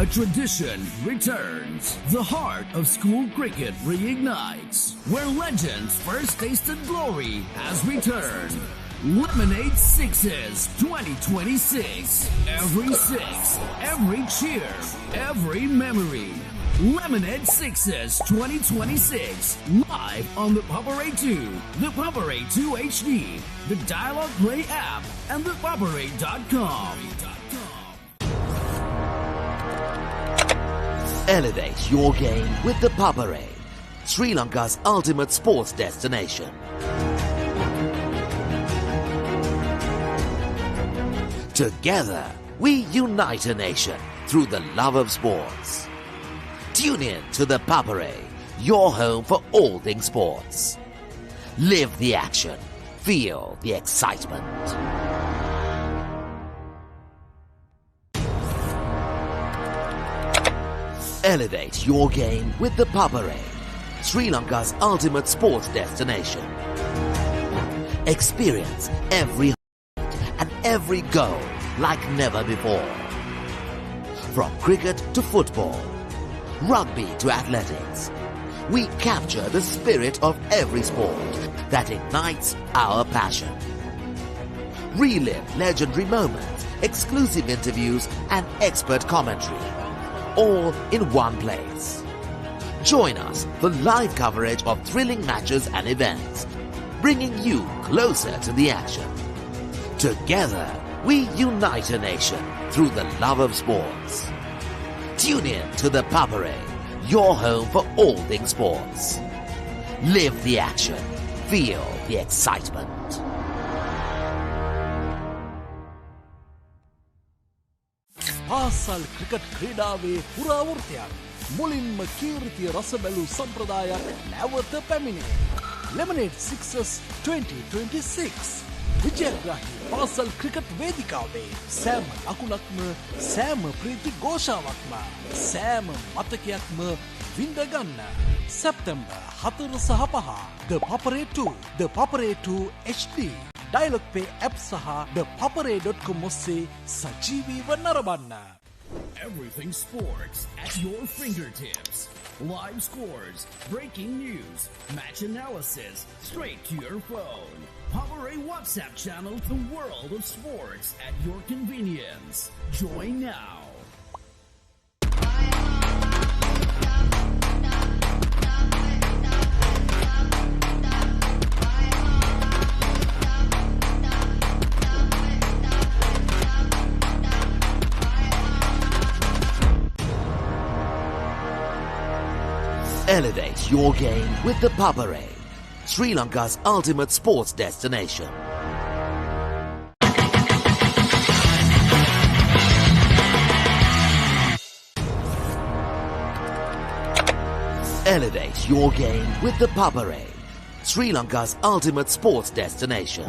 A tradition returns. The heart of school cricket reignites. Where legends first tasted glory has returned. Lemonade Sixes 2026. Every six, every cheer, every memory. Lemonade Sixes 2026. Live on the Papare 2, the Papare 2 HD, the Dialogue Play app, and thepapare.com. Elevate your game with the Papare, Sri Lanka's ultimate sports destination. Together, we unite a nation through the love of sports. Tune in to the Papare, your home for all things sports. Live the action. Feel the excitement. Elevate your game with the Papare, Sri Lanka's ultimate sports destination. Experience every and every goal like never before. From cricket to football, rugby to athletics, we capture the spirit of every sport that ignites our passion. Relive legendary moments, exclusive interviews and expert commentary, all in one place. Join us for live coverage of thrilling matches and events, bringing you closer to the action. Together, we unite a nation through the love of sports. Tune in to the Papare, your home for all things sports. Live the action. Feel the excitement. පාසල් cricket ක්‍රීඩාවේ පුරාවෘතයක් මුලින්ම කීර්තිය රස බැලූ සම්ප්‍රදායක් නැවත පැමිණේ. Lemonade Sixers 2026 විජයග්‍රාහී පාසල් cricket වේදිකාවේ සෑම ලකුණක්ම සෑම ප්‍රීති ഘോഷාවක්ම සෑම මතකයක්ම විඳගන්න. සැප්තැම්බර් 4 සහ 5 The Papare 2 The Papare 2 HD Dialog Pay app සහ thepapare.com ඔස්සේ සජීවීව නරඹන්න. Everything sports at your fingertips. Live scores, breaking news, match analysis, straight to your phone. Power A WhatsApp channel, the world of sports at your convenience. Join now. Elevate your game with the Papare, Sri Lanka's ultimate sports destination. Elevate your game with the Papare, Sri Lanka's ultimate sports destination.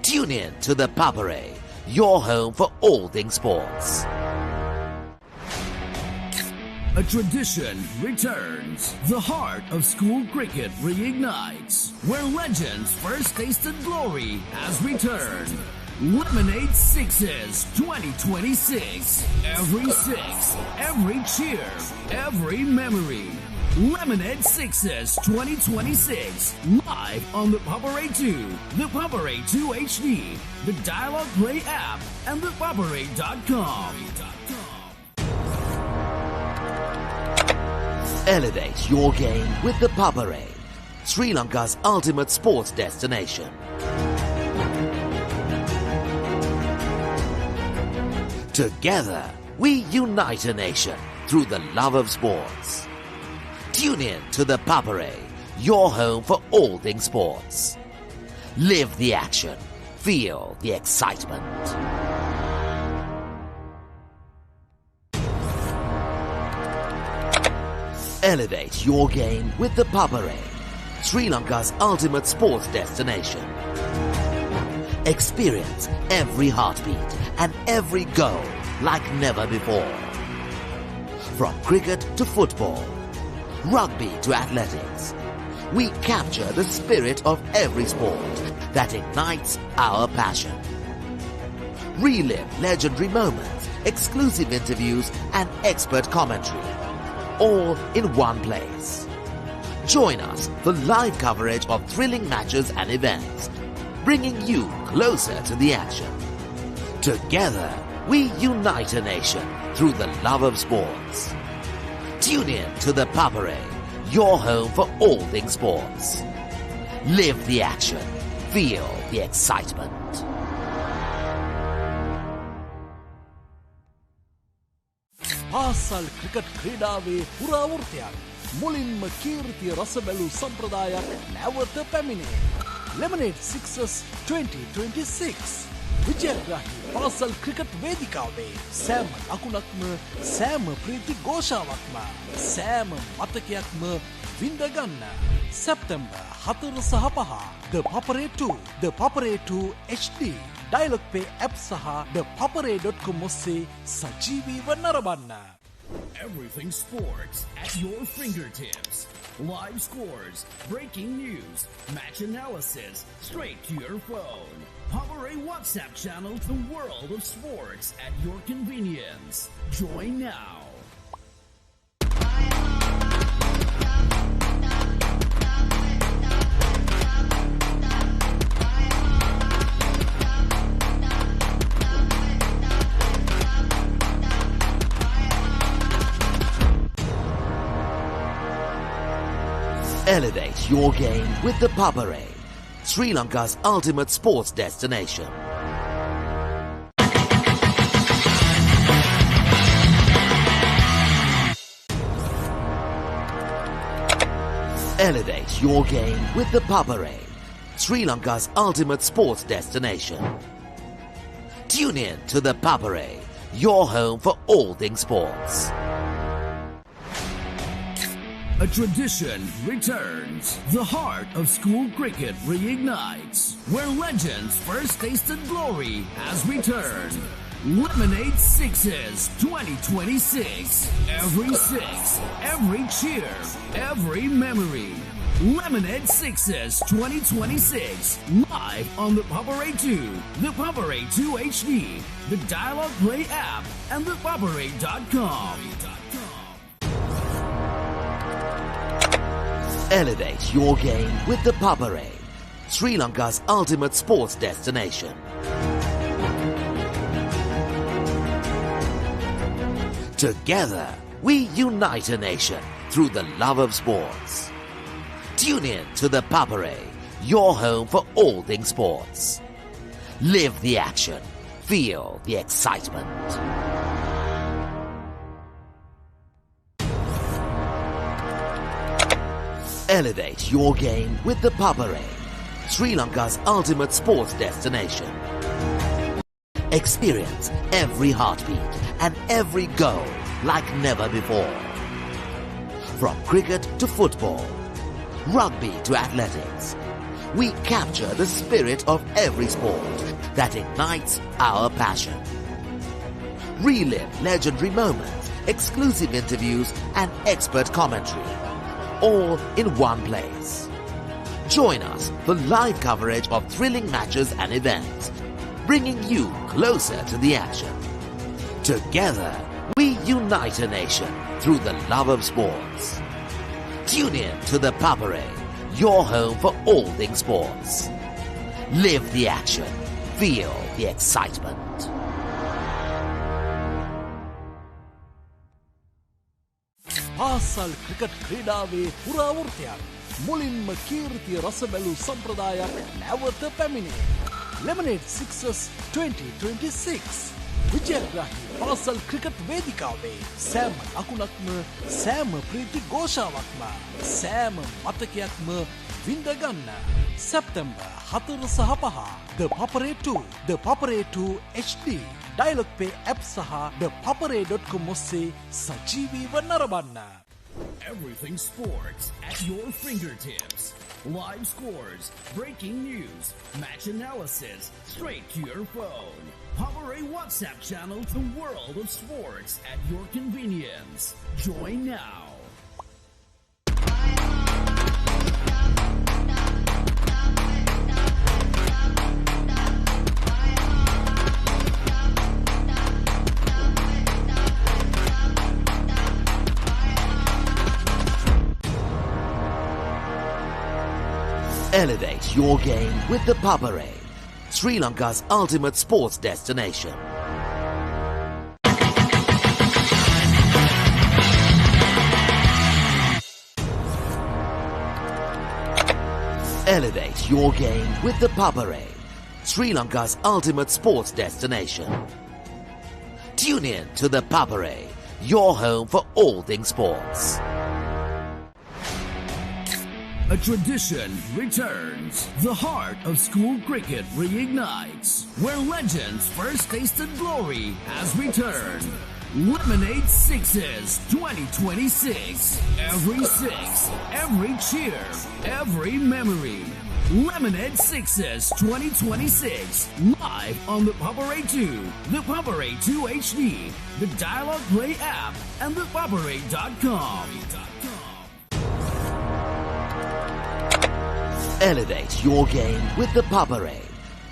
Tune in to the Papare, your home for all things sports. A tradition returns. The heart of school cricket reignites. Where legends first tasted glory has returned. Lemonade Sixes 2026. Every six, every cheer, every memory. Lemonade Sixes 2026. Live on the Papare 2, the Papare 2 HD, the Dialog Play app, and the Papare.com. Elevate your game with the Papare, Sri Lanka's ultimate sports destination. Together, we unite a nation through the love of sports. Tune in to the Papare, your home for all things sports. Live the action. Feel the excitement. Elevate your game with the Papare, Sri Lanka's ultimate sports destination. Experience every heartbeat and every goal like never before. From cricket to football, rugby to athletics, we capture the spirit of every sport that ignites our passion. Relive legendary moments, exclusive interviews and expert commentary, all in one place. Join us for live coverage of thrilling matches and events, bringing you closer to the action. Together, we unite a nation through the love of sports. Tune in to the Papare, your home for all things sports. Live the action. Feel the excitement. පාසල් cricket ක්‍රීඩාවේ පුරාවෘතයක් මුලින්ම කීර්තිය රස බැලූ සම්ප්‍රදායක් නැවත පැමිණේ. Lemonade Sixers 2026 විජයග්‍රාහී පාසල් cricket වේදිකාවේ සෑම ලකුණක්ම සෑම ප්‍රීති ഘോഷාවක්ම සෑම මතකයක්ම විඳගන්න. සැප්තැම්බර් 4 සහ 5 The Papare 2 The Papare 2 HD Dialog Pay app සහ thepapare.com ඔස්සේ සජීවීව නරඹන්න. Everything sports at your fingertips. Live scores, breaking news, match analysis, straight to your phone. Power A WhatsApp channel, the world of sports at your convenience. Join now. Elevate your game with the Papare, Sri Lanka's ultimate sports destination. Elevate your game with the Papare, Sri Lanka's ultimate sports destination. Tune in to the Papare, your home for all things sports. A tradition returns. The heart of school cricket reignites. Where legends first tasted glory has returned. Lemonade Sixes 2026. Every six, every cheer, every memory. Lemonade Sixes 2026. Live on the Papare 2, the Papare 2 HD, the Dialogue Play app, and the Papare.com. Elevate your game with the Papare, Sri Lanka's ultimate sports destination. Together, we unite a nation through the love of sports. Tune in to the Papare, your home for all things sports. Live the action, feel the excitement. Elevate your game with the Papare, Sri Lanka's ultimate sports destination. Experience every heartbeat and every goal like never before. From cricket to football, rugby to athletics, we capture the spirit of every sport that ignites our passion. Relive legendary moments, exclusive interviews, and expert commentary, all in one place. Join us for live coverage of thrilling matches and events, bringing you closer to the action. Together, we unite a nation through the love of sports. Tune in to the Papare, your home for all things sports. Live the action, feel the excitement. පාසල් cricket ක්‍රීඩාවේ පුරාවෘතයක් මුලින්ම කීර්තිය රස බැලූ සම්ප්‍රදායක් නැවත පැමිණේ. Lemonade Sixes 2026 විජයග්‍රාහී පාසල් cricket වේදිකාවේ සෑම ලකුණක්ම සෑම ප්‍රීති ഘോഷාවක්ම සෑම මතකයක්ම විඳගන්න. සැප්තැම්බර් 4 සහ 5 The Papare 2, The Papare 2 HD, Dialogue Pay app සහ thepapare.com ඔස්සේ සජීවීව නරඹන්න. Everything sports at your fingertips. Live scores, breaking news, match analysis, straight to your phone. Power A WhatsApp channel, the world of sports at your convenience. Join now. Elevate your game with the Papare, Sri Lanka's ultimate sports destination. Elevate your game with the Papare, Sri Lanka's ultimate sports destination. Tune in to the Papare, your home for all things sports. A tradition returns. The heart of school cricket reignites. Where legends first tasted glory has returned. Lemonade Sixes 2026. Every six, every cheer, every memory. Lemonade Sixes 2026, live on the Papare 2, the Papare 2 HD, the Dialogue Play app, and the Papare.com. Elevate your game with the Papare,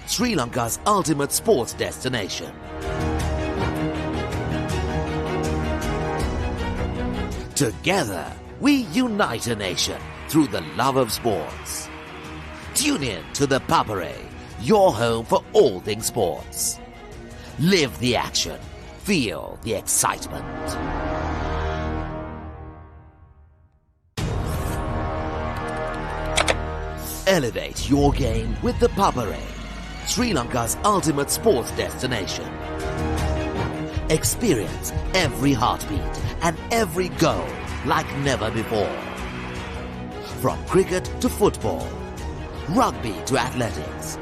Sri Lanka's ultimate sports destination. Together, we unite a nation through the love of sports. Tune in to the Papare, your home for all things sports. Live the action. Feel the excitement. Elevate your game with the Papare, Sri Lanka's ultimate sports destination. Experience every heartbeat and every goal like never before. From cricket to football, rugby to athletics,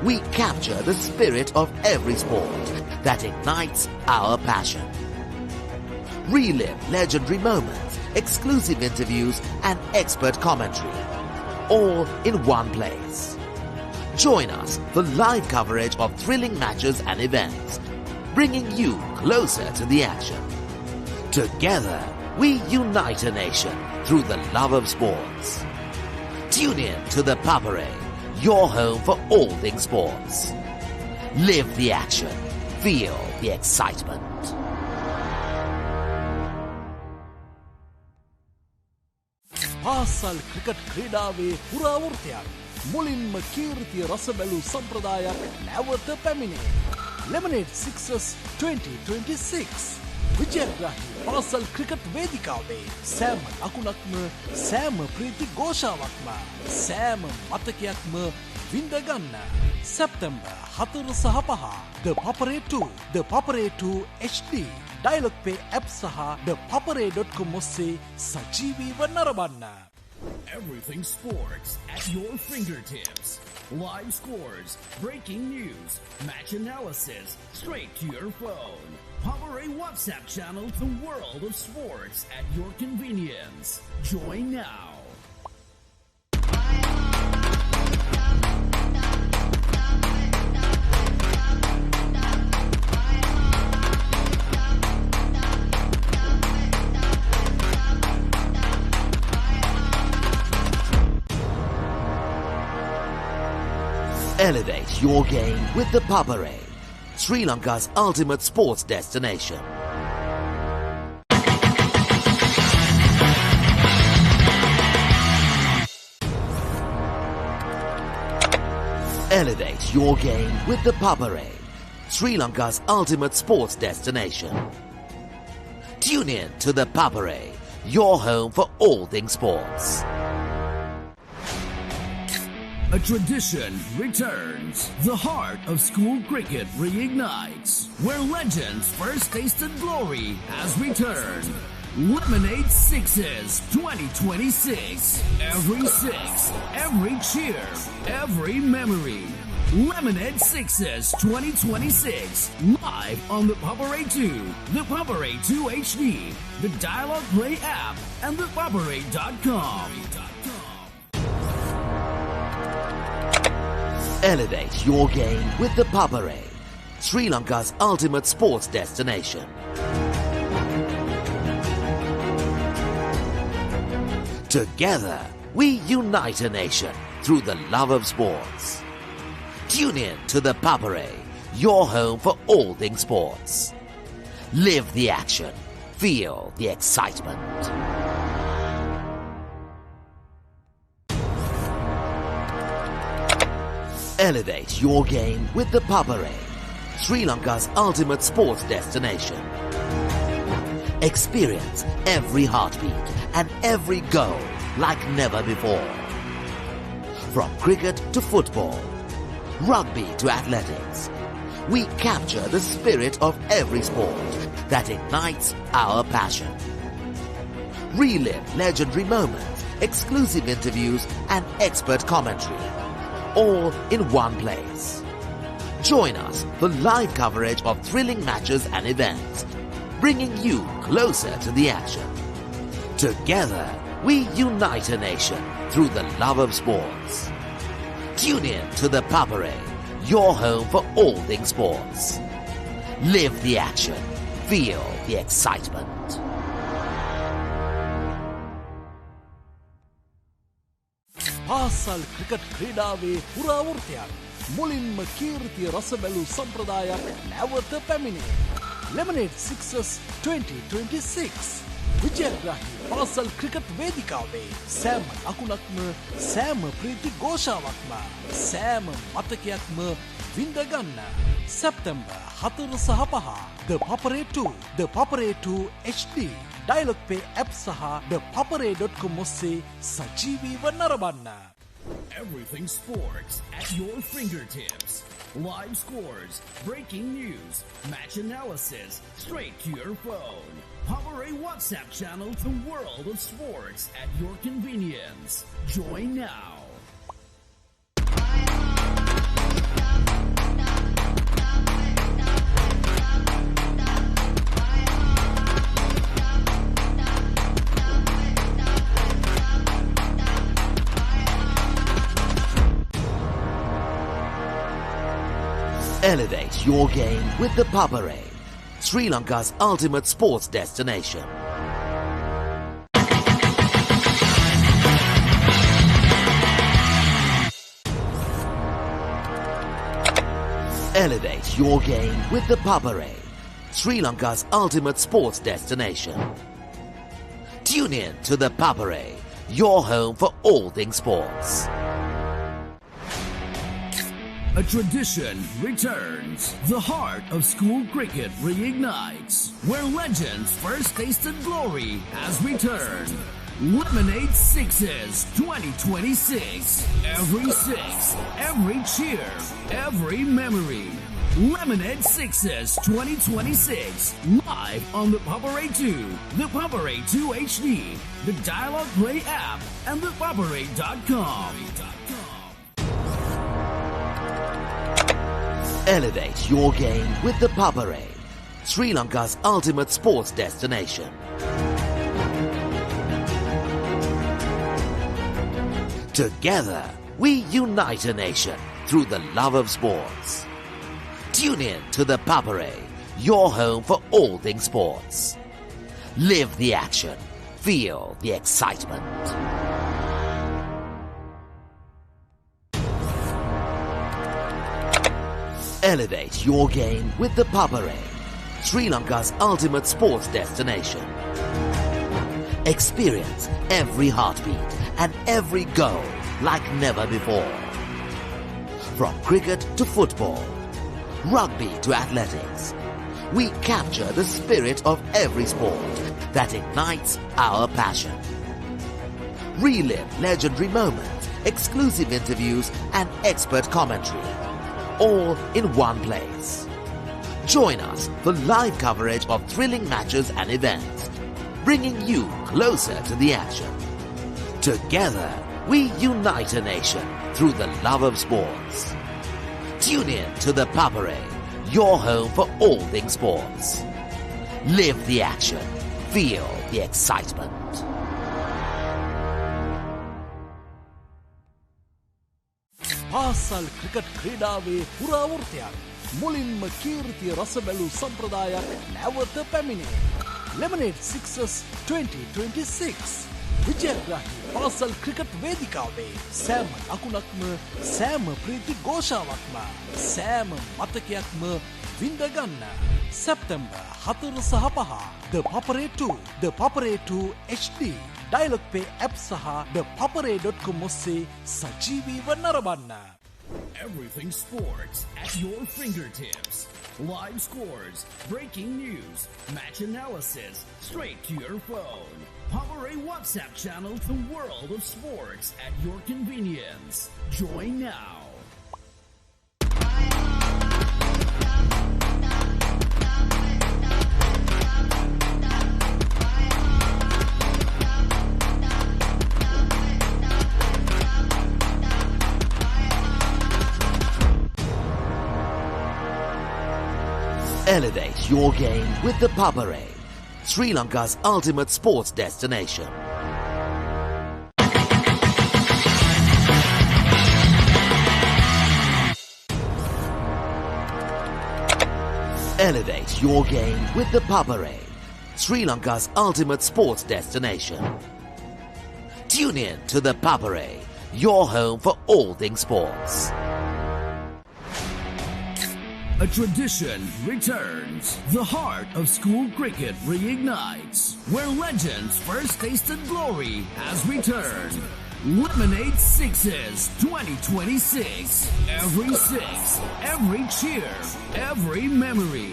we capture the spirit of every sport that ignites our passion. Relive legendary moments, exclusive interviews, and expert commentary, all in one place. Join us for live coverage of thrilling matches and events, bringing you closer to the action. Together, we unite a nation through the love of sports. Tune in to the Papare, your home for all things sports. Live the action. Feel the excitement. පාසල් cricket ක්‍රීඩාවේ පුරාවෘතයක් මුලින්ම කීර්තිය රස බැලූ සම්ප්‍රදායක් නැවත පැමිණේ. Lemonade Sixes 2026 විජයග්‍රාහී පාසල් cricket වේදිකාවේ සෑම ලකුණක්ම සෑම ප්‍රීති ഘോഷාවක්ම සෑම මතකයක්ම විඳගන්න. සැප්තැම්බර් 4 සහ 5 The Papare 2, The Papare 2 HD, Dialogue Pay app සහ thepapare.com ඔස්සේ සජීවීව නරඹන්න. Everything sports at your fingertips. Live scores, breaking news, match analysis, straight to your phone. Papare WhatsApp channel, the world of sports at your convenience. Join now. Elevate your game with the Papare, Sri Lanka's ultimate sports destination. Elevate your game with the Papare, Sri Lanka's ultimate sports destination. Tune in to the Papare, your home for all things sports. A tradition returns. The heart of school cricket reignites. Where legends first tasted glory has returned. Lemonade Sixes 2026. Every six, every cheer, every memory. Lemonade Sixes 2026. Live on the Papare 2, the Papare 2 HD, the Dialogue Play app, and the Papare.com. Elevate your game with the Papare, Sri Lanka's ultimate sports destination. Together, we unite a nation through the love of sports. Tune in to the Papare, your home for all things sports. Live the action. Feel the excitement. Elevate your game with the Papare, Sri Lanka's ultimate sports destination. Experience every heartbeat and every goal like never before. From cricket to football, rugby to athletics, we capture the spirit of every sport that ignites our passion. Relive legendary moments, exclusive interviews, and expert commentary, all in one place. Join us for live coverage of thrilling matches and events, bringing you closer to the action. Together, we unite a nation through the love of sports. Tune in to the Papare, your home for all things sports. Live the action. Feel the excitement. පාසල් cricket ක්‍රීඩාවේ පුරාවෘත්තයක් මුලින්ම කීර්තිය රස බැලූ සම්ප්‍රදායක් නැවත පැමිණේ. Lemonade Sixers 2026 විජයග්‍රාහී පාසල් cricket වේදිකාවේ සෑම ලකුණක්ම සෑම ප්‍රීති ഘോഷාවක්ම සෑම මතකයක්ම විඳගන්න. සැප්තැම්බර් 4 සහ 5 The Papare 2 The Papare 2 HD Dialog Pay app සහ thepapare.com ඔස්සේ සජීවීව නරඹන්න. Everything sports at your fingertips. Live scores, breaking news, match analysis, straight to your phone. Papare WhatsApp channel to World of Sports at your convenience. Join now. Elevate your game with the Papare, Sri Lanka's ultimate sports destination. Elevate your game with the Papare, Sri Lanka's ultimate sports destination. Tune in to the Papare, your home for all things sports. A tradition returns. The heart of school cricket reignites. Where legends first tasted glory has returned. Lemonade Sixes 2026. Every six, every cheer, every memory. Lemonade Sixes 2026. Live on the Papare 2, the Papare 2 HD, the Dialog Play app, and the Papare.com. Elevate your game with the Papare, Sri Lanka's ultimate sports destination. Together, we unite a nation through the love of sports. Tune in to the Papare, your home for all things sports. Live the action. Feel the excitement. Elevate your game with the Papare, Sri Lanka's ultimate sports destination. Experience every heartbeat and every goal like never before. From cricket to football, rugby to athletics, we capture the spirit of every sport that ignites our passion. Relive legendary moments, exclusive interviews, and expert commentary, all in one place. Join us for live coverage of thrilling matches and events, bringing you closer to the action. Together, we unite a nation through the love of sports. Tune in to the Papare, your home for all things sports. Live the action. Feel the excitement. පාසල් cricket ක්‍රීඩාවේ පුරාවෘත්තයක් මුලින්ම කීර්තිය රස බැලූ සම්ප්‍රදායක් නැවත පැමිණේ. Lemonade Sixers 2026 විජයග්‍රාහී පාසල් cricket වේදිකාවේ සෑම ලකුණක්ම සෑම ප්‍රීති ഘോഷාවක්ම සෑම මතකයක්ම විඳගන්න. සැප්තැම්බර් 4 සහ 5 The Papare 2 The Papare 2 HD Dialog Pay app සහ thepapare.com ඔස්සේ සජීවීව නරඹන්න. Everything sports at your fingertips. Live scores, breaking news, match analysis, straight to your phone. Papare WhatsApp channel to World of Sports at your convenience. Join now. Elevate your game with the Papare, Sri Lanka's ultimate sports destination. Elevate your game with the Papare, Sri Lanka's ultimate sports destination. Tune in to the Papare, your home for all things sports. A tradition returns. The heart of school cricket reignites. Where legends first tasted glory has returned. Lemonade Sixes 2026. Every six, every cheer, every memory.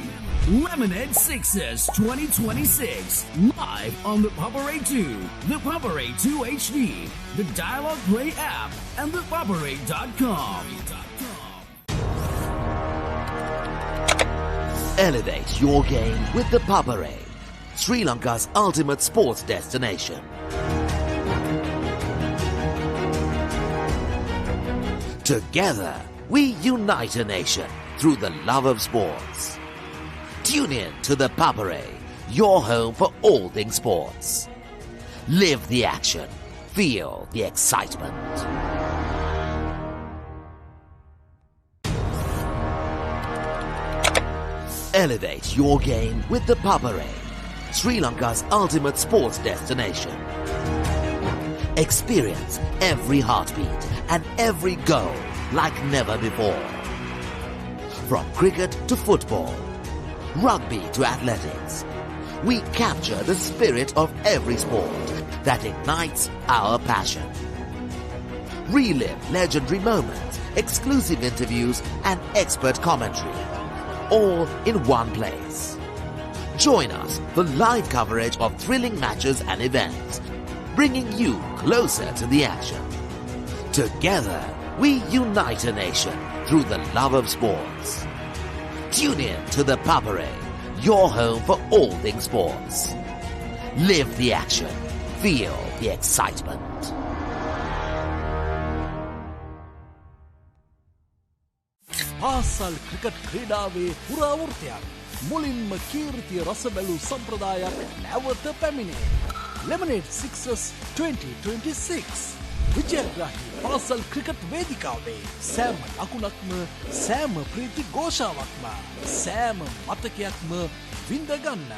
Lemonade Sixes 2026. Live on the Papare 2, the Papare 2 HD, the Dialogue Play app, and the Papare.com. Elevate your game with the Papare, Sri Lanka's ultimate sports destination. Together, we unite a nation through the love of sports. Tune in to the Papare, your home for all things sports. Live the action, feel the excitement. Elevate your game with the Papare, Sri Lanka's ultimate sports destination. Experience every heartbeat and every goal like never before. From cricket to football, rugby to athletics, we capture the spirit of every sport that ignites our passion. Relive legendary moments, exclusive interviews, and expert commentary, all in one place. Join us for live coverage of thrilling matches and events, bringing you closer to the action. Together, we unite a nation through the love of sports. Tune in to the Papare, your home for all things sports. Live the action, feel the excitement. පාසල් cricket ක්‍රීඩාවේ පුරාවෘතයක් මුලින්ම කීර්තිය රස බැලූ සම්ප්‍රදායක් නැවත පැමිණේ. Lemonade Sixes 2026 විජයග්‍රාහී පාසල් cricket වේදිකාවේ සෑම ලකුණක්ම සෑම ප්‍රීති ഘോഷාවක්ම සෑම මතකයක්ම විඳගන්න.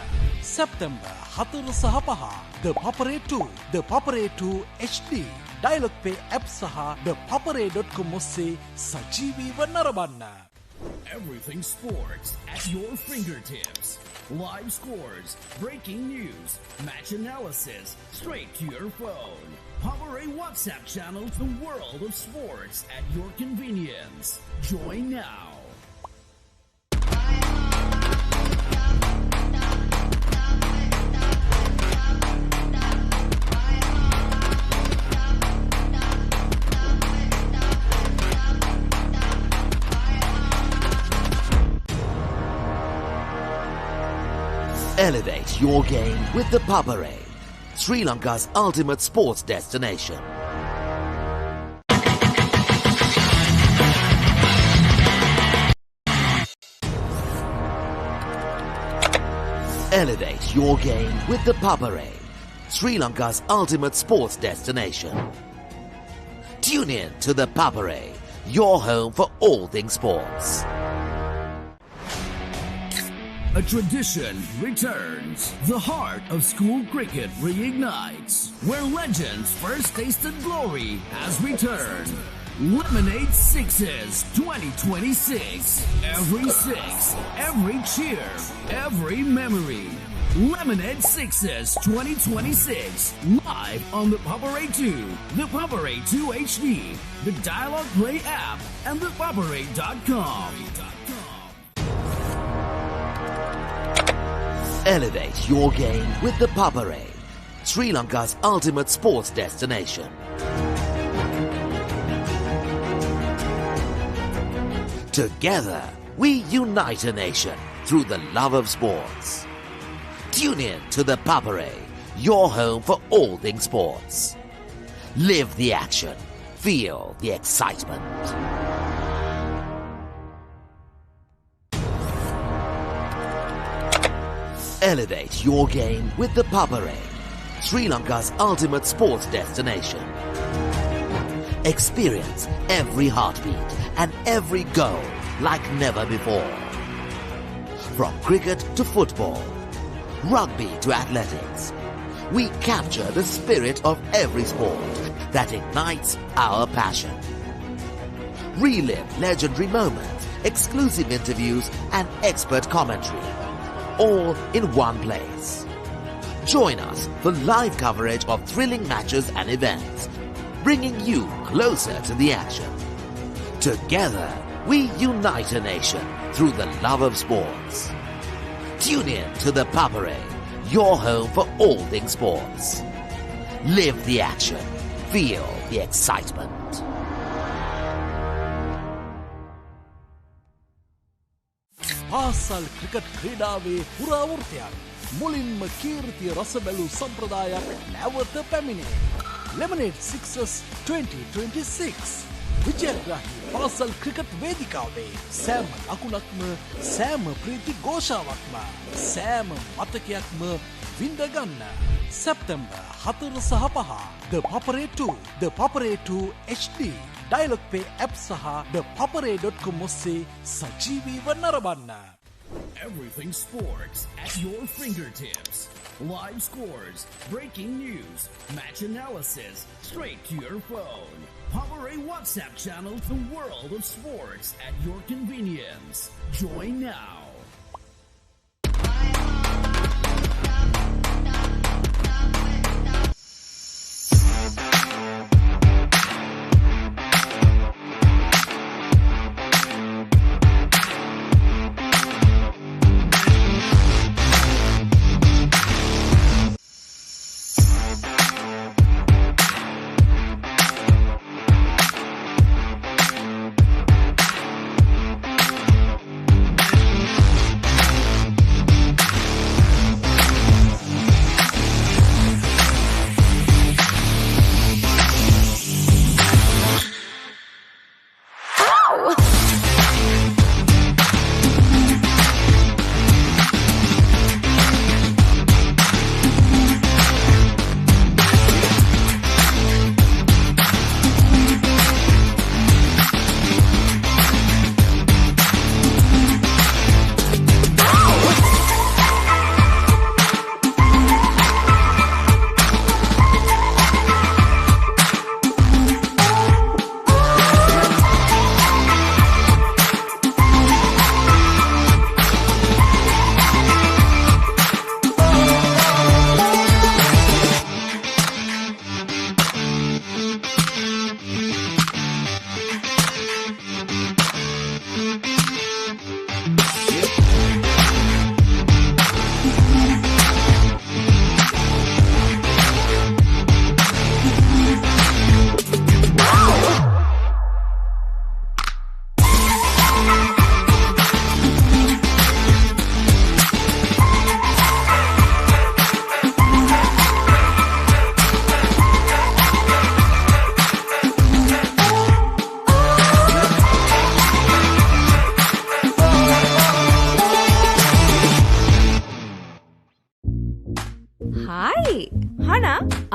සැප්තැම්බර් 4 සහ 5 The Papare 2, The Papare 2 HD, Dialogue Pay app සහ thepapare.com ඔස්සේ සජීවීව නරඹන්න. Everything sports at your fingertips. Live scores, breaking news, match analysis, straight to your phone. Papare WhatsApp channel, the world of sports at your convenience. Join now. Elevate your game with the Papare, Sri Lanka's ultimate sports destination. Elevate your game with the Papare, Sri Lanka's ultimate sports destination. Tune in to the Papare, your home for all things sports. A tradition returns. The heart of school cricket reignites. Where legends first tasted glory has returned. Lemonade Sixes 2026. Every six, every cheer, every memory. Lemonade Sixes 2026. Live on the Papare 2, the Papare 2 HD, the Dialogue Play app, and the Papare.com. Elevate your game with the Papare, Sri Lanka's ultimate sports destination. Together, we unite a nation through the love of sports. Tune in to the Papare, your home for all things sports. Live the action, feel the excitement. Elevate your game with the Papare, Sri Lanka's ultimate sports destination. Experience every heartbeat and every goal like never before. From cricket to football, rugby to athletics, we capture the spirit of every sport that ignites our passion. Relive legendary moments, exclusive interviews and expert commentary, all in one place. Join us for live coverage of thrilling matches and events, bringing you closer to the action. Together, we unite a nation through the love of sports. Tune in to the Papare, your home for all things sports. Live the action. Feel the excitement. පාසල් cricket ක්‍රීඩාවේ පුරාවෘතයක් මුලින්ම කීර්තිය රස බැලූ සම්ප්‍රදායක් නැවත පැමිණේ. Lemonade Sixers 2026 විජයග්‍රාහී පාසල් cricket වේදිකාවේ සෑම ලකුණක්ම සෑම ප්‍රීති ഘോഷාවක්ම සෑම මතකයක්ම විඳගන්න. සැප්තැම්බර් 4 සහ 5 The Papare 2 The Papare 2 HD Dialog Pay app saha thepapare.com ඔස්සේ සජීවීව නරඹන්න. Everything sports at your fingertips. Live scores, breaking news, match analysis, straight to your phone. Papare WhatsApp channel, the world of sports at your convenience. Join now.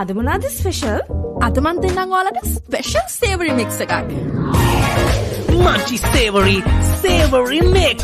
අද මොනවද special? අද මන් දෙන්නම් ඔයාලට special සේවරි mix එකක්. Munchy savory mix.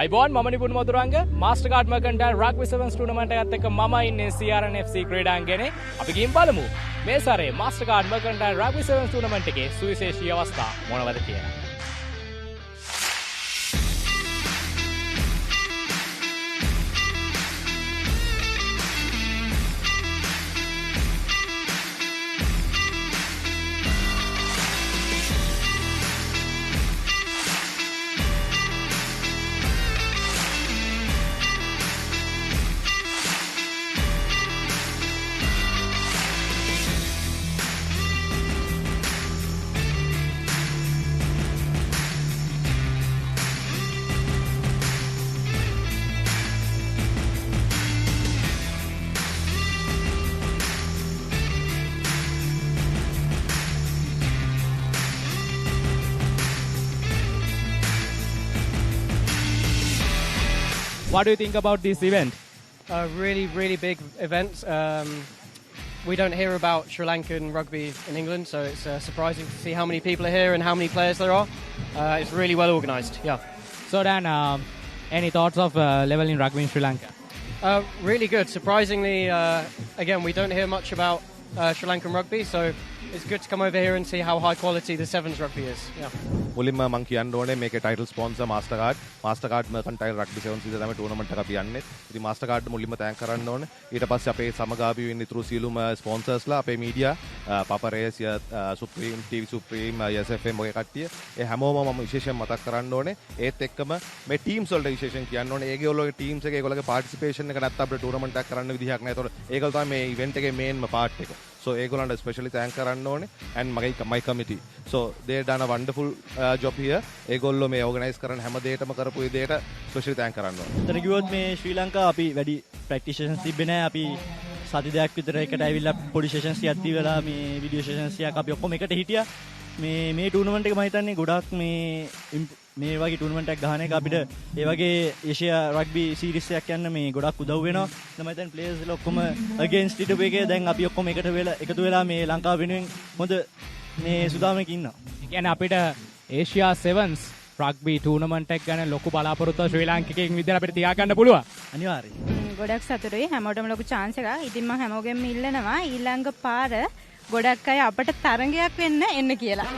අයිබෝන් මම Nipun Maduranga මාස්ටර්කාඩ් මර්කන්ටයිල් rugby සෙවන්ස් tournament එකත් එක්ක මම ඉන්නේ CRN FC ක්‍රීඩාංගණේ. අපි ගිහින් බලමු මේ සැරේ මාස්ටර්කාඩ් මර්කන්ටයිල් රග්බි සෙවන්ස් ටූර්නමන්ට් එකේ සුවිශේෂී අවස්ථා මොනවද කියලා. What do you think about this event? Really, really big event. We don't hear about Sri Lankan rugby in England, so it's surprising to see how many people are here and how many players there are. It's really well organised, yeah. So Dan, any thoughts of level in rugby in Sri Lanka? Really good. Surprisingly, again, we don't hear much about Sri Lankan rugby, so it's good to come over here and see how high quality the Sevens rugby is. Yeah. මුලින්ම මම කියන්න ඕනේ මේකේ title sponsor මාස්ටර්කාඩ් මර්කන්ටයිල් rugby 7 season තමයි tournament එක අපි යන්නේ. ඉතින් මාස්ටර්කාඩ් මුලින්ම තෑන්ක් කරන්න ඕනේ. ඊට පස්සේ අපේ සමගාමී වෙන්න ඉතුරු සියලුම ස්පොන්සර්ස්ලා අපේ මීඩියා පපරේස් සුප්‍රීම් ටීවී සුප්‍රීම් SFM ඔය කට්ටිය ඒ හැමෝම මම විශේෂයෙන් මතක් කරන්න ඕනේ. ඒත් එක්කම මේ ටීම්ස් වලට විශේෂයෙන් කියන්න ඕනේ. ඒගොල්ලෝගේ ටීම්ස් එකේ ඒගොල්ලෝගේ පාර්ටිසිපේෂන් එක නැත්නම් අපිට ටූර්නමන්ට් එකක් කරන්න විදිහක් නැහැ. ඒතකොට ඒගොල්ලෝ තමයි මේ ඉවෙන්ට් එකේ මේන්ම පාර්ට් එක. So ඒගොල්ලන්ට especially thank කරන්න ඕනේ and my committee. So they done a wonderful job here. ඒගොල්ලෝ මේ organize කරන හැම දෙයකම කරපු විදිහට especially thank කරන්න ඕනේ. එතන කිව්වොත් මේ ශ්‍රී ලංකාව අපි වැඩි practice sessions තිබ්බේ නැහැ. අපි සති දෙකක් විතර එකට ඇවිල්ලා පොඩි sessions ටිකක් දීලා මේ video sessions ටිකක් අපි ඔක්කොම එකට හිටියා. මේ tournament එක මම හිතන්නේ ගොඩක් මේ වගේ tournament එකක් ගහන එක අපිට ඒ වගේ ඒෂියා රග්බි සීරීස් එකක් යන්න මේ ගොඩක් උදව් වෙනවා. මම හිතන්නේ players ලා ඔක්කොම against ඊට එකේ දැන් අපි ඔක්කොම එකතු වෙලා මේ ලංකාව වෙනුවෙන් හොඳ මේ සුදාමයක ඉන්නවා. ඒ කියන්නේ අපිට ඒෂියා 7s රග්බි ටූර්නමන්ට් එකක් ගන්න ලොකු බලාපොරොත්තුවක් ශ්‍රී ලාංකිකයෙක් විදිහට අපිට තියාගන්න පුළුවන්. අනිවාර්යයෙන්. ගොඩක් සතුටුයි හැමෝටම ලොකු chance එකක්. ඉතින් මම හැමෝගෙම ඉල්ලනවා ඊළඟ පාර ගොඩක් අය අපට තරඟයක් වෙන්න එන්න කියලා.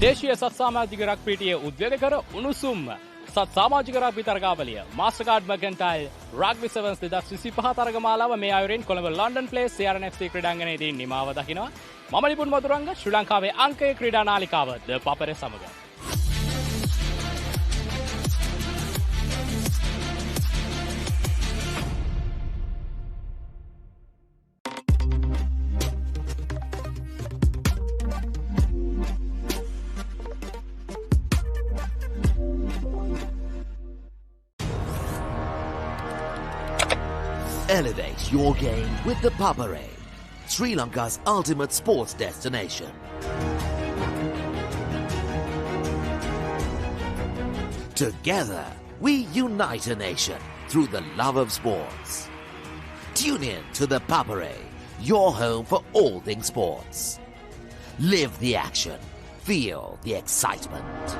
දේශීය සත්සාමාජික රග්බිටියේ උද්වේගකර උණුසුම් සත්සාමාජික රග්බි තරගාවලිය මාස්ටර්කාඩ් මර්කන්ටයිල් රග්බි 7s 2025 තරගමාලාව මේ අයුරින් කොළඹ ලන්ඩන් ප්ලේස් CRNFC ක්‍රීඩාංගණයේදී නිමාව දකිනවා. මම නිපුන් මధుරංග ශ්‍රී ලංකාවේ අංකයේ ක්‍රීඩා නාලිකාව ද පපරේ සමග. Elevate your game with the Papare, Sri Lanka's ultimate sports destination. Together, we unite a nation through the love of sports. Tune in to the Papare, your home for all things sports. Live the action, feel the excitement.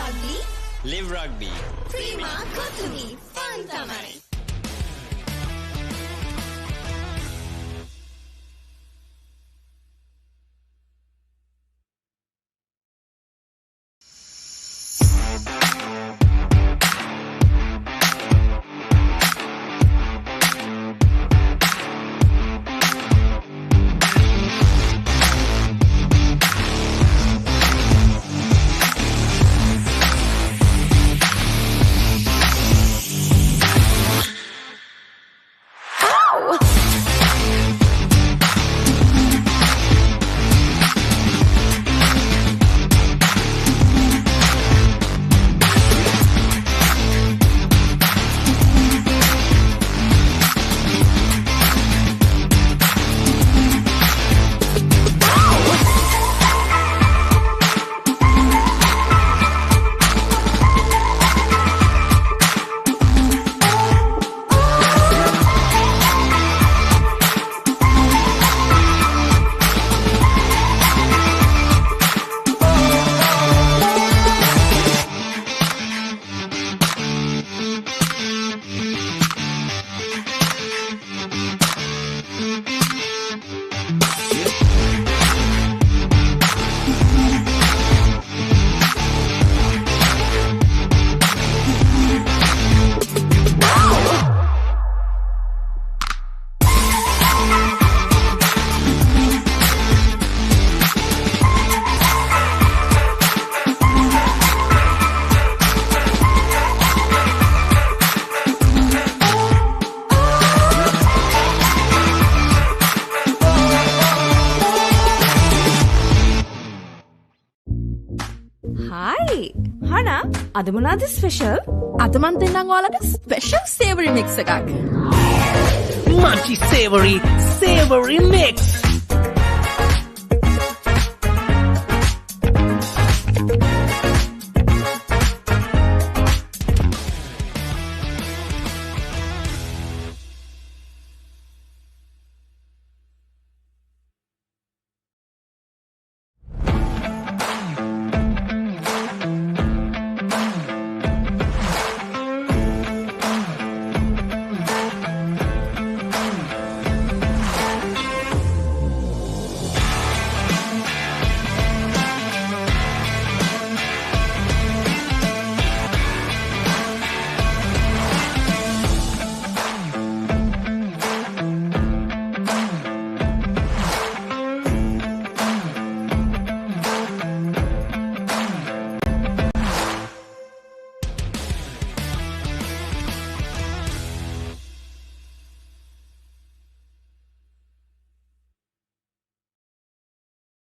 rugby. Live rugby. Prima Kotumi. Fun tamai. අද මොනවද special? අද මන් දෙන්නම් ඔයාලට special සේවරි mix එකක්. Munchy savory mix.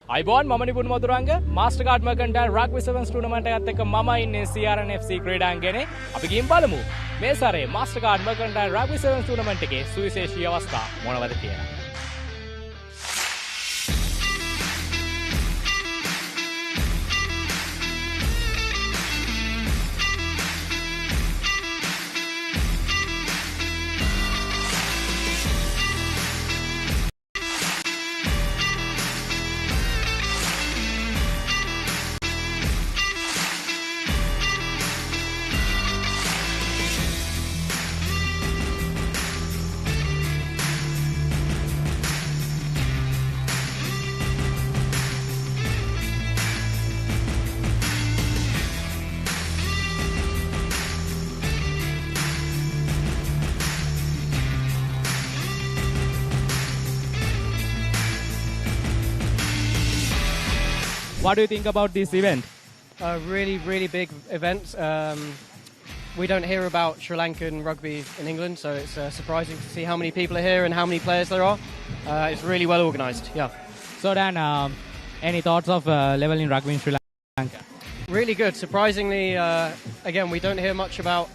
අයිබෝන් මම Nipun Maduranga මාස්ටර්කාඩ් මර්කන්ටයිල් rugby සෙවන්ස් tournament එකත් එක්ක මම ඉන්නේ CRN FC ක්‍රීඩාංගණේ. අපි ගිහින් බලමු මේ සැරේ මාස්ටර්කාඩ් මර්කන්ටයිල් රග්බි සෙවන්ස් ටූර්නමන්ට් එකේ සුවිශේෂී අවස්ථා මොනවද කියලා. What do you think about this event? Really big event. We don't hear about Sri Lankan rugby in England, so it's surprising to see how many people are here and how many players there are. It's really well organised, yeah. So Dan, any thoughts of level in rugby in Sri Lanka? Really good. Surprisingly, again, we don't hear much about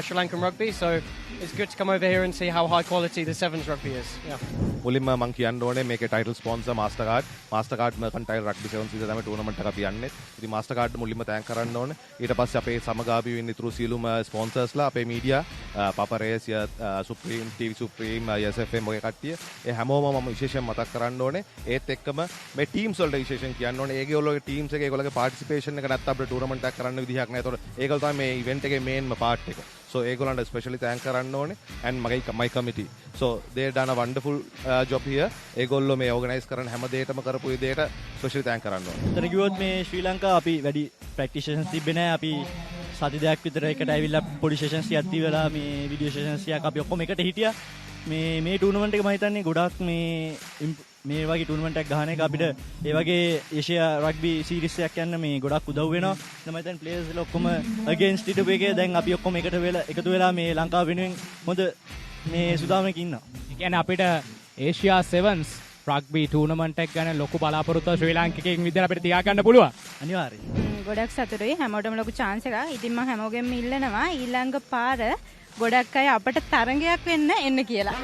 Sri Lankan rugby, so it's good to come over here and see how high quality the sevens rugby is. Yeah. මුලින්ම මම කියන්න ඕනේ මේකේ title sponsor මාස්ටර්කාඩ් මර්කන්ටයිල් rugby සෙවන්ස් විතර තමයි tournament එක අපි යන්නේ. ඉතින් මාස්ටර්කාඩ් මුලින්ම තෑන්ක් කරන්න ඕනේ. ඊට පස්සේ අපේ සමගාමී වෙන්න ඉතුරු සියලුම ස්පොන්සර්ස්ලා අපේ මීඩියා පාපරේස් සුප්‍රීම් ටීවී සුප්‍රීම් SFM ඔය කට්ටිය ඒ හැමෝම මම විශේෂයෙන් මතක් කරන්න ඕනේ. ඒත් එක්කම මේ ටීම්ස් වලට විශේෂයෙන් කියන්න ඕනේ. ඒගොල්ලෝගේ ටීම්ස් එක ඒගොල්ලෝගේ පාටිසිපේෂන් එක නැත්නම් අපිට ටූර්නමන්ට් එකක් කරන්න විදිහක් නැහැ. ඒතකොට ඒගොල්ලෝ තමයි මේ ඉවෙන්ට් එකේ මේන්ම පාර්ට් එක. So ඒගොල්ලන්ට ස්පෙෂලි තෑන්ක් කරන්න ඕනේ and my committee. So they done a wonderful job here. ඒගොල්ලෝ මේ ඕගනයිස් කරන හැම දෙයකම කරපු විදිහට ස්පෙෂලි තෑන්ක් කරන්න ඕනේ. උතර කිව්වොත් මේ ශ්‍රී ලංකාව අපි වැඩි ප්‍රැක්ටිස් සෙෂන්ස් තිබ්බේ නැහැ. අපි සති දෙකක් විතර එකට ඇවිල්ලා පොඩි සෙෂන්ස් ටිකක් දීලා මේ වීඩියෝ සෙෂන්ස් ටිකක් අපි ඔක්කොම එකට හිටියා. මේ ටූර්නමන්ට් එක මම හිතන්නේ ගොඩාක් මේ වගේ ටූර්නමන්ට් එකක් ගහන එක අපිට ඒ වගේ ඒෂියා රග්බි සීරීස් එකක් යන්න මේ ගොඩක් උදව් වෙනවා. මම හිතන්නේ ප්ලේයර්ස් ලා ඔක්කොම අගේන්ස්ට් හිටපු එකේ දැන් අපි ඔක්කොම එකතු වෙලා මේ ලංකාව වෙනුවෙන් හොඳ මේ සුදාමයක ඉන්නවා. ඒ කියන්නේ අපිට ඒෂියා සෙවන්ස් රග්බි ටූර්නමන්ට් එක ගැන ලොකු බලාපොරොත්තුවක් ශ්‍රී ලාංකිකයෙක් විදිහට අපිට තියාගන්න පුළුවන්. අනිවාර්යයෙන්. ගොඩක් සතුටුයි හැමෝටම ලොකු chance එකක්. ඉතින් මම හැමෝගෙම ඉල්ලනවා ඊළඟ පාර ගොඩක් අය අපට තරඟයක් වෙන්න එන්න කියලා.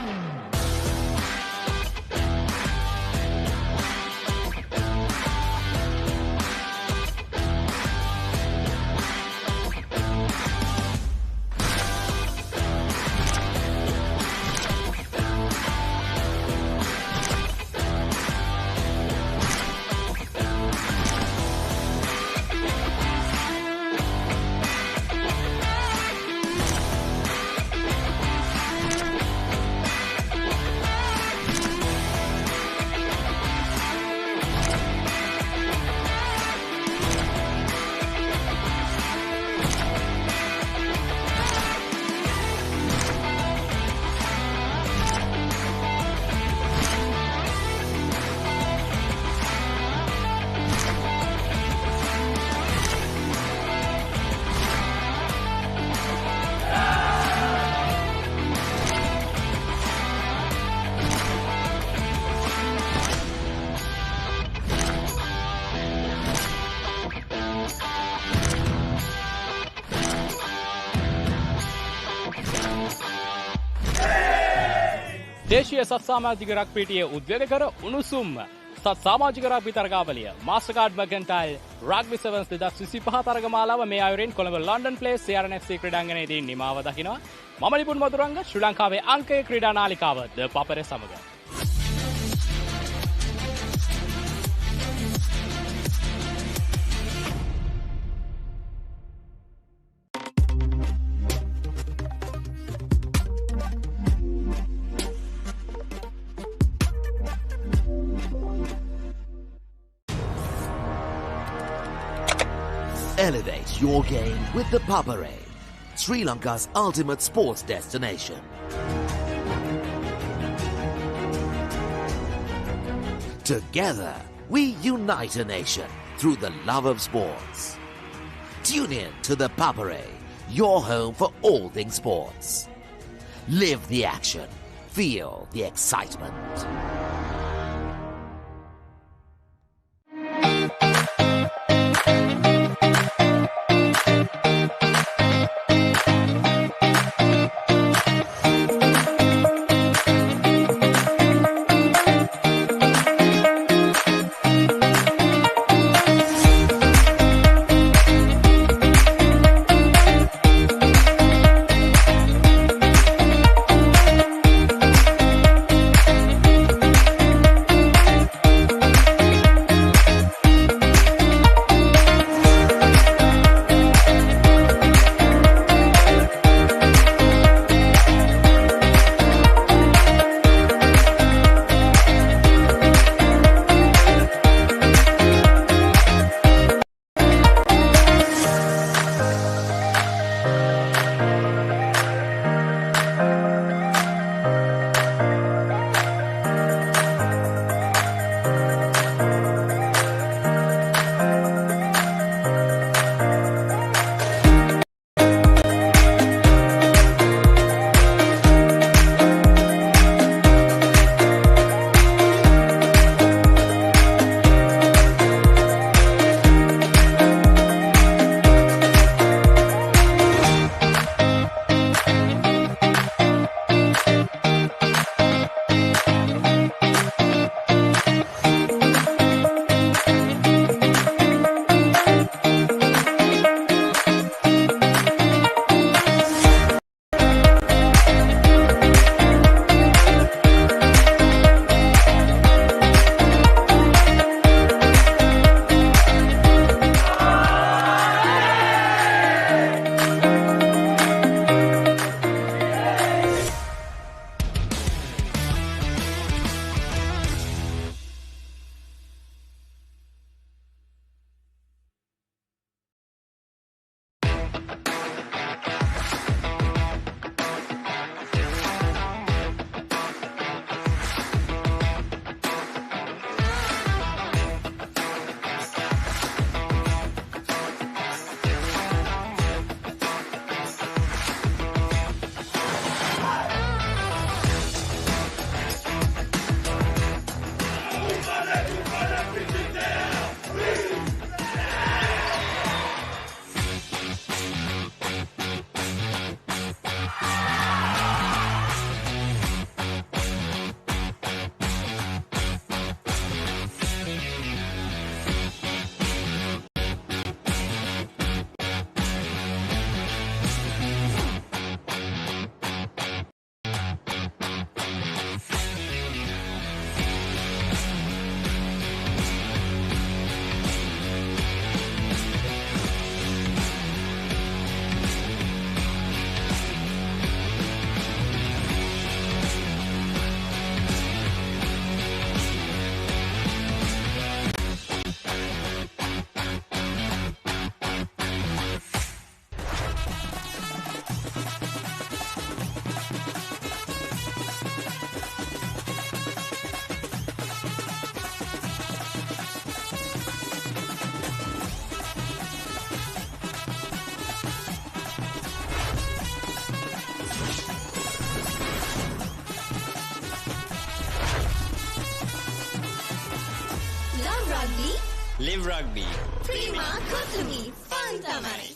දේශීය සත්සාමාජික රග්බිටියේ උද්වේගකර උණුසුම් සත්සාමාජික රග්බි තරගාවලිය මාස්ටර්කාඩ් මර්කන්ටයිල් රග්බි සෙවන්ස් 2025 තරගමාලාව මේ අයුරින් කොළඹ ලන්ඩන් ප්ලේස් CRNFC ක්‍රීඩාංගණයේදී නිමාව දකිනවා. මම ලිපුන් මధుරංග ශ්‍රී ලංකාවේ අංකයේ ක්‍රීඩා නාලිකාව ද පපරේ සමග. Elevate your game with the Papare, Sri Lanka's ultimate sports destination. Together, we unite a nation through the love of sports. Tune in to the Papare, your home for all things sports. Live the action, feel the excitement. rugby. Live rugby. Prima Kotumi. Fun tamai.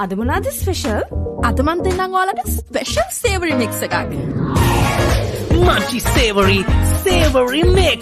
අද මොනවද special? අද මන් දෙන්නම් ඔයාලට special සේවරි mix එකක්. Munchy savory mix.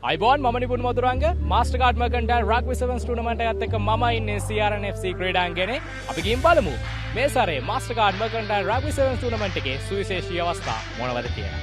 අයිබෝන් මම Nipun Maduranga මාස්ටර්කාඩ් මර්කන්ටයිල් rugby සෙවන්ස් tournament එකත් එක්ක මම ඉන්නේ CRN FC ක්‍රීඩාංගණේ. අපි ගිහින් බලමු මේ සැරේ මාස්ටර්කාඩ් මර්කන්ටයිල් රග්බි සෙවන්ස් ටූර්නමන්ට් එකේ සුවිශේෂී අවස්ථා මොනවද කියලා.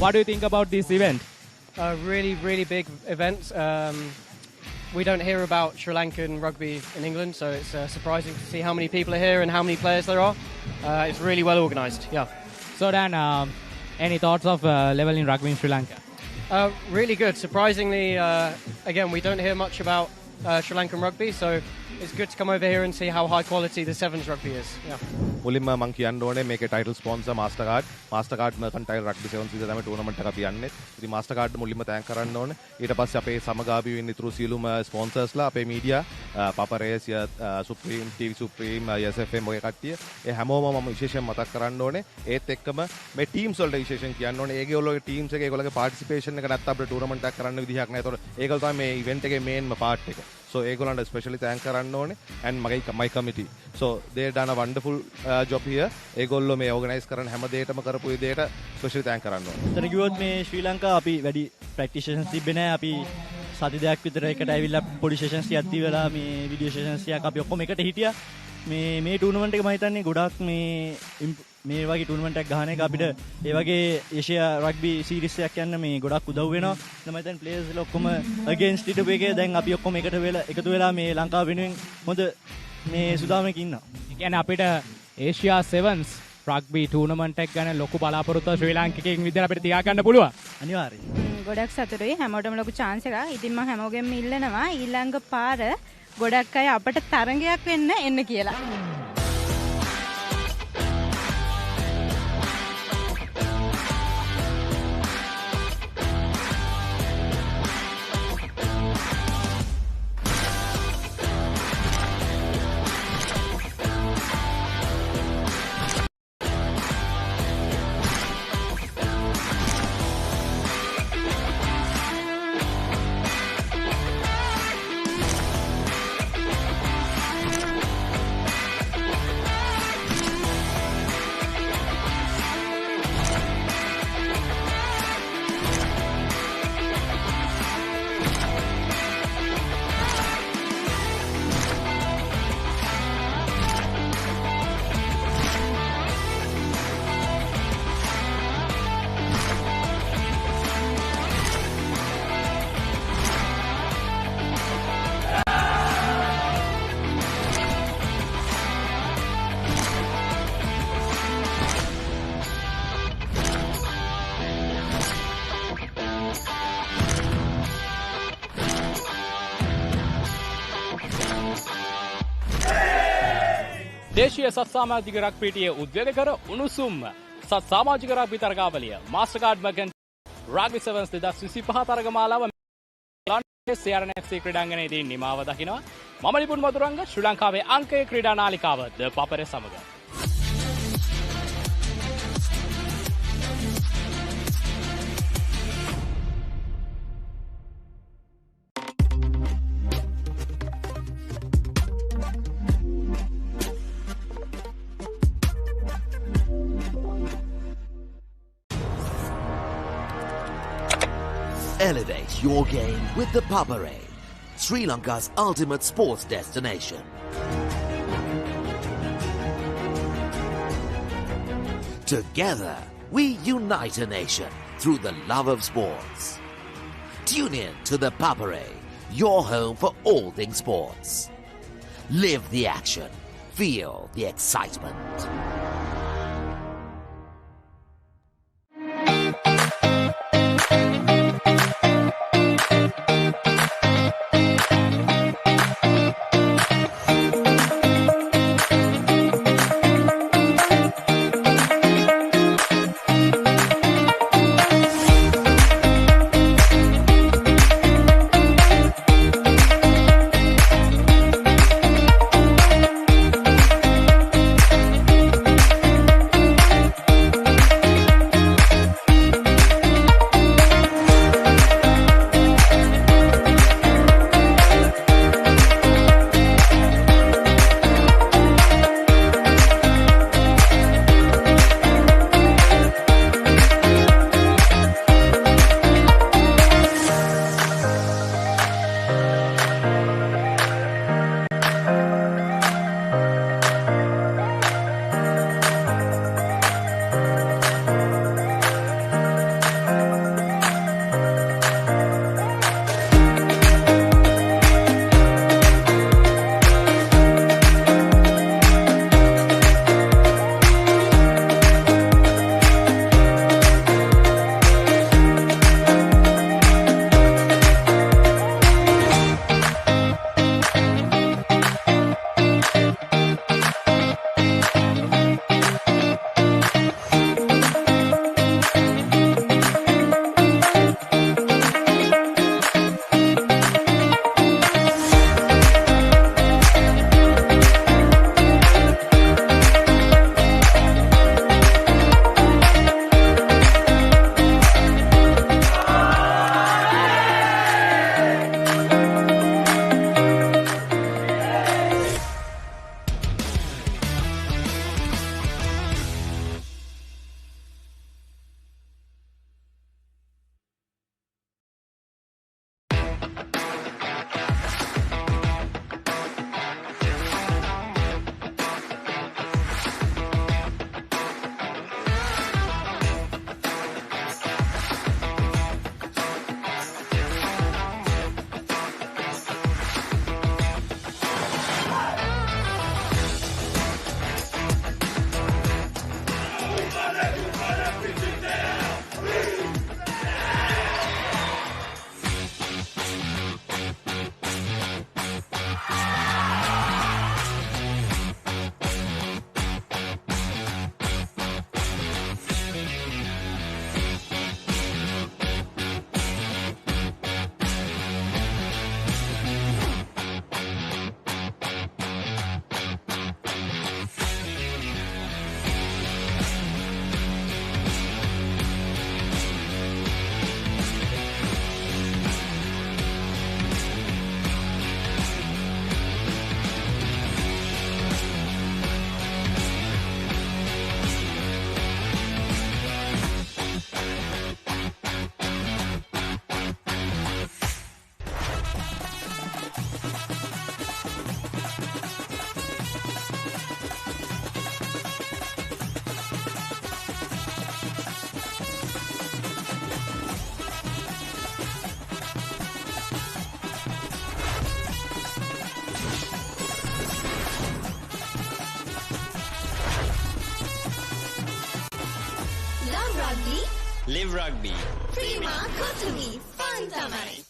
What do you think about this event? Really big event. We don't hear about Sri Lankan rugby in England, so it's surprising to see how many people are here and how many players there are. It's really well organised, yeah. So Dan, any thoughts of level in rugby in Sri Lanka? Really good. Surprisingly, again, we don't hear much about Sri Lankan rugby, so it's good to come over here and see how high quality the sevens rugby is. Yeah. මුලින්ම මම කියන්න ඕනේ මේකේ title sponsor මාස්ටර්කාඩ් මර්කන්ටයිල් rugby සෙවන්ස් විතර තමයි tournament එක අපි යන්නේ. ඉතින් මාස්ටර්කාඩ් මුලින්ම තෑන්ක් කරන්න ඕනේ. ඊට පස්සේ අපේ සමගාමී වෙන ඉතුරු සියලුම ස්පොන්සර්ස්ලා අපේ මීඩියා පපරේස් සුප්‍රීම් ටීවී සුප්‍රීම් SFM ඔය කට්ටිය ඒ හැමෝම මම විශේෂයෙන් මතක් කරන්න ඕනේ. ඒත් එක්කම මේ ටීම්ස් වලට විශේෂයෙන් කියන්න ඕනේ. ඒගොල්ලෝගේ ටීම්ස් එක ඒගොල්ලෝගේ පාර්ටිසිපේෂන් එක නැත්නම් අපිට ටූර්නමන්ට් එකක් කරන්න විදිහක් නැහැ. ඒතකොට ඒගොල්ලෝ තමයි මේ ඉවෙන්ට් එකේ මේන්ම පාර්ට් එක. So ඒගොල්ලන්ට especially thank කරන්න ඕනේ and my committee. So they done a wonderful job here. ඒගොල්ලෝ මේ organize කරන හැම දෙයකම කරපු විදිහට especially thank කරන්න ඕනේ. එතන කිව්වොත් මේ ශ්‍රී ලංකාව අපි වැඩි practitioners තිබ්බේ නැහැ. අපි සති දෙකක් විතර එකට ඇවිල්ලා පොඩි sessions ටිකක් දීලා මේ video sessions ටිකක් අපි ඔක්කොම එකට හිටියා. මේ ටූර්නමන්ට් එක මම හිතන්නේ ගොඩක් මේ වගේ ටූර්නමන්ට් එකක් ගහන එක අපිට ඒ වගේ ඒෂියා රග්බි සීරීස් එකක් යන්න මේ ගොඩක් උදව් වෙනවා. මම හිතන්නේ ප්ලේයර්ස් ලා ඔක්කොම අගේන්ස්ට් හිටපු එකේ දැන් අපි ඔක්කොම එකතු වෙලා මේ ලංකාව වෙනුවෙන් හොඳ මේ සුදාමයක ඉන්නවා. ඒ කියන්නේ අපිට ඒෂියා සෙවන්ස් රග්බි ටූර්නමන්ට් එක ගැන ලොකු බලාපොරොත්තුවක් ශ්‍රී ලාංකිකයෙක් විදිහට අපිට තියාගන්න පුළුවන්. අනිවාර්යයෙන්. ගොඩක් සතුටුයි හැමෝටම ලොකු chance එකක්. ඉතින් මම හැමෝගෙම ඉල්ලනවා ඊළඟ පාර ගොඩක් අය අපට තරඟයක් වෙන්න එන්න කියලා. දේශීය සත්සාමාජික රග්බිටියේ උද්වේගකර උණුසුම් සත්සාමාජික රග්බි තරගාවලිය මාස්ටර්කාඩ් මර්කන් රග්බි සෙවන්ස් 2025 තරගමාලාව ලන්ඩන් CRNFC ක්‍රීඩාංගණයේදී නිමාව දකිනවා. මම නිපුන් මధుරංග ශ්‍රී ලංකාවේ අංකයේ ක්‍රීඩා නාලිකාව ද පපරේ සමග. Elevate your game with the Paparay, Sri Lanka's ultimate sports destination. Together, we unite a nation through the love of sports. Tune in to the Paparay, your home for all things sports. Live the action. Feel the excitement. rugby. Live rugby. Prima Kotumi. Fun tamai.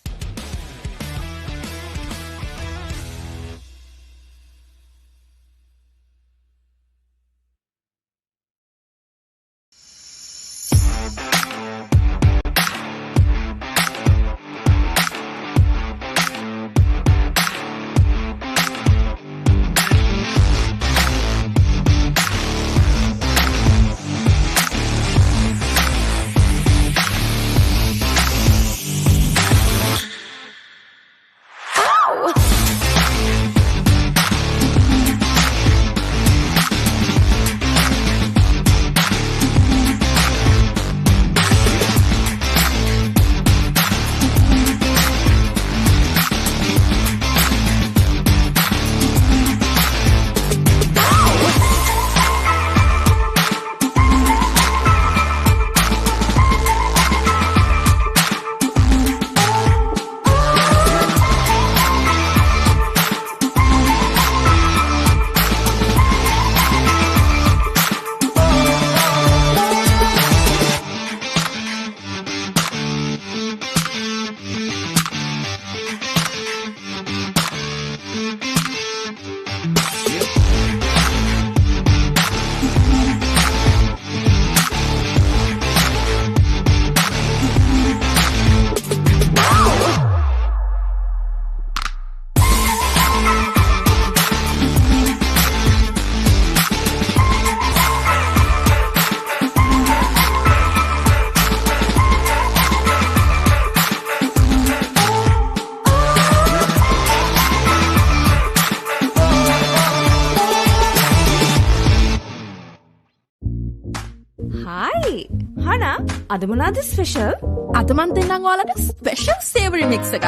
අද මොනාද special? අද මන් දෙන්නම් ඔයාලට special සේවරි mix එකක්.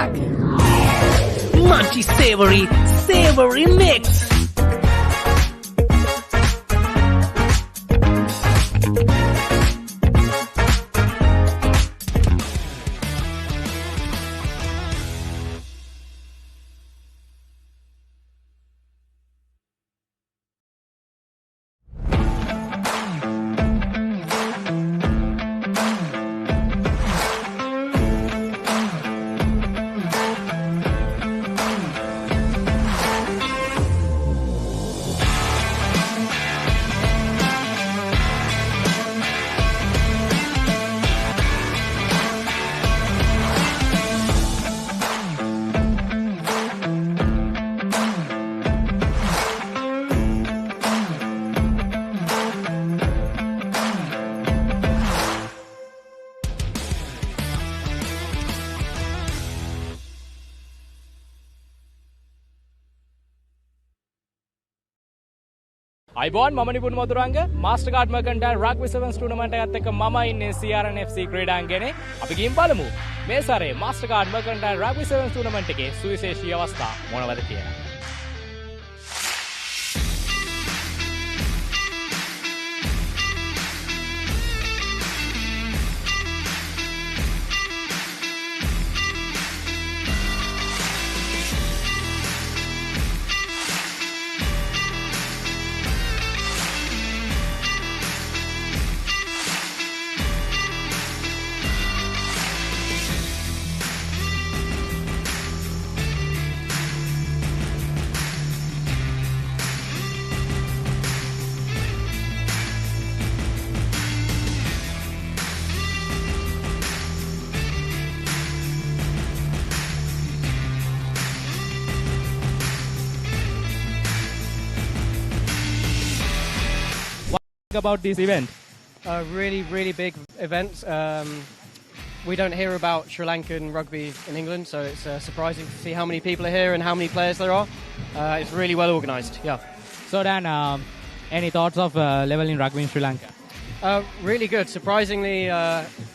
Munchy savory mix. අයිබෝන් මම Nipun Maduranga මාස්ටර්කාඩ් මර්කන්ටයිල් rugby සෙවන්ස් tournament එකත් එක්ක මම ඉන්නේ CRN FC ක්‍රීඩාංගණේ. අපි ගිහින් බලමු මේ සැරේ මාස්ටර්කාඩ් මර්කන්ටයිල් රග්බි සෙවන්ස් ටූර්නමන්ට් එකේ සුවිශේෂී අවස්ථා මොනවද කියලා. About this event? Really big event. We don't hear about Sri Lankan rugby in England, so it's surprising to see how many people are here and how many players there are. It's really well organised, yeah. So Dan, any thoughts of level in rugby in Sri Lanka? Really good. Surprisingly,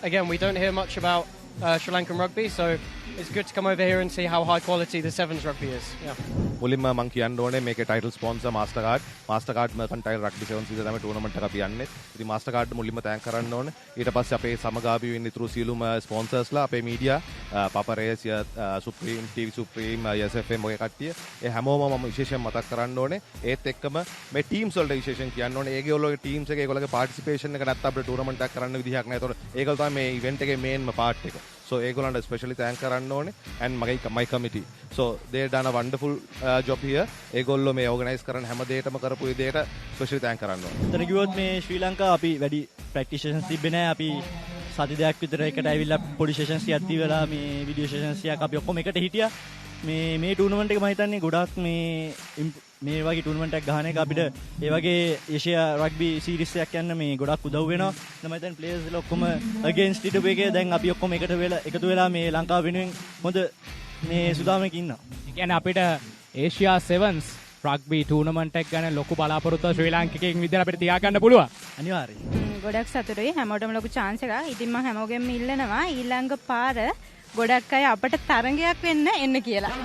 again, we don't hear much about Sri Lankan rugby, so it's good to come over here and see how high quality the Sevens rugby is, yeah. මුලින්ම මම කියන්න ඕනේ මේකේ title sponsor මාස්ටර්කාඩ් මර්කන්ටයිල් rugby 7 season තමයි tournament එක අපි යන්නේ. ඉතින් මාස්ටර්කාඩ් මුලින්ම තෑන්ක් කරන්න ඕනේ. ඊට පස්සේ අපේ සමගාමී වෙන්න ඉතුරු සියලුම ස්පොන්සර්ස්ලා අපේ මීඩියා පපරේස් සුප්‍රීම් ටීවී සුප්‍රීම් SFM ඔය කට්ටිය ඒ හැමෝම මම විශේෂයෙන් මතක් කරන්න ඕනේ. ඒත් එක්කම මේ ටීම්ස් වලට විශේෂයෙන් කියන්න ඕනේ. ඒගොල්ලෝගේ ටීම්ස් එකේ ඒගොල්ලෝගේ පාර්ටිසිපේෂන් එක නැත්නම් අපිට ටූර්නමන්ට් එකක් කරන්න විදිහක් නැහැ. ඒතකොට ඒගොල්ලෝ තමයි මේ ඉවෙන්ට් එකේ මේන්ම පාර්ට් එක. So ඒගොල්ලන්ට especially thank කරන්න ඕනේ and my committee. So they done a wonderful job here. ඒගොල්ලෝ මේ organize කරන හැම දෙයකම කරපු විදිහට especially thank කරන්න ඕනේ. එතන කිව්වොත් මේ ශ්‍රී ලංකාව අපි වැඩි practitioners තිබ්බේ නැහැ. අපි සති දෙකක් විතර එකට ඇවිල්ලා පොඩි sessions ටිකක් දීලා මේ video sessions ටිකක් අපි ඔක්කොම එකට හිටියා. මේ ටූර්නමන්ට් එක මම හිතන්නේ ගොඩාක් මේ වගේ ටූර්නමන්ට් එකක් ගහන එක අපිට ඒ වගේ ඒෂියා රග්බි සීරීස් එකක් යන්න මේ ගොඩක් උදව් වෙනවා. මම හිතන්නේ ප්ලේයර්ස් වල ඔක්කොම අගේන්ස්ට් හිටපු එකේ දැන් අපි ඔක්කොම එකතු වෙලා මේ ලංකාව වෙනුවෙන් හොඳ මේ සුදාමයක ඉන්නවා. ඒ කියන්නේ අපිට ඒෂියා 7s රග්බි ටූර්නමන්ට් එකක් ගැන ලොකු බලාපොරොත්තුවක් ශ්‍රී ලාංකිකයෙක් විදිහට අපිට තියාගන්න පුළුවන්. අනිවාර්යයෙන්. ගොඩක් සතුටුයි හැමෝටම ලොකු chance එකක්. ඉතින් මම හැමෝගෙම ඉල්ලනවා ඊළඟ පාර ගොඩක් අය අපට තරඟයක් වෙන්න එන්න කියලා.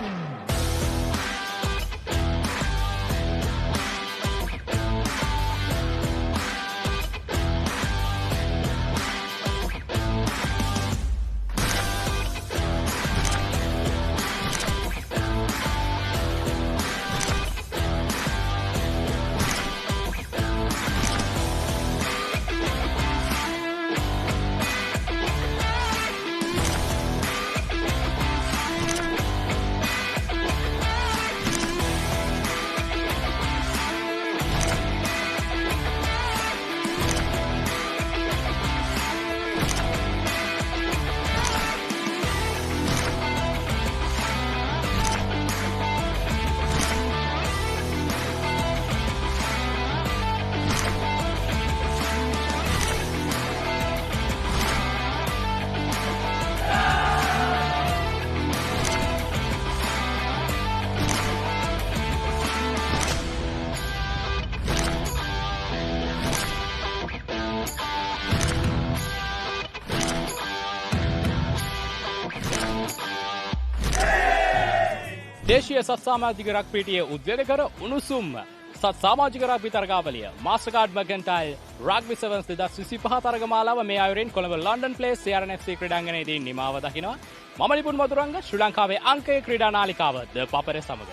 දේශීය සත්සාමාජික රග්බිටියේ උද්වේගකර උණුසුම් සත්සාමාජික රග්බි තරගාවලිය මාස්ටර්කාඩ් මර්කන්ටයිල් රග්බි 7 2025 තරගමාලාව මේ අයුරින් කොළඹ ලන්ඩන් ප්ලේස් CRNFC ක්‍රීඩාංගණයේදී නිමාව දකිනවා. මම ලිපුන් මధుරංග ශ්‍රී ලංකාවේ අංකයේ ක්‍රීඩා නාලිකාව ද පපරේ සමග.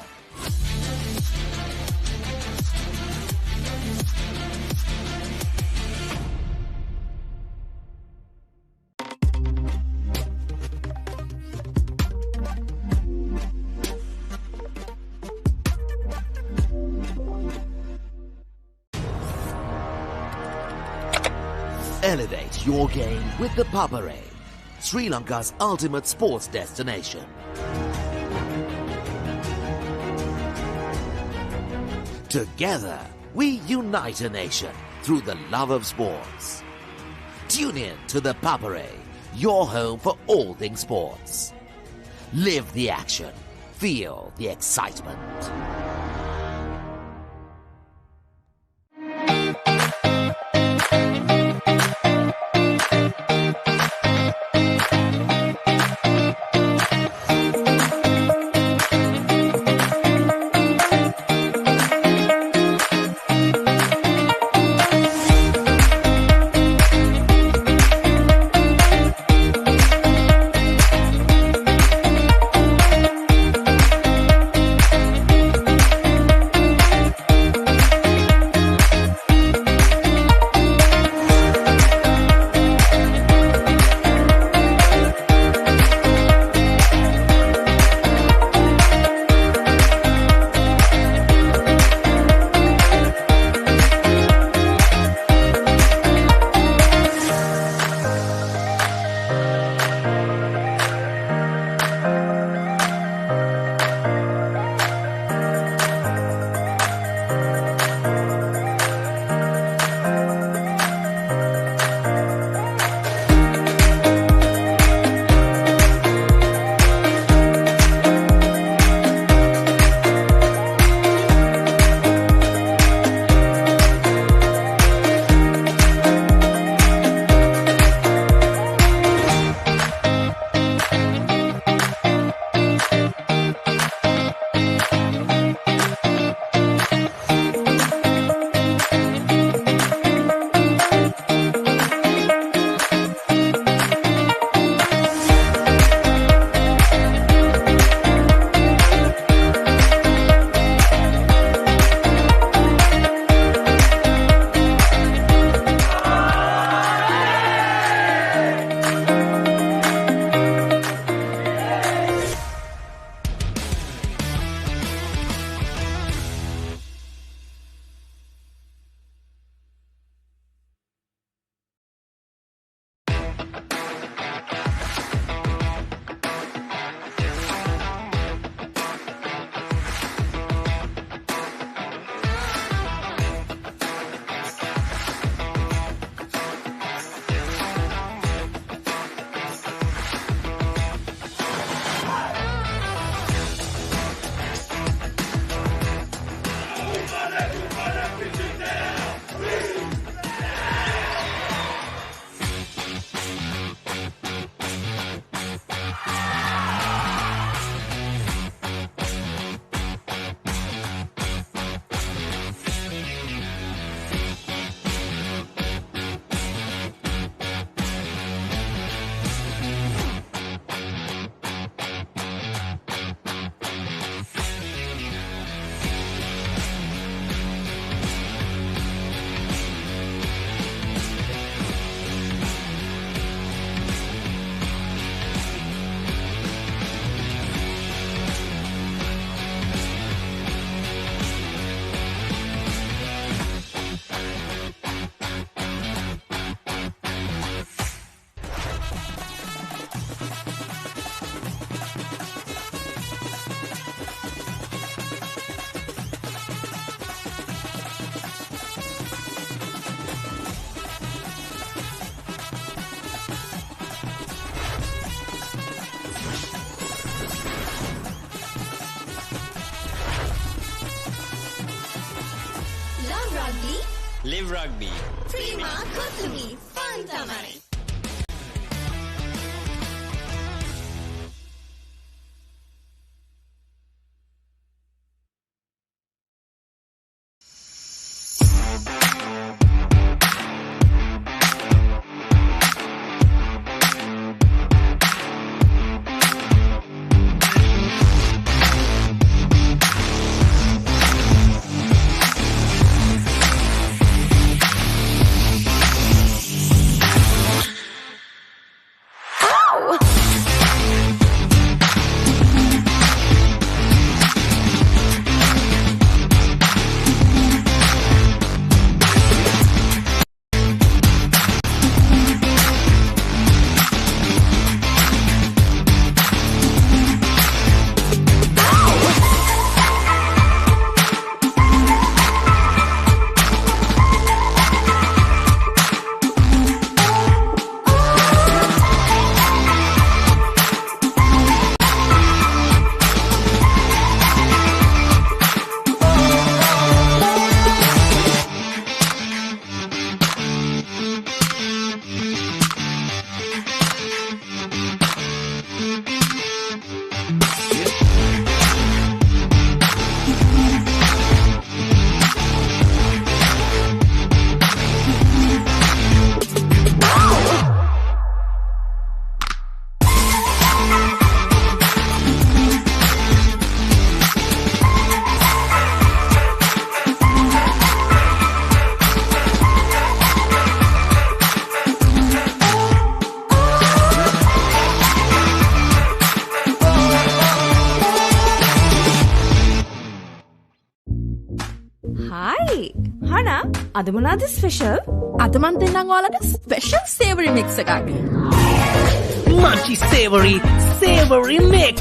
Elevate your game with the Papare, Sri Lanka's ultimate sports destination. Together, we unite a nation through the love of sports. Tune in to the Papare, your home for all things sports. Live the action, feel the excitement. Live rugby. Prima Kotumi Fun Tamari. අද මොනවද special? අද මන් දෙන්නම් ඔයාලට special සේවරි mix එකක්. Munchy savory mix.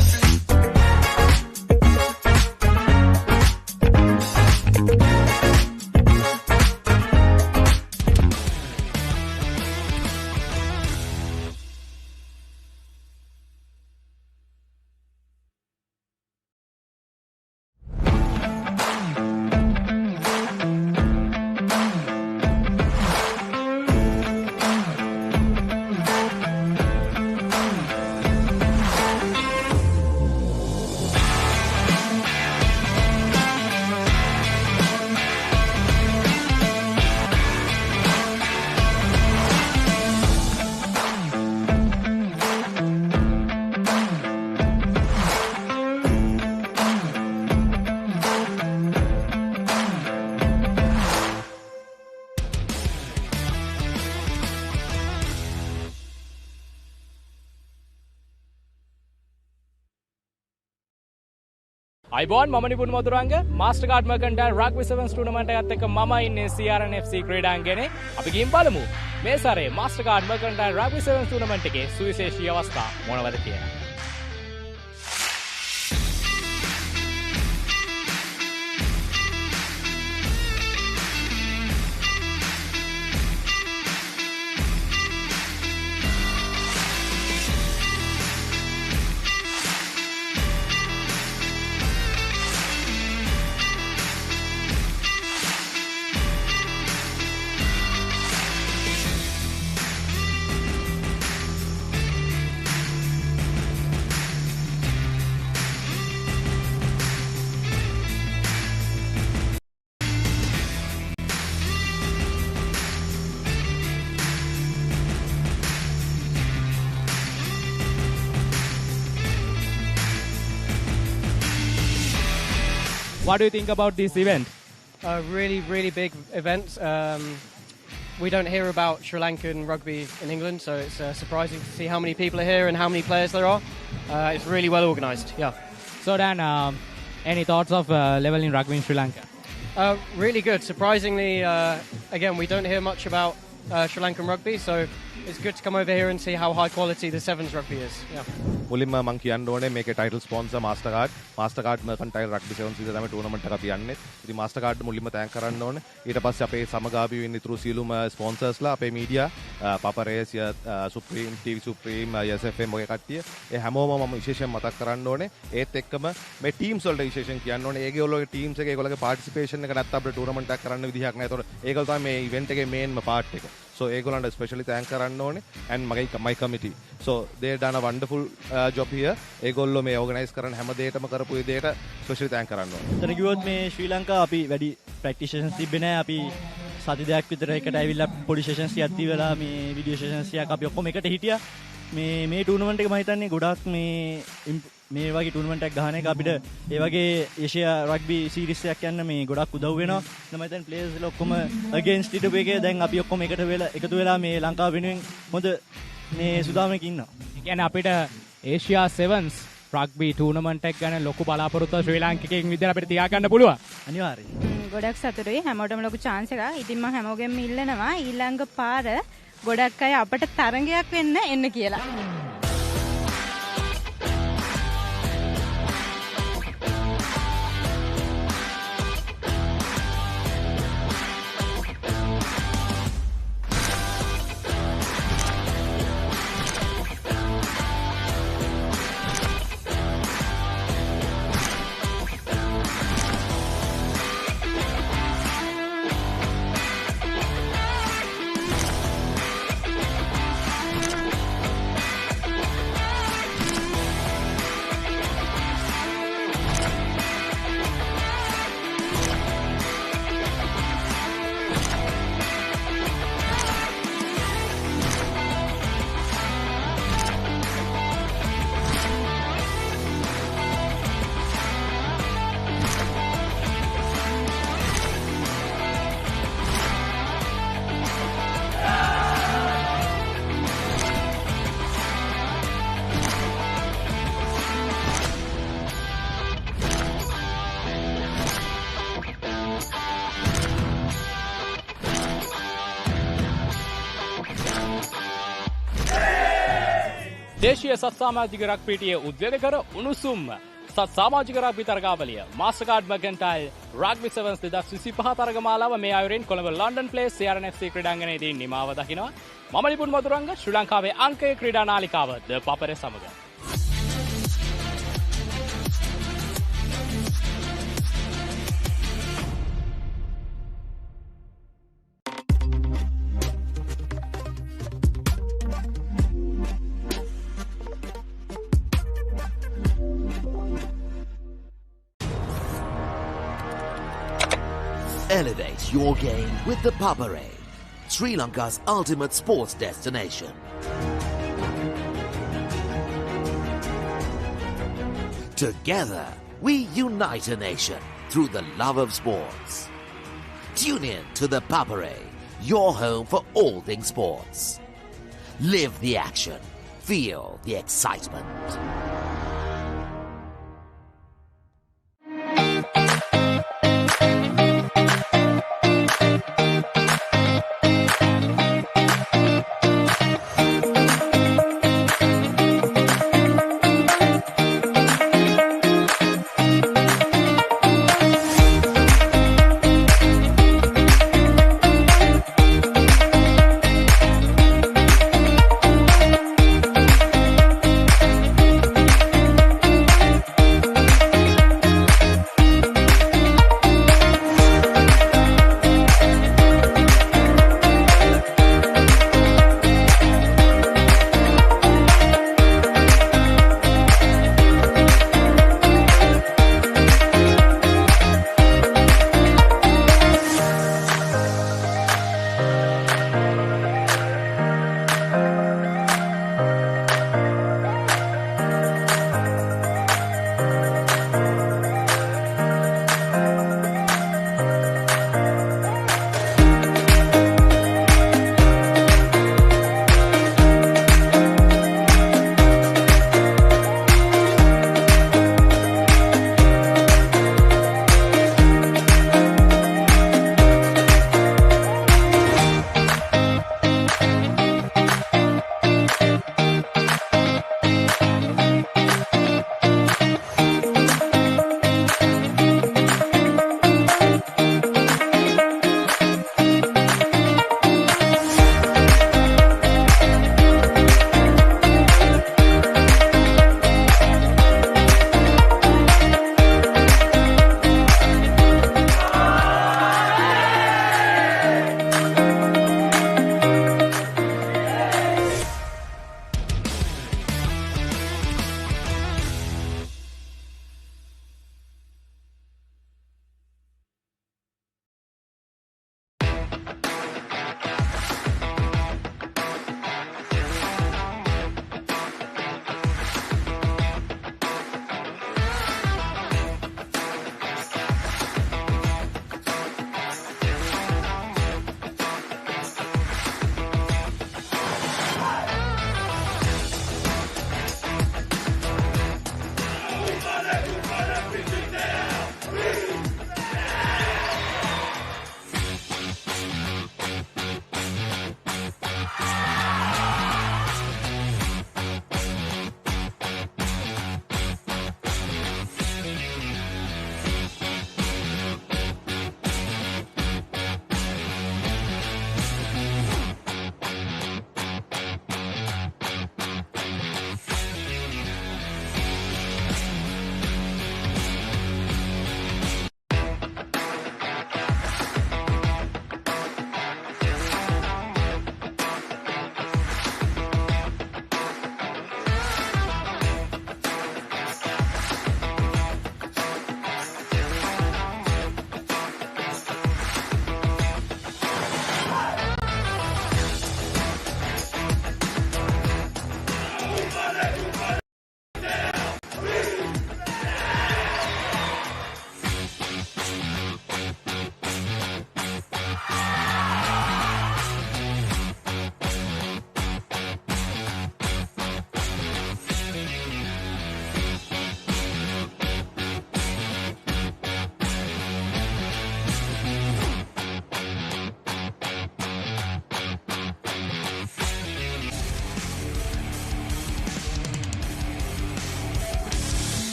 අයිබෝන් මම Nipun Maduranga මාස්ටර්කාඩ් මර්කන්ටයිල් rugby සෙවන්ස් tournament එකත් එක්ක මම ඉන්නේ CRN FC ක්‍රීඩාංගණේ. අපි ගිහින් බලමු මේ සැරේ මාස්ටර්කාඩ් මර්කන්ටයිල් රග්බි සෙවන්ස් ටූර්නමන්ට් එකේ සුවිශේෂී අවස්ථා මොනවද කියලා. What do you think about this event? Really big event. We don't hear about Sri Lankan rugby in England, so it's surprising to see how many people are here and how many players there are. It's really well organised, yeah. So Dan, any thoughts of level in rugby in Sri Lanka? Really good. Surprisingly, again, we don't hear much about Sri Lankan rugby, so it's good to come over here and see how high quality the sevens rugby is. Yeah. මුලින්ම මම කියන්න ඕනේ මේකේ title sponsor මාස්ටර්කාඩ් මර්කන්ටයිල් rugby සෙවන්ස් විතර තමයි tournament එක අපි යන්නේ. ඉතින් මාස්ටර්කාඩ් මුලින්ම තෑන්ක් කරන්න ඕනේ. ඊට පස්සේ අපේ සමගාමීව ඉන්න ඉතුරු සියලුම ස්පොන්සර්ස්ලා අපේ මීඩියා පපරේස් සුප්‍රීම් ටීවී සුප්‍රීම් SFM වගේ කට්ටිය ඒ හැමෝම මම විශේෂයෙන් මතක් කරන්න ඕනේ. ඒත් එක්කම මේ ටීම්ස් වලට විශේෂයෙන් කියන්න ඕනේ. ඒගොල්ලෝගේ ටීම්ස් එකේ ඒගොල්ලෝගේ පාර්ටිසිපේෂන් එක නැත්නම් අපිට ටූර්නමන්ට් එකක් කරන්න විදිහක් නැහැ. ඒතකොට ඒගොල්ලෝ තමයි මේ ඉවෙන්ට් එකේ මේන්ම පාර්ට් එක. So ඒගොල්ලන්ට ස්පෙෂලි තෑන්ක් කරන්න ඕනේ and my committee. So they done a wonderful job here. ඒගොල්ලෝ මේ ඕගනයිස් කරන හැම දෙයකම කරපු විදිහට ස්පෙෂලි තෑන්ක් කරන්න ඕනේ. එතන කිව්වොත් මේ ශ්‍රී ලංකාව අපි වැඩි ප්‍රැක්ටිස් තිබ්බේ නැහැ. අපි සති දෙකක් විතර එකට ඇවිල්ලා පොඩි සෙෂන්ස් ටිකක් දීලා මේ වීඩියෝ සෙෂන්ස් ටිකක් අපි ඔක්කොම එකට හිටියා. මේ ටූර්නමන්ට් එක මම හිතන්නේ ගොඩාක් මේ වගේ ටූර්නමන්ට් එකක් ගහන එක අපිට ඒ වගේ ඒෂියා රග්බි සීරීස් එකක් යන්න මේ ගොඩක් උදව් වෙනවා. මම හිතන්නේ ප්ලේයර්ස්ලා ඔක්කොම අගේන්ස්ට් ඉටපු එකේ දැන් අපි ඔක්කොම එකතු වෙලා මේ ලංකාව වෙනුවෙන් හොඳ මේ සුදාමයක ඉන්නවා. ඒ කියන්නේ අපිට ඒෂියා සෙවන්ස් රග්බි ටූර්නමන්ට් එක ගැන ලොකු බලාපොරොත්තුවක් ශ්‍රී ලාංකිකයෙක් විදිහට අපිට තියාගන්න පුළුවන්. අනිවාර්යයෙන්. ගොඩක් සතුටුයි හැමෝටම ලොකු chance එකක්. ඉතින් මම හැමෝගෙම ඉල්ලනවා ඊළඟ පාර ගොඩක් අය අපට තරගයක් වෙන්න එන්න කියලා. දේශීය සත් සමාජික රග්බියේ උද්වේගකර උණුසුම් සත් සමාජික රග්බි තරගාවලිය මාස්ටර්කාඩ් මර්කන්ටයිල් රග්බි සෙවන්ස් 2025 තරගමාලාව මේ අයුරින් කොළඹ ලන්ඩන් ප්ලේස් CRNFC ක්‍රීඩාංගණයේදී නිමාව දකිනවා. මම නිපුන් මధుරංග ශ්‍රී ලංකාවේ අංකයේ ක්‍රීඩා නාලිකාව ද පපරේ සමග. Elevate your game with the Parade, Sri Lanka's ultimate sports destination. Together, we unite a nation through the love of sports. Tune in to the Parade, your home for all things sports. Live the action. Feel the excitement.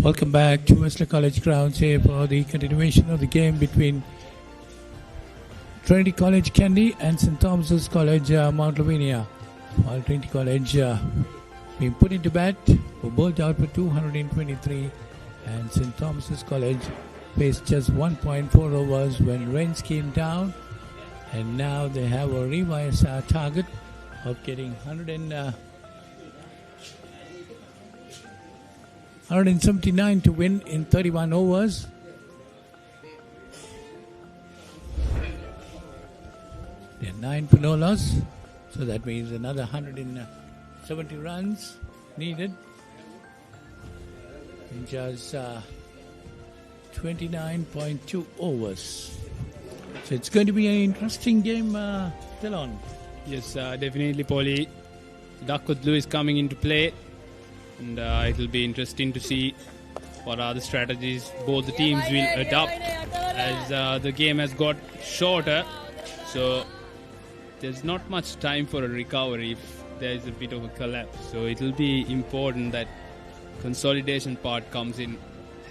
Welcome back to Wesley College grounds here for the continuation of the game between Trinity College Kandy and St. Thomas's College Mount Lavinia. While Trinity College being put into bat, were bowled out for 223, and St. Thomas's College faced just 1.4 overs when rains came down, and now they have a revised target of getting 179 to win in 31 overs. They're 9 for no loss, so that means another 170 runs needed in just 29.2 overs. So it's going to be an interesting game still on. Yes, definitely, Polly. Duckworth Lewis coming into play, and it will be interesting to see what are the strategies both the teams will adopt as the game has got shorter. So there's not much time for a recovery if there is a bit of a collapse. So it will be important that consolidation part comes in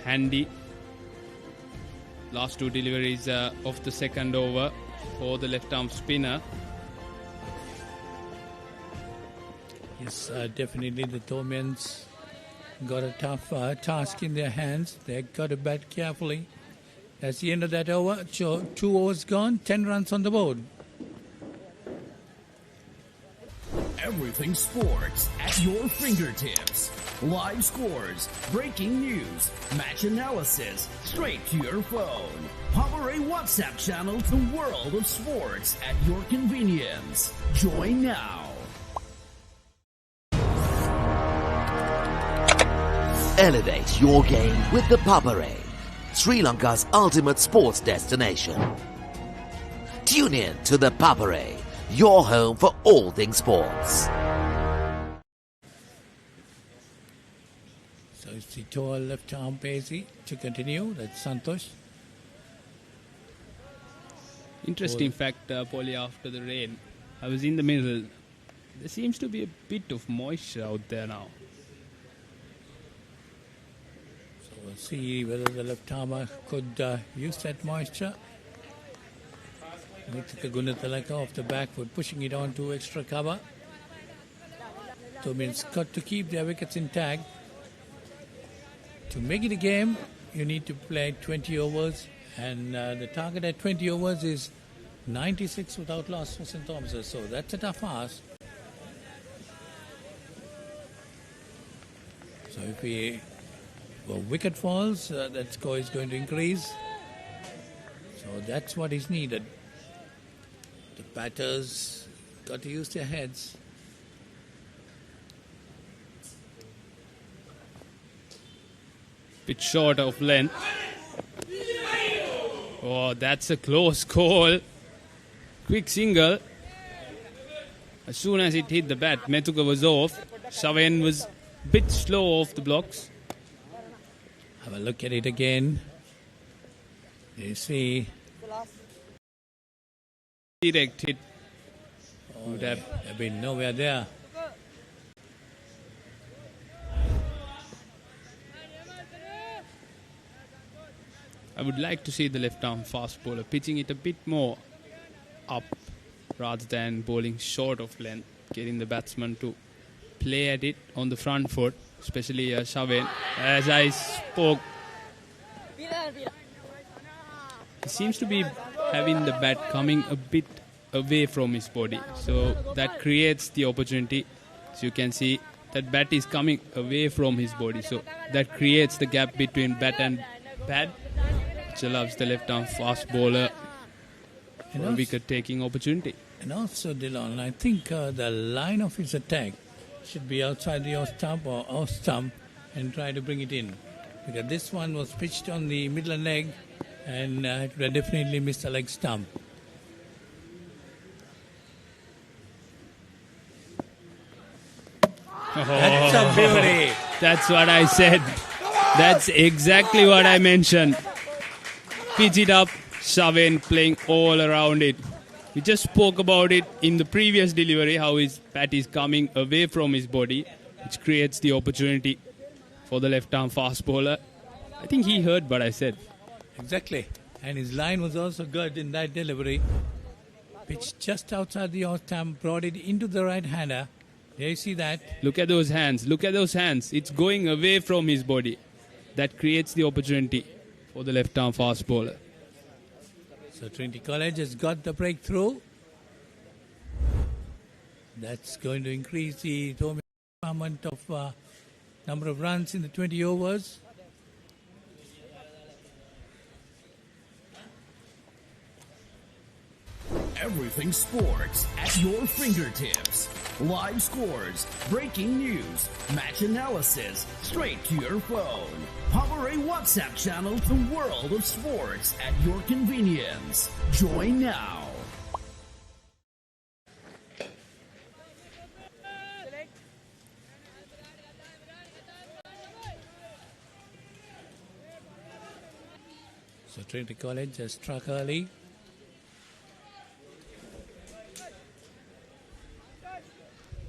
handy. Last two deliveries of the second over for the left-arm spinner. Yes, definitely the Thormians got a tough task in their hands. They got to bat carefully. That's the end of that over. 2 overs gone, 10 runs on the board. Everything sports at your fingertips. Live scores, breaking news, match analysis, straight to your phone. Power A WhatsApp channel, the world of sports at your convenience. Join now. Elevate your game with the Papare, Sri Lanka's ultimate sports destination. Tune in to the Papare, your home for all things sports. So it's the tall left arm Pacey to continue. That's Santosh. Interesting fact, Polly, after the rain, I was in the middle. There seems to be a bit of moisture out there now. So we'll see whether the left armer could use that moisture. Mithika Gunatalaka off the back foot, pushing it on to extra cover. So means got to keep their wickets intact. To make it a game, you need to play 20 overs, and the target at 20 overs is 96 without loss for St. Thomas's. So that's a tough ask. So if a wicket falls, that score is going to increase. So that's what is needed. The batters got to use their heads. Bit short of length. Oh, that's a close call. Quick single. As soon as it hit the bat, Methuka was off. Shaven was a bit slow off the blocks. Have a look at it again. You see. Direct hit. Would have been nowhere there. I would like to see the left-arm fast bowler pitching it a bit more up rather than bowling short of length, getting the batsman to play at it on the front foot, especially Shaven. As I spoke, he seems to be having the bat coming a bit away from his body, so that creates the opportunity. So you can see that bat is coming away from his body, so that creates the gap between bat and pad, which allows the left-arm fast bowler for a wicket-taking opportunity. And also, Dillon, I think the line of his attack should be outside the off stump or off stump and try to bring it in. Because this one was pitched on the middle leg and it would have definitely missed the leg stump. That's a beauty. That's what I said. That's exactly what I mentioned. Pitch it up, Shaven playing all around it. We just spoke about it in the previous delivery, how his bat is coming away from his body, which creates the opportunity for the left-arm fast bowler. I think he heard what I said. Exactly. And his line was also good in that delivery. Pitched just outside the off stump, brought it into the right-hander. There you see that. Look at those hands. Look at those hands. It's going away from his body. That creates the opportunity for the left-arm fast bowler. So Trinity College has got the breakthrough. That's going to increase the total amount of number of runs in the 20 overs. Everything sports at your fingertips. Live scores, breaking news, match analysis, straight to your phone. Power A WhatsApp channel, the world of sports at your convenience. Join now. So Trinity College has struck early.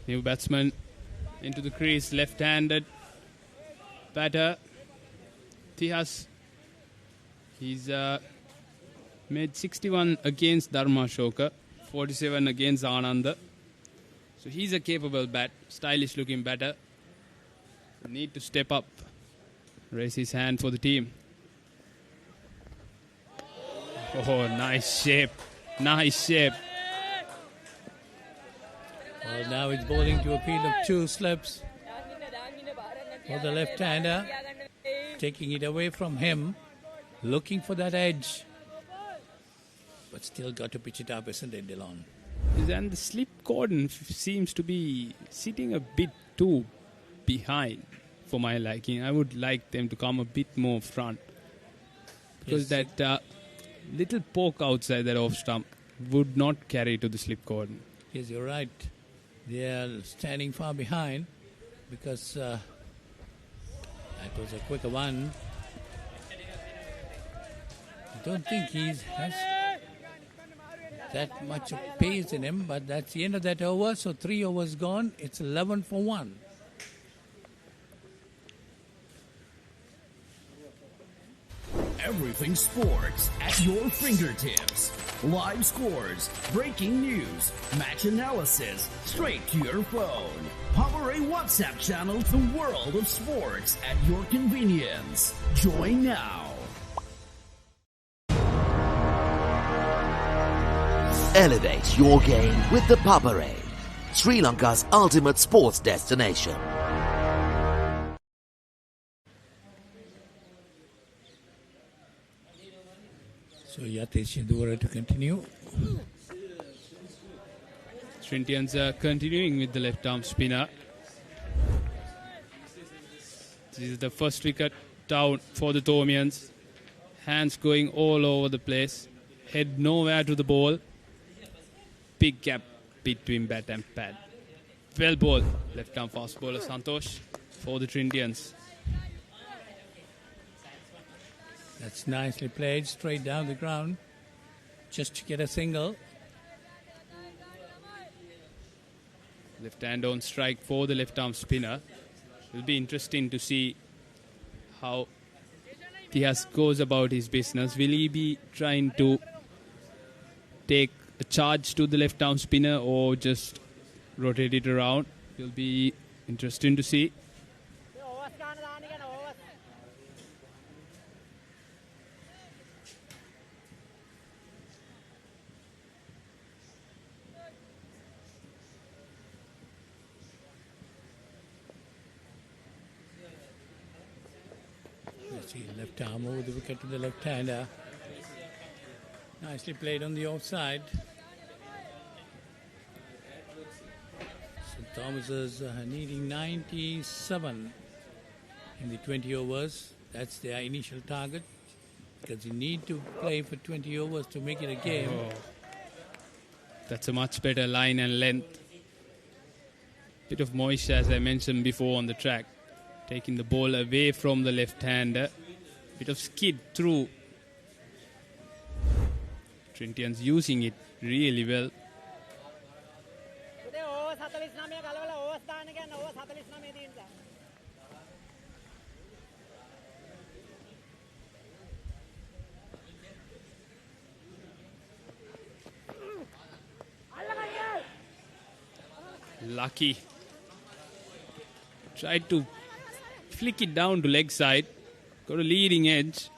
New batsman into the crease, left-handed batter. Tihas, he's made 61 against Dharma Shoka, 47 against Ananda. So he's a capable bat, stylish looking batter. Need to step up, raise his hand for the team. Oh, nice shape, nice shape. Well, now it's bowling to a field of 2 slips for the left-hander, taking it away from him, looking for that edge, but still got to pitch it up, isn't it, Dylan? And the slip cordon seems to be sitting a bit too behind for my liking. I would like them to come a bit more front, because that little poke outside that off stump would not carry to the slip cordon. Yes, you're right. They are standing far behind because that was a quicker one. I don't think he has that much of pace in him, but that's the end of that over. So 3 overs gone. It's 11 for 1. Everything sports at your fingertips. Live scores, breaking news, match analysis, straight to your phone. Power A WhatsApp channel, the world of sports at your convenience. Join now. Elevate your game with the Papare, Sri Lanka's ultimate sports destination. So Yatish Dura to continue. Trinitians are continuing with the left-arm spinner. This is the first wicket down for the Tomians. Hands going all over the place. Head nowhere to the ball. Big gap between bat and pad. Well bowled. Left-arm fast bowler Santosh for the Trinitians. That's nicely played, straight down the ground, just to get a single. Left hand on strike for the left-arm spinner. It will be interesting to see how Tias goes about his business. Will he be trying to take a charge to the left-arm spinner or just rotate it around? It will be interesting to see. See, left arm over the wicket to the left-hander. Nicely played on the offside. St. Thomas is needing 97 in the 20 overs. That's their initial target, because you need to play for 20 overs to make it a game. Oh. That's a much better line and length. Bit of moisture, as I mentioned before, on the track. Taking the ball away from the left-hander. Bit of skid through. Trinitians using it really well. Lucky. Tried to flick it down to leg side. Got a leading edge.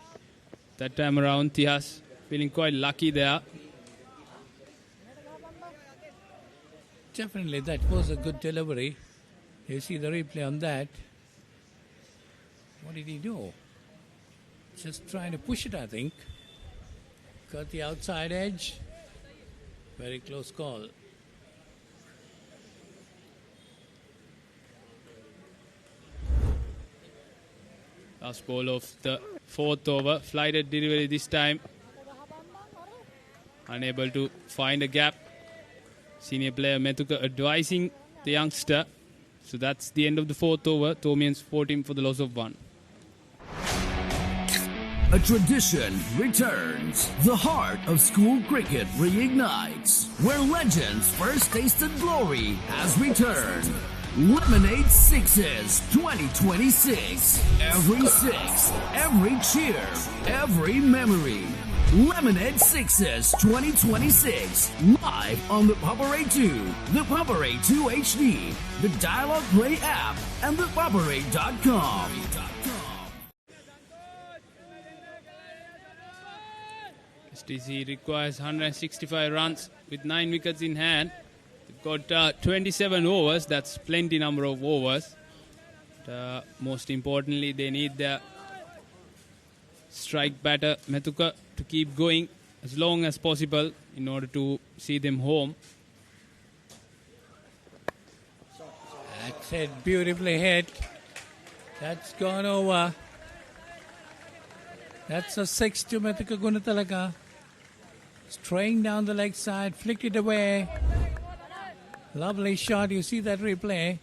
That time around, Tihas feeling quite lucky there. Definitely, that was a good delivery. You see the replay on that. What did he do? Just trying to push it, I think. Got the outside edge. Very close call. Last ball of the fourth over. Flighted delivery this time. Unable to find a gap. Senior player Methuka advising the youngster. So that's the end of the fourth over. Tomians 14 for the loss of 1. A tradition returns. The heart of school cricket reignites. Where legends first tasted glory has returned. Lemonade Sixes 2026. Every six, every cheer, every memory. Lemonade Sixes 2026. Live on the Paparay 2, the Paparay 2 HD, the Dialogue Play app, and the Paparay.com. STC requires 165 runs with 9 wickets in hand. They've got 27 overs. That's plenty number of overs. But, most importantly, they need their strike batter Methuka to keep going as long as possible in order to see them home. That's it, beautifully hit. That's gone over. That's a 6 to Methuka Gunatalaga. Straying down the leg side, flicked it away. Lovely shot, you see that replay.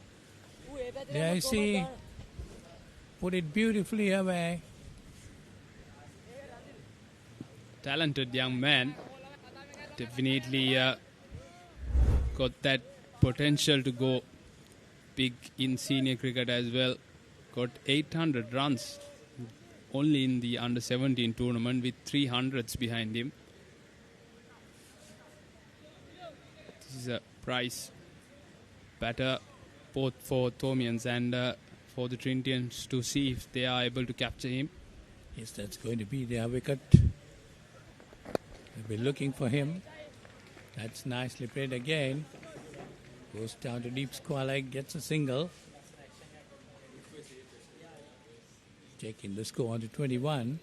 There you see, put it beautifully away. Talented young man. Definitely got that potential to go big in senior cricket as well. Got 800 runs only in the under-17 tournament with 300s behind him. This is a prize batter both for Tomians and for the Trinitians to see if they are able to capture him. Yes, that's going to be their wicket. They'll be looking for him. That's nicely played again. Goes down to deep square leg, gets a single. Taking the score on to 21.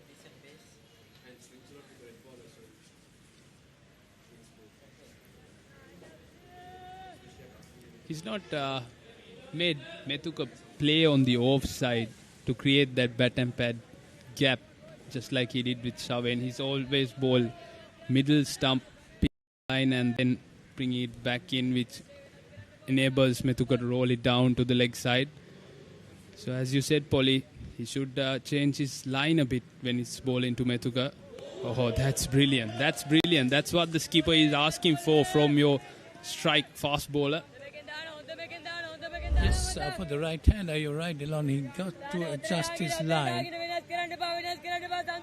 He's not made Methuka play on the offside to create that bat and pad gap, just like he did with Shaven. He's always ball middle stump line and then bring it back in, which enables Methuka to roll it down to the leg side. So as you said, Polly, he should change his line a bit when it's bowling to Methuka. Oh, that's brilliant. That's brilliant. That's what the skipper is asking for from your strike fast bowler. Yes, for the right-hander, you're right, Dylan. He got to adjust his line.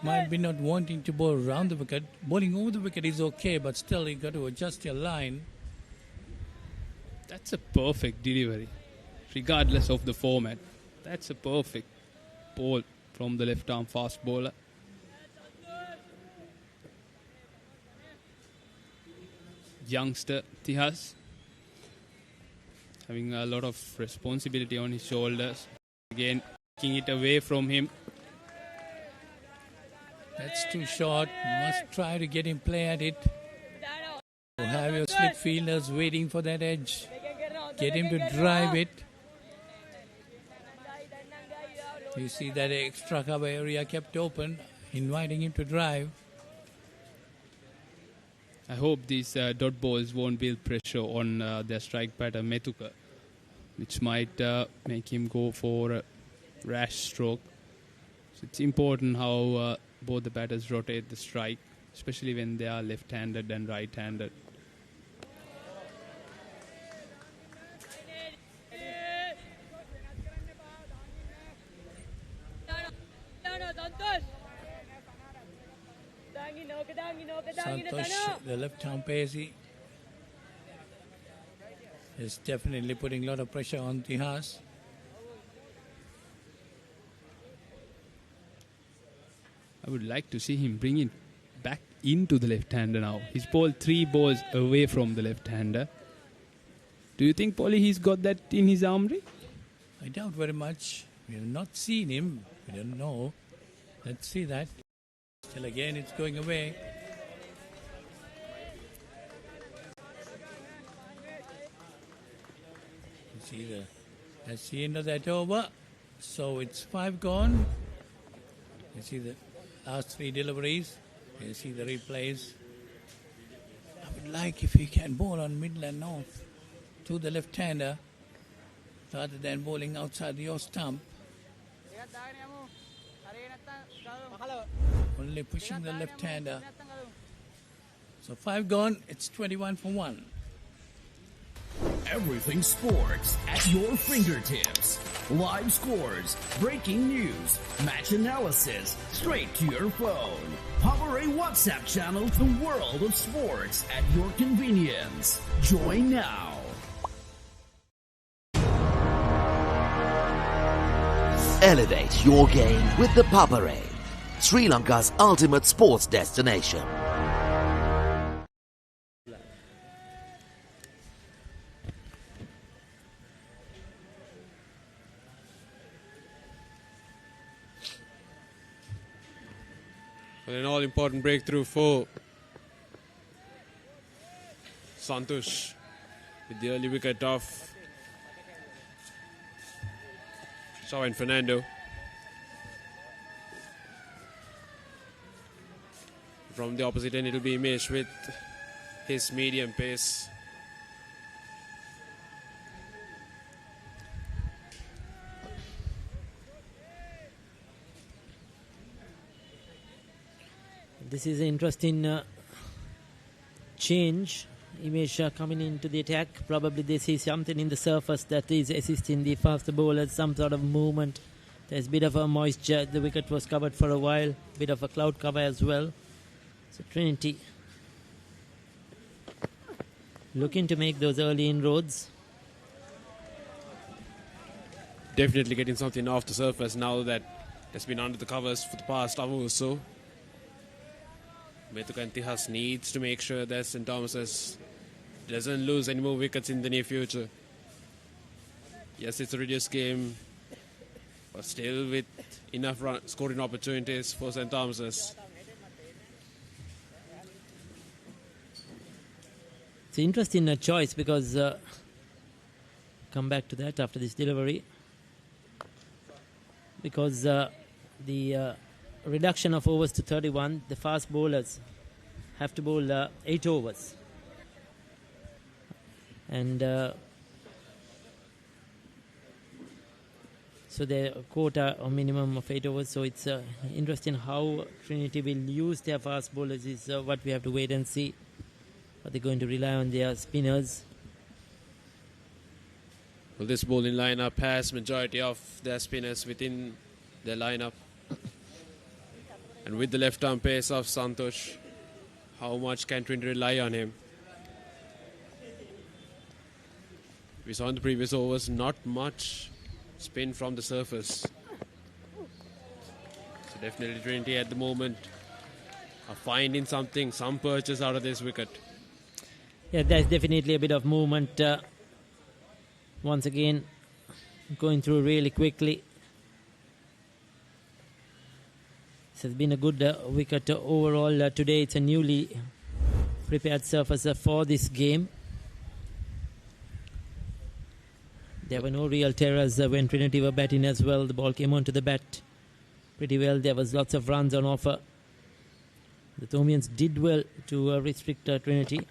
Might be not wanting to bowl around the wicket. Bowling over the wicket is okay, but still you got to adjust your line. That's a perfect delivery, regardless of the format. That's a perfect ball from the left-arm fast bowler. Youngster Tihas having a lot of responsibility on his shoulders. Again, taking it away from him. That's too short. Must try to get him play at it. You have your slip fielders waiting for that edge. Get him to drive it. You see that extra cover area kept open, inviting him to drive. I hope these dot balls won't build pressure on their strike batter Methuka, which might make him go for a rash stroke. So it's important how both the batters rotate the strike, especially when they are left-handed and right-handed. Santosh, the left-arm pacey. is definitely putting a lot of pressure on Tihas. I would like to see him bring it back into the left-hander now. He's bowled 3 balls away from the left-hander. Do you think, Polly, he's got that in his armoury? I doubt very much. We have not seen him. We don't know. Let's see that. Still again, it's going away. That's the end of that over. So it's 5 gone. You see the last 3 deliveries. You see the replays. I would like if he can bowl on Midland North to the left-hander rather than bowling outside your stump. Only pushing the left-hander. So 5 gone. It's 21 for 1. Everything sports at your fingertips. Live scores, breaking news, match analysis, straight to your phone. Power A WhatsApp channel, the world of sports at your convenience. Join now. Elevate your game with the Papare, Sri Lanka's ultimate sports destination. An all-important breakthrough for Santosh with the early wicket off Shaw and Fernando. From the opposite end, it will be Imesh with his medium pace. This is an interesting change. Imesh coming into the attack. Probably they see something in the surface that is assisting the faster bowlers, some sort of movement. There's a bit of a moisture. The wicket was covered for a while. Bit of a cloud cover as well. So Trinity looking to make those early inroads. Definitely getting something off the surface now that it's been under the covers for the past hour or so. Metuk and Tihas needs to make sure that St. Thomas's doesn't lose any more wickets in the near future. Yes, it's a reduced game, but still with enough scoring opportunities for St. Thomas's. It's an interesting choice because come back to that after this delivery, because the reduction of overs to 31, the fast bowlers have to bowl 8 overs. And so their quota or minimum of 8 overs. So it's interesting how Trinity will use their fast bowlers is what we have to wait and see. Are they going to rely on their spinners? Well, this bowling lineup has majority of their spinners within their lineup. And with the left-arm pace of Santosh, how much can Trinity rely on him? We saw in the previous overs, not much spin from the surface. So definitely Trinity at the moment are finding something, some purchase out of this wicket. Yeah, there's definitely a bit of movement. Once again, going through really quickly. This has been a good wicket overall today. It's a newly prepared surface for this game. There were no real terrors when Trinity were batting as well. The ball came onto the bat pretty well. There was lots of runs on offer. The Thomians did well to restrict Trinity.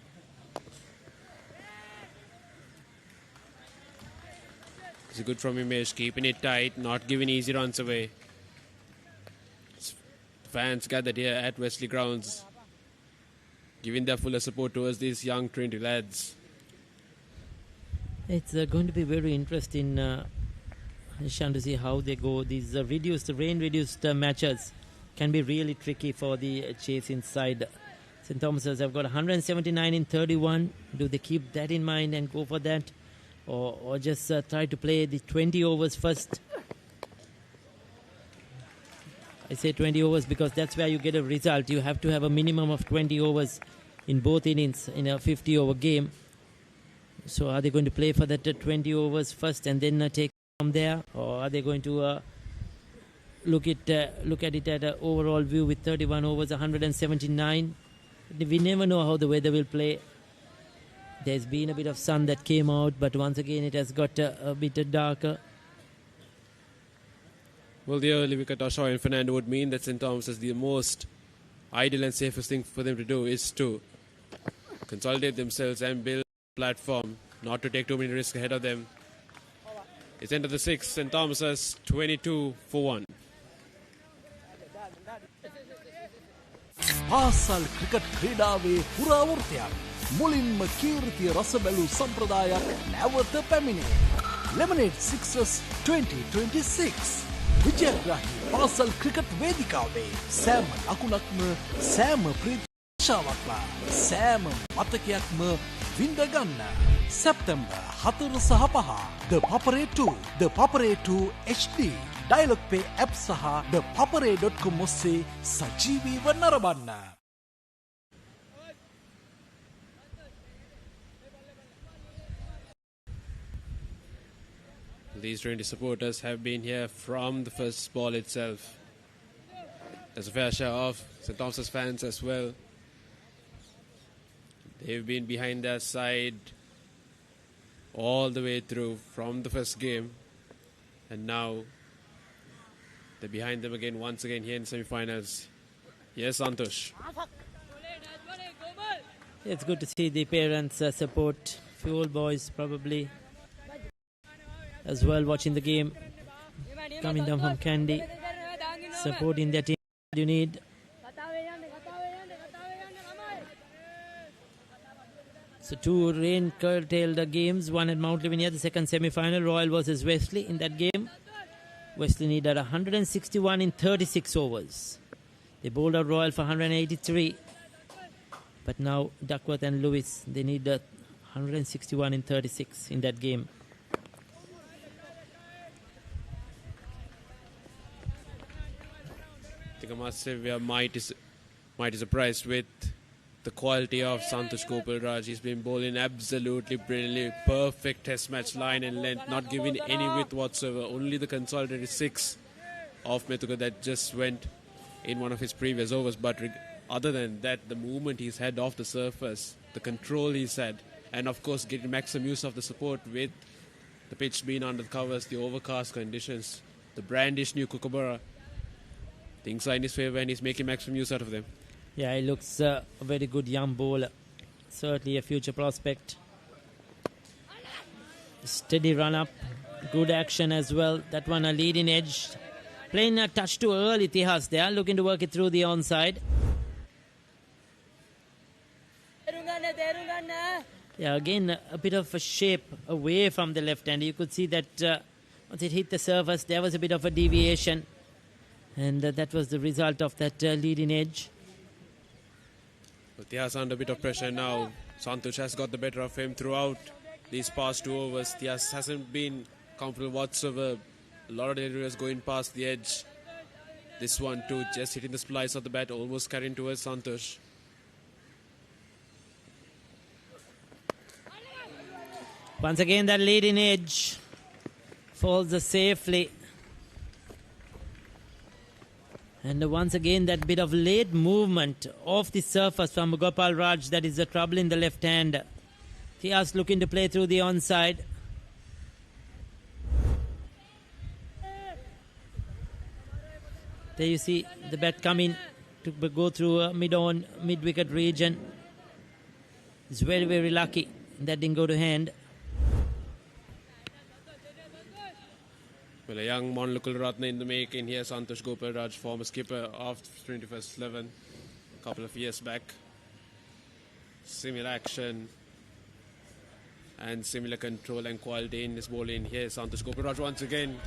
It's good from Imesh, keeping it tight, not giving easy runs away. Fans gathered here at Wesley Grounds, giving their fuller support towards these young Trinity lads. It's going to be very interesting, Ishan, to see how they go. These rain-reduced matches can be really tricky for the chase inside. St. Thomas's have got 179 in 31. Do they keep that in mind and go for that? or just try to play the 20 overs first. I say 20 overs because that's where you get a result. You have to have a minimum of 20 overs in both innings in a 50-over game. So are they going to play for that 20 overs first and then take from there? Or are they going to look at it at an overall view with 31 overs, 179? We never know how the weather will play. There's been a bit of sun that came out, but once again it has got a bit darker. Well, the early wicket of Shaw and Fernando would mean that St. Thomas is the most ideal and safest thing for them to do is to consolidate themselves and build a platform, not to take too many risks ahead of them. It's end of the sixth, St. Thomas's 22 for 1. පාසල් cricket ක්‍රීඩාවේ පුරාවෘත්තයක් මුලින්ම කීර්තිය රස බැලූ සම්ප්‍රදායක් නැවත පැමිණේ. Lemonade Sixers 2026 විජයග්‍රාහී පාසල් cricket වේදිකාවේ සෑම ලකුණක්ම සෑම ප්‍රතිශාවක්ම සෑම මතකයක්ම විඳගන්න. සැප්තැම්බර් 4 සහ 5 The Papare 2 The Papare 2 HD Dialog Pay app සහ thepapare.com ඔස්සේ සජීවීව නරඹන්න. These Trinity supporters have been here from the first ball itself. There's a fair share of St. Thomas's fans as well. They've been behind their side all the way through from the first game. And now they're behind them again, once again here in semi-finals. Yes, Santosh. It's good to see the parents support. Few old boys probably as well watching the game. Coming down from Kandy. Supporting their team. You need. So two rain curtailed games. One at Mount Lavinia, the second semi-final. Royal versus Wesley in that game. Wesley needed 161 in 36 overs. They bowled out Royal for 183. But now Duckworth and Lewis, they need 161 in 36 in that game. I think I must say we are mighty surprised with the quality of Santosh Gopalraj. He's been bowling absolutely brilliantly. Perfect test match line and length, not giving any width whatsoever. Only the consolidated 6 of Methuka that just went in one of his previous overs. But other than that, the movement he's had off the surface, the control he's had, and of course getting maximum use of the support with the pitch being under the covers, the overcast conditions, the brandish new Kookaburra. Things are in his favour and he's making maximum use out of them. Yeah, he looks a very good young bowler. Certainly a future prospect. Steady run up. Good action as well. That one a leading edge. Playing a touch too early, Tihas there. Looking to work it through the onside. Yeah, again a bit of a shape away from the left hand. You could see that once it hit the surface, there was a bit of a deviation. And that was the result of that leading edge. But Tias under a bit of pressure now. Santosh has got the better of him throughout these past 2 overs. Tias hasn't been comfortable whatsoever. A lot of areas going past the edge. This one too, just hitting the splice of the bat, almost carrying towards Santosh. Once again, that leading edge falls safely. And once again, that bit of late movement off the surface from Gopal Raj. That is the trouble in the left hand. Tias looking to play through the onside. There you see the bat coming to go through a mid-wicket region. It's very, very lucky that didn't go to hand. Well, a young Monlukul Ratna in the making here. Santosh Gopalraj, former skipper of 21st 11 a couple of years back. Similar action and similar control and quality in his bowling here. Santosh Gopalraj once again.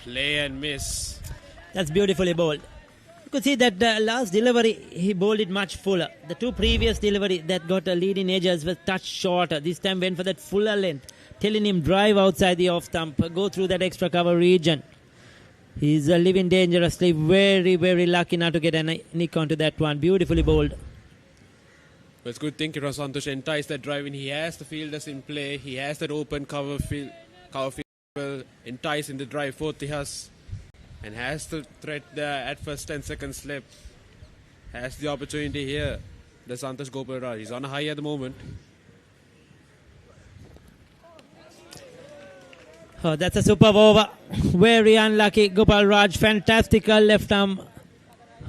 Play and miss. That's beautifully bowled. You could see that last delivery, he bowled it much fuller. The 2 previous delivery that got a leading edges was touch shorter. This time went for that fuller length. telling him drive outside the off stump, go through that extra cover region. He's living dangerously. Very, very lucky not to get a nick onto that one. Beautifully bowled. Well, it's good thing Santosh enticed that drive in. He has the fielders in play. He has that open cover field well enticed in the drive for Tihas. And has the threat there at first 10 seconds left. Has the opportunity here. The Santosh Gopal Raj. He's on a high at the moment. Oh, that's a superb over. Very unlucky. Gopal Raj, fantastic left arm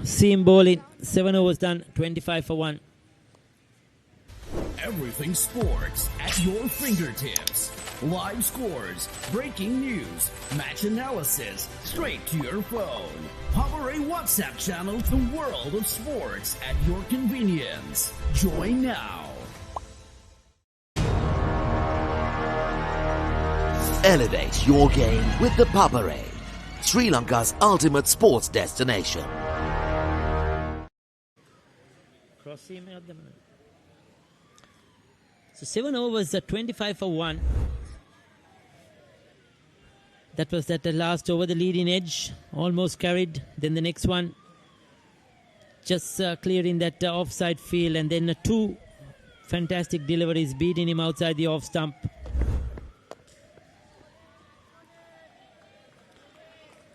seam bowling. 7 overs done, 25 for 1. Everything sports at your fingertips. Live scores, breaking news, match analysis, straight to your phone. Power A WhatsApp channel, the world of sports at your convenience. Join now. Elevate your game with the Papare, Sri Lanka's ultimate sports destination. Cross seam at the moment. So 7 overs, 25 for 1. That was that last over, the leading edge, almost carried. Then the next one, just clearing that offside field, and then 2 fantastic deliveries, beating him outside the off stump.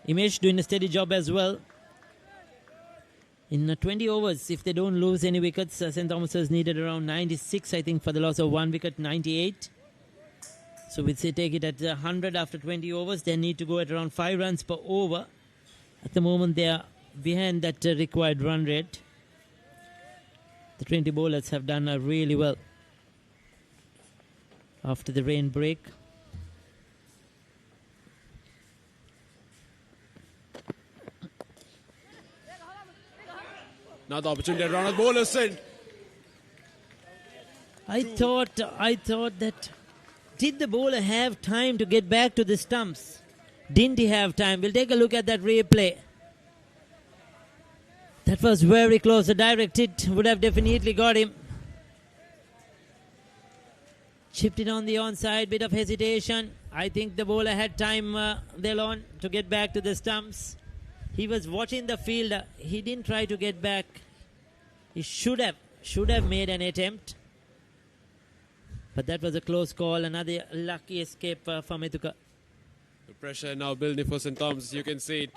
Imesh doing a steady job as well. In 20 overs, if they don't lose any wickets, St. Thomas has needed around 96, I think, for the loss of 1 wicket, 98. So we'd say take it at 100 after 20 overs. They need to go at around 5 runs per over. At the moment, they are behind that required run rate. The Trinity bowlers have done really well after the rain break. Now the opportunity to run a bowler sent. I thought that, did the bowler have time to get back to the stumps? Didn't he have time? We'll take a look at that replay. That was very close. A direct hit would have definitely got him. Chipped it on the onside, bit of hesitation. I think the bowler had time there on to get back to the stumps. He was watching the field. He didn't try to get back. He should have made an attempt. But that was a close call. Another lucky escape for Methuka. The pressure now building for St. Thomas. You can see it.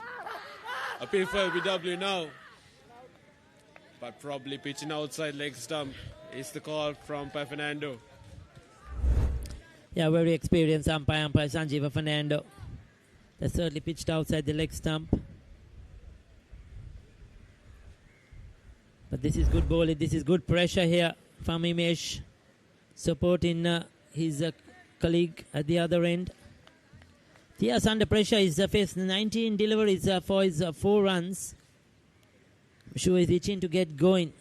Appeal for LBW now. But probably pitching outside leg stump is the call from Fernando. Yeah, very experienced umpire Sanjeeva Fernando. They certainly pitched outside the leg stump. But this is good bowling. This is good pressure here from Imesh, supporting his colleague at the other end. Diaz under pressure is faced 19 deliveries for his 4 runs. Shu is itching to get going.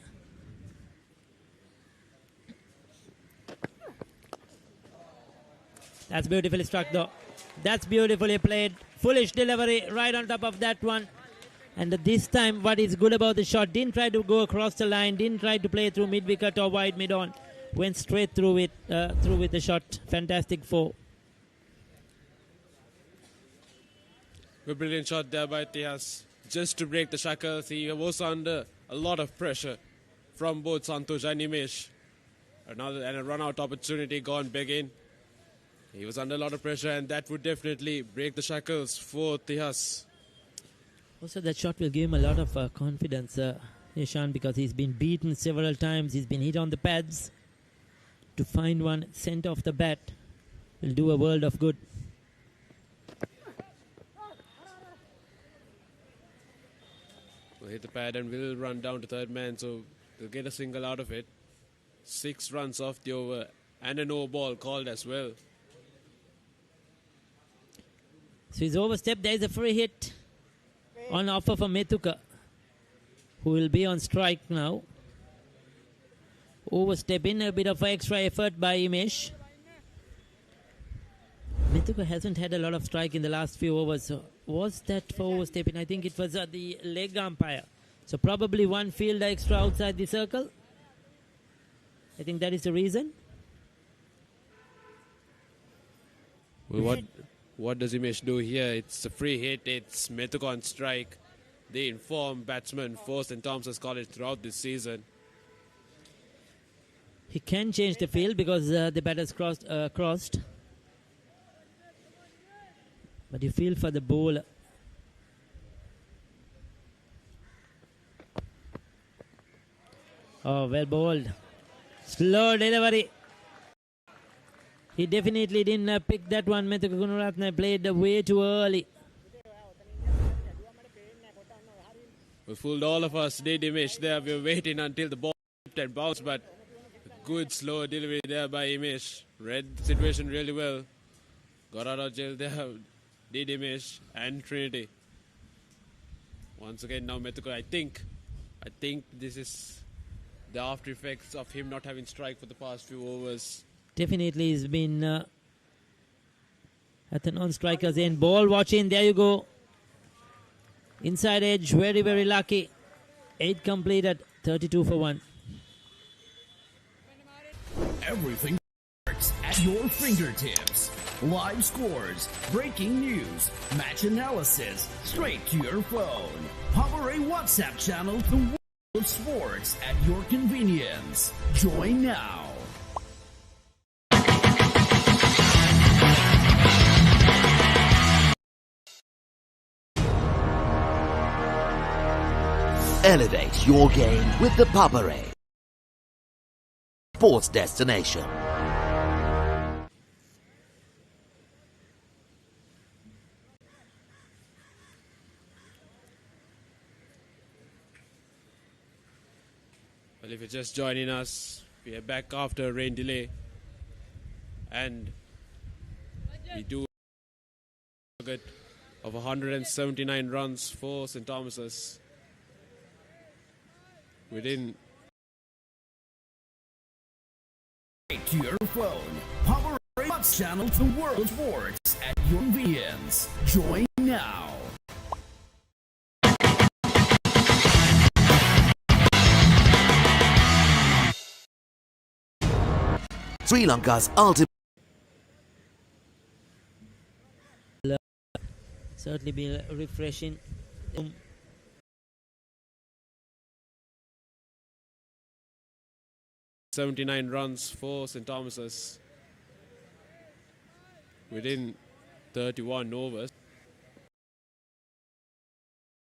That's beautifully struck though. That's beautifully played. Foolish delivery right on top of that one. And this time what is good about the shot, didn't try to go across the line, didn't try to play through mid-wicket or wide mid-on. Went straight through with the shot. Fantastic 4. A brilliant shot there by Tias. Just to break the shackles. He was under a lot of pressure from both Santosh and Imesh. A run-out opportunity gone big in. He was under a lot of pressure, and that would definitely break the shackles for Tihas. Also, that shot will give him a lot of confidence, Nishan, because he's been beaten several times. He's been hit on the pads. To find one sent off the bat will do a world of good. Will hit the pad and will run down to third man, so they'll get a single out of it. 6 runs off the over and a no ball called as well. So he's overstepped. There is a free hit on offer for Methuka, who will be on strike now. Overstepping, a bit of extra effort by Imesh. Methuka hasn't had a lot of strike in the last few overs. So was that for overstepping? I think it was the leg umpire. So probably one fielder extra outside the circle. I think that is the reason. Well, what does Imesh do here? It's a free hit. It's Methuka on strike. The informed batsman for St. Thomas's College throughout this season. He can change the field because the batters crossed. But you feel for the bowler. Oh, well bowled. Slow delivery. He definitely didn't pick that one. Methuka Gunaratne played way too early. We fooled all of us, did Imesh there. We were waiting until the ball tipped and bounced, but good slow delivery there by Imesh. Read the situation really well. Got out of jail there, did Imesh and Trinity. Once again now Methuka, I think this is the after effects of him not having strike for the past few overs. Definitely he's been at the non-strikers end. Ball watching, there you go. Inside edge, very, very lucky. 8 completed, 32 for 1. Everything works at your fingertips. Live scores, breaking news, match analysis, straight to your phone. Power A WhatsApp channel, the world of sports at your convenience. Join now. Elevate your game with the Papare Sports Destination. Well, if you're just joining us, we are back after a rain delay, and we do a target of 179 runs for St. Thomas's. Within to your phone. Power Rates channel to World Sports at your convenience. Join now. Sri Lanka's ultimate. Certainly be refreshing. 79 runs for St. Thomas's within 31 overs.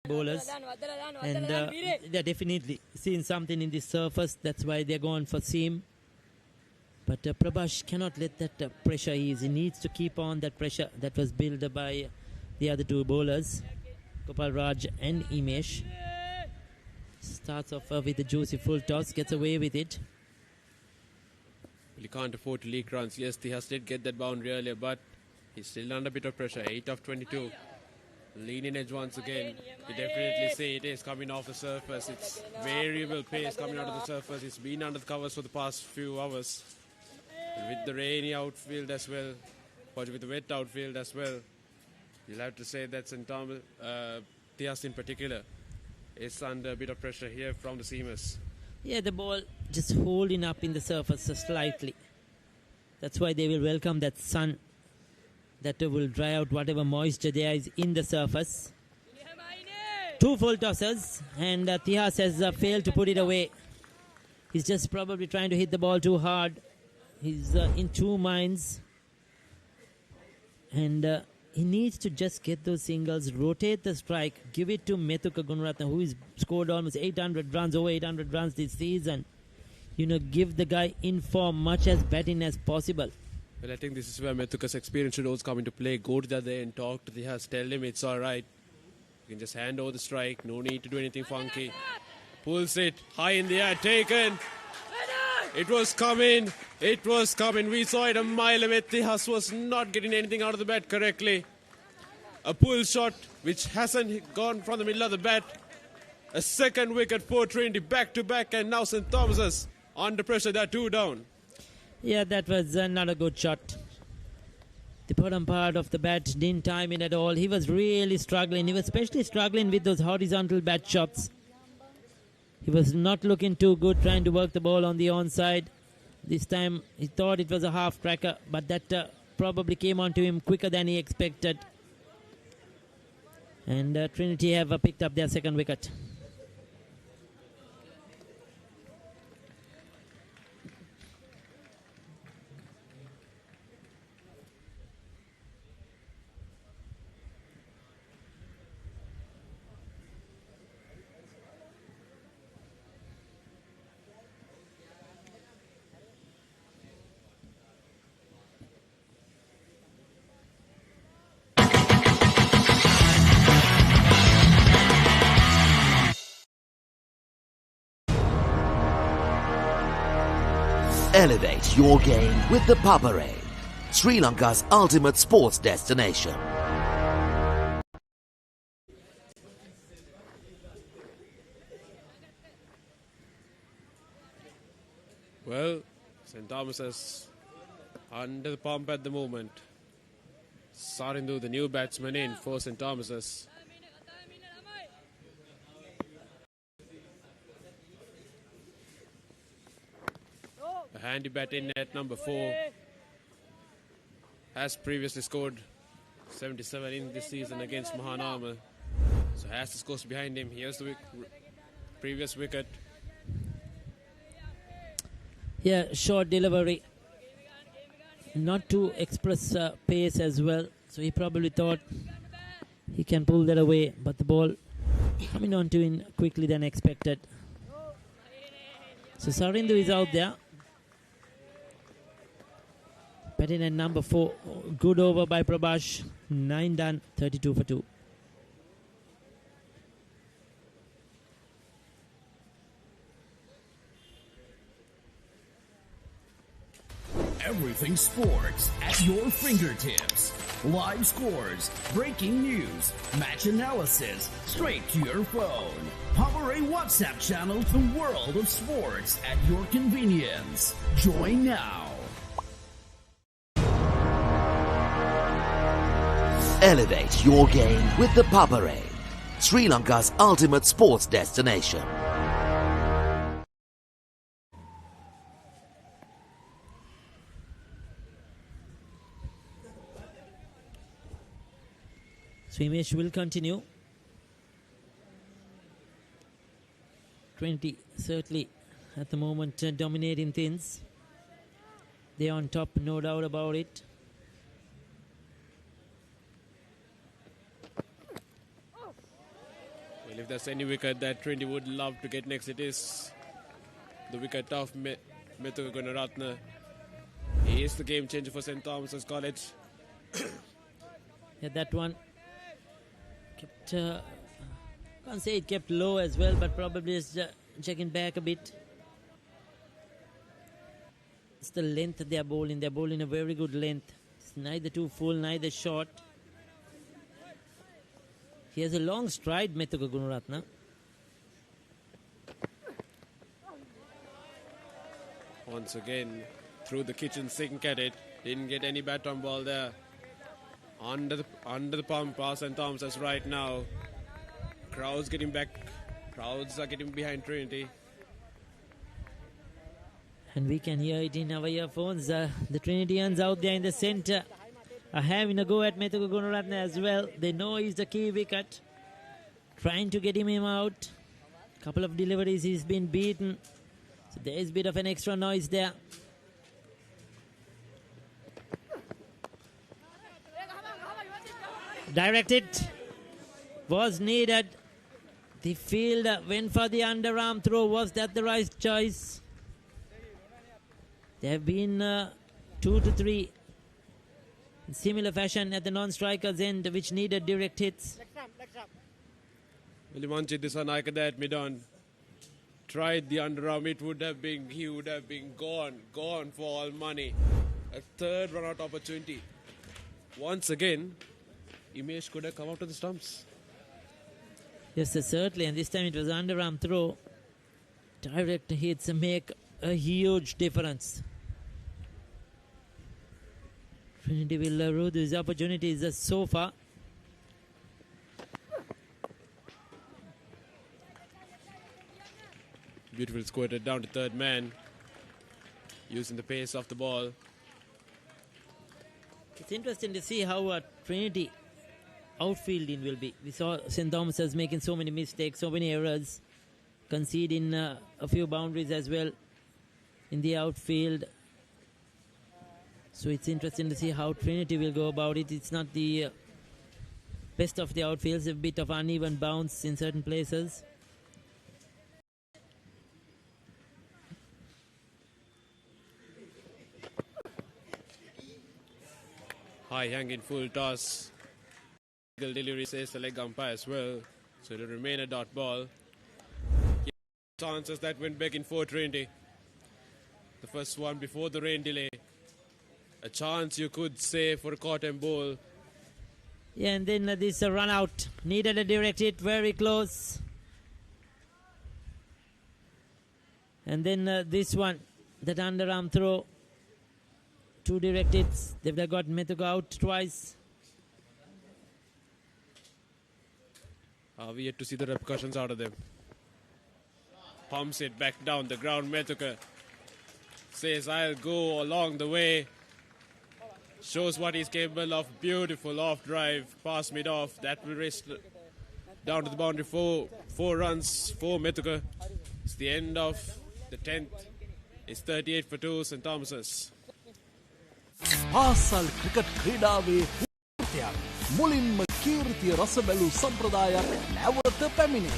Bowlers, and they're definitely seeing something in this surface. That's why they're going for seam. But Prabhash cannot let that pressure ease. He needs to keep on that pressure that was built by the other two bowlers, Gopal Raj and Imesh. Starts off with a juicy full toss, gets away with it. Well, he can't afford to leak runs. Yes, he has did get that boundary earlier, but he's still under a bit of pressure. 8 of 22. Leaning edge once again. You definitely see it is coming off the surface. It's variable pace coming out of the surface. It's been under the covers for the past few hours. And with the rainy outfield as well, or with the wet outfield as well, you'll have to say that St. Thomas, Thias in particular, is under a bit of pressure here from the seamers. Yeah, the ball just holding up in the surface slightly. That's why they will welcome that sun that will dry out whatever moisture there is in the surface. 2 full tosses, and Thias has failed to put it away. He's just probably trying to hit the ball too hard. He's in 2 minds. And he needs to just get those singles, rotate the strike, give it to Methuka Gunaratne, who has scored almost 800 runs, over 800 runs this season. You know, give the guy in form, much as batting as possible. Well, I think this is where Methuka's experience should also come into play. Go to the other end, talk to Thias, tell him it's all right. You can just hand over the strike, no need to do anything funky. Pulls it, high in the air, taken. It was coming. It was coming. We saw it a mile away. Thias was not getting anything out of the bat correctly. A pull shot which hasn't gone from the middle of the bat. A second wicket for Trinity back to back, and now St. Thomas's under pressure. They're 2 down. Yeah, that was not a good shot. The bottom part of the bat didn't time it at all. He was really struggling. He was especially struggling with those horizontal bat shots. He was not looking too good trying to work the ball on the onside. This time he thought it was a half cracker, but that probably came onto him quicker than he expected. And Trinity have picked up their second wicket. Elevate your game with the Papare, Sri Lanka's ultimate sports destination. Well, St. Thomas is under the pump at the moment. Sarindu, the new batsman in for St. Thomas's. A handy bat in at number 4. Has previously scored 77 in this season against Mahanama. So has the scores behind him. Here's the previous wicket. Yeah, short delivery. Not to express pace as well. So he probably thought he can pull that away. But the ball coming on to him quickly than expected. So Sarindu is out there. Batting at number 4. Good over by Prabhash. 9 done, 32 for 2. Everything sports at your fingertips. Live scores, breaking news, match analysis, straight to your phone. Power A WhatsApp channel, the world of sports at your convenience. Join now. Elevate your game with the Papare, Sri Lanka's ultimate sports destination. Swimesh will continue. Trinity certainly at the moment dominating things. They're on top, no doubt about it. Well, if there's any wicket that Trinity would love to get next, it is the wicket of Methuka Gunaratne. He is the game changer for St. Thomas's College. Yeah, that one kept, can't say it kept low as well, but probably is checking back a bit. It's the length they are bowling. They're bowling a very good length. It's neither too full, neither short. He has a long stride, Methuka Gunaratne. Once again, through the kitchen sink at it. Didn't get any bat on ball there. Under the pump, St. Thomas's right now. Crowds getting back. Crowds are getting behind Trinity. And we can hear it in our earphones. The Trinitians out there in the center are having a go at Methuka Gunaratne as well. They know he's the key wicket. Trying to get him out. Couple of deliveries, he's been beaten. So there is a bit of an extra noise there. Directed was needed. The fielder went for the underarm throw. Was that the right choice? There have been 2 to 3 in similar fashion at the non-striker's end, which needed direct hits. Well, Manchit Disanayaka that mid-on tried the underarm. He would have been gone for all money. A third run-out opportunity. Once again, Imesh could have come out to the stumps. Yes, sir, certainly. And this time it was underarm throw. Direct hits make a huge difference. Trinity will rue these opportunities so far. Beautiful squirted down to third man. Using the pace of the ball. It's interesting to see how Trinity outfielding will be. We saw St. Thomas's making so many mistakes, so many errors, conceding a few boundaries as well in the outfield. So it's interesting to see how Trinity will go about it. It's not the best of the outfields, a bit of uneven bounce in certain places. High hanging full toss. Delivery says the leg umpire as well. So it'll remain a dot ball. Chances that went back in for Trinity. The first one before the rain delay. A chance you could say for a caught and bowl. Yeah, and then this run out. Needed a direct hit, very close. And then this one, that underarm throw. 2 direct hits. They've got Methuga out twice. We yet to see the repercussions out of them. Pumps it back down the ground. Methuga says, I'll go along the way. Shows what he's capable of. Beautiful off drive. Pass mid off. That will race down to the boundary. Four runs for Methuga. It's the end of the 10th. It's 38 for 2 St. Thomas's. පාසල් cricket ක්‍රීඩාවේ වෘත්තයක් මුලින්ම කීර්තිය රස බැලූ සම්ප්‍රදායක් නැවත පැමිණේ.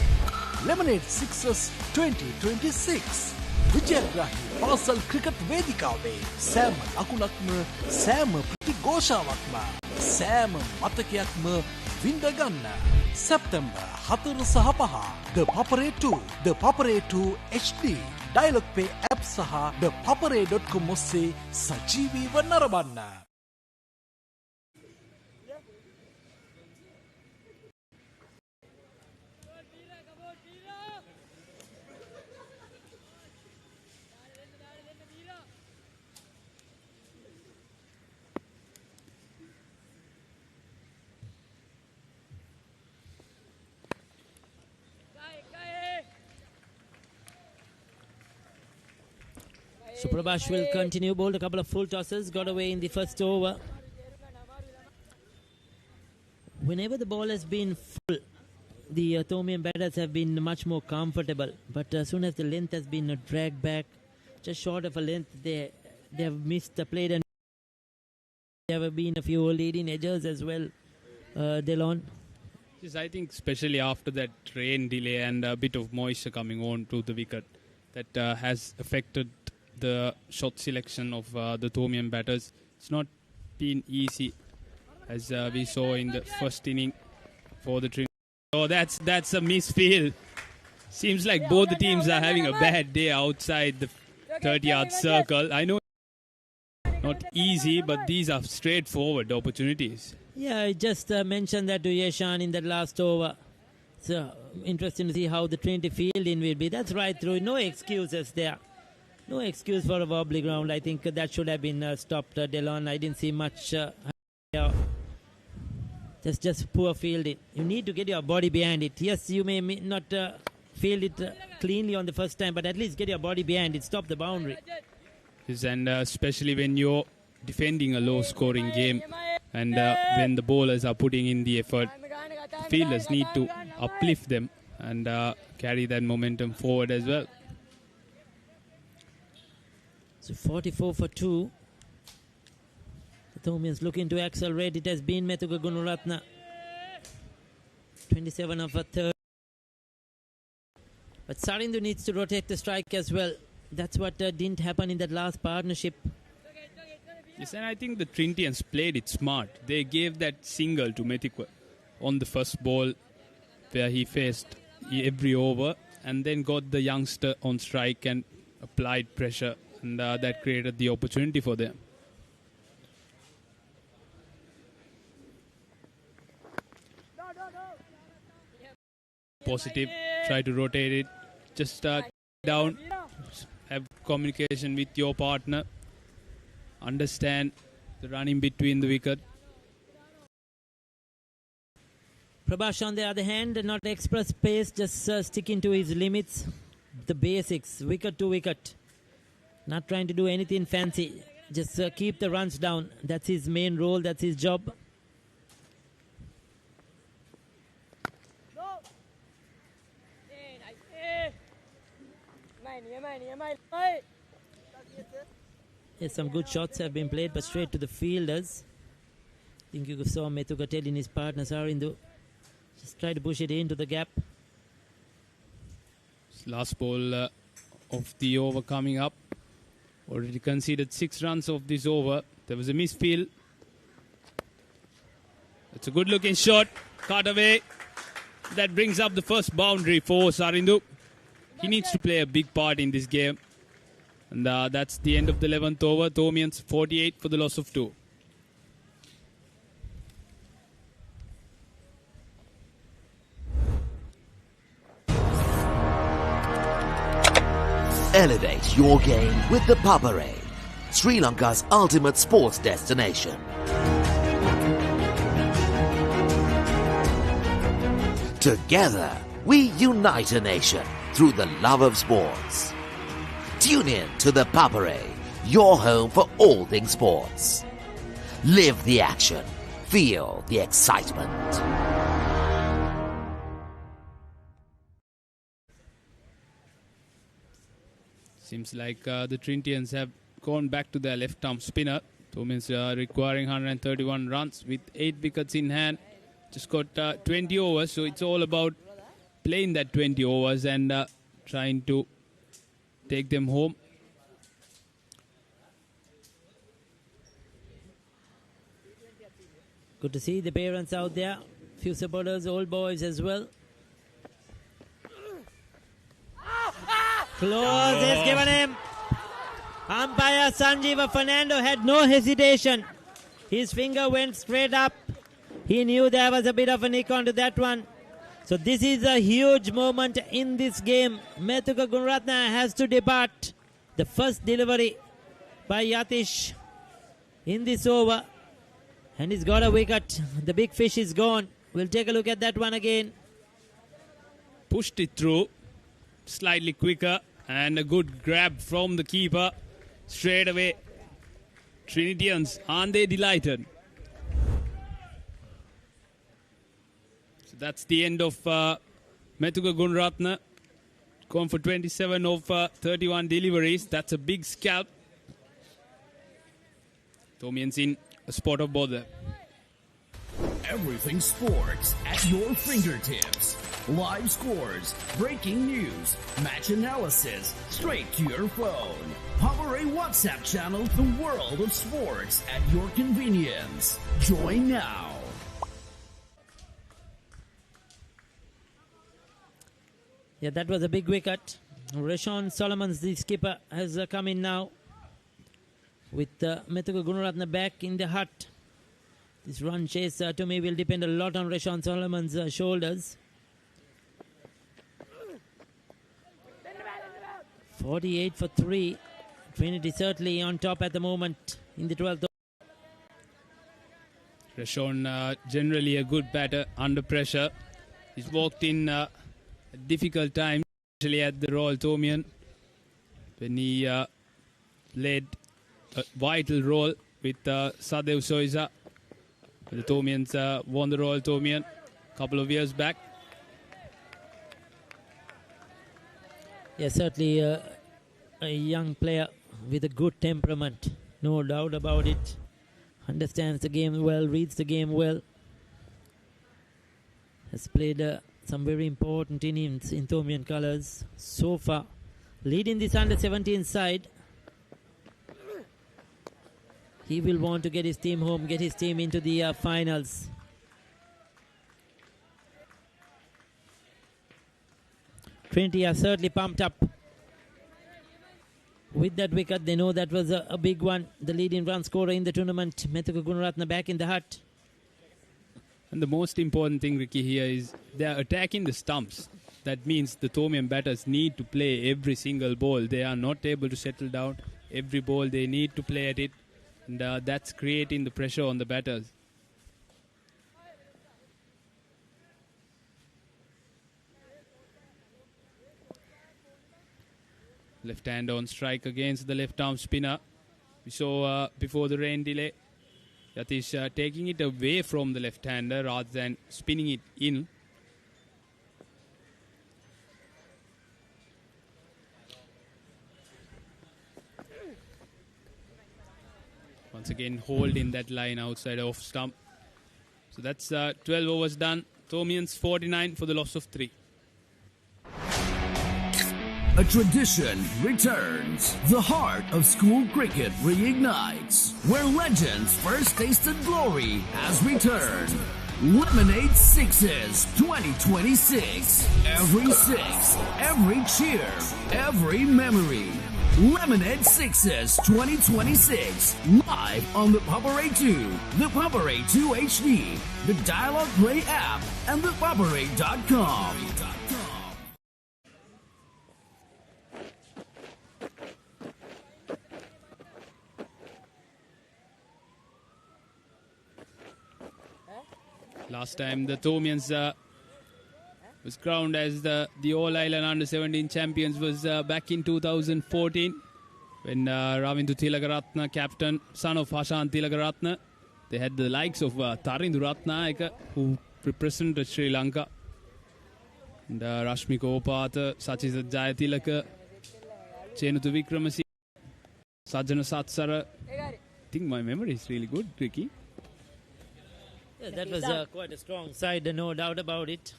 Lemonade Sixers 2026 විජයග්‍රාහී පාසල් cricket වේදිකාවේ සෑම ලකුණක්ම සෑම ප්‍රතිඝෝෂාවක්ම සෑම මතකයක්ම විඳ ගන්න. සැප්තැම්බර් 4 සහ 5 The Papare 2 The Papare 2 HD Dialog Pay app සහ thepapare.com ඔස්සේ සජීවීව නරඹන්න. So Prabhash will continue, bowled a couple of full tosses, got away in the first over. Whenever the ball has been full, the Thomian batters have been much more comfortable. But as soon as the length has been dragged back, just short of a length, they have missed the plate, and there have been a few leading edges as well, Delon. Yes, I think especially after that rain delay and a bit of moisture coming on to the wicket, that has affected the shot selection of the Thomian batters. It's not been easy, as we saw in the first inning for the Trinity. Oh, that's a misfield. Seems like both the teams are having a bad day outside the 30-yard circle. I know it's not easy, but these are straightforward opportunities. Yeah, I just mentioned that to Yeshan in that last over. So interesting to see how the Trinity fielding will be. That's right through. No excuses there. No excuse for a wobbly ground. I think that should have been stopped, Delon. I didn't see much. Just poor fielding. You need to get your body behind it. Yes, you may not field it cleanly on the first time, but at least get your body behind it. Stop the boundary. Yes, and especially when you're defending a low-scoring game, and when the bowlers are putting in the effort, fielders need to uplift them and carry that momentum forward as well. So 44 for 2. The Thomians looking to accelerate. It has been Methuga Gunaratna. 27 of a third. But Sarindu needs to rotate the strike as well. That's what didn't happen in that last partnership. Yes, and I think the Trinitians played it smart. They gave that single to Methuga on the first ball where he faced every over, and then got the youngster on strike and applied pressure. And that created the opportunity for them. Positive, try to rotate it. Just down, have communication with your partner. Understand the running between the wicket. Prabhash, on the other hand, not express pace, just sticking to his limits. The basics, wicket to wicket. Not trying to do anything fancy. just keep the runs down. That's his main role. That's his job. Yes, some good shots have been played, but straight to the fielders. I think you saw Methuka telling his partner Sarindu, just try to push it into the gap. Last ball of the over coming up. Already conceded 6 runs of this over. There was a misfield. It's a good looking shot. Cut away. That brings up the first boundary for Sarindu. He needs to play a big part in this game. And that's the end of the 11th over. Thomians 48 for the loss of 2. Elevate your game with the Papare, Sri Lanka's ultimate sports destination. Together, we unite a nation through the love of sports. Tune in to the Papare, your home for all things sports. Live the action. Feel the excitement. Seems like the Trinitians have gone back to their left-arm spinner. Thomians requiring 131 runs with 8 wickets in hand. Just got 20 overs, so it's all about playing that 20 overs and trying to take them home. Good to see the parents out there. Few supporters, old boys as well. Close is given him. Umpire Sanjeeva Fernando had no hesitation. His finger went straight up. He knew there was a bit of a nick onto that one. So this is a huge moment in this game. Methuka Gunaratne has to depart. The first delivery by Yatish in this over. And he's got a wicket. The big fish is gone. We'll take a look at that one again. Pushed it through. Slightly quicker. And a good grab from the keeper. Straight away. Trinitians, aren't they delighted? So that's the end of Methuka Gunaratne. Gone for 27 of 31 deliveries. That's a big scalp. Thomians in a spot of bother. Everything sports at your fingertips. Live scores, breaking news, match analysis, straight to your phone. Power A WhatsApp channel, the world of sports at your convenience. Join now. Yeah, that was a big wicket. Rashawn Solomons, the skipper, has come in now with Methuka Gunaratne back in the hut. This run chase to me will depend a lot on Rashawn Solomons' shoulders. 48 for 3. Trinity certainly on top at the moment in the 12th. Rashawn generally a good batter under pressure. He's walked in a difficult time, especially at the Royal Thomian, when he played a vital role with Sadev Soiza. The Thomians won the Royal Thomian a couple of years back. Yeah, certainly a young player with a good temperament, no doubt about it. Understands the game well, reads the game well. Has played some very important innings in Thomian colours so far. Leading this under-17 side. He will want to get his team home, get his team into the finals. Trinity are certainly pumped up with that wicket. They know that was a big one. The leading run scorer in the tournament, Methuka Gunaratne, back in the hut. And the most important thing, Ricky, here is they are attacking the stumps. That means the Thomian batters need to play every single ball. They are not able to settle down. Every ball they need to play at it. And that's creating the pressure on the batters. Left hand on strike against the left arm spinner. We saw before the rain delay, Yatish taking it away from the left-hander rather than spinning it in. Once again, hold in that line outside off stump. So that's 12 overs done. Thomians 49 for the loss of 3. A tradition returns. The heart of school cricket reignites. Where legends first tasted glory has returned. Lemonade Sixes 2026. Every six, every cheer, every memory. Lemonade Sixes 2026. Live on the Paparay 2, the Paparay 2 HD, the Dialogue Play app, and the Paparay.com. Last time the Thomians was crowned as the All Island Under-17 champions was back in 2014 when Ravindu Tilakaratna, captain, son of Hashan Tilakaratna, they had the likes of Tarindu Ratnayaka who represented Sri Lanka, and Rashmi Kopata, Sachisa Jayatilaka, Chenutu Wickramasinghe, Sajjana Satsara. I think my memory is really good, Ricky. Yeah, that was quite a strong side, no doubt about it.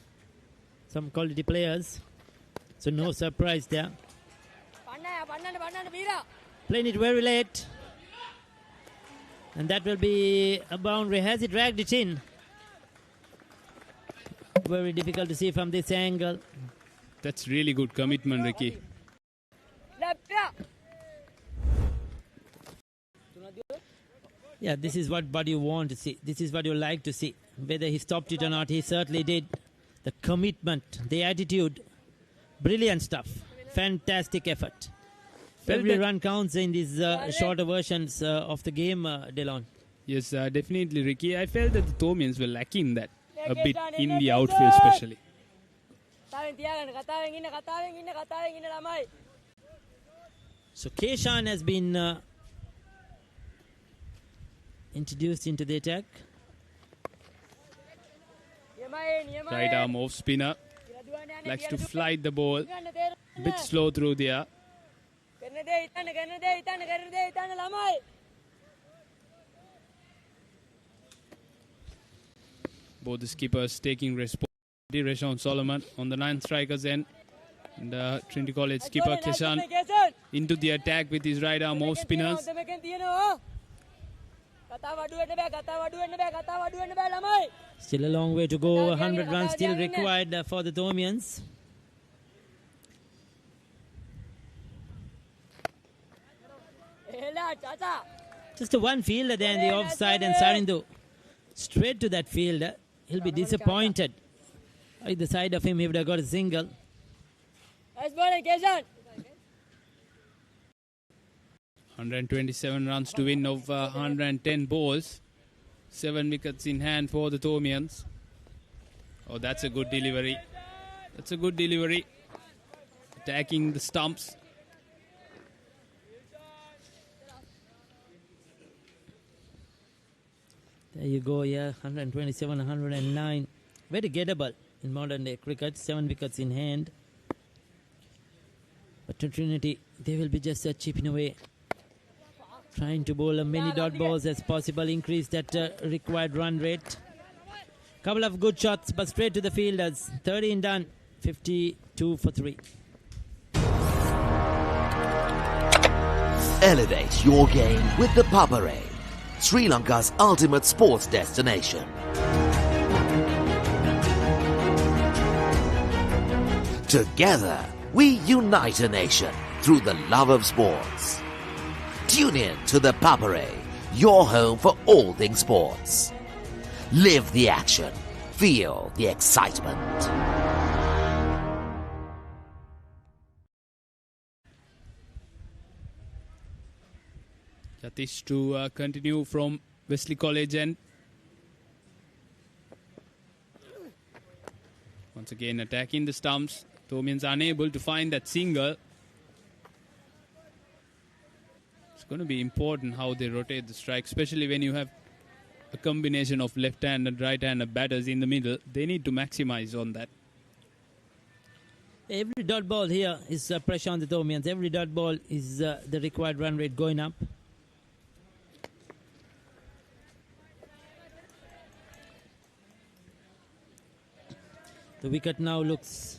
Some quality players, so no surprise there. Playing it very late, and that will be a boundary. Has he dragged it in? Very difficult to see from this angle. That's really good commitment, Ricky. Yeah, this is what you want to see. This is what you like to see. Whether he stopped it or not, he certainly did. The commitment, the attitude, brilliant stuff. Fantastic effort. Every run counts in these shorter versions of the game, Delon. Yes, definitely, Ricky. I felt that the Thomians were lacking that a bit in the outfield especially. So Keshan has been introduced into the attack. Right arm off spinner. Likes to flight the ball. Bit slow through there. Both the skippers taking responsibility. Reshaun Solomon on the 9th strikers end. And Trinity College skipper Keshan into the attack with his right arm off spinners. Still a long way to go. 100 runs still required for the Thomians. Just one fielder there in the offside, and Sarindu straight to that fielder. He'll be disappointed. Either side of him, he would have got a single. 127 runs to win of 110 balls. 7 wickets in hand for the Thomians. Oh, that's a good delivery. That's a good delivery. Attacking the stumps. There you go, yeah. 127, 109. Very gettable in modern day cricket. 7 wickets in hand. But to Trinity, they will be just chipping away. Trying to bowl as many dot balls as possible. Increase that required run rate. Couple of good shots, but straight to the fielders. 13 done. 52 for 3. Elevate your game with the Paparay, Sri Lanka's ultimate sports destination. Together, we unite a nation through the love of sports. Tune in to the Paparay, your home for all things sports. Live the action. Feel the excitement. Yatish to continue from Wesley College end. Once again attacking the stumps. Thomians unable to find that single. going to be important how they rotate the strike, especially when you have a combination of left-hand and right-hand batters in the middle. They need to maximize on that. Every dot ball here is pressure on the Thomians. Every dot ball is the required run rate going up. The wicket now looks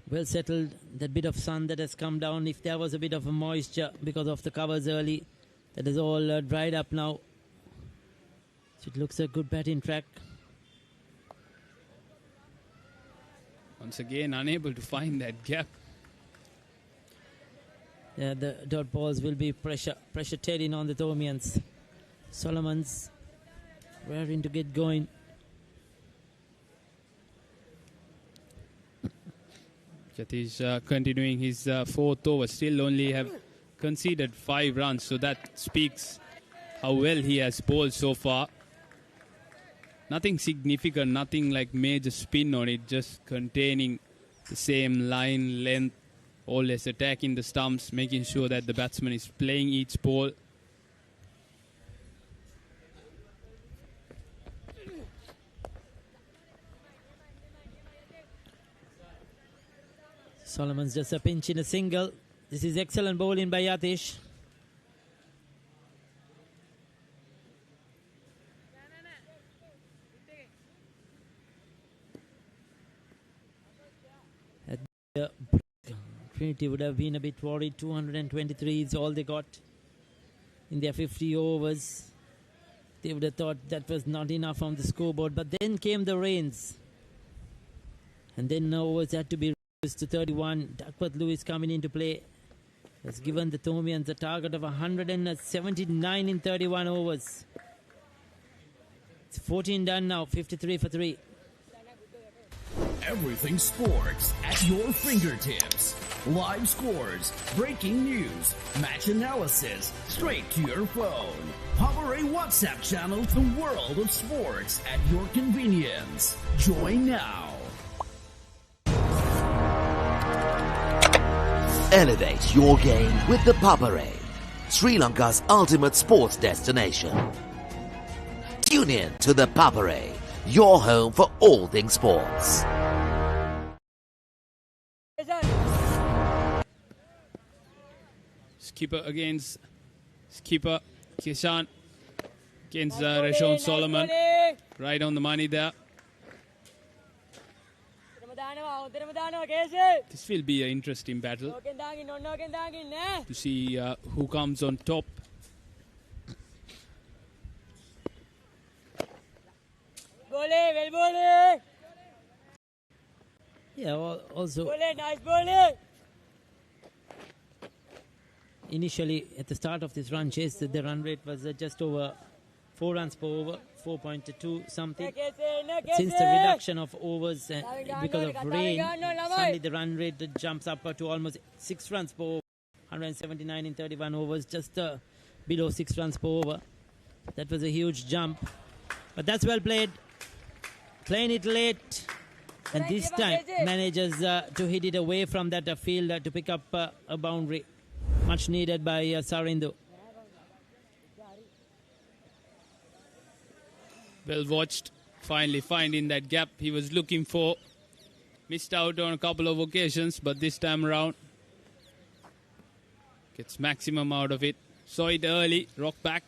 well settled. That bit of sun that has come down, if there was a bit of a moisture because of the covers early, that is all dried up now. So it looks a good batting track. Once again, unable to find that gap. Yeah, the dot balls will be pressure tearing on the Thomians. Solomon's raring to get going. He's continuing his fourth over. Still only have conceded 5 runs. So that speaks how well he has bowled so far. Nothing significant, nothing like major spin on it. Just containing the same line, length. Always attacking the stumps. Making sure that the batsman is playing each ball. Solomon's just a pinch in a single. This is excellent bowling by Yatish. At the break, Trinity would have been a bit worried. 223 is all they got in their 50 overs. They would have thought that was not enough on the scoreboard. But then came the rains. And then overs had to be to 31. Duckworth Lewis coming into play has given the Thomians a target of 179 in 31 overs. It's 14 done now, 53 for 3. Everything sports at your fingertips. Live scores, breaking news, match analysis, straight to your phone. Power A WhatsApp channel, the world of sports at your convenience. Join now. Elevate your game with the Papare, Sri Lanka's ultimate sports destination. Tune in to the Papare, your home for all things sports. Skipper Kishan against Rashawn Solomon. Right on the money there. This will be an interesting battle to see who comes on top. Yeah, also initially at the start of this run chase, the run rate was just over 4 runs per over, 4.2 something. Since the reduction of overs because of rain, suddenly the run rate jumps up to almost 6 runs per over, 179 in 31 overs, just below 6 runs per over. That was a huge jump. But that's well played. Playing it late. And this time manages to hit it away from that field to pick up a boundary. Much needed by Sarindu. Well watched. Finally finding that gap he was looking for. Missed out on a couple of occasions, but this time around gets maximum out of it. Saw it early, rock back.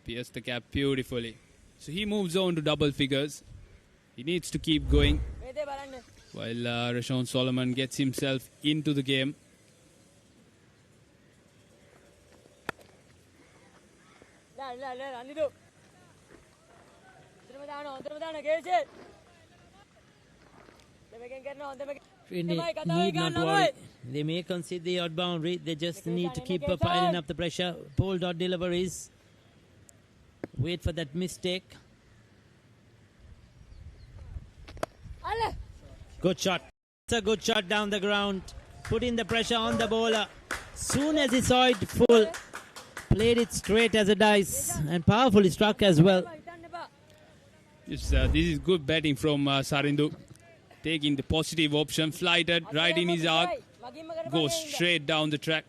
Pierced the gap beautifully. So he moves on to double figures. He needs to keep going while Rashawn Solomon gets himself into the game. Trinity need not worry. They may concede the odd boundary. They just need to keep piling up the pressure. Pull dot deliveries. Wait for that mistake. Good shot. It's a good shot down the ground. Putting the pressure on the bowler. Soon as he saw it full, played it straight as a dice and powerfully struck as well. This is good batting from Sarindu. Taking the positive option, flighted right in his arc. Goes straight down the track.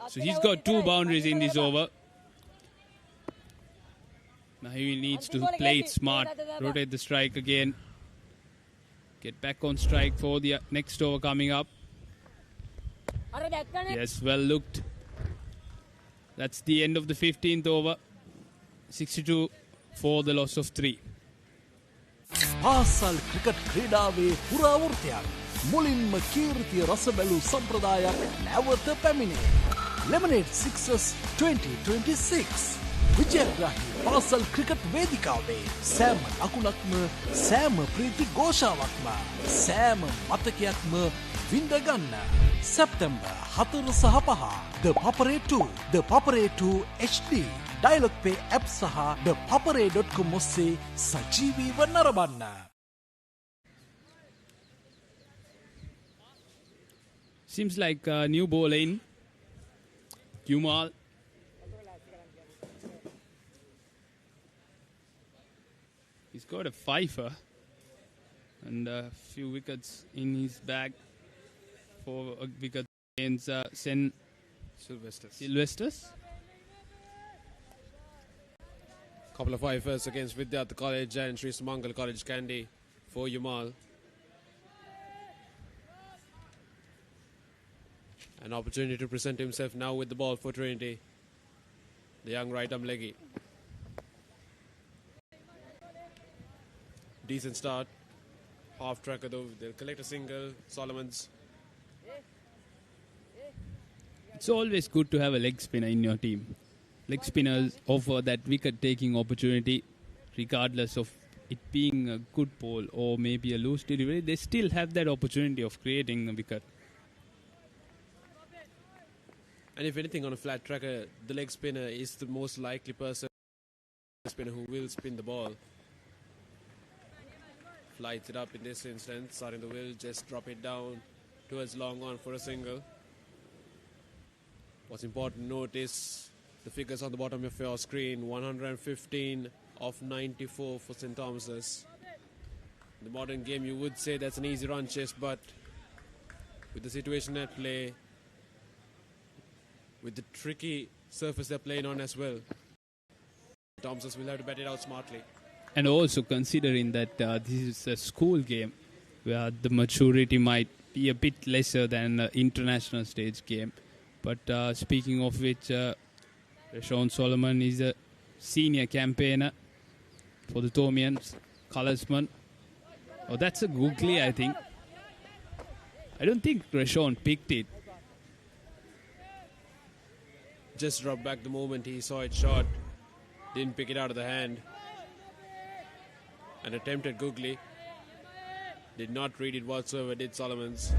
So he's got 2 boundaries in this over. Now he needs to play it smart, rotate the strike again, get back on strike for the next over coming up. Yes, well looked. That's the end of the 15th over. 62 for the loss of 3. පාසල් cricket ක්‍රීඩාවේ පුරාවෘත්තයක් මුලින්ම කීර්තිය රස බැලූ සම්ප්‍රදායක් නැවත පැමිණේ. Lemonade Sixers 2026 විජයග්‍රාහී පාසල් cricket වේදිකාවේ සෑම ලකුණක්ම සෑම ප්‍රීති ഘോഷාවක්ම සෑම මතකයක්ම විඳගන්න. සැප්තැම්බර් 4 සහ 5 The Paparade 2 The Paparade 2 HD Dialog Pay app සහ thepaparade.com ඔස්සේ සජීවීව නරඹන්න. Seems like a new ball in. Yumal. He's got a fifer and a few wickets in his bag for a wicket against Sen Sylvesters. Couple of fifers against Vidyarth College and Sri Sumangal College Kandy for Yumal. An opportunity to present himself now with the ball for Trinity. The young right-arm leggy. Decent start. Half tracker though. They'll collect a single. Solomon's. It's always good to have a leg spinner in your team. Leg spinners offer that wicket-taking opportunity, regardless of it being a good ball or maybe a loose delivery. They still have that opportunity of creating a wicket. And if anything on a flat tracker, the leg spinner is the most likely person spinner who will spin the ball. Flights it up in this instance, starting the wheel, just drop it down towards long on for a single. What's important to note is the figures on the bottom of your screen, 115 of 94 for St. Thomas's. In the modern game, you would say that's an easy run chase, but with the situation at play, with the tricky surface they're playing on as well, Thomas's will have to bat it out smartly. And also considering that this is a school game where the maturity might be a bit lesser than an international stage game. But speaking of which, Rashawn Solomon is a senior campaigner for the Thomians, colorsman. Oh, that's a googly, I think. I don't think Rashawn picked it. Just dropped back the moment he saw it shot. Didn't pick it out of the hand. An attempted googly. Did not read it whatsoever, did Solomons.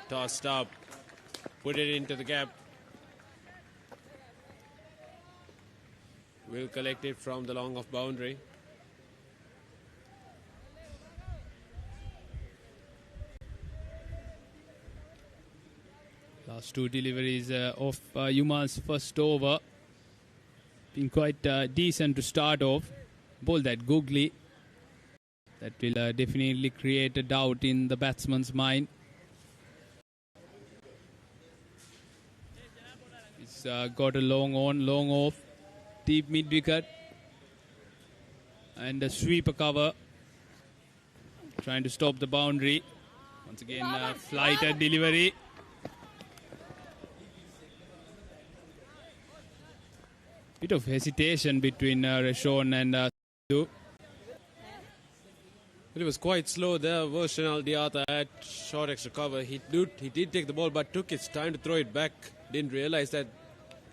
Tossed up. Put it into the gap. Will collect it from the long off boundary. Last 2 deliveries of Yumal's first over. Been quite decent to start off. Ball that googly. That will definitely create a doubt in the batsman's mind. He's got a long on, long off. Deep mid wicket. And a sweeper cover. Trying to stop the boundary. Once again, flighted delivery. Bit of hesitation between Rashawn and Sidhu. But it was quite slow there. Version Aldiata had short extra cover. He did take the ball, but took his time to throw it back. Didn't realize that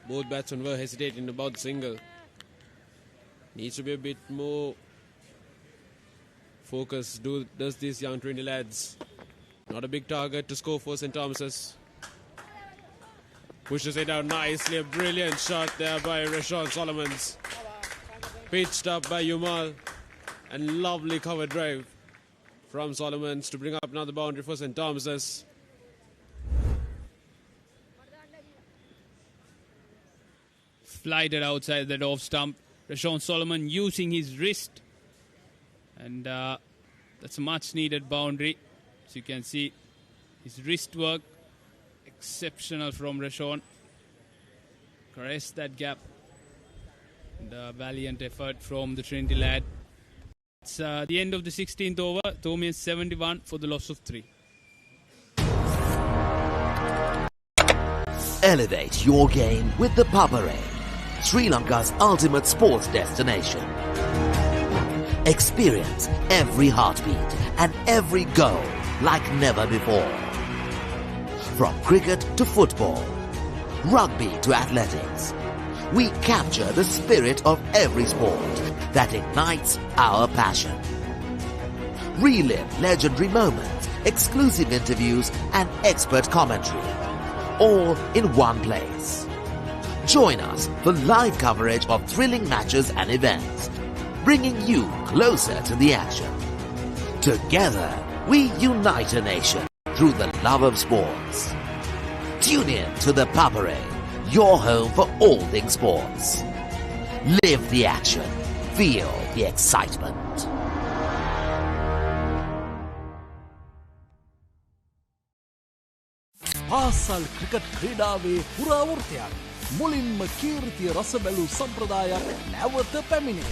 both batsmen were hesitating about the single. Needs to be a bit more focused. Does these young Trinity lads? Not a big target to score for St. Thomas's. Pushes it out nicely. A brilliant shot there by Rashawn Solomons. Pitched up by Yumal. And lovely cover drive from Solomons to bring up another boundary for St. Thomas's. Flighted outside that off stump. Rashawn Solomon using his wrist. And That's a much needed boundary. As you can see, his wrist work, exceptional from Rashon. Caressed that gap. The valiant effort from the Trinity lad. It's the end of the 16th over. Thomian 71 for the loss of 3. Elevate your game with the Papare, Sri Lanka's ultimate sports destination. Experience every heartbeat and every goal like never before. From cricket to football, rugby to athletics, we capture the spirit of every sport that ignites our passion. Relive legendary moments, exclusive interviews and expert commentary, all in one place. Join us for live coverage of thrilling matches and events, bringing you closer to the action. Together, we unite a nation through the love of sports. Tune in to the Papare, your home for all things sports. Live the action. Feel the excitement. පාසල් cricket ක්‍රීඩාවේ පුරාවෘත්තයක් මුලින්ම කීර්තිය රස බැලූ සම්ප්‍රදායක් නැවත පැමිණේ.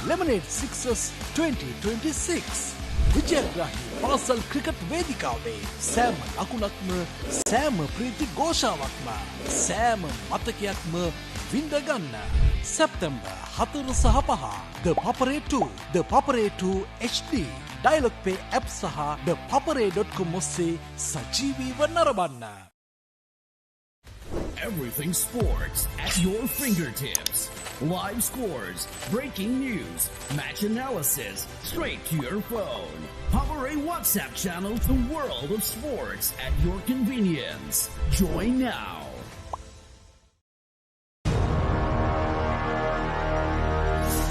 Lemonade Sixers 2026 විජයග්‍රාහී පාසල් cricket වේදිකාවේ සෑම ලකුණක්ම සෑම ප්‍රීති ഘോഷාවක්ම සෑම මතකයක්ම විඳගන්න. සැප්තැම්බර් 4 සහ 5 The Papare 2 The Papare 2 HD Dialog Pay app saha thepapare.com ඔස්සේ සජීවීව නරඹන්න. Everything sports at your fingertips. Live scores, breaking news, match analysis, straight to your phone. Papare WhatsApp channel, the world of sports at your convenience. Join now.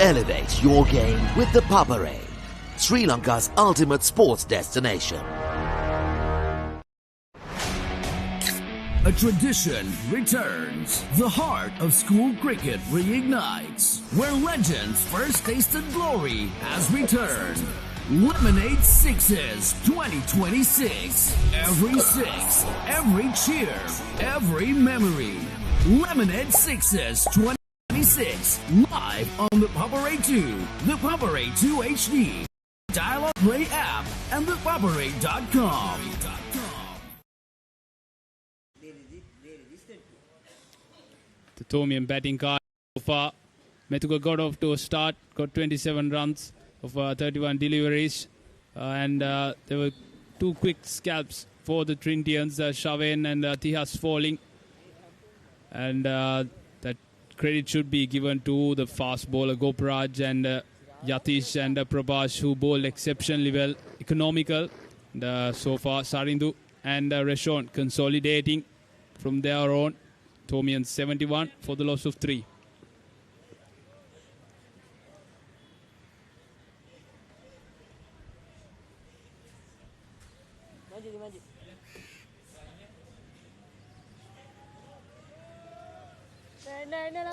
Elevate your game with the Papare, Sri Lanka's ultimate sports destination. A tradition returns. The heart of school cricket reignites. Where legends first tasted glory has returned. Lemonade Sixes 2026. Every six, every cheer, every memory. Lemonade Sixes 2026. Live on the Papare 2, the Papare 2 HD, Dialog Play app, and thepapare.com. The Thomian batting card so far. Methuka got off to a start, got 27 runs of 31 deliveries. And there were two quick scalps for the Trinitians, Shaven and Tihas falling. And that credit should be given to the fast bowler Goparaj and Yatish and Prabhash, who bowled exceptionally well, economical. And, so far, Sarindu and Rashon consolidating from their own. Thomian 71 for the loss of 3.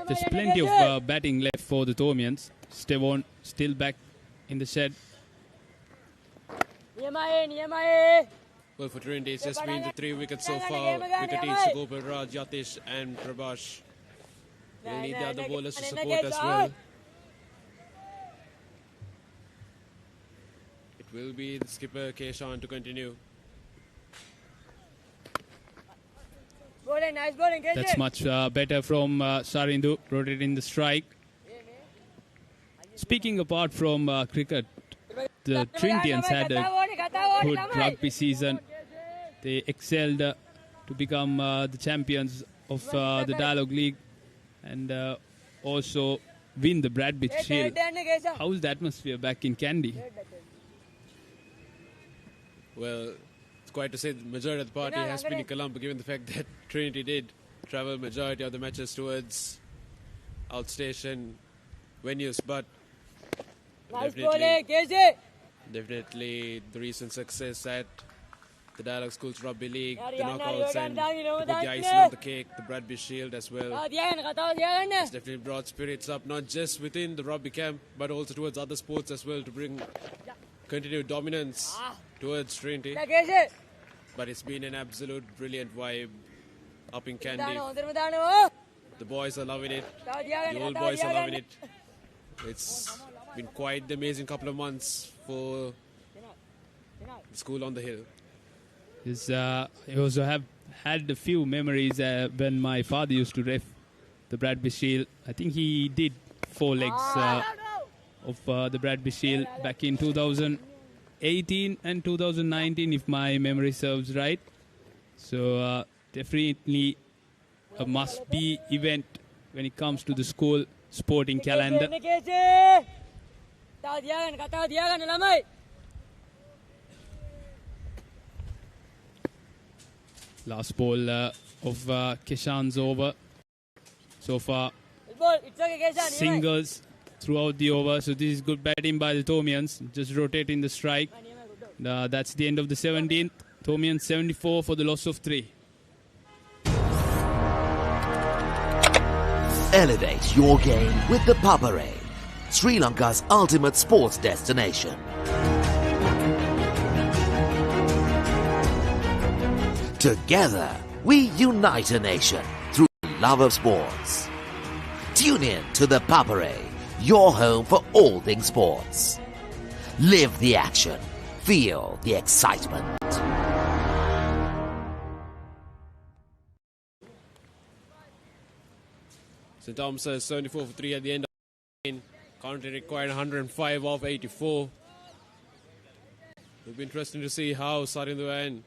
There's plenty of batting left for the Thomians. Stevon still back in the shed. Well, for Trinity, it's just been the 3 wickets so far. Wicketees, Gopal Raj, Yatish and Prabhash. They'll need the other bowlers to support as well. It will be the skipper Keshan to continue. That's much better from Sarindu, rotating the strike. Speaking apart from cricket, the Trinitians had a good rugby season. They excelled to become the champions of the Dialogue League and also win the Bradby Shield. How's the atmosphere back in Kandy? Well, it's quite to say the majority of the party has been in Colombo, given the fact that Trinity did travel majority of the matches towards outstation venues, but definitely the recent success at the Dialogue Schools Rugby League, the knockouts, and to put the icing on the cake, the Bradby Shield as well. It's definitely brought spirits up, not just within the rugby camp, but also towards other sports as well, to bring continued dominance towards Trinity. But it's been an absolute brilliant vibe up in Kandy. The boys are loving it. The old boys are loving it. It's been quite the amazing couple of months for the school on the hill. I also have had a few memories when my father used to ref the Bradby Shield. I think he did 4 legs of the Bradby Shield back in 2018 and 2019, if my memory serves right. So definitely a must-be event when it comes to the school sporting calendar. Last ball of Keshan's over. So far, singles throughout the over. So this is good batting by the Tomians. Just rotating the strike. That's the end of the 17th. Tomians 74 for the loss of 3. Elevate your game with the Papare, Sri Lanka's ultimate sports destination. Together, we unite a nation through the love of sports. Tune in to the Papare, your home for all things sports. Live the action. Feel the excitement. St. Thomas 74 for 3 at the end of the game. Currently required 105 off 84. It'll be interesting to see how Sarindu and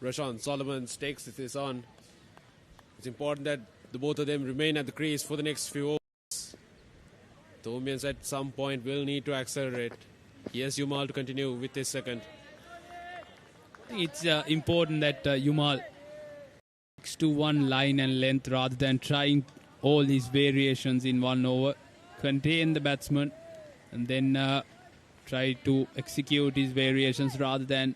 Rashawn Solomon takes this on. It's important that the both of them remain at the crease for the next few overs. The Tomians at some point will need to accelerate. Yes, Yumal to continue with his second. It's important that Yumal sticks to one line and length rather than trying all these variations in one over. Contain the batsman and then try to execute his variations rather than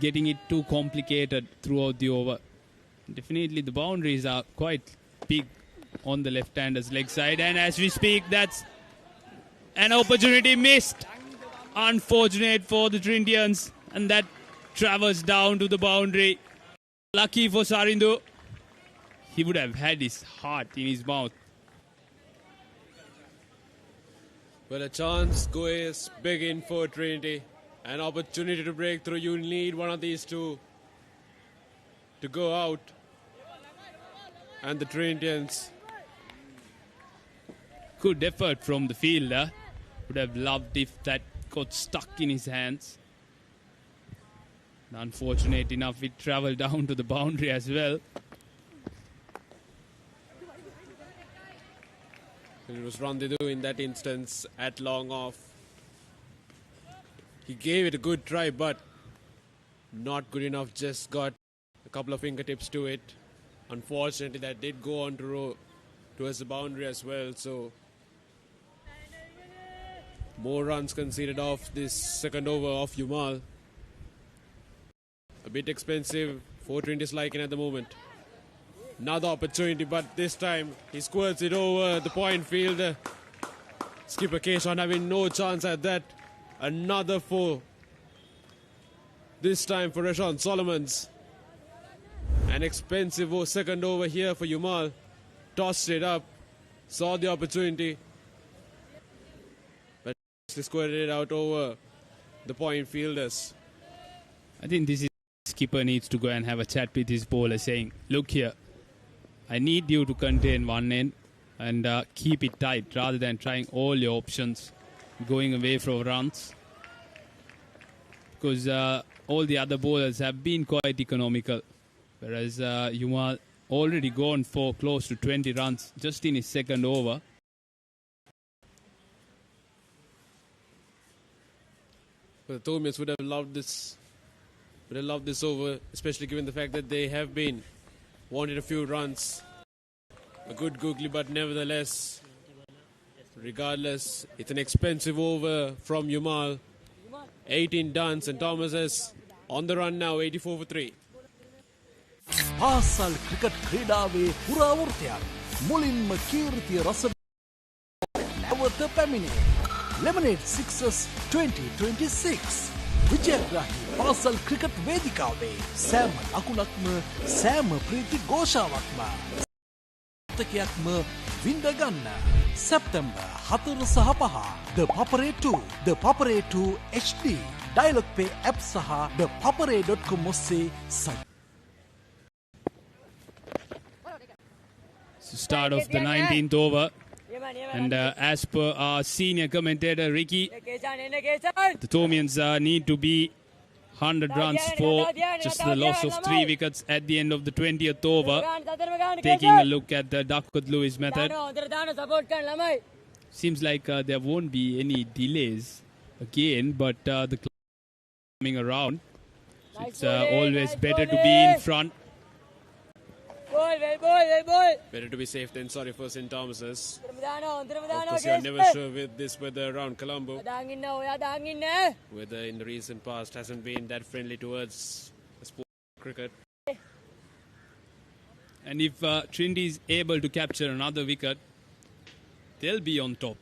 getting it too complicated throughout the over. Definitely the boundaries are quite big on the left-hander's leg side, and as we speak, that's an opportunity missed. Unfortunate for the Trinitians, and that travels down to the boundary. Lucky for Sarindu. He would have had his heart in his mouth. Well, a chance goes big in for Trinity. An opportunity to break through. You need one of these two to go out. And the Trinitians. Good effort from the fielder. Would have loved if that got stuck in his hands. And unfortunate enough, it travelled down to the boundary as well. It was Randidu in that instance at long off. He gave it a good try, but not good enough. Just got a couple of fingertips to it. Unfortunately, that did go on to row towards the boundary as well. So more runs conceded off this second over of Yumal. A bit expensive for Trinity's liking at the moment. Another opportunity, but this time he squirts it over the point field. Skipper Keshan having no chance at that. Another 4. This time for Rashawn Solomons. An expensive second over here for Yumal. Tossed it up. Saw the opportunity. But he squirted it out over the point fielders. I think this is skipper needs to go and have a chat with his bowler saying, look here, I need you to contain one end and keep it tight rather than trying all your options going away from runs. Because all the other bowlers have been quite economical. Whereas Yumal already gone for close to 20 runs just in his second over. But the Tomians would have loved this. Would have loved this over, especially given the fact that they have been wanted a few runs. A good googly, but nevertheless, regardless, it's an expensive over from Yumal. 18 done. St. Thomas is on the run now, 84 for 3. පාසල් cricket ක්‍රීඩාවේ පුරාවෘත්තයක් මුලින්ම කීර්තිය රස නැවත පැමිණේ. Lemonade Sixers 2026 විජයග්‍රාහී පාසල් cricket වේදිකාවේ සෑම ලකුණක්ම සෑම ප්‍රීති ഘോഷාවක්ම තකයක්ම විඳ ගන්න සැප්තැම්බර් 4 සහ 5 The Papare 2 The Papare 2 HD Dialog Pay app සහ thepapare.com ඔස්සේ Start of the 19th over. And as per our senior commentator Ricky, the Tomians need to be 100 runs for just the loss of 3 wickets at the end of the 20th over. Taking a look at the Duckworth-Lewis method, seems like there won't be any delays again, but the coming around, so it's always better to be in front. Better to be safe than sorry for St. Thomas's. Of course, you're never sure with this weather around Colombo. Weather in the recent past hasn't been that friendly towards sport cricket. And if Trinity is able to capture another wicket, they'll be on top.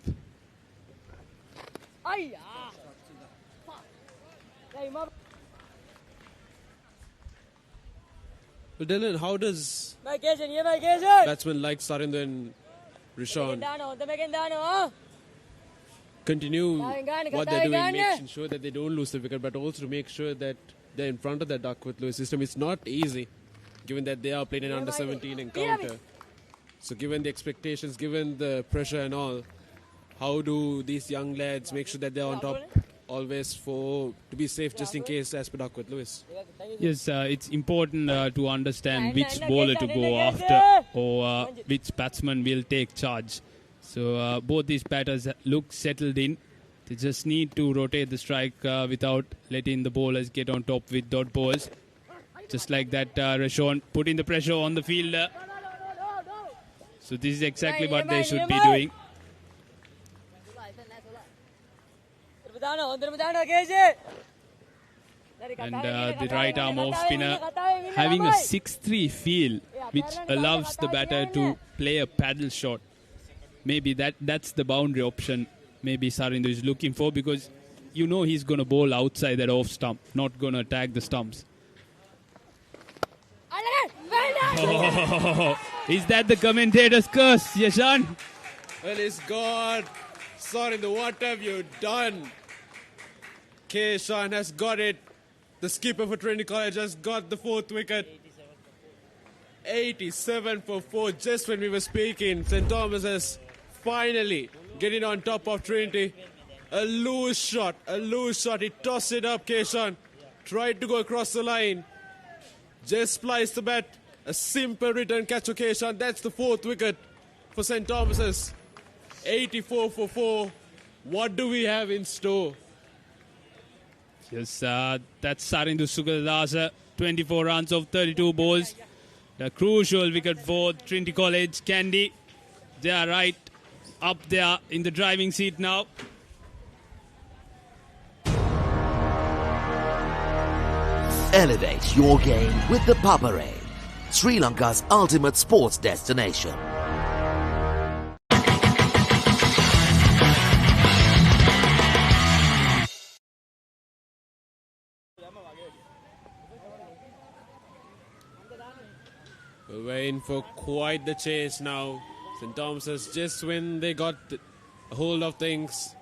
Well, Dylan, how does batsmen like Sarinder and Rishon continue what they're doing, making sure that they don't lose the wicket, but also to make sure that they're in front of that Duckworth-Lewis system? It's not easy, given that they are playing an under-17 encounter. So given the expectations, given the pressure and all, how do these young lads make sure that they're on top always to be safe just in case as per Duckworth-Lewis? Yes, it's important to understand which bowler to go after or which batsman will take charge. So both these batters look settled in. They just need to rotate the strike without letting the bowlers get on top with dot balls. Just like that, Rashon putting the pressure on the fielder. So this is exactly what they should be doing. And the right arm off spinner having a 6-3 feel, which allows the batter to play a paddle shot. Maybe that's the boundary option maybe Sarinder is looking for, because you know he's going to bowl outside that off stump, not going to attack the stumps. Oh, is that the commentator's curse, Yashan? Well, it's God. Sarinder, what have you done? Keshan has got it. The skipper for Trinity College has got the 4th wicket. 87 for 4 just when we were speaking. St. Thomas is finally getting on top of Trinity. A loose shot. He tossed it up, Keshan. Tried to go across the line. Just spliced the bat. A simple return catch for Keshan. That's the 4th wicket for St. Thomas's. 84 for 4. What do we have in store? Yes, that's Sarinder Sugadasa, 24 runs of 32 balls. A crucial wicket for Trinity College. Kandy, they are right up there in the driving seat now. Elevate your game with the Papare, Sri Lanka's ultimate sports destination. We're in for quite the chase now. St. Thomas's, just when they got a hold of things,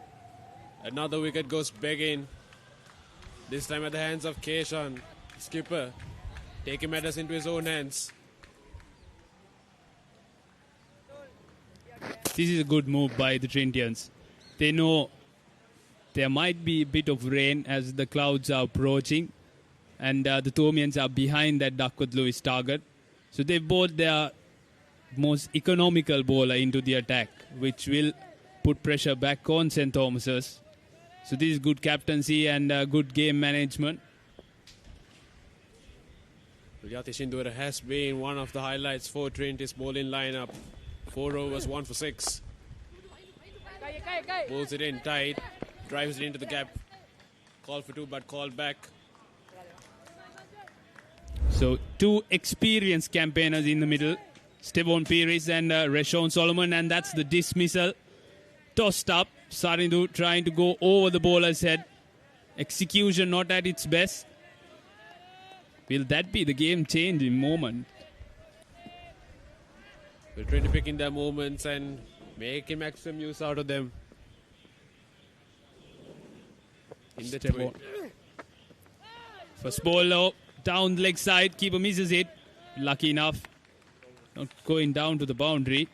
another wicket goes begging. This time at the hands of Keshan, skipper, taking matters into his own hands. This is a good move by the Trinitians. They know there might be a bit of rain as the clouds are approaching, and the Tomians are behind that Duckworth-Lewis target. So they brought their most economical bowler into the attack, which will put pressure back on St. Thomas's. So this is good captaincy and good game management. Yati Shindura has been one of the highlights for Trinity's bowling lineup. 4 overs, 1 for 6. Pulls it in tight, drives it into the gap. Call for 2 but called back. So 2 experienced campaigners in the middle, Stevon Pires and Rashon Solomon, and that's the dismissal. Tossed up, Sarindu trying to go over the bowler's head. Execution not at its best. Will that be the game-changing moment? We're trying to pick in their moments and making maximum use out of them. In the twin. First ball low, down the leg side, keeper misses it. Lucky enough, not going down to the boundary.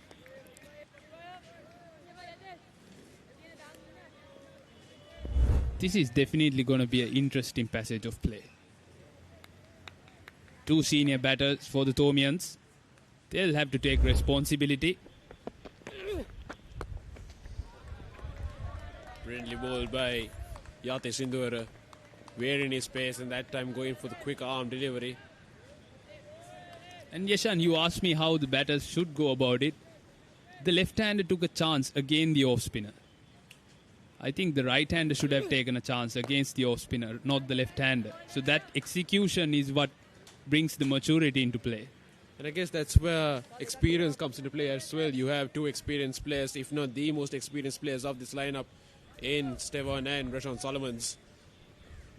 This is definitely going to be an interesting passage of play. Two senior batters for the Thomians. They'll have to take responsibility. Brilliantly bowled by Yate Sindhura. Wearing his pace and that time going for the quick arm delivery. And Yashan, you asked me how the batters should go about it. The left-hander took a chance against the off-spinner. I think the right-hander should have taken a chance against the off-spinner, not the left-hander. So that execution is what brings the maturity into play. And I guess that's where experience comes into play as well. You have two experienced players, if not the most experienced players of this lineup in Stevon and Rashawn Solomons.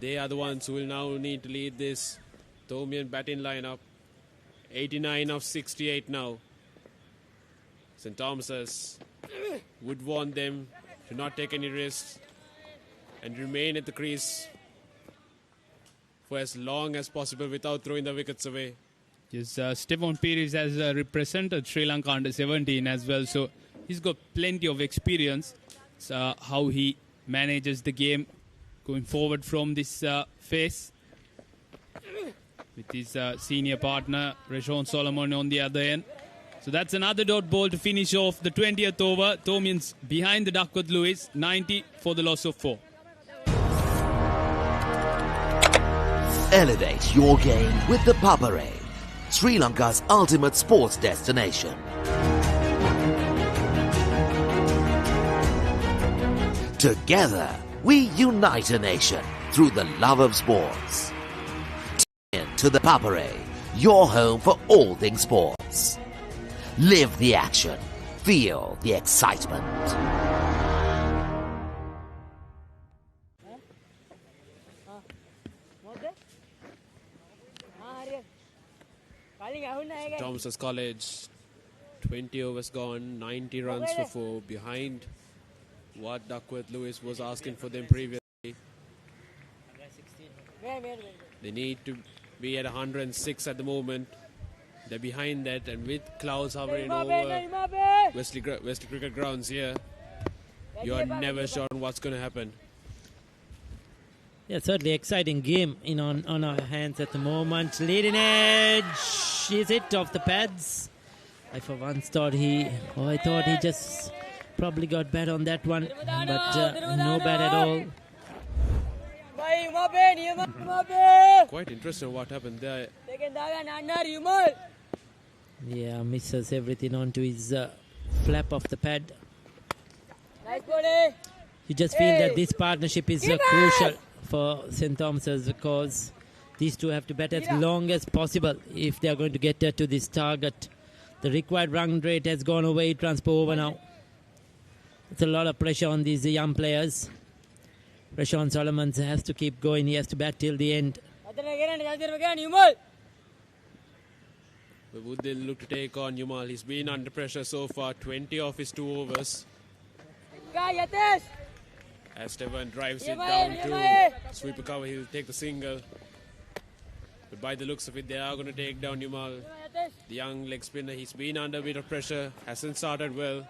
They are the ones who will now need to lead this Thomian batting lineup. 89 of 68 now. St. Thomas's would want them to not take any risks and remain at the crease for as long as possible without throwing the wickets away. Yes, Stefan Pires has represented Sri Lanka under 17 as well, so he's got plenty of experience. How he manages the game going forward from this phase with his senior partner Rashawn Solomon on the other end. So that's another dot ball to finish off the 20th over. Thomians behind the Duckworth Lewis, 90 for the loss of 4. Elevate your game with the Papare, Sri Lanka's ultimate sports destination. Together, we unite a nation through the love of sports. Tune in to the Papare, your home for all things sports. Live the action. Feel the excitement. Thomas's College, 20 overs gone, 90 runs for 4, behind what Duckworth Lewis was asking for them previously. They need to be at 106 at the moment. They're behind that, and with clouds hovering over Wesley Cricket Grounds here, you are never sure on what's going to happen. Yeah, certainly exciting game on our hands at the moment. Leading edge, is it off the pads? I for once thought he just probably got bad on that one, but no bad at all. Quite interesting what happened there. Yeah, misses everything onto his flap of the pad. You just feel that this partnership is crucial for St. Thomas's, because these two have to bat as long as possible if they are going to get to this target. The required run rate has gone away, transfer over now. It's a lot of pressure on these young players. Rashawn Solomon has to keep going. He has to bat till the end. But would they look to take on Yumal? He's been under pressure so far, 20 off his 2 overs. As Stefan drives it down to sweeper cover, he'll take the single. But by the looks of it, they are going to take down Yumal. The young leg spinner, he's been under a bit of pressure, hasn't started well.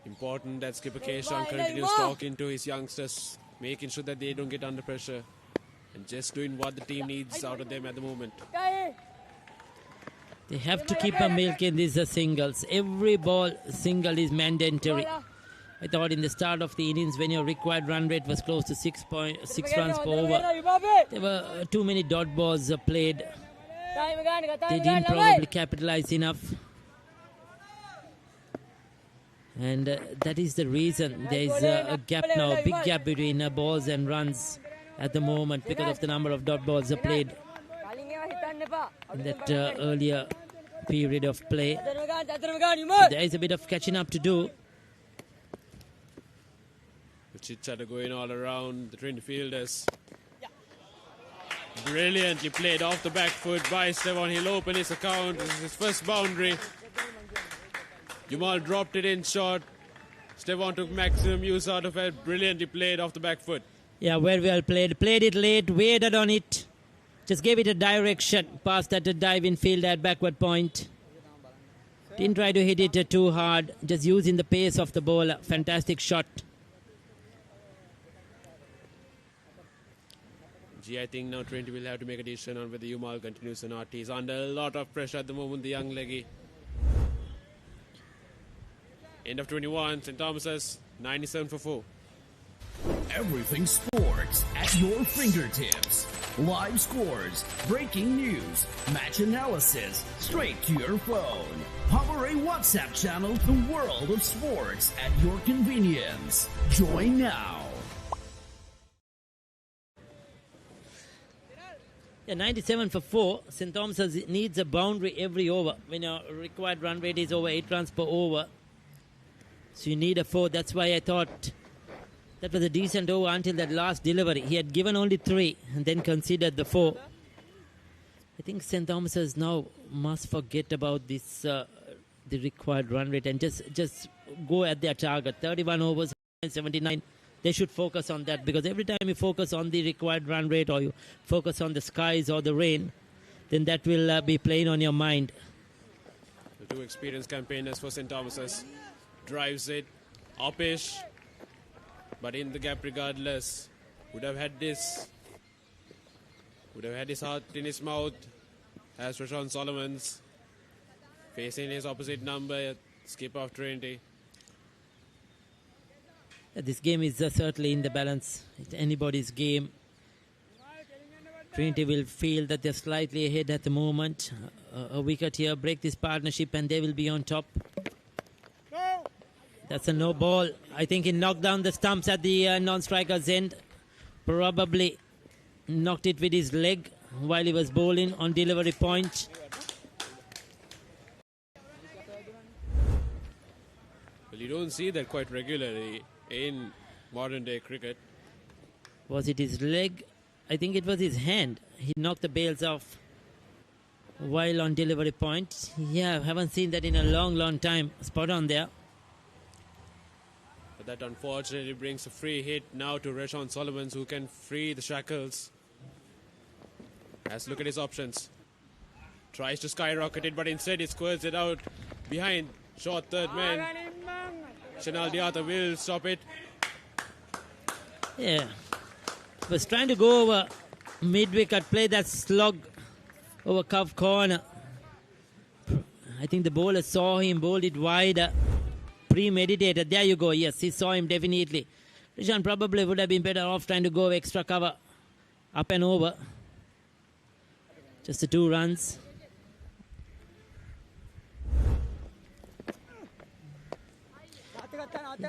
Important that skipper Keshan continues talking to his youngsters, making sure that they don't get under pressure, and just doing what the team needs out of them at the moment. They have to keep on milking these singles. Every ball single is mandatory. I thought in the start of the innings, when your required run rate was close to 6 runs per over, there were too many dot balls played. They didn't probably capitalize enough. And that is the reason there is a gap now, a big gap between balls and runs at the moment because of the number of dot balls played in that earlier period of play. So there is a bit of catching up to do. The chit-chatter going all around the Trinity fielders. Brilliantly played off the back foot by Stevon. He'll open his account. This is his first boundary. Jamal dropped it in short. Stevon took maximum use out of it. Brilliantly played off the back foot. Yeah, very well played. Played it late, waited on it. Just gave it a direction. Passed at a dive in field at backward point. Didn't try to hit it too hard. Just using the pace of the ball. Fantastic shot. I think now Trinity will have to make a decision on whether Yumal continues or not. He's under a lot of pressure at the moment, the young leggy. End of 21, St. Thomas's 97 for 4. Everything sports at your fingertips. Live scores, breaking news, match analysis, straight to your phone. Power A WhatsApp channel, the world of sports at your convenience. Join now. Yeah, 97 for 4. St. Thomas's needs a boundary every over. When your required run rate is over 8 runs per over. So you need a 4. That's why I thought that was a decent over until that last delivery. He had given only 3 and then considered the 4. I think St. Thomas's now must forget about this, the required run rate, and just go at their target. 31 overs, 79. They should focus on that, because every time you focus on the required run rate or you focus on the skies or the rain, then that will be playing on your mind. The two experienced campaigners for St. Thomas's. Drives it, upish, but in the gap regardless. Would have had his heart in his mouth as Rashawn Solomon's facing his opposite number, skipper of Trinity. This game is certainly in the balance. It's anybody's game. Trinity will feel that they're slightly ahead at the moment. A wicket here, break this partnership, and they will be on top. That's a no ball. I think he knocked down the stumps at the non-striker's end. Probably knocked it with his leg while he was bowling on delivery point. Well, you don't see that quite regularly in modern day cricket. Was it his leg? I think it was his hand. He knocked the bails off while on delivery point. Yeah, haven't seen that in a long time. Spot on there. But that unfortunately brings a free hit now to Rashawn Solomons, who can free the shackles. Let's look at his options. Tries to skyrocket it, but instead he squirts it out behind. Short third man. Chanel Diata will stop it. Yeah. Was trying to go over mid-wicket, play that slog over cuff corner. I think the bowler saw him, bowled it wider. Premeditated. There you go. Yes, he saw him definitely. Rishan probably would have been better off trying to go extra cover. Up and over. Just the 2 runs.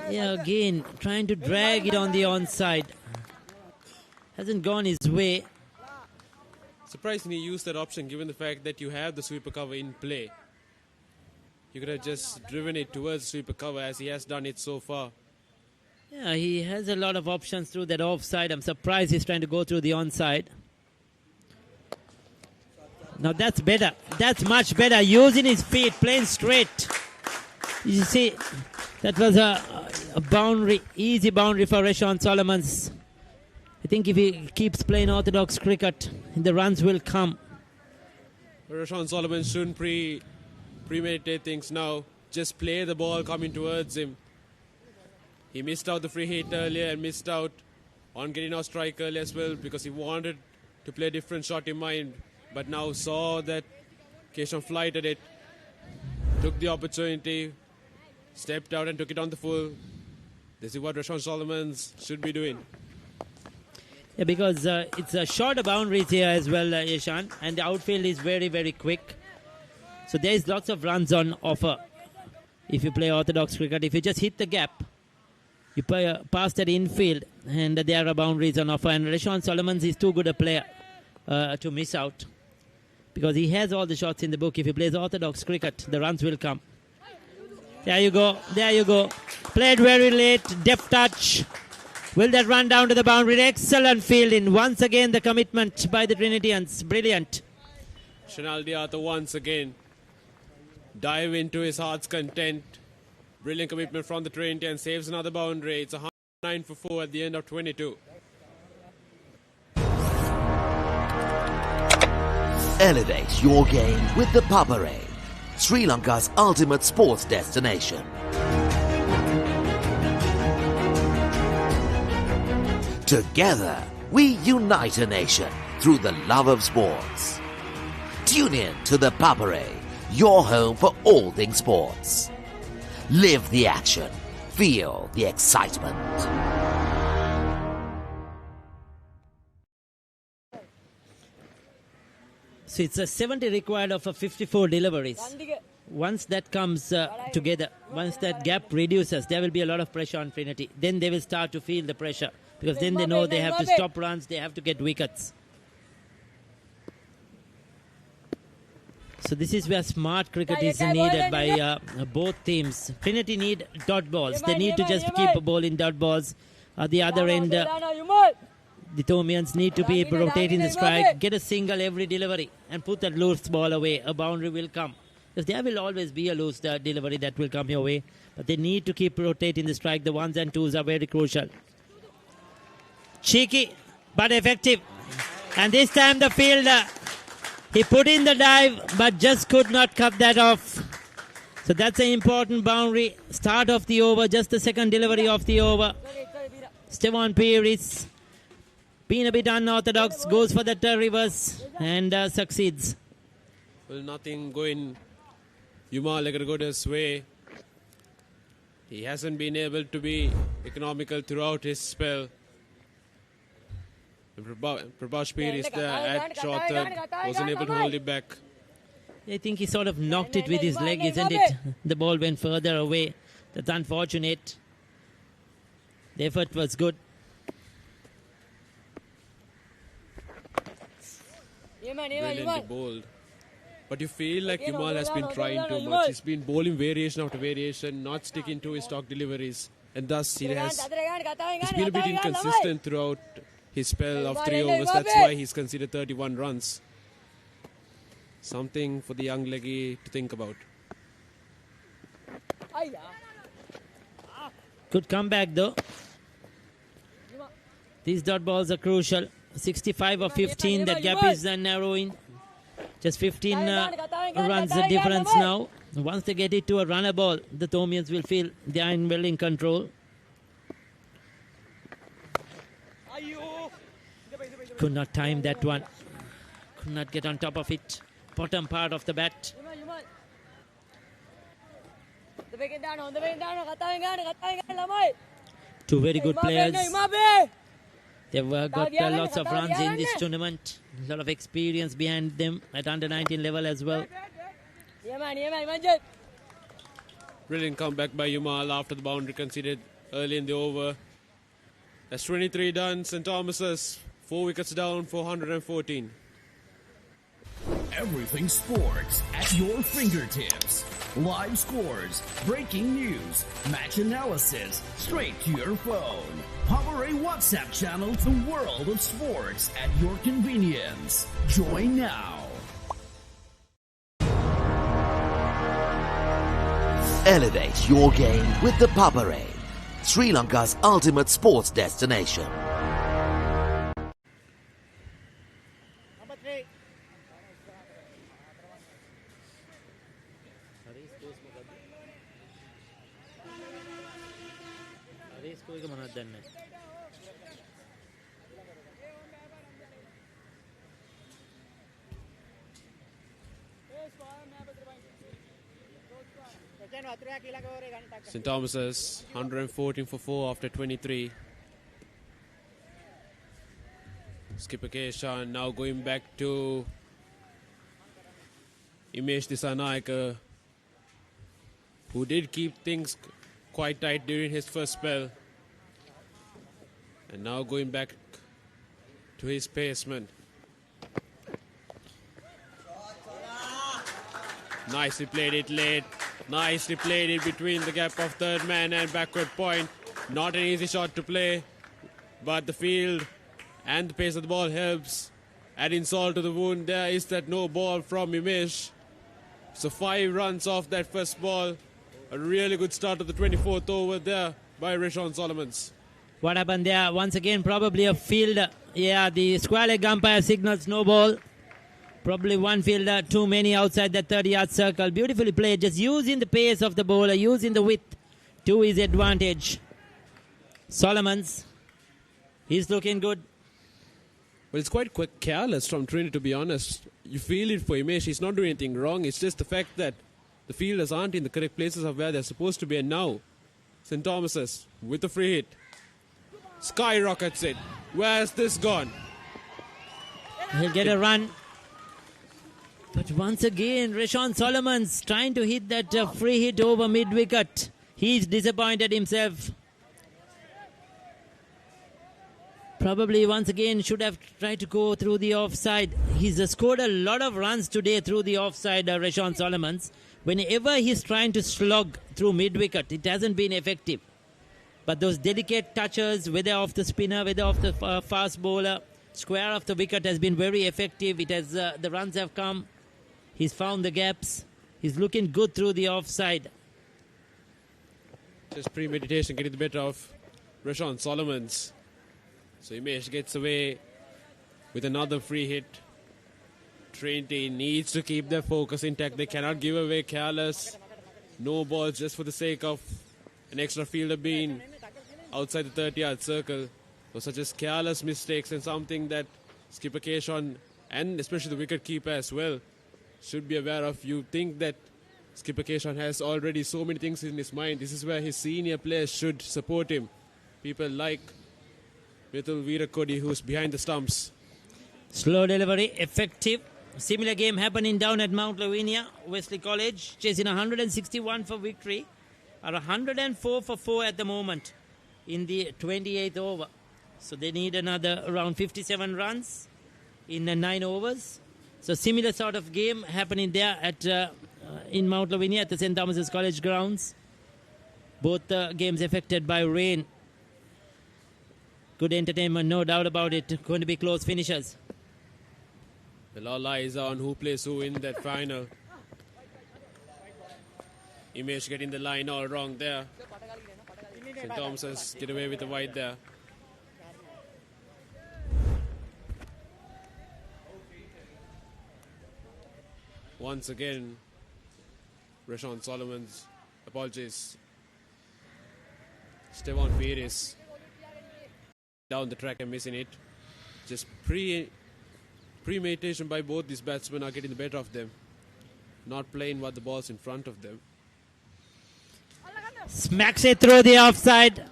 Yeah, again, trying to drag it on the onside. Hasn't gone his way. Surprisingly, he used that option given the fact that you have the sweeper cover in play. You could have just driven it towards sweeper cover as he has done it so far. Yeah, he has a lot of options through that offside. I'm surprised he's trying to go through the onside. Now that's better. That's much better. Using his feet, playing straight. You see, that was a boundary, easy boundary for Rashawn Solomons. I think if he keeps playing orthodox cricket, the runs will come. Rashawn Solomon shouldn't premeditate things now. Just play the ball coming towards him. He missed out the free hit earlier and missed out on getting out strike early as well because he wanted to play a different shot in mind, but now saw that Keshav flighted it, took the opportunity, stepped out and took it on the full. This is what Rashawn Solomons should be doing. Yeah, because it's shorter boundaries here as well, Yashan, and the outfield is very, very quick. So there is lots of runs on offer if you play orthodox cricket. If you just hit the gap, you pass that infield, and there are boundaries on offer. And Rashawn Solomons is too good a player to miss out because he has all the shots in the book. If he plays orthodox cricket, the runs will come. There you go. There you go. Played very late. Deft touch. Will that run down to the boundary? Excellent fielding. Once again, the commitment by the Trinitians. Brilliant. Chanel Diata once again dive into his heart's content. Brilliant commitment from the Trinity and saves another boundary. It's 109 for 4 at the end of 22. Elevate your game with the Papare, Sri Lanka's ultimate sports destination. Together, we unite a nation through the love of sports. Tune in to the Papare, your home for all things sports. Live the action. Feel the excitement. So it's a 70 required of a 54 deliveries. Once that comes together, once that gap reduces, there will be a lot of pressure on Trinity. Then they will start to feel the pressure because then they know they have to stop runs, they have to get wickets. So this is where smart cricket is needed by both teams. Trinity need dot balls. They need to just keep a ball in dot balls. At the other end, the Thomians need to be rotating the strike, get a single every delivery and put that loose ball away. A boundary will come. Because there will always be a loose delivery that will come your way. But they need to keep rotating the strike. The ones and twos are very crucial. Cheeky, but effective. And this time the fielder, he put in the dive, but just could not cut that off. So that's an important boundary. Start of the over, just the second delivery of the over. Stevon Pierce, being a bit unorthodox, goes for that reverse and succeeds. Well, nothing going Yuma Legargoda's way. He hasn't been able to be economical throughout his spell. Prabhash Pierce there at short third wasn't able to hold it back. I think he sort of knocked it with his leg, isn't it? The ball went further away. That's unfortunate. The effort was good. Brilliantly bowled. But you feel like Yumal has been trying too much. He's been bowling variation after variation, not sticking to his stock deliveries. And thus he's been a bit inconsistent throughout his spell of 3 overs. That's why he's conceded 31 runs. Something for the young leggy to think about. Good comeback though. These dot balls are crucial. 65 or 15, that gap is narrowing. Just 15 runs the difference now. Once they get it to a runner ball, the Thomians will feel they are well in control. Could not time that one. Could not get on top of it. Bottom part of the bat. Two very good players. They've got lots of runs in this tournament. A lot of experience behind them at under-19 level as well. Brilliant comeback by Yumal after the boundary conceded early in the over. That's 23 done. St. Thomas's 4 wickets down, 414. Everything sports at your fingertips. Live scores, breaking news, match analysis, straight to your phone. Power A WhatsApp channel, the world of sports at your convenience. Join now. Elevate your game with the Papare, Sri Lanka's ultimate sports destination. St. Thomas's 114 for 4 after 23. Skipper Keshan now going back to Imesh Dissanayake, who did keep things quite tight during his first spell. And now going back to his paceman. Nicely played it late. Nicely played in between the gap of third man and backward point. Not an easy shot to play, but the field and the pace of the ball helps. Adding salt to the wound, there is that no ball from Umesh. So 5 runs off that first ball. A really good start of the 24th over there by Rashawn Solomons. What happened there? Once again, probably a fielder. Yeah, the square leg umpire signals no ball. Probably one fielder too many outside that 30-yard circle. Beautifully played, just using the pace of the bowler, using the width to his advantage. Solomons, he's looking good. Well, it's quite careless from Trinity, to be honest. You feel it for Umesh. He's not doing anything wrong. It's just the fact that the fielders aren't in the correct places of where they're supposed to be. And now, St. Thomas's with a free hit. Skyrockets it. Where's this gone? He'll get a run. But once again, Rashawn Solomons trying to hit that free hit over mid-wicket. He's disappointed himself. Probably once again should have tried to go through the offside. He's scored a lot of runs today through the offside, Rashawn Solomons. Whenever he's trying to slog through mid-wicket, it hasn't been effective. But those delicate touches, whether off the spinner, whether off the fast bowler, square of the wicket has been very effective. It has the runs have come. He's found the gaps. He's looking good through the offside. Just premeditation getting the better of Rashawn Solomons. So Umesh gets away with another free hit. Trinity needs to keep their focus intact. They cannot give away careless. No balls just for the sake of an extra fielder being outside the 30-yard circle. So such as careless mistakes and something that skipper Keshon and especially the wicket keeper as well should be aware of. You think that skipper Keshon has already so many things in his mind. This is where his senior players should support him. People like Mithul Veerakodi, who's behind the stumps. Slow delivery, effective. Similar game happening down at Mount Lavinia. Wesley College chasing 161 for victory. Are 104 for 4 at the moment in the 28th over. So they need another around 57 runs in 9 overs. So similar sort of game happening there at in Mount Lavinia at the St. Thomas's College grounds. Both games affected by rain. Good entertainment, no doubt about it. Going to be close finishes. The all eyes on who plays who in that final. Umesh getting the line all wrong there. St. Thomas's get away with the wide there. Once again, Rashawn Solomons, apologies. Stevon Pires down the track and missing it. Just premeditation by both these batsmen are getting the better of them. Not playing what the ball's in front of them. Smacks it through the offside.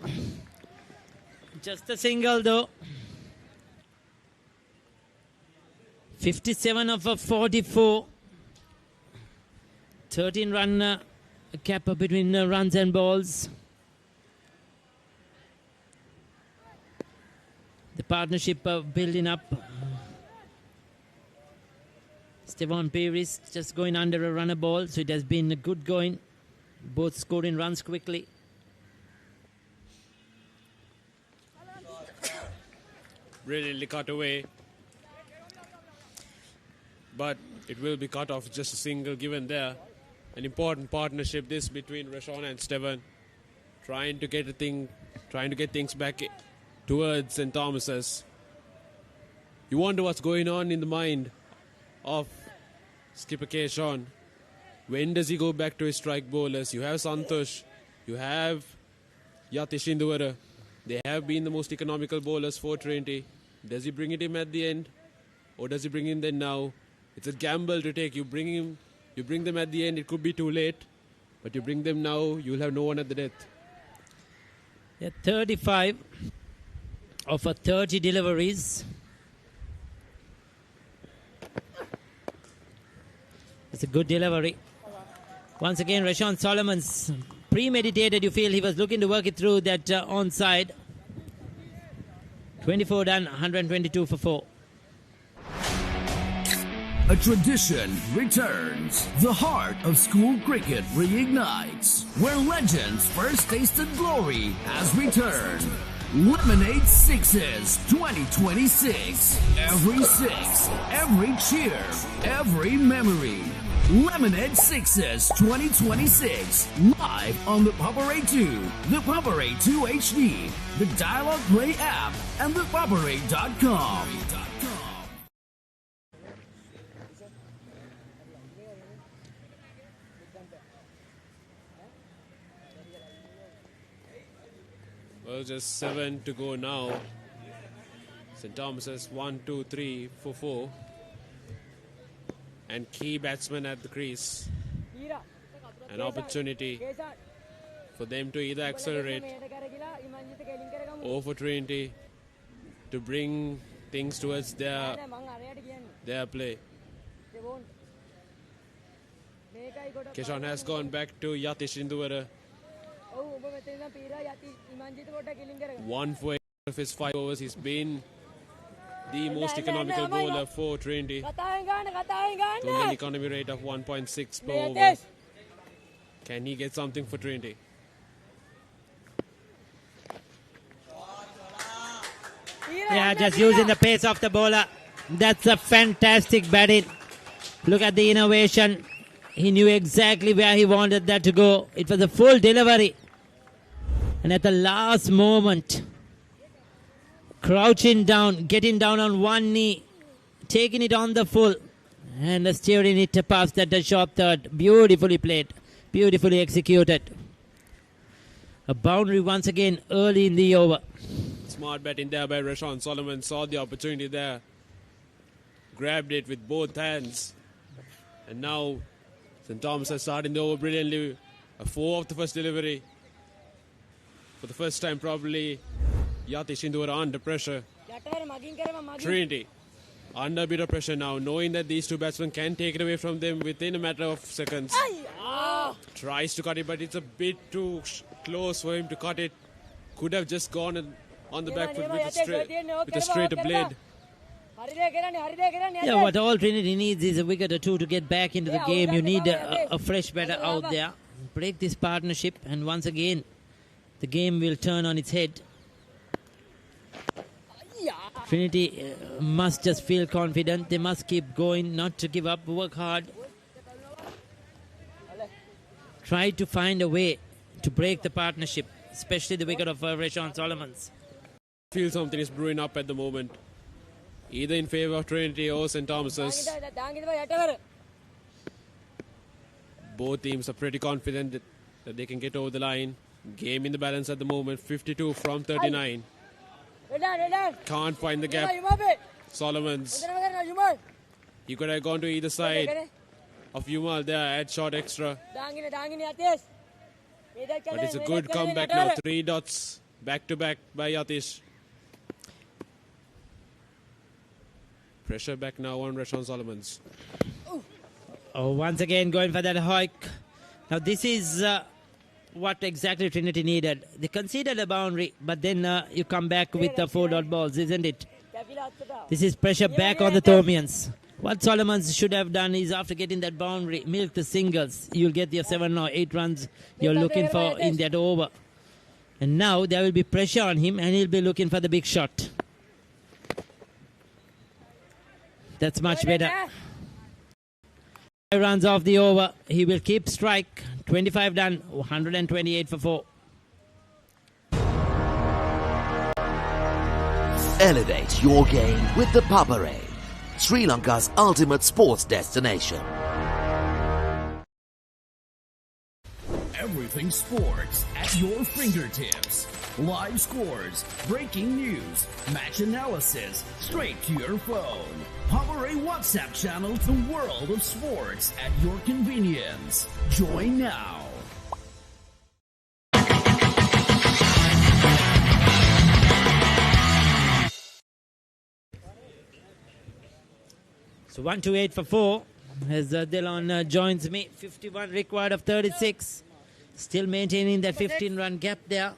Just a single though. 57 of a 44. 13 run gap between runs and balls. The partnership building up. Stevon Pires just going under a runner ball, so it has been a good going. Both scoring runs quickly. Brilliantly cut away. But it will be cut off, just a single given there. An important partnership this between Rashawn and Stevon. Trying to get things back towards St. Thomas's. You wonder what's going on in the mind of skipper Keshon. When does he go back to his strike bowlers? You have Santosh, you have Yatish Induvara. They have been the most economical bowlers for Trinity. Does he bring it in at the end? Or does he bring him then now? It's a gamble to take. You bring them at the end, it could be too late. But you bring them now, you'll have no one at the death. Yeah, 35 of 30 deliveries. It's a good delivery. Once again, Rashawn Solomons premeditated. You feel he was looking to work it through that onside. 24 done, 122 for 4. A tradition returns. The heart of school cricket reignites. Where legends first tasted glory has returned. Lemonade Sixes 2026. Every six, every cheer, every memory. Lemonade Sixes 2026. Live on the Paparay 2, the Paparay 2 HD, the Dialogue Play app, and the Paparay.com. Well, just 7 to go now. St. Thomas's 1, 2, 3, 4, 4. And key batsmen at the crease. An opportunity for them to either accelerate or for Trinity to bring things towards their play. Keshan has gone back to Yatish Induvara. 1 for 8 of his 5 overs. He's been the most economical bowler for Trinity. To an economy rate of 1.6 per over. Can he get something for Trinity? Yeah, just using the pace of the bowler. That's a fantastic batting. Look at the innovation. He knew exactly where he wanted that to go. It was a full delivery. And at the last moment, crouching down, getting down on one knee, taking it on the full, and steering it past that short third. Beautifully played, beautifully executed. A boundary once again early in the over. Smart batting there by Rashawn Solomon. Saw the opportunity there. Grabbed it with both hands. And now St. Thomas has started the over brilliantly. A 4 of the first delivery. For the first time probably Yatish Induvara under pressure. Trinity under a bit of pressure now, knowing that these two batsmen can take it away from them within a matter of seconds. Tries to cut it, but it's a bit too close for him to cut it. Could have just gone on the back foot with a straighter blade. Yeah, what all Trinity needs is a wicket or two to get back into the game. You need a fresh batter out there. Break this partnership, and once again the game will turn on its head. Trinity must just feel confident. They must keep going, not to give up, work hard. Try to find a way to break the partnership, especially the wicket of Rashawn Solomons. Feel something is brewing up at the moment, either in favour of Trinity or St. Thomas's. Both teams are pretty confident that they can get over the line. Game in the balance at the moment, 52 from 39. Can't find the gap. Solomons. He could have gone to either side of Yumal there at short extra. But it's a good comeback now. 3 dots back to back by Yatish. Pressure back now on Rashawn Solomons. Oh, once again going for that hike. Now this is what exactly Trinity needed. They conceded a boundary, but then you come back with the 4 dot balls, isn't it? This is pressure back on the Thomians. What Solomons should have done is, after getting that boundary, milk the singles. You'll get your 7 or 8 runs you're looking for in that over. And now there will be pressure on him, and he'll be looking for the big shot. That's much better. 5 runs off the over. He will keep strike. 25 done. 128 for 4. Elevate your game with the Paparay, Sri Lanka's ultimate sports destination. Everything sports at your fingertips. Live scores, breaking news, match analysis, straight to your phone. Paparay WhatsApp channel, the world of sports at your convenience. Join now. So 128 for 4 as Delon joins me. 51 required of 36. Still maintaining that 15-run gap there.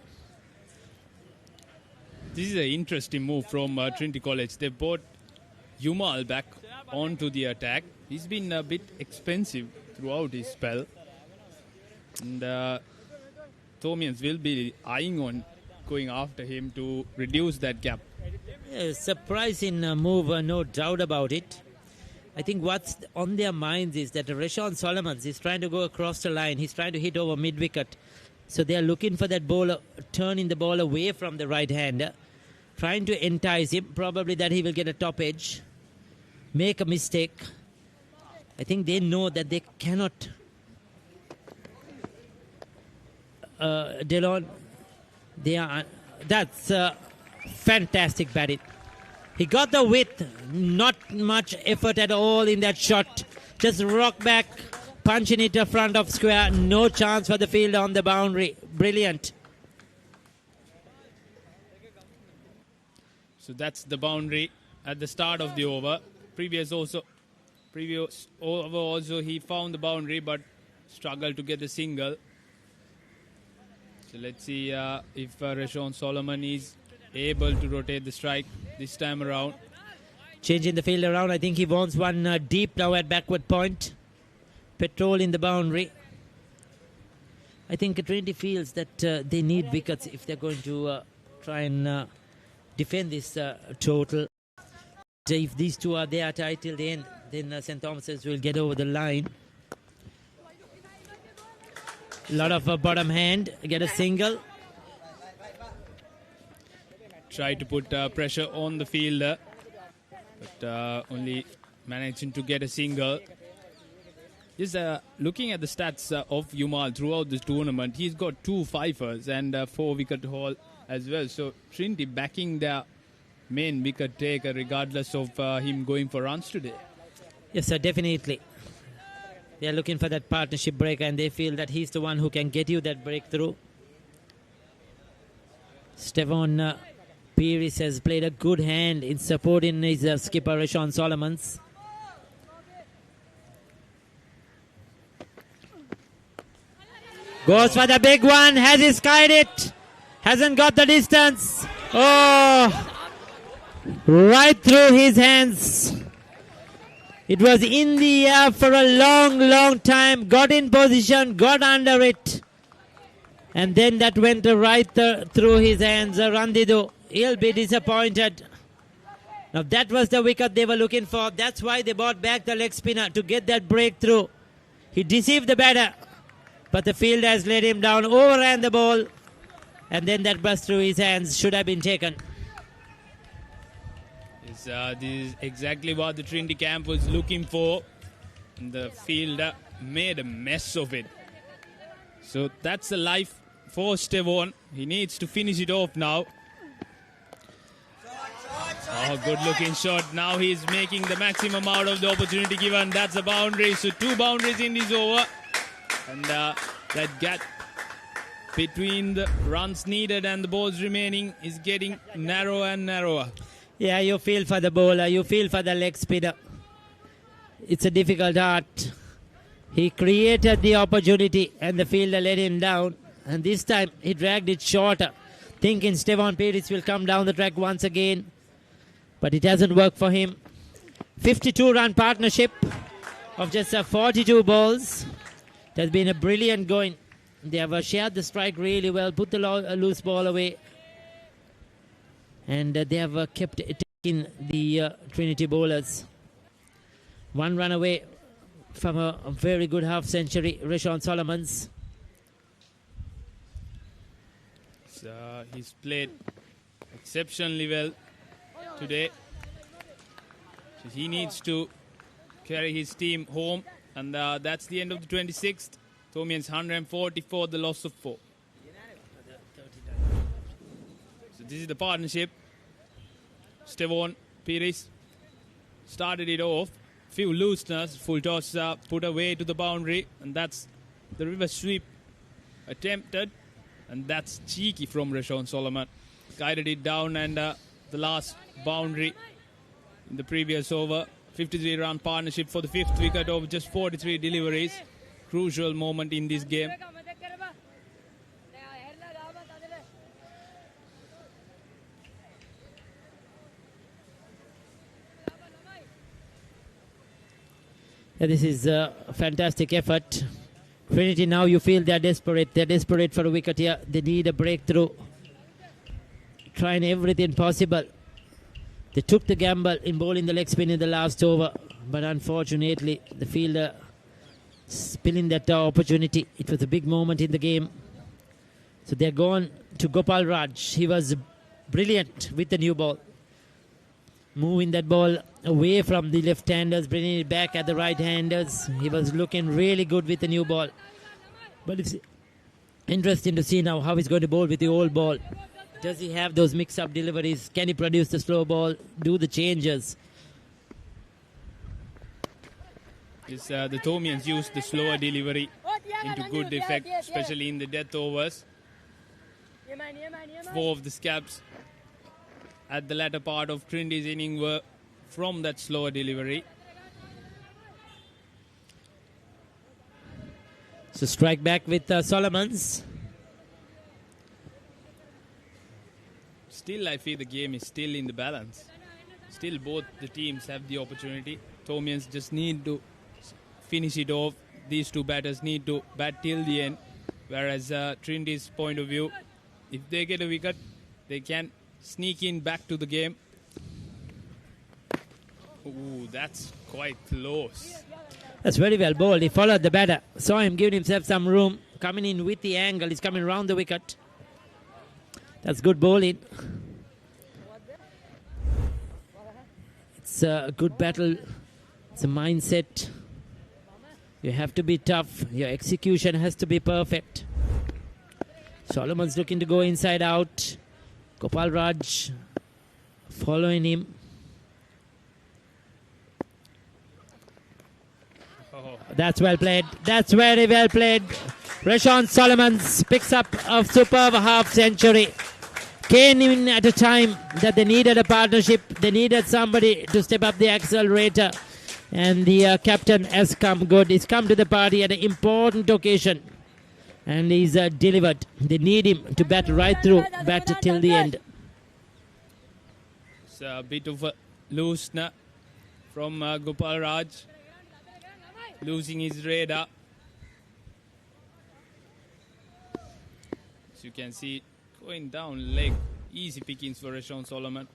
This is an interesting move from Trinity College. They brought Yumal back onto the attack. He's been a bit expensive throughout his spell. And Thomians will be eyeing on going after him to reduce that gap. Yeah, surprising move, no doubt about it. I think what's on their minds is that Rashawn Solomons is trying to go across the line. He's trying to hit over mid-wicket. So they are looking for that bowler, turning the ball away from the right-hander, trying to entice him, probably that he will get a top edge, make a mistake. I think they know that they cannot. Delon, that's fantastic batting. He got the width, not much effort at all in that shot. Just rock back, punching it to front of square. No chance for the field on the boundary. Brilliant. So that's the boundary at the start of the over. Previous over also he found the boundary but struggled to get the single. So let's see if Rashawn Solomon is able to rotate the strike this time around. Changing the field around. I think he wants one deep now at backward point. Petrol in the boundary. I think Trinity feels that they need wickets if they're going to try and defend this total. If these two are there tight till the end, then St. Thomas's will get over the line. A lot of bottom hand, get a single. Try to put pressure on the fielder, but only managing to get a single. Just looking at the stats of Yumal throughout this tournament, he's got 2 fifers and 4 wicket haul as well. So Trinity backing their main wicket taker regardless of him going for runs today. Yes, sir, definitely. They are looking for that partnership break and they feel that he's the one who can get you that breakthrough. Stefan Peris has played a good hand in supporting his skipper Rashawn Solomons. Goes for the big one. Has he skied it? Hasn't got the distance. Oh, right through his hands. It was in the air for a long, long time. Got in position, got under it. And then that went right through his hands. Randido, he'll be disappointed. Now that was the wicket they were looking for. That's why they brought back the leg spinner to get that breakthrough. He deceived the batter. But the field has let him down, overran the ball. And then that burst through his hands. Should have been taken. This is exactly what the Trinity camp was looking for. And the fielder made a mess of it. So that's the life for Stevon. He needs to finish it off now. Oh, good looking shot. Now he's making the maximum out of the opportunity given. That's a boundary. So 2 boundaries in this over. And that gap between the runs needed and the balls remaining is getting narrower and narrower. Yeah, you feel for the bowler, you feel for the leg spinner. It's a difficult art. He created the opportunity and the fielder let him down. And this time he dragged it shorter, thinking Stefan Peris will come down the track once again. But it hasn't worked for him. 52-run partnership of just 42 balls. It has been a brilliant going. They have shared the strike really well, put the loose ball away. And they have kept attacking the Trinity bowlers. 1 run away from a very good half-century, Rashawn Solomons. He's played exceptionally well today. So he needs to carry his team home. And that's the end of the 26th. Thomians 144, the loss of 4. So this is the partnership. Stefan Peris started it off. Few looseness, full toss put away to the boundary. And that's the reverse sweep attempted. And that's cheeky from Rashawn Solomon. Guided it down and the last boundary in the previous over. 53-run partnership for the 5th wicket of just 43 deliveries. Crucial moment in this game. This is a fantastic effort. Trinity, now you feel they're desperate. They're desperate for a wicket here. They need a breakthrough. Trying everything possible. They took the gamble in bowling the leg spin in the last over, but unfortunately the fielder spilling that opportunity. It was a big moment in the game. So they're gone to Gopal Raj. He was brilliant with the new ball. Moving that ball away from the left-handers, bringing it back at the right-handers. He was looking really good with the new ball. But it's interesting to see now how he's going to bowl with the old ball. Does he have those mix-up deliveries? Can he produce the slow ball? Do the changes? The Thomians used the slower delivery into good effect, especially in the death overs. 4 of the scabs at the latter part of Trinity's inning were from that slower delivery. So strike back with Solomons. Still, I feel the game is still in the balance. Still, both the teams have the opportunity. Thomians just need to finish it off. These two batters need to bat till the end. Whereas Trinity's point of view, if they get a wicket, they can sneak in back to the game. Ooh, that's quite close. That's very well bowled. He followed the batter. Saw him giving himself some room. Coming in with the angle. He's coming round the wicket. That's good bowling. It's a good battle. It's a mindset. You have to be tough. Your execution has to be perfect. Solomon's looking to go inside out. Gopal Raj following him. That's well played. That's very well played. Rashawn Solomons picks up a superb half century. Came in at a time that they needed a partnership. They needed somebody to step up the accelerator. And the captain has come good. He's come to the party at an important occasion. And he's delivered. They need him to bat right through, bat till the end. It's a bit of a loosener from Gopal Raj. Losing his radar. As you can see, going down leg. Easy pickings for Rashawn Solomon.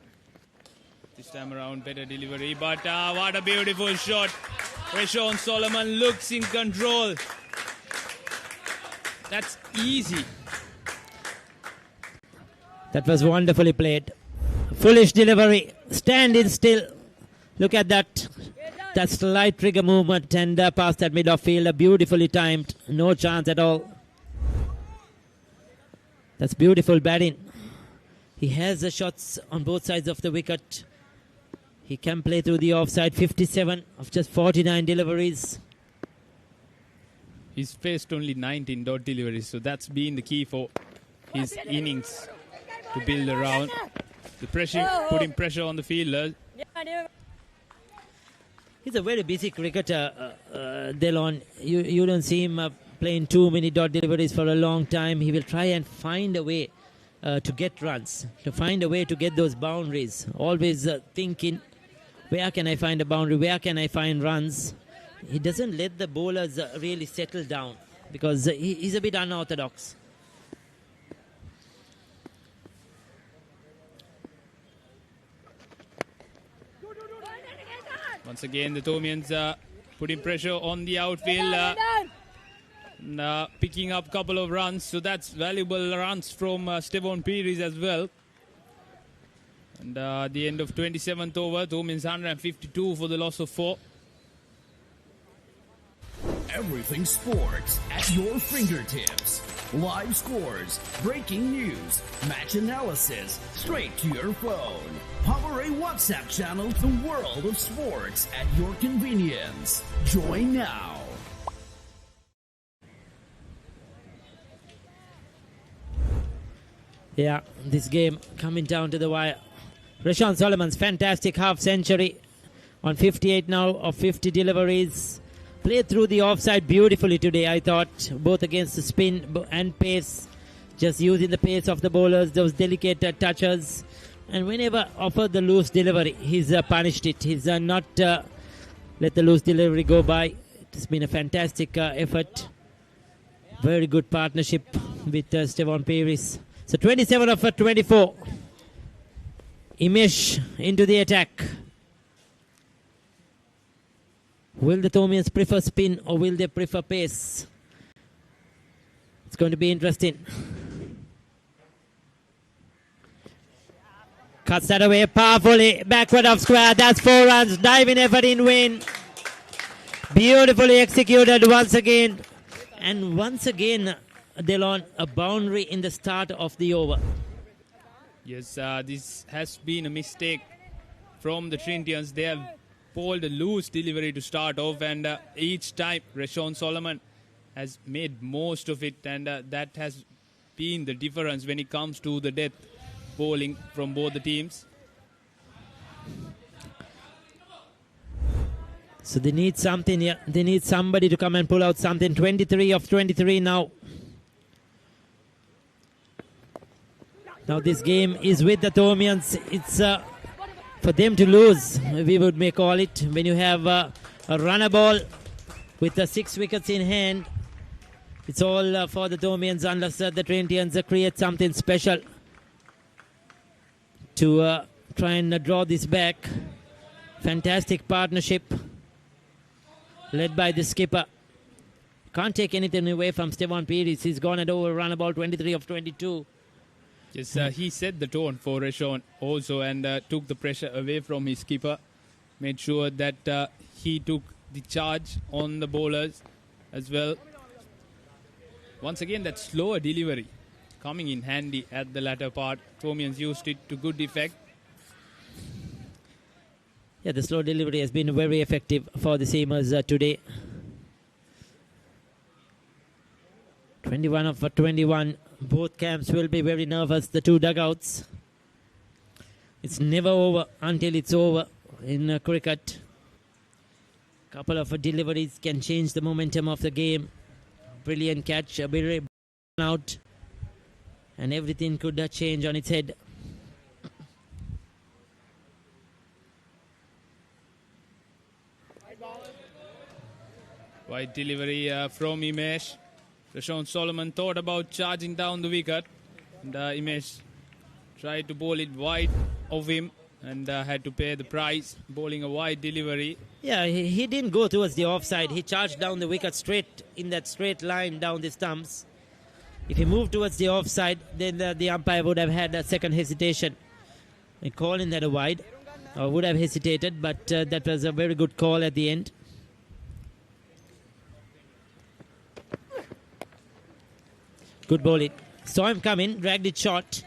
This time around, better delivery. But what a beautiful shot. Rashawn Solomon looks in control. That's easy. That was wonderfully played. Foolish delivery. Standing still. Look at that. That slight trigger movement and past that mid-off fielder. Beautifully timed. No chance at all. That's beautiful batting. He has the shots on both sides of the wicket. He can play through the offside. 57 of just 49 deliveries. He's faced only 19 dot deliveries, so that's been the key for his innings to build around. The pressure, putting pressure on the fielder. He's a very busy cricketer, Delon. You don't see him playing too many dot deliveries for a long time. He will try and find a way to get runs, to find a way to get those boundaries. Always thinking, where can I find a boundary? Where can I find runs? He doesn't let the bowlers really settle down because he's a bit unorthodox. Once again, the Thomians putting pressure on the outfield, picking up a couple of runs. So that's valuable runs from Stevon Pearies as well. And the end of 27th over, Thomians 152 for the loss of 4. Everything sports at your fingertips. Live scores, breaking news, match analysis, straight to your phone. Power A WhatsApp channel, the world of sports at your convenience. Join now. Yeah, this game coming down to the wire. Rashawn Solomon's fantastic half century on 58 now of 50 deliveries. Played through the offside beautifully today, I thought, both against the spin and pace. Just using the pace of the bowlers, those delicate touches. And whenever offered the loose delivery, he's punished it. He's not let the loose delivery go by. It's been a fantastic effort. Very good partnership with Stevon Paris. So 27 of 24. Imesh into the attack. Will the Thomians prefer spin or will they prefer pace? It's going to be interesting. Cuts that away powerfully. Backward of square. That's 4 runs. Diving effort in win. Beautifully executed once again. And once again, Delon, a boundary in the start of the over. Yes, this has been a mistake from the Trinitians. They have bowled a loose delivery to start off, and each time Rashawn Solomon has made most of it, and that has been the difference when it comes to the death bowling from both the teams. So they need something here. They need somebody to come and pull out something. 23 of 23 now. Now this game is with the Thomians. It's for them to lose, we would may call it. When you have a runner ball with the 6 wickets in hand, it's all for the Thomians unless the Trinitians create something special to try and draw this back. Fantastic partnership led by the skipper. Can't take anything away from Stevon Paris. He's gone at over run about 23 of 22. Yes, he set the tone for Rashawn also, and took the pressure away from his skipper. Made sure that he took the charge on the bowlers as well. Once again, that slower delivery coming in handy at the latter part. Thomians used it to good effect. Yeah, the slow delivery has been very effective for the Seamers today. 21 of 21. Both camps will be very nervous, the two dugouts. It's never over until it's over in cricket. Couple of deliveries can change the momentum of the game. Brilliant catch, a bit out, and everything could change on its head. Wide delivery from Imesh. Rashawn Solomon thought about charging down the wicket, and Imesh tried to bowl it wide of him and had to pay the price, bowling a wide delivery. Yeah, he didn't go towards the offside. He charged down the wicket straight in that straight line down the stumps. If he moved towards the offside, then the umpire would have had a second hesitation in calling that a wide, or would have hesitated, but that was a very good call at the end. Good bowling. Saw him come in, dragged it short.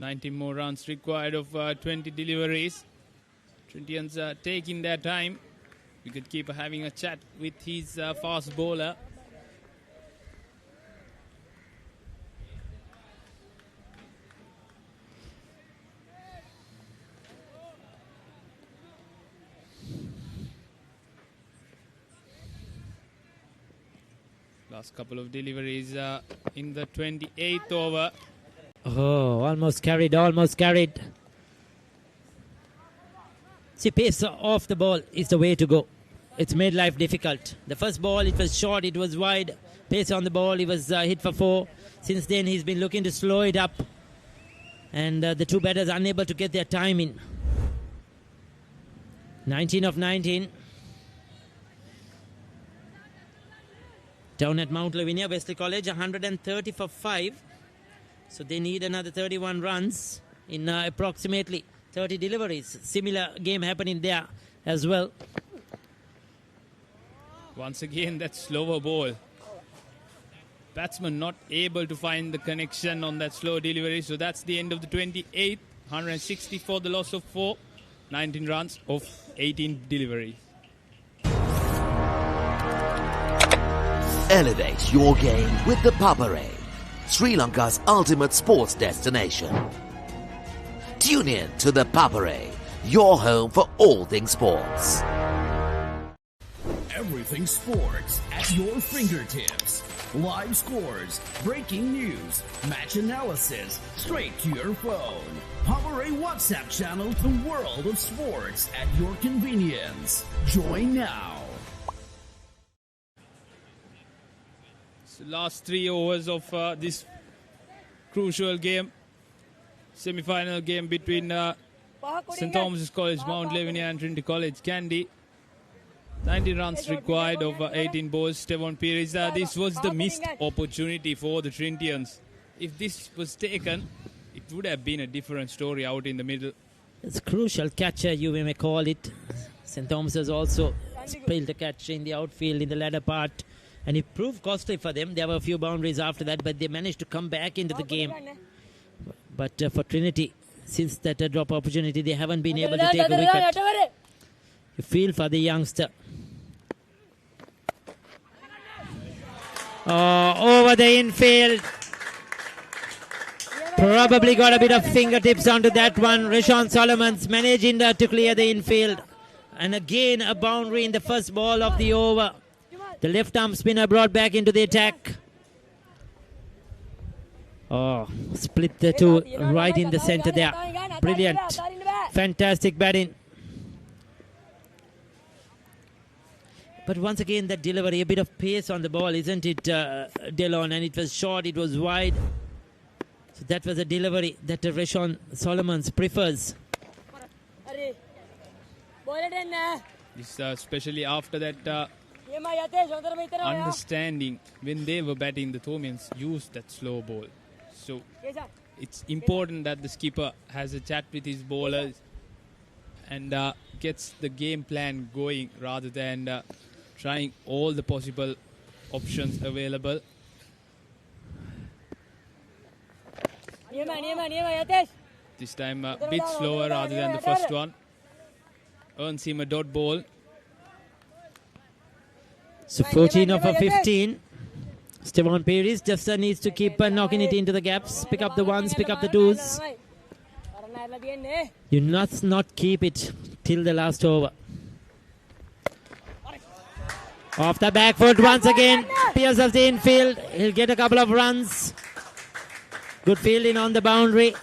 $19 more runs required of 20 deliveries. Trinitians taking their time. Wicketkeeper having a chat with his fast bowler. Last couple of deliveries in the 28th over. Oh, almost carried. See, pace off the ball is the way to go. It's made life difficult. The first ball, it was short, it was wide. Pace on the ball, he was hit for 4. Since then, he's been looking to slow it up. And the two batters unable to get their time in. 19 of 19. Down at Mount Lavinia, Wesley College, 130 for 5. So they need another 31 runs in approximately 30 deliveries. Similar game happening there as well. Once again, that slower ball. Batsman not able to find the connection on that slow delivery. So that's the end of the 28th. 160 for the loss of 4. 19 runs of 18 deliveries. Elevate your game with the Papare, Sri Lanka's ultimate sports destination. Tune in to the Papare, your home for all things sports. Everything sports at your fingertips. Live scores, breaking news, match analysis, straight to your phone. Power A WhatsApp channel, the world of sports at your convenience. Join now. So last 3 overs of this crucial game, semi-final game between St. Thomas's College, Mount Lavinia and Trinity College, Kandy. 19 runs required over 18 balls. Stevon Pires, this was the missed opportunity for the Trinitians. If this was taken, it would have been a different story out in the middle. It's a crucial catcher, you may call it. St. Thomas has also spilled a catch in the outfield in the latter part, and it proved costly for them. There were a few boundaries after that, but they managed to come back into the game. But for Trinity, since that drop opportunity, they haven't been able to take a wicket. You feel for the youngster. Over the infield. Probably got a bit of fingertips onto that one. Rashawn Solomon's managing to clear the infield. And again, a boundary in the first ball of the over. The left arm spinner brought back into the attack. Split the two right in the center there. Brilliant. Fantastic batting. But once again, that delivery, a bit of pace on the ball, isn't it, Delon? And it was short, it was wide. So that was a delivery that Rashawn Solomons prefers. This, especially after that understanding, when they were batting, the Thomians used that slow ball. So it's important that the skipper has a chat with his bowlers and gets the game plan going rather than trying all the possible options available. This time a bit slower rather than the first one. Earns him a dot ball. So 14 over 15. Stevon Pires just needs to keep knocking it into the gaps. Pick up the ones, pick up the twos. You must not keep it till the last over. Off the back foot once again. Pierces the infield. He'll get a couple of runs. Good fielding on the boundary.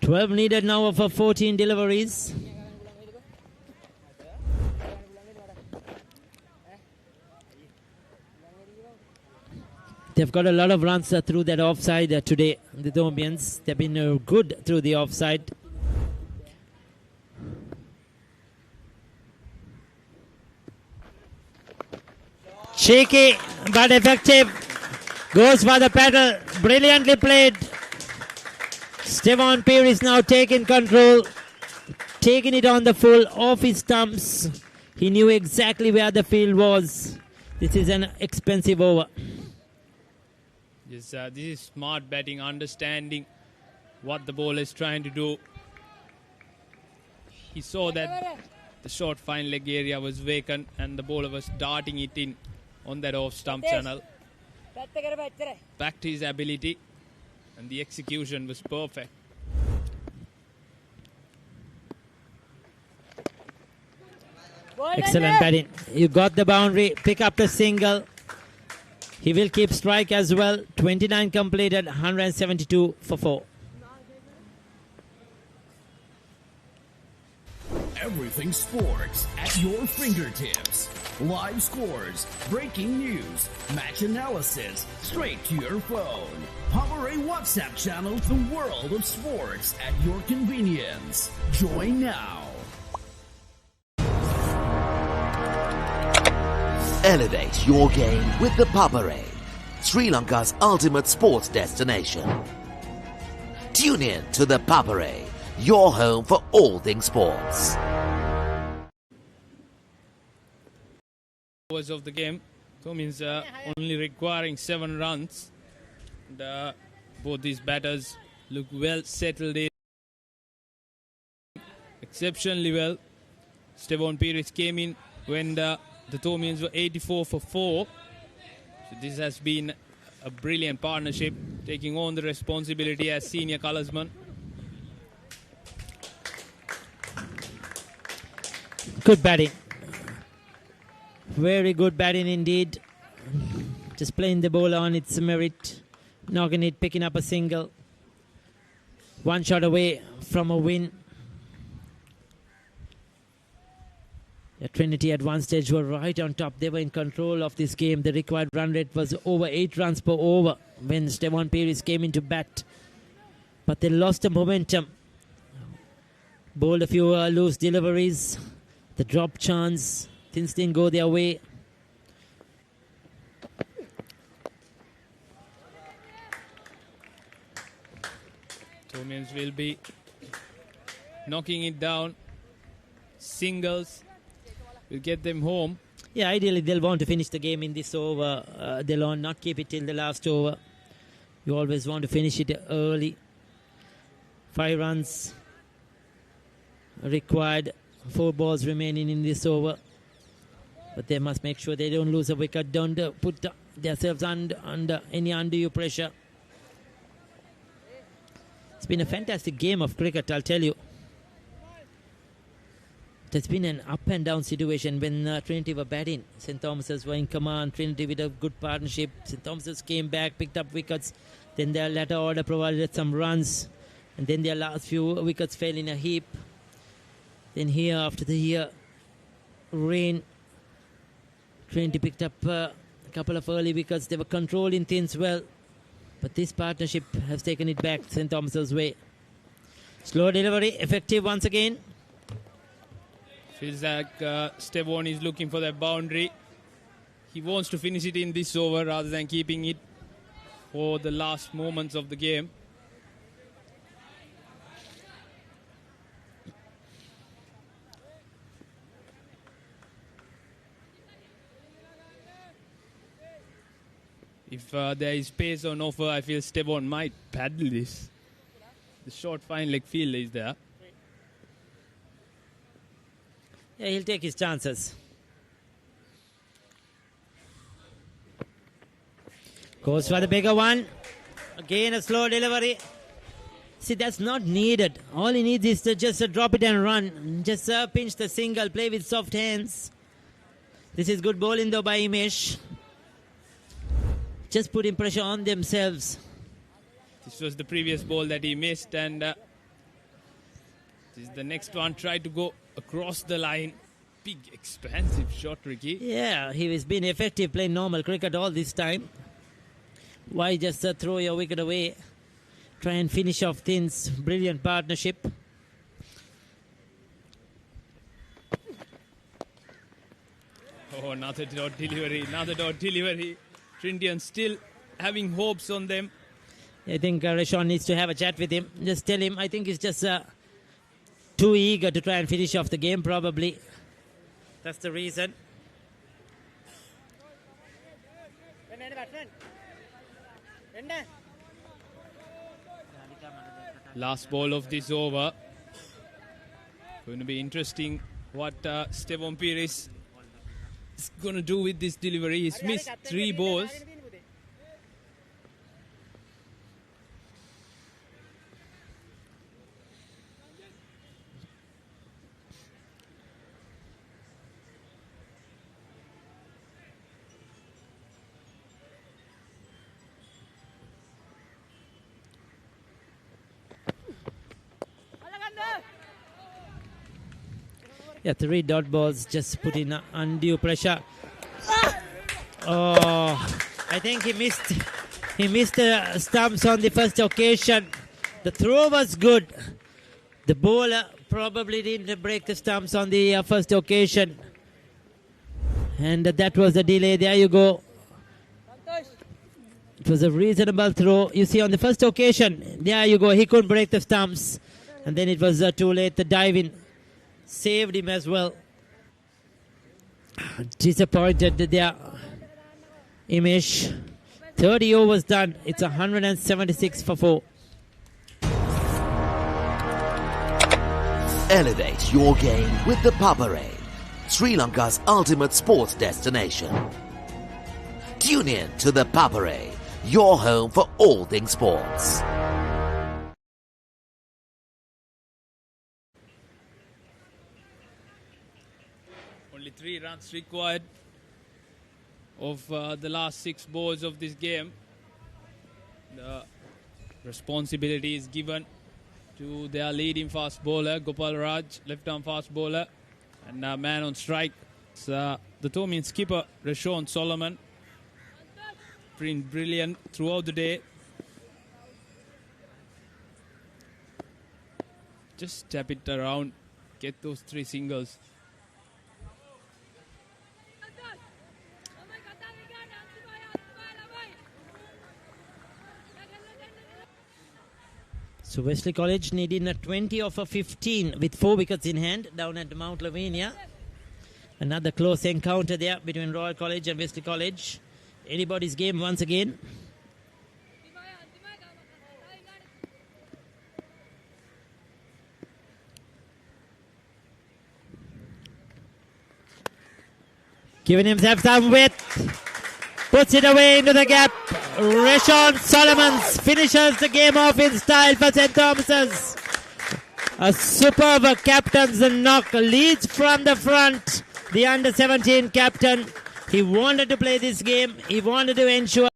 12 needed now for 14 deliveries. They've got a lot of runs through that offside today, the Thomians. They've been good through the offside. Cheeky but effective. Goes for the paddle. Brilliantly played. Stevon Pires now taking control. Taking it on the full, off his stumps. He knew exactly where the field was. This is an expensive over. Yes, this is smart batting, understanding what the bowler is trying to do. He saw that the short fine leg area was vacant and the bowler was darting it in on that off stump channel. Back to his ability, and the execution was perfect. Excellent batting. You got the boundary, pick up the single. He will keep strike as well. 29 completed, 172 for 4. Everything sports at your fingertips. Live scores, breaking news, match analysis, straight to your phone. Power A WhatsApp channel, the world of sports at your convenience. Join now. Elevate your game with the Papare, Sri Lanka's ultimate sports destination. Tune in to the Papare, your home for all things sports. Overs of the game, so means only requiring 7 runs. And, both these batters look well settled in, exceptionally well. Stevon Pires came in when the Thomians were 84 for 4. So this has been a brilliant partnership, taking on the responsibility as senior colorsman. Good batting Very good batting indeed. Just playing the ball on its merit. Knocking it, picking up a single. One shot away from a win. Trinity at one stage were right on top. They were in control of this game. The required run rate was over 8 runs per over when Stevon Peris came into bat. But they lost the momentum. Bowled a few loose deliveries. The drop chance. Things didn't go their way. Tomians will be knocking it down. Singles will get them home. Yeah, ideally they'll want to finish the game in this over. They'll not keep it till the last over. You always want to finish it early. 5 runs required. 4 balls remaining in this over. But they must make sure they don't lose a wicket. Don't put themselves under any undue pressure. It's been a fantastic game of cricket, I'll tell you. It has been an up and down situation when Trinity were batting. St. Thomas's were in command. Trinity with a good partnership. St. Thomas's came back, picked up wickets. Then their latter order provided some runs. And then their last few wickets fell in a heap. Then here, after the rain, Trinity picked up a couple of early wickets. They were controlling things well. But this partnership has taken it back St. Thomas's way. Slow delivery, effective once again. Feels like Stevon is looking for that boundary. He wants to finish it in this over rather than keeping it for the last moments of the game. If there is pace on offer, I feel Stevon might paddle this. The short fine leg fielder is there. Yeah, he'll take his chances. Goes for the bigger one. Again, a slow delivery. See, that's not needed. All he needs is to just drop it and run. Just pinch the single, play with soft hands. This is good bowling though by Imesh. Just putting pressure on themselves. This was the previous ball that he missed, and this is the next one. Tried to go across the line. Big, expansive shot, Ricky. Yeah, he has been effective playing normal cricket all this time. Why just throw your wicket away? Try and finish off things. Brilliant partnership. Oh, another dot delivery. Another dot delivery. Trinity still having hopes on them. I think Rashawn needs to have a chat with him. Just tell him, I think he's just too eager to try and finish off the game, probably. That's the reason. Last ball of this over. Going to be interesting what Stevon Peris is going to do with this delivery. He's missed 3 balls. Yeah, 3 dot balls just put in undue pressure. Oh, I think he missed the stumps on the first occasion. The throw was good. The bowler probably didn't break the stumps on the first occasion. And that was the delay. There you go. It was a reasonable throw. You see on the first occasion, there you go. He couldn't break the stumps. And then it was too late. The diving saved him as well. Disappointed there. Imesh. 30 overs done. It's 176 for 4. Elevate your game with the Papare, Sri Lanka's ultimate sports destination. Tune in to the Papare, your home for all things sports. Only 3 runs required of the last 6 balls of this game. The responsibility is given to their leading fast bowler, Gopal Raj, left-arm fast bowler, and man on strike. It's, the Tomian skipper, Rashawn Solomon, been brilliant throughout the day. Just tap it around, get those 3 singles. So Wesley College needing a 20 of a 15 with 4 wickets in hand down at Mount Lavinia. Another close encounter there between Royal College and Wesley College. Anybody's game once again. Giving himself some width. Puts it away into the gap. Rashawn Solomons finishes the game off in style for St. Thomas's. A superb captain's knock, leads from the front. The under-17 captain. He wanted to play this game. He wanted to ensure.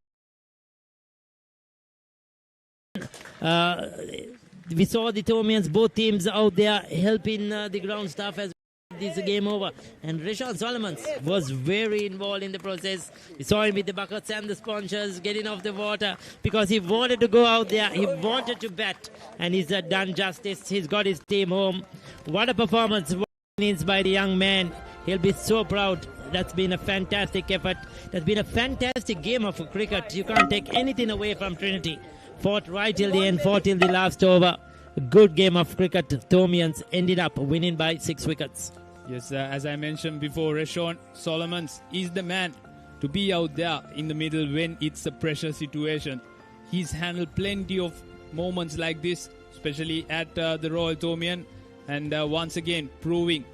We saw the Tomians, both teams out there helping the ground staff as this game over, and Rashawn Solomons was very involved in the process. We saw him with the buckets and the sponges getting off the water because he wanted to go out there, he wanted to bat, and he's done justice. He's got his team home. What a performance, what innings by the young man. He'll be so proud. That's been a fantastic effort. That's been a fantastic game of cricket. You can't take anything away from Trinity. Fought right till the end, fought till the last over. A good game of cricket. Tomians ended up winning by 6 wickets. Yes, as I mentioned before, Rashawn Solomons is the man to be out there in the middle when it's a pressure situation. He's handled plenty of moments like this, especially at the Royal Tomian, and once again proving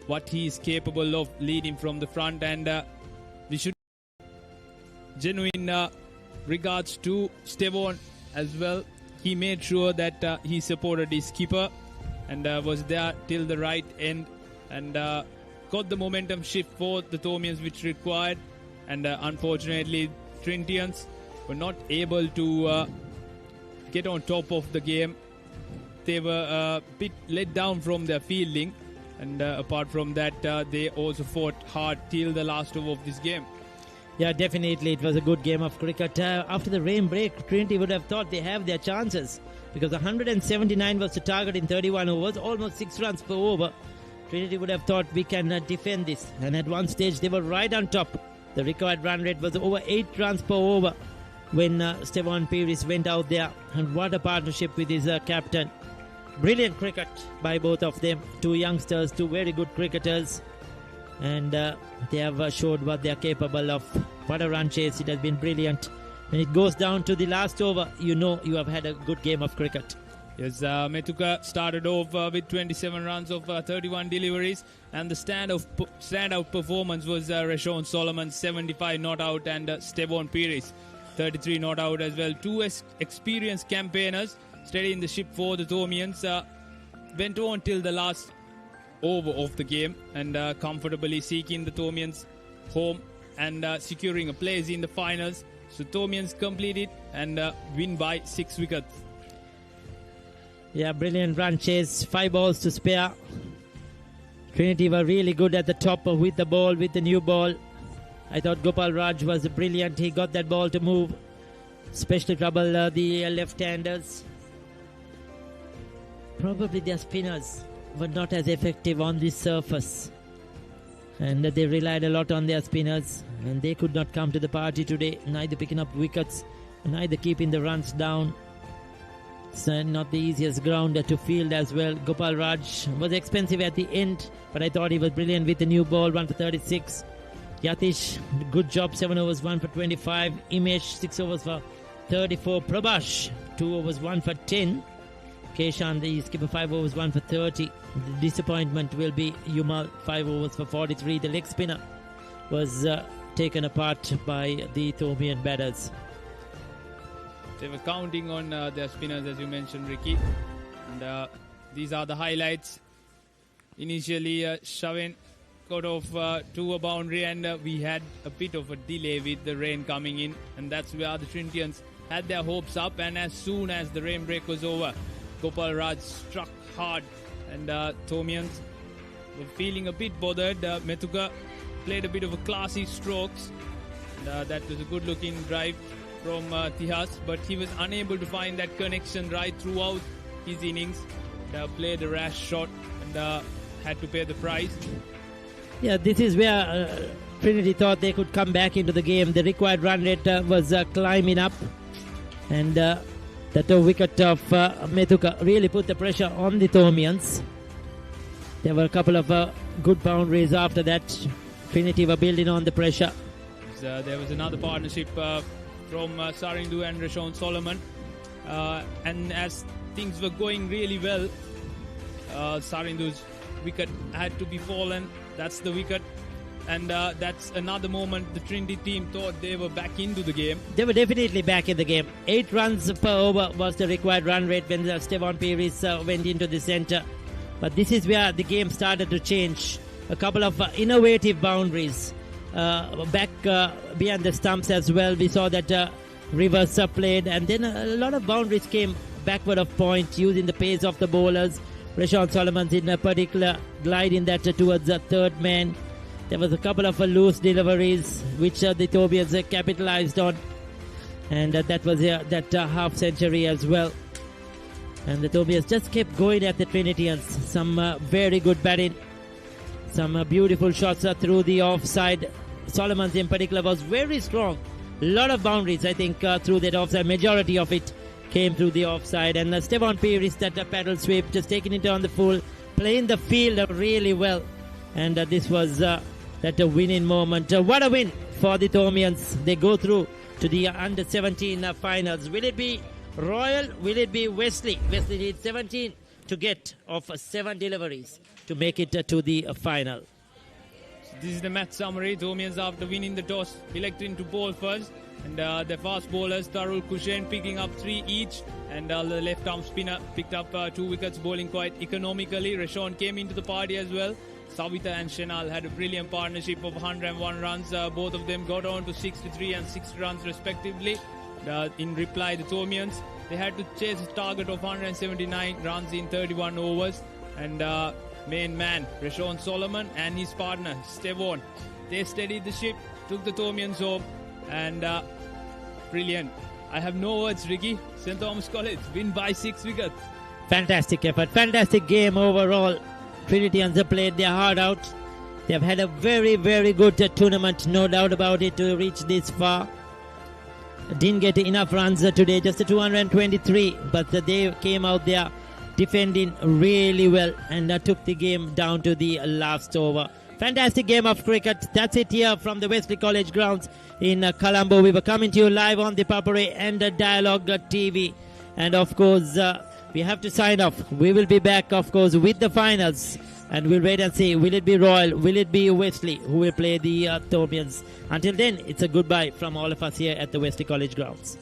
what he is capable of leading from the front. And we should genuine regards to Stevon as well. He made sure that he supported his skipper and was there till the right end, and got the momentum shift for the Tomians which required, and unfortunately Trinitians were not able to get on top of the game. They were a bit let down from their fielding, and apart from that they also fought hard till the last over of this game. Yeah, definitely it was a good game of cricket. After the rain break, Trinity would have thought they have their chances because 179 was the target in 31 overs, almost 6 runs per over. Trinity would have thought we can defend this, and at one stage they were right on top. The required run rate was over 8 runs per over when Stevon Pearis went out there, and what a partnership with his captain. Brilliant cricket by both of them. 2 youngsters, 2 very good cricketers, and they have showed what they are capable of. What a run chase, it has been brilliant. When it goes down to the last over, you know you have had a good game of cricket. Yes, Metuka started off with 27 runs of 31 deliveries, and the standout performance was Rashawn Solomon, 75 not out, and Stevon Pearis, 33 not out as well. 2 experienced campaigners steadying the ship for the Tomians. Went on till the last over of the game, and comfortably seeking the Tomians home and securing a place in the finals. So Tomians completed and win by 6 wickets. Yeah, brilliant run chase, 5 balls to spare. Trinity were really good at the top with the ball, with the new ball. I thought Gopal Raj was brilliant. He got that ball to move, especially trouble the left-handers. Probably their spinners were not as effective on this surface, and they relied a lot on their spinners, and they could not come to the party today, neither picking up wickets, neither keeping the runs down. It's not the easiest ground to field as well. Gopal Raj was expensive at the end, but I thought he was brilliant with the new ball, 1 for 36. Yatish, good job, 7 overs, 1 for 25. Imesh, 6 overs for 34. Prabhash, 2 overs, 1 for 10. Keshan, the skipper, 5 overs, 1 for 30. The disappointment will be Yumal, 5 overs for 43. The leg spinner was taken apart by the Tomian batters. They were counting on their spinners, as you mentioned, Ricky. And these are the highlights. Initially, Shaven got off to a boundary, and we had a bit of a delay with the rain coming in, and that's where the Trinitians had their hopes up. And as soon as the rain break was over, Gopal Raj struck hard, and Thomians were feeling a bit bothered. Methuka played a bit of a classy strokes, and that was a good looking drive from Tihas, but he was unable to find that connection right throughout his innings. Played a rash shot and had to pay the price. Yeah, this is where Trinity thought they could come back into the game. The required run rate was climbing up, and that wicket of Methuka really put the pressure on the Thomians. There were a couple of good boundaries after that. Trinity were building on the pressure. There was another partnership from Sarindu and Rashawn Solomon, and as things were going really well, Sarindu's wicket had to be fallen. That's the wicket, and that's another moment the Trinity team thought they were back into the game. They were definitely back in the game. 8 runs per over was the required run rate when Stevon Peris went into the centre. But this is where the game started to change. A couple of innovative boundaries back behind the stumps as well. We saw that Rivers played, and then a lot of boundaries came backward of point using the pace of the bowlers. Rashawn Solomon's in a particular gliding that towards the third man. There was a couple of loose deliveries which the Thomians capitalized on, and that was that half century as well. And the Thomians just kept going at the Trinitians. Some very good batting, some beautiful shots through the offside. Solomon's in particular was very strong. A lot of boundaries, I think, through that offside. Majority of it came through the offside. And Stevon Peris, that paddle sweep, just taking it on the full, playing the field really well. And this was that winning moment. What a win for the Thomians. They go through to the under-17 finals. Will it be Royal? Will it be Wesley? Wesley needs 17 to get off 7 deliveries to make it to the final. This is the match summary. Thomians, after winning the toss, electing to bowl first. And the fast bowlers, Tarul Kushen, picking up 3 each. And the left-arm spinner picked up 2 wickets, bowling quite economically. Rashawn came into the party as well. Savita and Shenal had a brilliant partnership of 101 runs. Both of them got on to 63 and 60 runs respectively. In reply, the Thomians, they had to chase a target of 179 runs in 31 overs. And main man, Rashawn Solomon, and his partner, Stevon, they steadied the ship, took the Thomians home, and brilliant. I have no words, Ricky. St. Thomas College win by 6 wickets. Fantastic effort, fantastic game overall. Trinitians have played their heart out. They have had a very, very good tournament, no doubt about it, to reach this far. Didn't get enough runs today, just 223, but they came out there defending really well and took the game down to the last over. Fantastic game of cricket. That's it here from the Wesley College grounds in Colombo. We were coming to you live on the Papare and Dialogue TV. And of course, we have to sign off. We will be back, of course, with the finals. And we'll wait and see, will it be Royal, will it be Wesley who will play the Thomians. Until then, it's a goodbye from all of us here at the Wesley College grounds.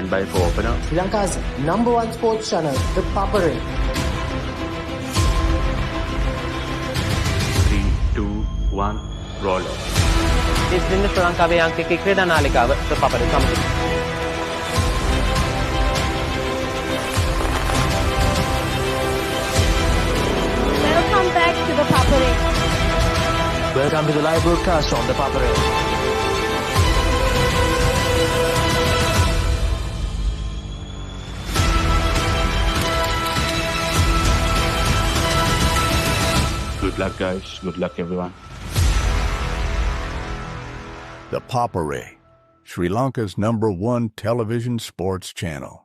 Standby for opener. Sri Lanka's #1 sports channel, the Papare. 3, 2, 1, roll. This is the Sri Lanka අංක ක්‍රීඩා නාලිකාව the Papare සමග. Welcome back to the Papare. Welcome to the live broadcast on the Papare. Good luck, guys. Good luck, everyone. The Papare, Sri Lanka's #1 television sports channel.